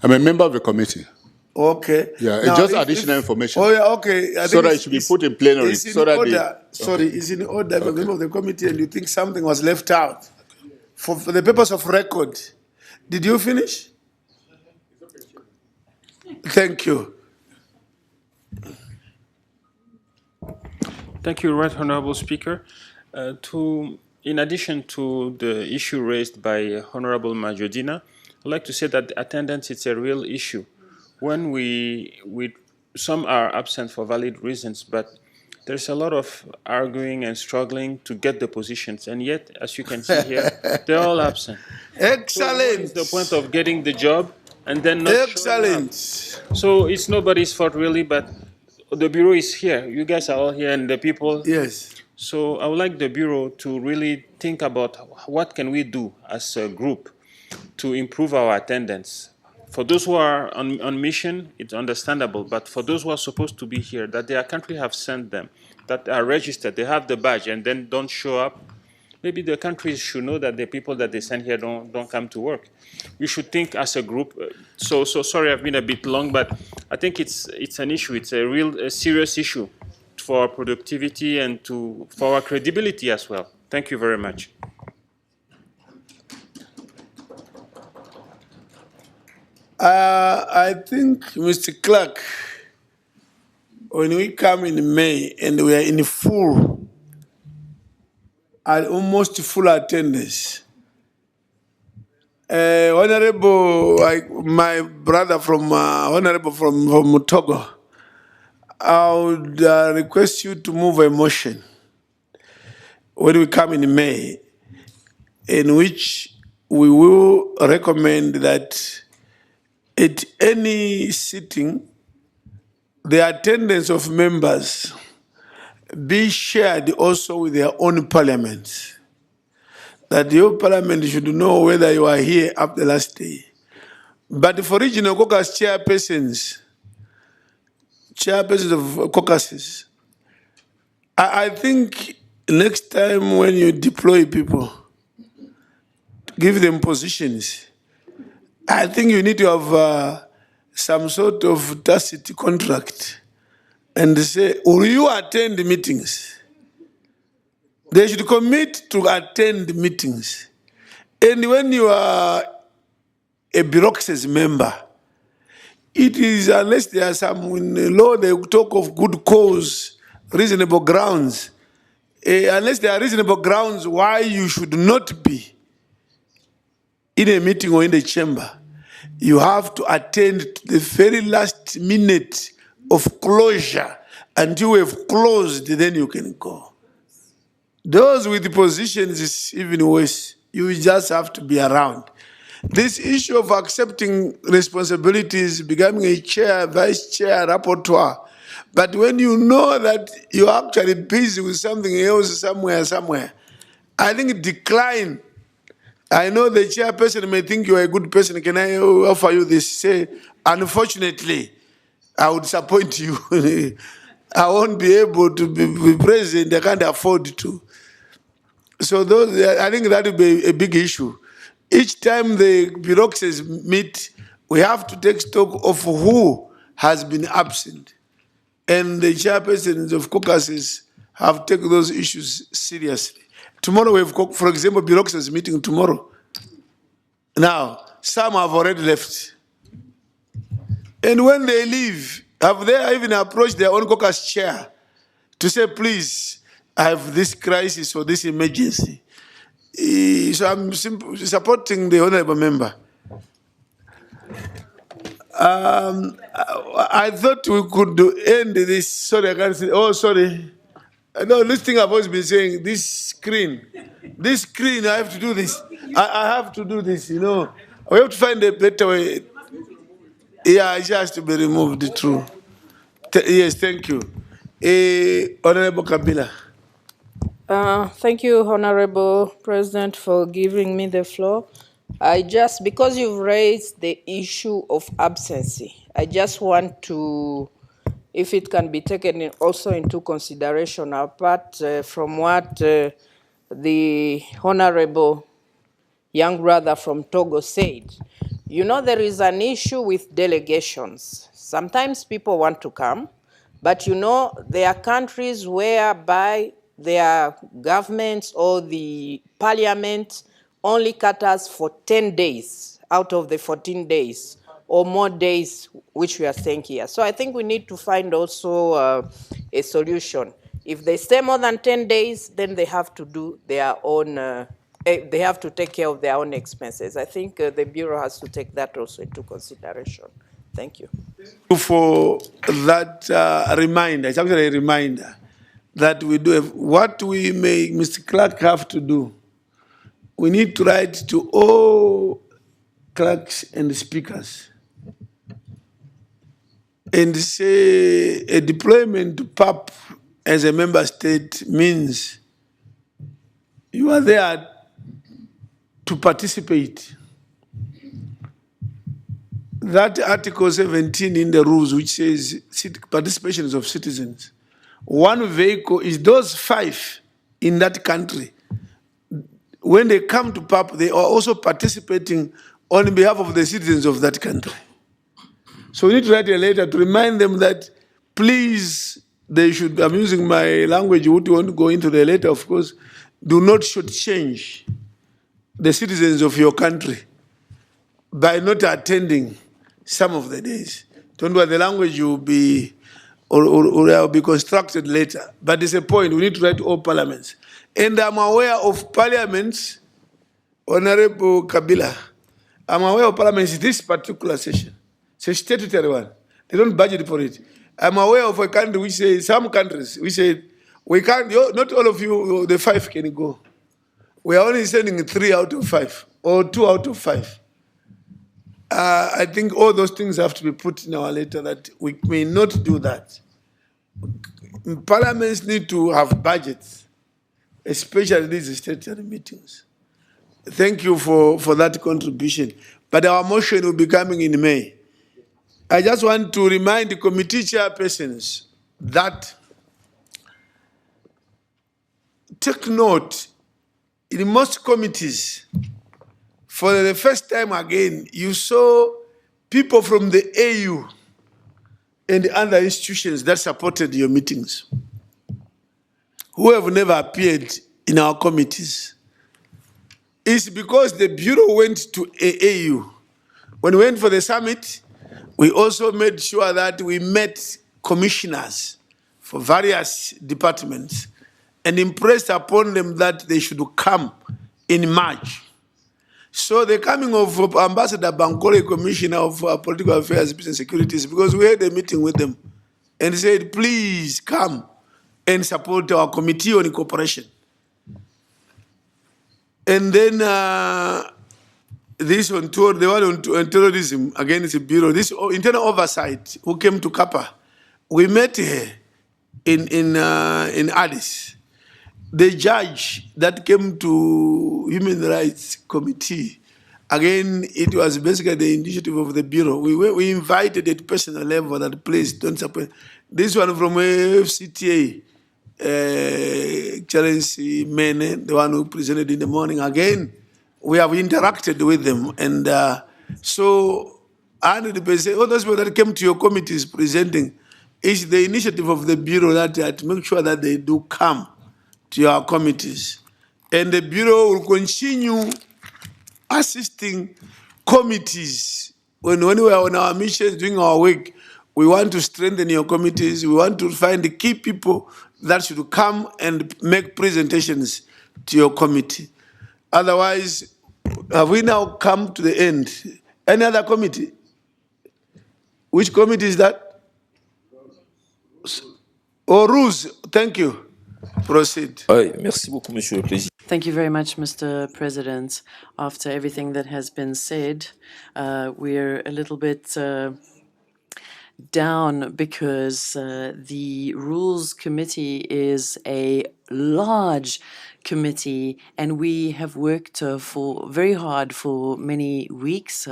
I'm a member of the committee.
Okay.
Yeah, now, just additional information.
Oh, yeah, okay. I
so that it should be put in plenary.
It's in
so that
order. Sorry, it's in order. If you're a member of the committee and you think something was left out, for the purpose of record, did you finish? Thank you.
Thank you, Right Honourable Speaker. In addition to the issue raised by Honourable Majodina, I'd like to say that attendance is a real issue. When some are absent for valid reasons, but there's a lot of arguing and struggling to get the positions, and yet, as you can see here, they're all absent.
Excellent.
So what is the point of getting the job and then not showing up? So it's nobody's fault really, but the Bureau is here. You guys are all here, and the people.
Yes.
So I would like the Bureau to really think about what can we do as a group to improve our attendance. For those who are on mission, it's understandable, but for those who are supposed to be here, that their country have sent them, that are registered, they have the badge, and then don't show up, maybe the countries should know that the people that they send here don't come to work. We should think as a group. So sorry, I've been a bit long, but I think it's an issue. It's a real serious issue for our productivity and for our credibility as well. Thank you very much.
I think, Mr. Clark, when we come in May and we are in full, almost full attendance, Honorable, my brother from Honorable from Togo, I would request you to move a motion when we come in May, in which we will recommend that at any sitting, the attendance of members be shared also with their own parliaments. That your parliament should know whether you are here up the last day. But for regional caucus chairpersons of caucuses, I think next time when you deploy people, give them positions, I think you need to have some sort of tacit contract and say, will you attend meetings? They should commit to attend meetings. And when you are a bureaucracy member, it is, unless there are some in the law, they talk of good cause, reasonable grounds. Unless there are reasonable grounds why you should not be in a meeting or in the chamber, you have to attend to the very last minute of closure. Until we have closed, then you can go. Those with the positions is even worse. You just have to be around. This issue of accepting responsibilities, becoming a chair, vice chair, rapporteur, but when you know that you're actually busy with something else somewhere, I think decline. I know the chairperson may think you're a good person. Can I offer you this? Say, unfortunately, I would disappoint you. I won't be able to be president. I can't afford to. So I think that will be a big issue. Each time the bureaucracies meet, we have to take stock of who has been absent. And the chairpersons of caucuses have taken those issues seriously. Tomorrow we have, for example, bureaucracies meeting tomorrow. Now, some have already left. And when they leave, have they even approached their own caucus chair to say, please, I have this crisis or this emergency? So I'm supporting the honorable member. I thought we could end this. Sorry, I can't say. Oh, sorry. No, this thing I've always been saying, this screen, I have to do this. I have to do this, you know. We have to find a better way. Yeah, it has to be removed, true. Yes, thank you. Honorable Kabila.
Thank you, Honorable President, for giving me the floor. Because you've raised the issue of absency, I just want to, if it can be taken also into consideration, apart from what the Honorable young brother from Togo said. You know, there is an issue with delegations. Sometimes people want to come, but you know, there are countries whereby their governments or the parliament only caters for 10 days out of the 14 days or more days which we are staying here. So I think we need to find also a solution. If they stay more than 10 days, then they have to do their own, they have to take care of their own expenses. I think the Bureau has to take that also into consideration. Thank you.
Thank you for that reminder. It's actually a reminder that we do have, what we may, Mr. Clark, have to do. We need to write to all clerks and speakers and say a deployment to PAP as a member state means you are there to participate. That Article 17 in the rules, which says participation of citizens, one vehicle is those 5 in that country. When they come to PAP, they are also participating on behalf of the citizens of that country. So we need to write a letter to remind them that, please, they should, I'm using my language, would you want to go into the letter, of course, do not shortchange the citizens of your country by not attending some of the days. Don't worry, the language will be, or will be constructed later. But it's a point, we need to write to all parliaments. And I'm aware of parliaments, Honorable Kabila, I'm aware of parliaments this particular session. It's a statutory one. They don't budget for it. I'm aware of a country which says, some countries, we say, we can't, not all of you, the 5 can go. We are only sending 3 out of 5, or 2 out of 5. I think all those things have to be put in our letter that we may not do that. Parliaments need to have budgets, especially these statutory meetings. Thank you for that contribution. But our motion will be coming in May. I just want to remind the committee chairpersons that take note, in most committees, for the first time again, you saw people from the AU and other institutions that supported your meetings, who have never appeared in our committees. It's because the Bureau went to AU. When we went for the summit, we also made sure that we met commissioners for various departments and impressed upon them that they should come in March. So the coming of Ambassador Bankole, Commissioner of Political Affairs, Peace and Security, is because we had a meeting with them and said, please come and support our Committee on Cooperation. And then this on tour, the one on terrorism, again, it's a bureau, this internal oversight who came to Kappa, we met her in Addis. The judge that came to Human Rights Committee, again, it was basically the initiative of the Bureau. We invited at personal level that, please don't support. This one from FCTA, Excellency Mene, the one who presented in the morning, again, we have interacted with them. And so 100%, all those people that came to your committees presenting, is the initiative of the Bureau that make sure that they do come to your committees. And the Bureau will continue assisting committees. When we are on our missions, doing our work, we want to strengthen your committees. We want to find the key people that should come and make presentations to your committee. Otherwise, have we now come to the end? Any other committee? Which committee is that? Oh, rules. Thank you. Proceed.
Thank you very much, Mr. President. After everything that has been said, we're a little bit down because the Rules Committee is a large committee and we have worked very hard for many weeks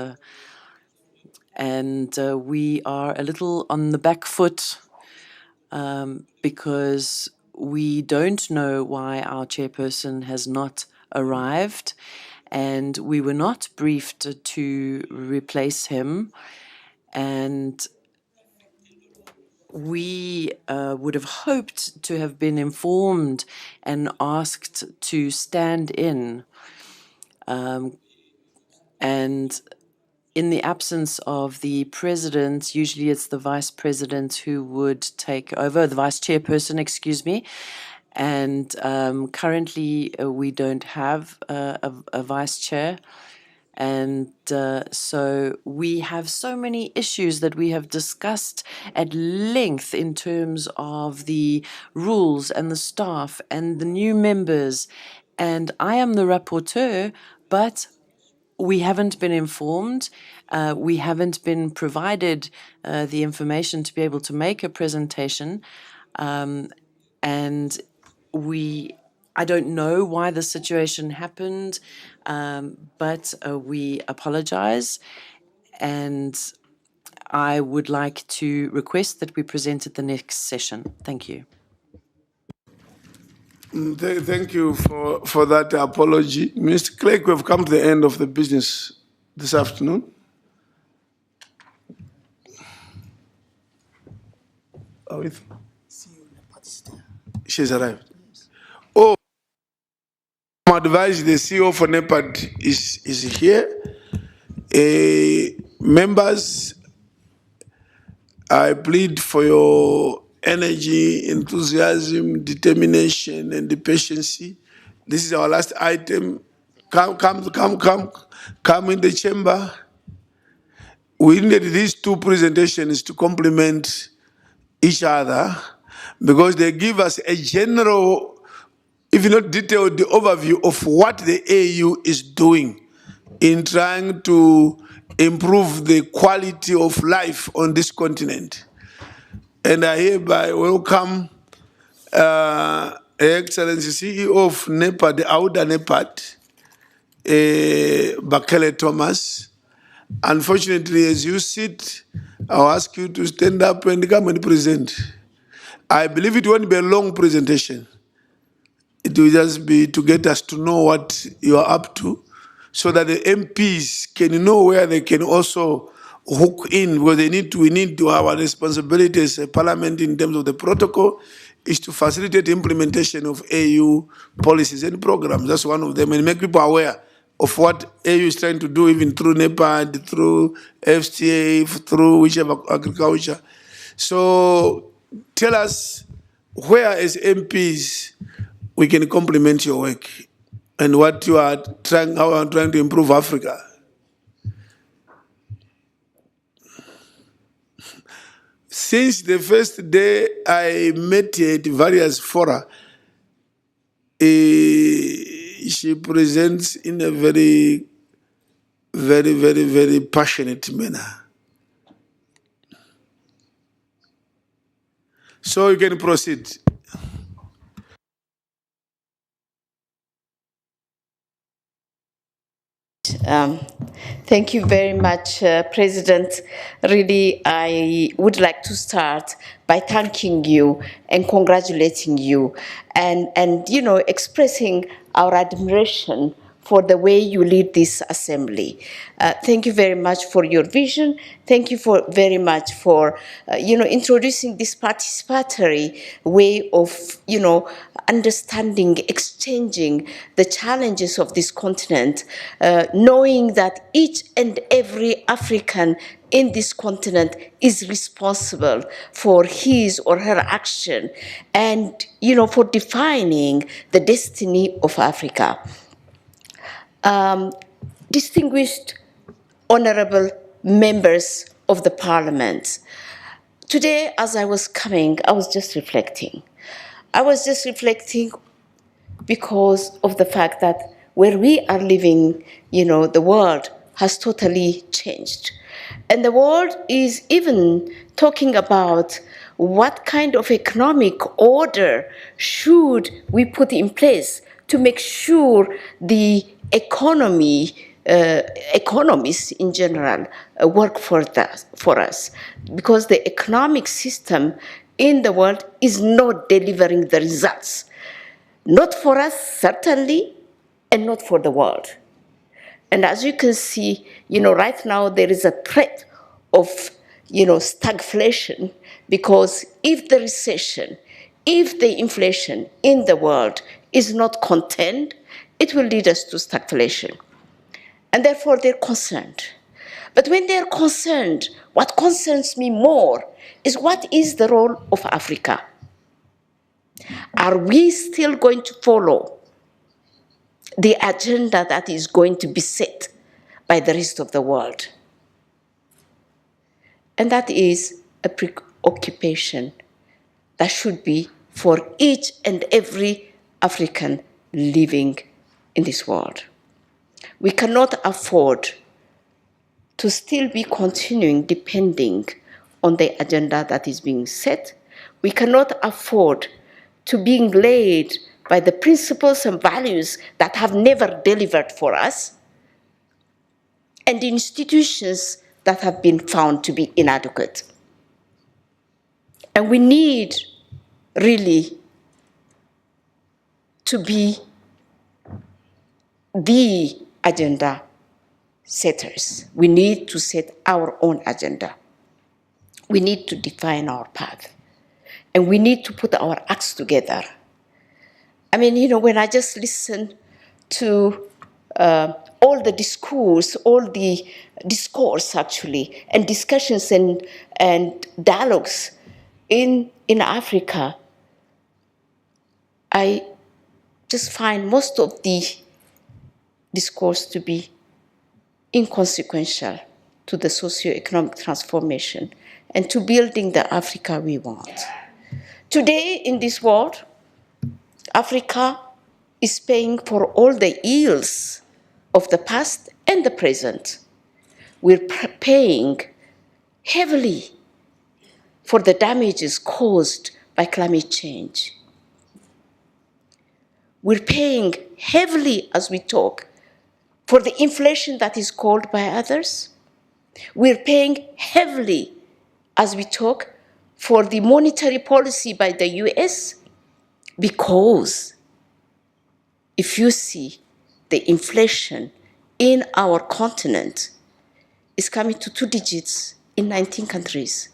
and we are a little on the back foot because we don't know why our chairperson has not arrived and we were not briefed to replace him, and we would have hoped to have been informed and asked to stand in. And in the absence of the president, usually it's the vice president who would take over, the vice chairperson, excuse me. And currently we don't have a vice chair. And so we have so many issues that we have discussed at length in terms of the rules and the staff and the new members. And I am the rapporteur, but we haven't been informed. We haven't been provided the information to be able to make a presentation. and I don't know why the situation happened, but we apologize, and I would like to request that we present at the next session. Thank you.
Thank you for that apology. Mr. Clerk, we've come to the end of the business this afternoon. Are we? She's arrived. Oh, I'm advised the CEO for NEPAD is here. Members, I plead for your energy, enthusiasm, determination, and the patience. This is our last item. Come in the chamber. We need these two presentations to complement each other because they give us a general, if not detailed, the overview of what the AU is doing in trying to improve the quality of life on this continent. And I hereby welcome Her Excellency CEO of NEPAD, the AUDA-NEPAD, Bekele-Thomas. Unfortunately, as you sit, I'll ask you to stand up and come and present. I believe it won't be a long presentation. It will just be to get us to know what you are up to, so that the MPs can know where they can also hook in, because we need to have our responsibility as a parliament in terms of the protocol is to facilitate the implementation of AU policies and programs. That's one of them, and make people aware of what AU is trying to do, even through NEPAD, through FTA, through whichever agriculture. So tell us where as MPs we can complement your work and what you are trying, how you are trying to improve Africa. Since the first day I met at various fora, she presents in a very, very, very, very passionate manner. So you can proceed.
Thank you very much, President. Really, I would like to start by thanking you and congratulating you and you know, expressing our admiration for the way you lead this assembly. Thank you very much for your vision. Thank you very much for, you know, introducing this participatory way of, you know, understanding, exchanging the challenges of this continent, knowing that each and every African in this continent is responsible for his or her action and, you know, for defining the destiny of Africa. Distinguished honorable members of the parliament, today as I was coming, I was just reflecting. I was just reflecting because of the fact that where we are living, you know, the world has totally changed. And the world is even talking about what kind of economic order should we put in place to make sure the economy, economists in general, work for us. Because the economic system in the world is not delivering the results. Not for us, certainly, and not for the world. And as you can see, you know, right now there is a threat of, you know, stagflation, because if the recession, if the inflation in the world is not contained, it will lead us to stagflation. And therefore they're concerned. But when they're concerned, what concerns me more is what is the role of Africa? Are we still going to follow the agenda that is going to be set by the rest of the world? And that is a preoccupation that should be for each and every African living in this world. We cannot afford to still be continuing depending on the agenda that is being set. We cannot afford to being led by the principles and values that have never delivered for us, and institutions that have been found to be inadequate. And we need really to be the agenda setters. We need to set our own agenda. We need to define our path. And we need to put our acts together. I mean, you know, when I just listen to all the discourse actually, and discussions and dialogues in Africa, I just find most of the discourse to be inconsequential to the socio-economic transformation and to building the Africa we want. Today in this world, Africa is paying for all the ills of the past and the present. We're paying heavily for the damages caused by climate change. We're paying heavily as we talk for the inflation that is caused by others. We're paying heavily as we talk for the monetary policy by the US, because if you see the inflation in our continent is coming to 2 digits in 19 countries.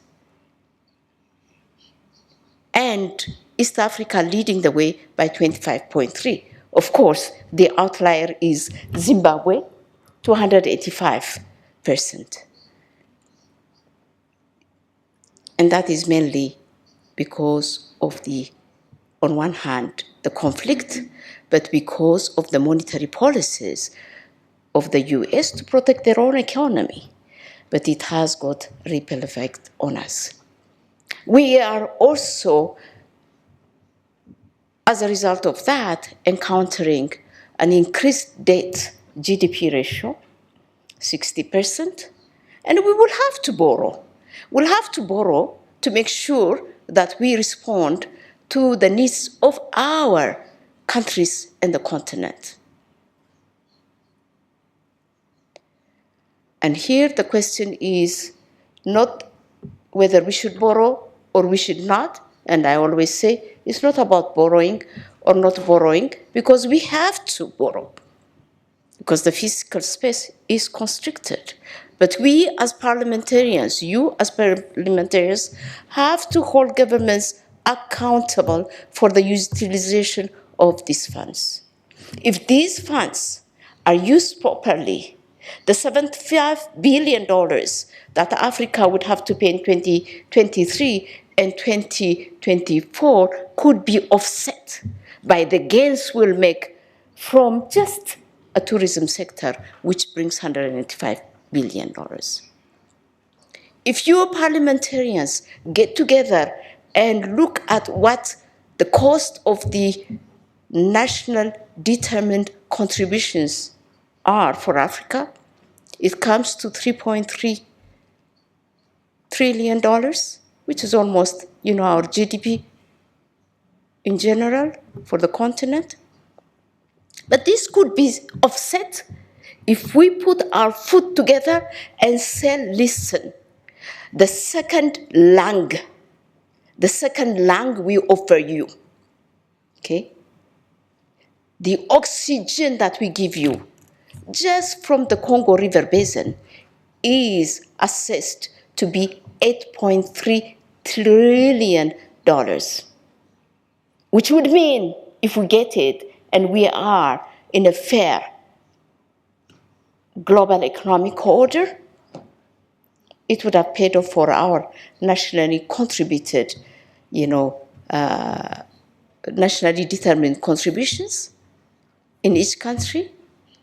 And East Africa leading the way by 25.3. Of course, the outlier is Zimbabwe, 285%. And that is mainly because of on one hand, the conflict, but because of the monetary policies of the US to protect their own economy. But it has got ripple effect on us. We are also, as a result of that, encountering an increased debt GDP ratio, 60%, and we will have to borrow. We'll have to borrow to make sure that we respond to the needs of our countries and the continent. And here the question is not whether we should borrow or we should not. And I always say it's not about borrowing or not borrowing, because we have to borrow, because the fiscal space is constricted. But we as parliamentarians, you as parliamentarians, have to hold governments accountable for the utilization of these funds. If these funds are used properly, the $75 billion that Africa would have to pay in 2023 and 2024 could be offset by the gains we'll make from just a tourism sector, which brings $185 billion. If you parliamentarians get together and look at what the cost of the national determined contributions are for Africa, it comes to $3.3 trillion, which is almost, our GDP in general for the continent. But this could be offset if we put our foot together and say, listen, the second lung we offer you, okay? The oxygen that we give you just from the Congo River Basin is assessed to be $8.3 trillion, which would mean if we get it and we are in a fair global economic order, it would have paid off for our nationally contributed, nationally determined contributions in each country,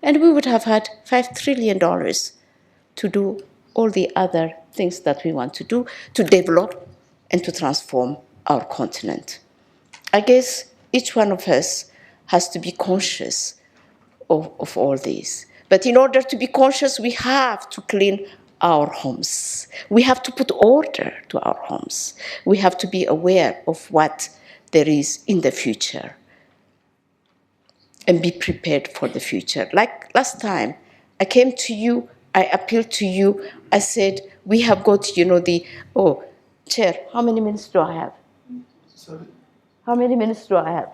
and we would have had $5 trillion to do all the other things that we want to do to develop and to transform our continent. I guess each one of us has to be conscious of all this. But in order to be conscious, we have to clean our homes. We have to put order to our homes. We have to be aware of what there is in the future and be prepared for the future. Like last time, I came to you, I appealed to you, I said, we have got, oh, Chair, how many minutes do I have?
Sorry?
How many minutes do I have?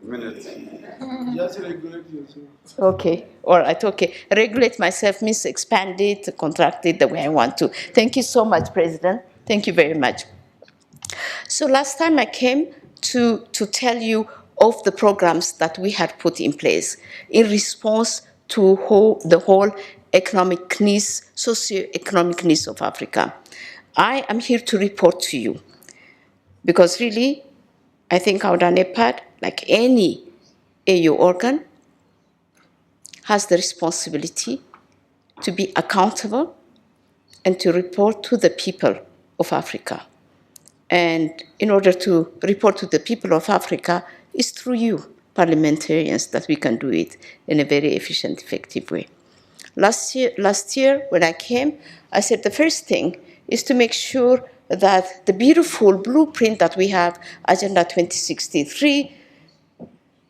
Minutes. Just regulate yourself.
Okay, all right, okay. Regulate myself means expand it, contract it the way I want to. Thank you so much, President. Thank you very much. So last time I came to tell you of the programs that we had put in place in response to the whole economic needs, socio-economic needs of Africa. I am here to report to you because really, I think AUDA-NEPAD, like any AU organ, has the responsibility to be accountable and to report to the people of Africa. And in order to report to the people of Africa, it's through you, parliamentarians, that we can do it in a very efficient, effective way. Last year, when I came, I said the first thing is to make sure that the beautiful blueprint that we have, Agenda 2063,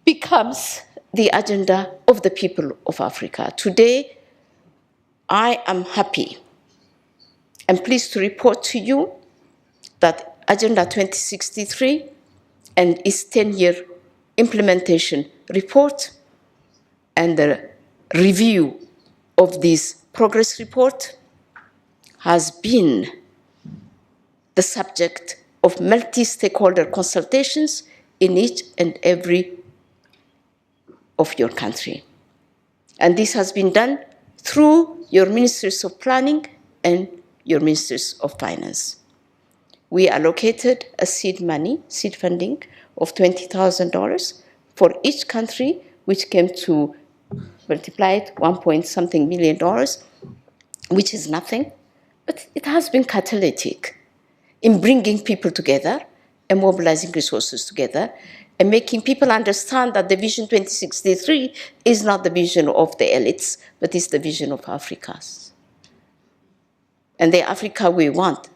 becomes the agenda of the people of Africa. Today, I am happy and pleased to report to you that Agenda 2063 and its 10-year implementation report and the review of this progress report has been the subject of multi-stakeholder consultations in each and every of your country. And this has been done through your ministries of planning and your ministries of finance. We allocated a seed funding of $20,000 for each country, which came to multiply it, 1-point-something million, which is nothing, but it has been catalytic in bringing people together and mobilizing resources together and making people understand that the Vision 2063 is not the vision of the elites, but it's the vision of Africa's. And the Africa we want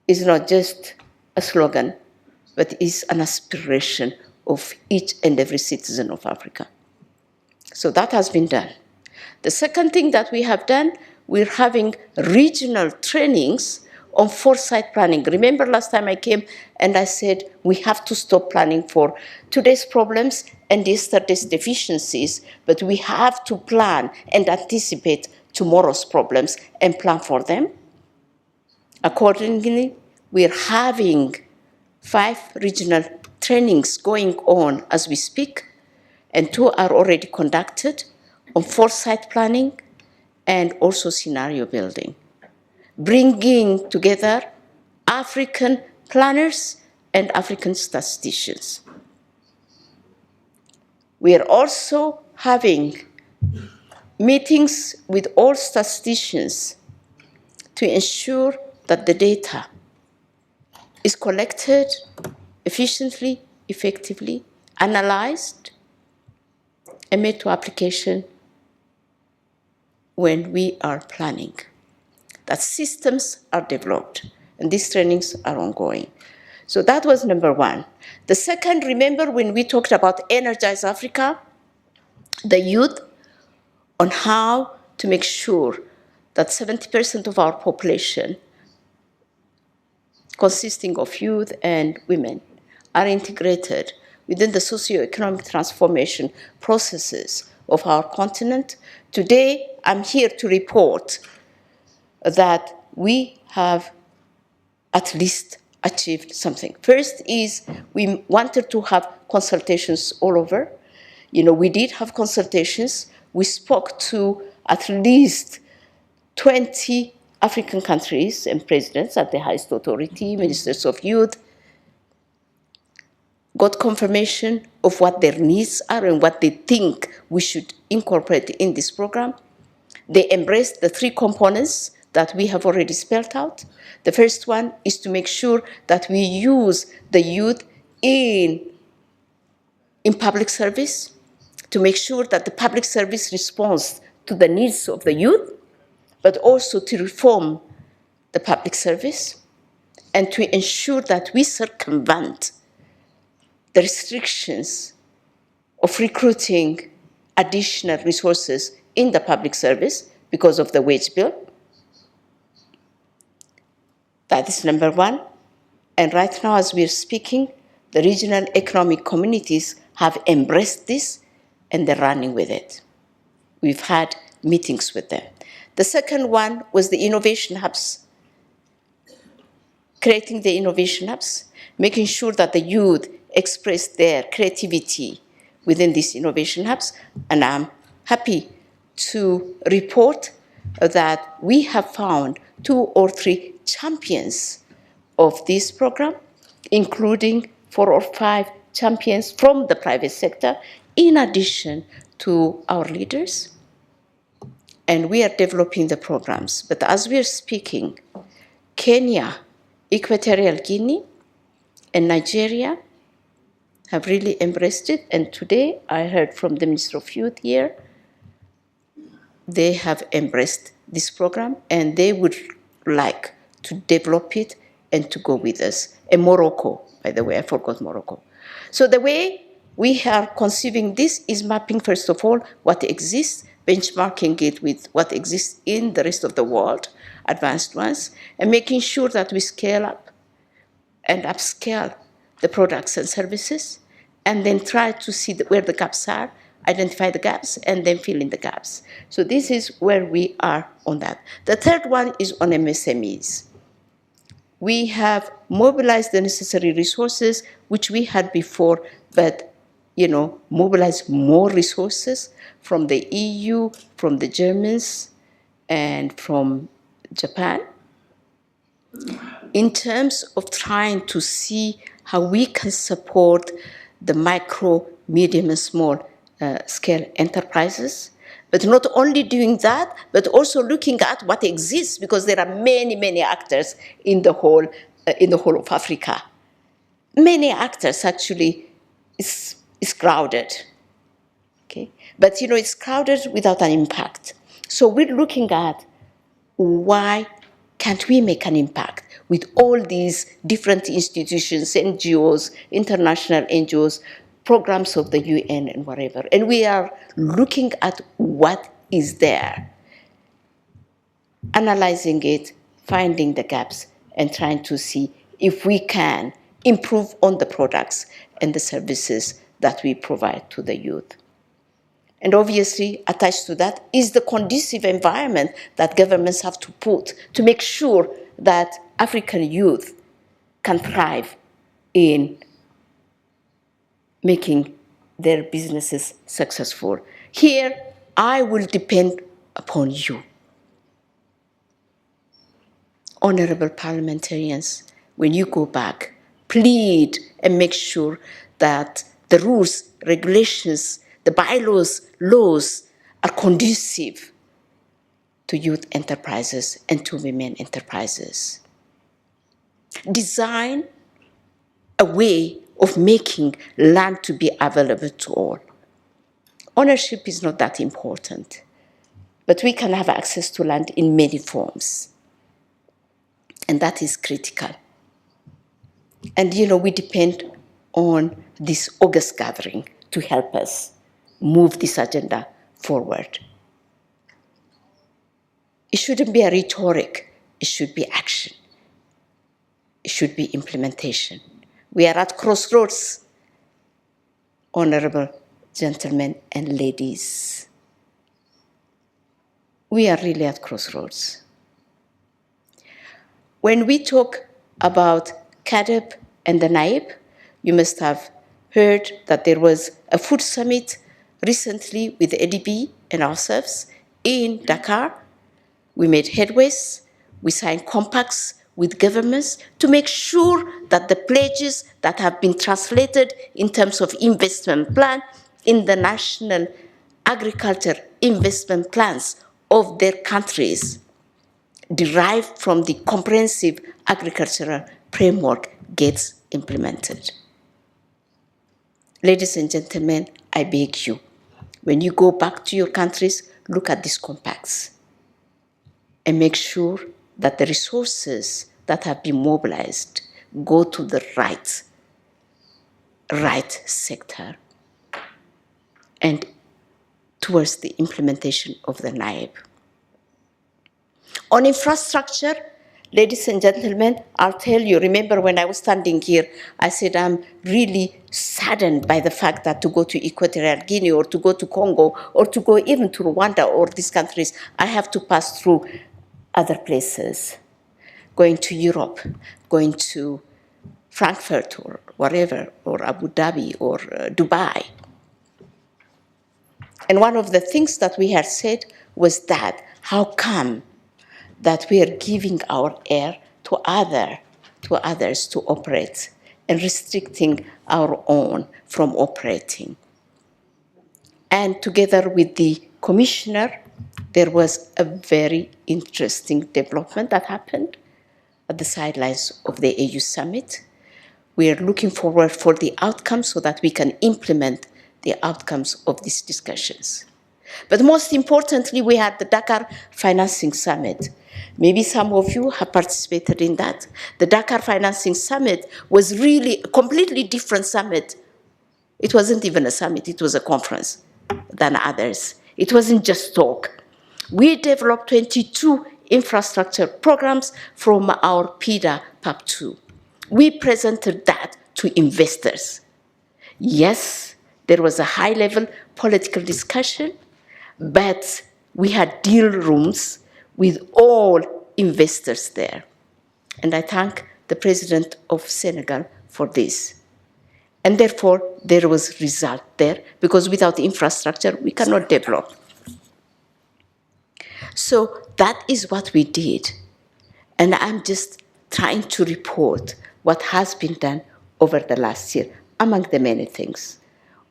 is not just a slogan, but is an aspiration of each and every citizen of Africa. So that has been done. The second thing that we have done, we're having regional trainings on foresight planning. Remember last time I came and I said we have to stop planning for today's problems and yesterday's deficiencies, but we have to plan and anticipate tomorrow's problems and plan for them. Accordingly, we're having 5 regional trainings going on as we speak, and 2 are already conducted on foresight planning and also scenario building, bringing together African planners and African statisticians. We are also having meetings with all statisticians to ensure that the data is collected efficiently, effectively, analyzed, and made to application when we are planning. That systems are developed, and these trainings are ongoing. So that was number 1. The second, remember when we talked about Energize Africa, the youth, on how to make sure that 70% of our population, consisting of youth and women, are integrated within the socio-economic transformation processes of our continent. Today, I'm here to report that we have at least achieved something. First is we wanted to have consultations all over. We did have consultations. We spoke to at least 20 African countries and presidents at the highest authority, ministers of youth, got confirmation of what their needs are and what they think we should incorporate in this program. They embraced the 3 components that we have already spelled out. The first one is to make sure that we use the youth in public service, to make sure that the public service responds to the needs of the youth, but also to reform the public service. and to ensure that we circumvent the restrictions of recruiting additional resources in the public service because of the wage bill. That is number one. And right now, as we're speaking, the regional economic communities have embraced this and they're running with it. We've had meetings with them. The second one was the innovation hubs. Creating the innovation hubs, making sure that the youth express their creativity within these innovation hubs. And I'm happy to report that we have found 2 or 3 champions of this program, including 4 or 5 champions from the private sector, in addition to our leaders. And we are developing the programs. But as we are speaking, Kenya, Equatorial Guinea, and Nigeria have really embraced it. And today I heard from the Minister of Youth here, they have embraced this program and they would like to develop it and to go with us. And Morocco, by the way, I forgot Morocco. So the way we are conceiving this is mapping, first of all, what exists, benchmarking it with what exists in the rest of the world, advanced ones, and making sure that we scale up and upscale the products and services, and then try to see where the gaps are, identify the gaps, and then fill in the gaps. So this is where we are on that. The third one is on MSMEs. We have mobilized the necessary resources, which we had before, but mobilize more resources from the EU, from the Germans, and from Japan, in terms of trying to see how we can support the micro, medium, and small scale enterprises. But not only doing that, but also looking at what exists, because there are many, many actors in the whole of Africa. Many actors, actually. It's crowded. Okay? But it's crowded without an impact. So we're looking at why can't we make an impact with all these different institutions, NGOs, international NGOs, programs of the UN and whatever. And we are looking at what is there, analyzing it, finding the gaps, and trying to see if we can improve on the products and the services that we provide to the youth. And obviously, attached to that is the conducive environment that governments have to put to make sure that African youth can thrive in making their businesses successful. Here, I will depend upon you. Honorable parliamentarians, when you go back, plead and make sure that the rules, regulations, the bylaws, laws are conducive to youth enterprises and to women enterprises. Design a way of making land to be available to all. Ownership is not that important, but we can have access to land in many forms, and that is critical. And we depend on this August gathering to help us move this agenda forward. It shouldn't be a rhetoric, it should be action. It should be implementation. We are at crossroads, honorable gentlemen and ladies. We are really at crossroads. When we talk about CADEP and the NAIP, you must have heard that there was a food summit recently with the ADB and ourselves in Dakar. We made headways, we signed compacts with governments to make sure that the pledges that have been translated in terms of investment plan in the national agriculture investment plans of their countries derived from the comprehensive agricultural framework gets implemented. Ladies and gentlemen, I beg you, when you go back to your countries, look at these compacts and make sure that the resources that have been mobilized go to the right sector and towards the implementation of the NAIB. On infrastructure, ladies and gentlemen, I'll tell you, remember when I was standing here, I said I'm really saddened by the fact that to go to Equatorial Guinea or to go to Congo or to go even to Rwanda or these countries, I have to pass through other places, going to Europe, going to Frankfurt or wherever, or Abu Dhabi or Dubai. And one of the things that we had said was that, how come that we are giving our air to others to operate and restricting our own from operating? And together with the commissioner, there was a very interesting development that happened at the sidelines of the AU summit. We are looking forward for the outcomes so that we can implement the outcomes of these discussions. But most importantly, we had the Dakar Financing Summit. Maybe some of you have participated in that. The Dakar Financing Summit was really a completely different summit. It wasn't even a summit, it was a conference than others. It wasn't just talk. We developed 22 infrastructure programs from our PAP 2. We presented that to investors. Yes, there was a high-level political discussion, but we had deal rooms with all investors there. And I thank the President of Senegal for this. And therefore, there was result there, because without infrastructure, we cannot develop. So that is what we did. And I'm just trying to report what has been done over the last year, among the many things.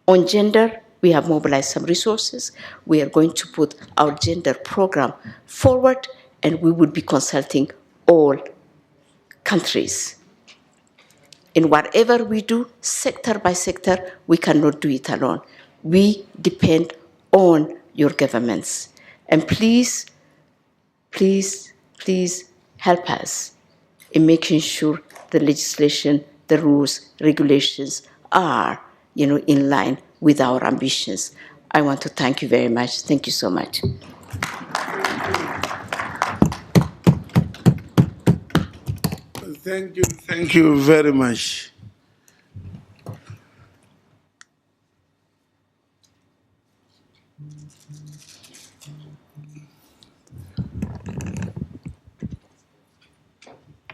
On gender, we have mobilized some resources. We are going to put our gender program forward, and we will be consulting all countries. In whatever we do, sector by sector, we cannot do it alone. We depend on your governments. And please, please, please help us in making sure the legislation, the rules, regulations are, in line with our ambitions. I want to thank you very much. Thank you so much.
Thank you very much.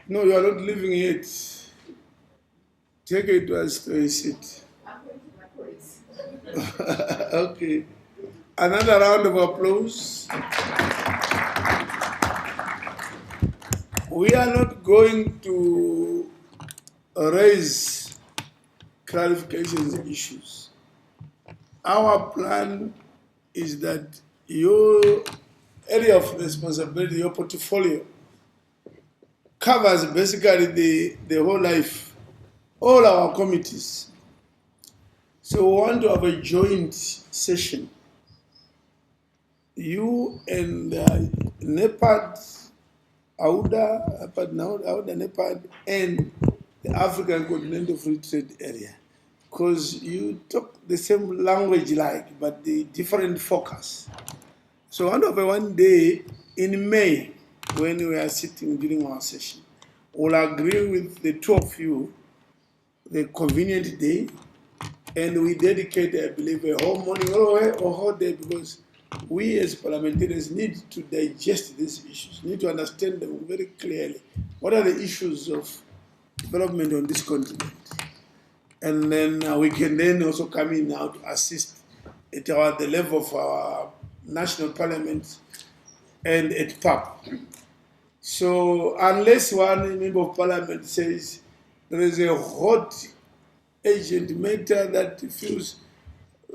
No, you are not leaving yet. Take it as a seat. Okay. Another round of applause. We are not going to raise clarifications issues. Our plan is that your area of responsibility, your portfolio, covers basically the whole life, all our committees. So we want to have a joint session. You and NEPAD, AUDA-NEPAD, and the African Continental Free Trade Area. Because you talk the same language but the different focus. So one day in May, when we are sitting during our session, we'll agree with the two of you the convenient day, and we dedicate, I believe, a whole morning or a whole day, because we as parliamentarians need to digest these issues, need to understand them very clearly. What are the issues of development on this continent? And then we can then also come in now to assist at the level of our national parliament and at PAP. So unless one member of parliament says there is a hot urgent matter that feels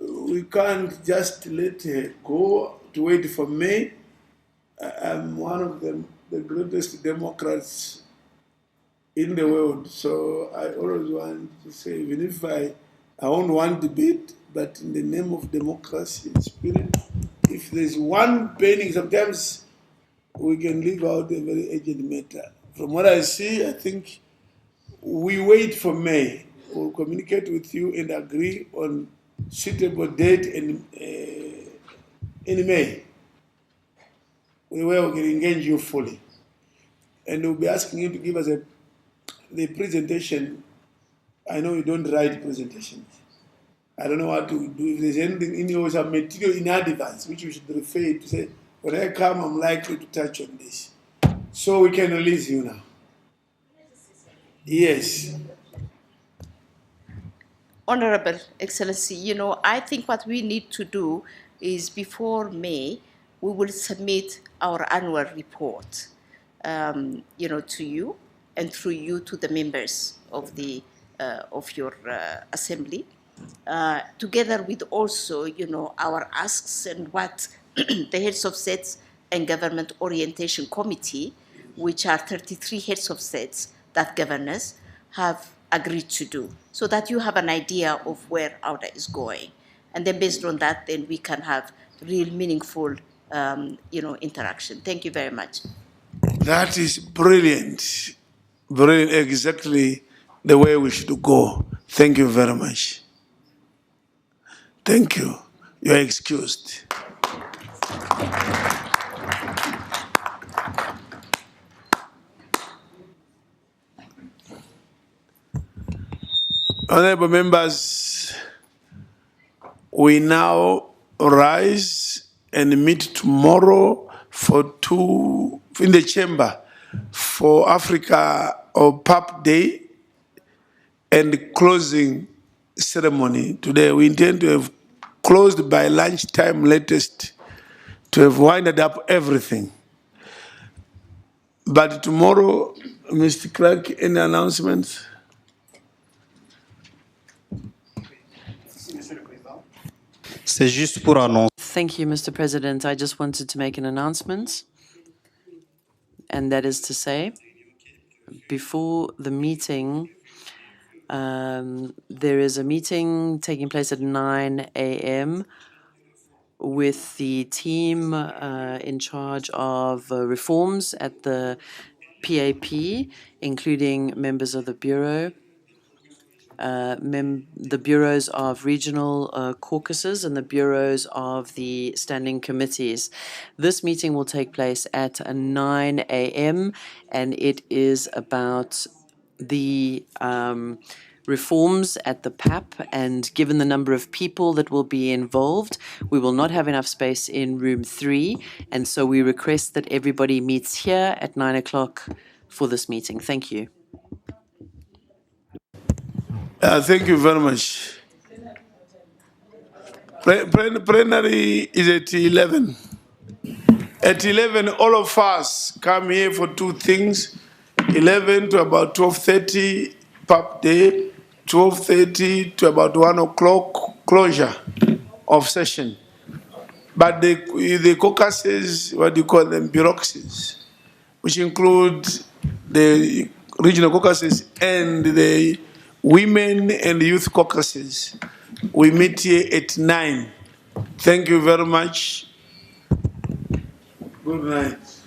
we can't just let her go to wait for May, I'm one of the greatest Democrats in the world. So I always want to say, even if I won't want debate, but in the name of democracy and spirit, if there's one pending, sometimes we can leave out a very urgent matter. From what I see, I think we wait for May. We'll communicate with you and agree on suitable date in May. We will engage you fully. And we'll be asking you to give us the presentation. I know you don't write presentations. I don't know what to do. If there's anything in your material in advance, which you should refer to say, when I come, I'm likely to touch on this. So we can release you now. Yes.
Honorable Excellency, I think what we need to do is before May, we will submit our annual report, to you and through you to the members of of your assembly, together with also, our asks and what the heads of states and government orientation committee, which are 33 heads of states that govern us, have agreed to do, so that you have an idea of where AUDA is going. And then based on that, then we can have real meaningful, interaction. Thank you very much.
That is brilliant. Brilliant, exactly the way we should go. Thank you very much. Thank you. You are excused. Honorable members, we now rise and meet tomorrow in the chamber for Africa or PAP Day and closing ceremony. Today we intend to have closed by lunchtime latest, to have winded up everything. But tomorrow, Mr. Clark, any announcements?
Thank you, Mr. President. I just wanted to make an announcement, and that is to say, before the meeting, there is a meeting taking place at 9 a.m. with the team in charge of reforms at the PAP, including members of the Bureau, the bureaus of regional caucuses and the bureaus of the standing committees. This meeting will take place at 9 a.m. and it is about the reforms at the PAP, and given the number of people that will be involved, we will not have enough space in room 3, and so we request that everybody meets here at 9 o'clock for this meeting. Thank you.
Thank you very much. Plenary is at 11. At 11, all of us come here for two things. 11 to about 12:30, PAP Day. 12:30 to about 1 o'clock, closure of session. But the caucuses, what do you call them, bureaucracies, which include the regional caucuses and the women and youth caucuses, we meet here at 9. Thank you very much. Good night.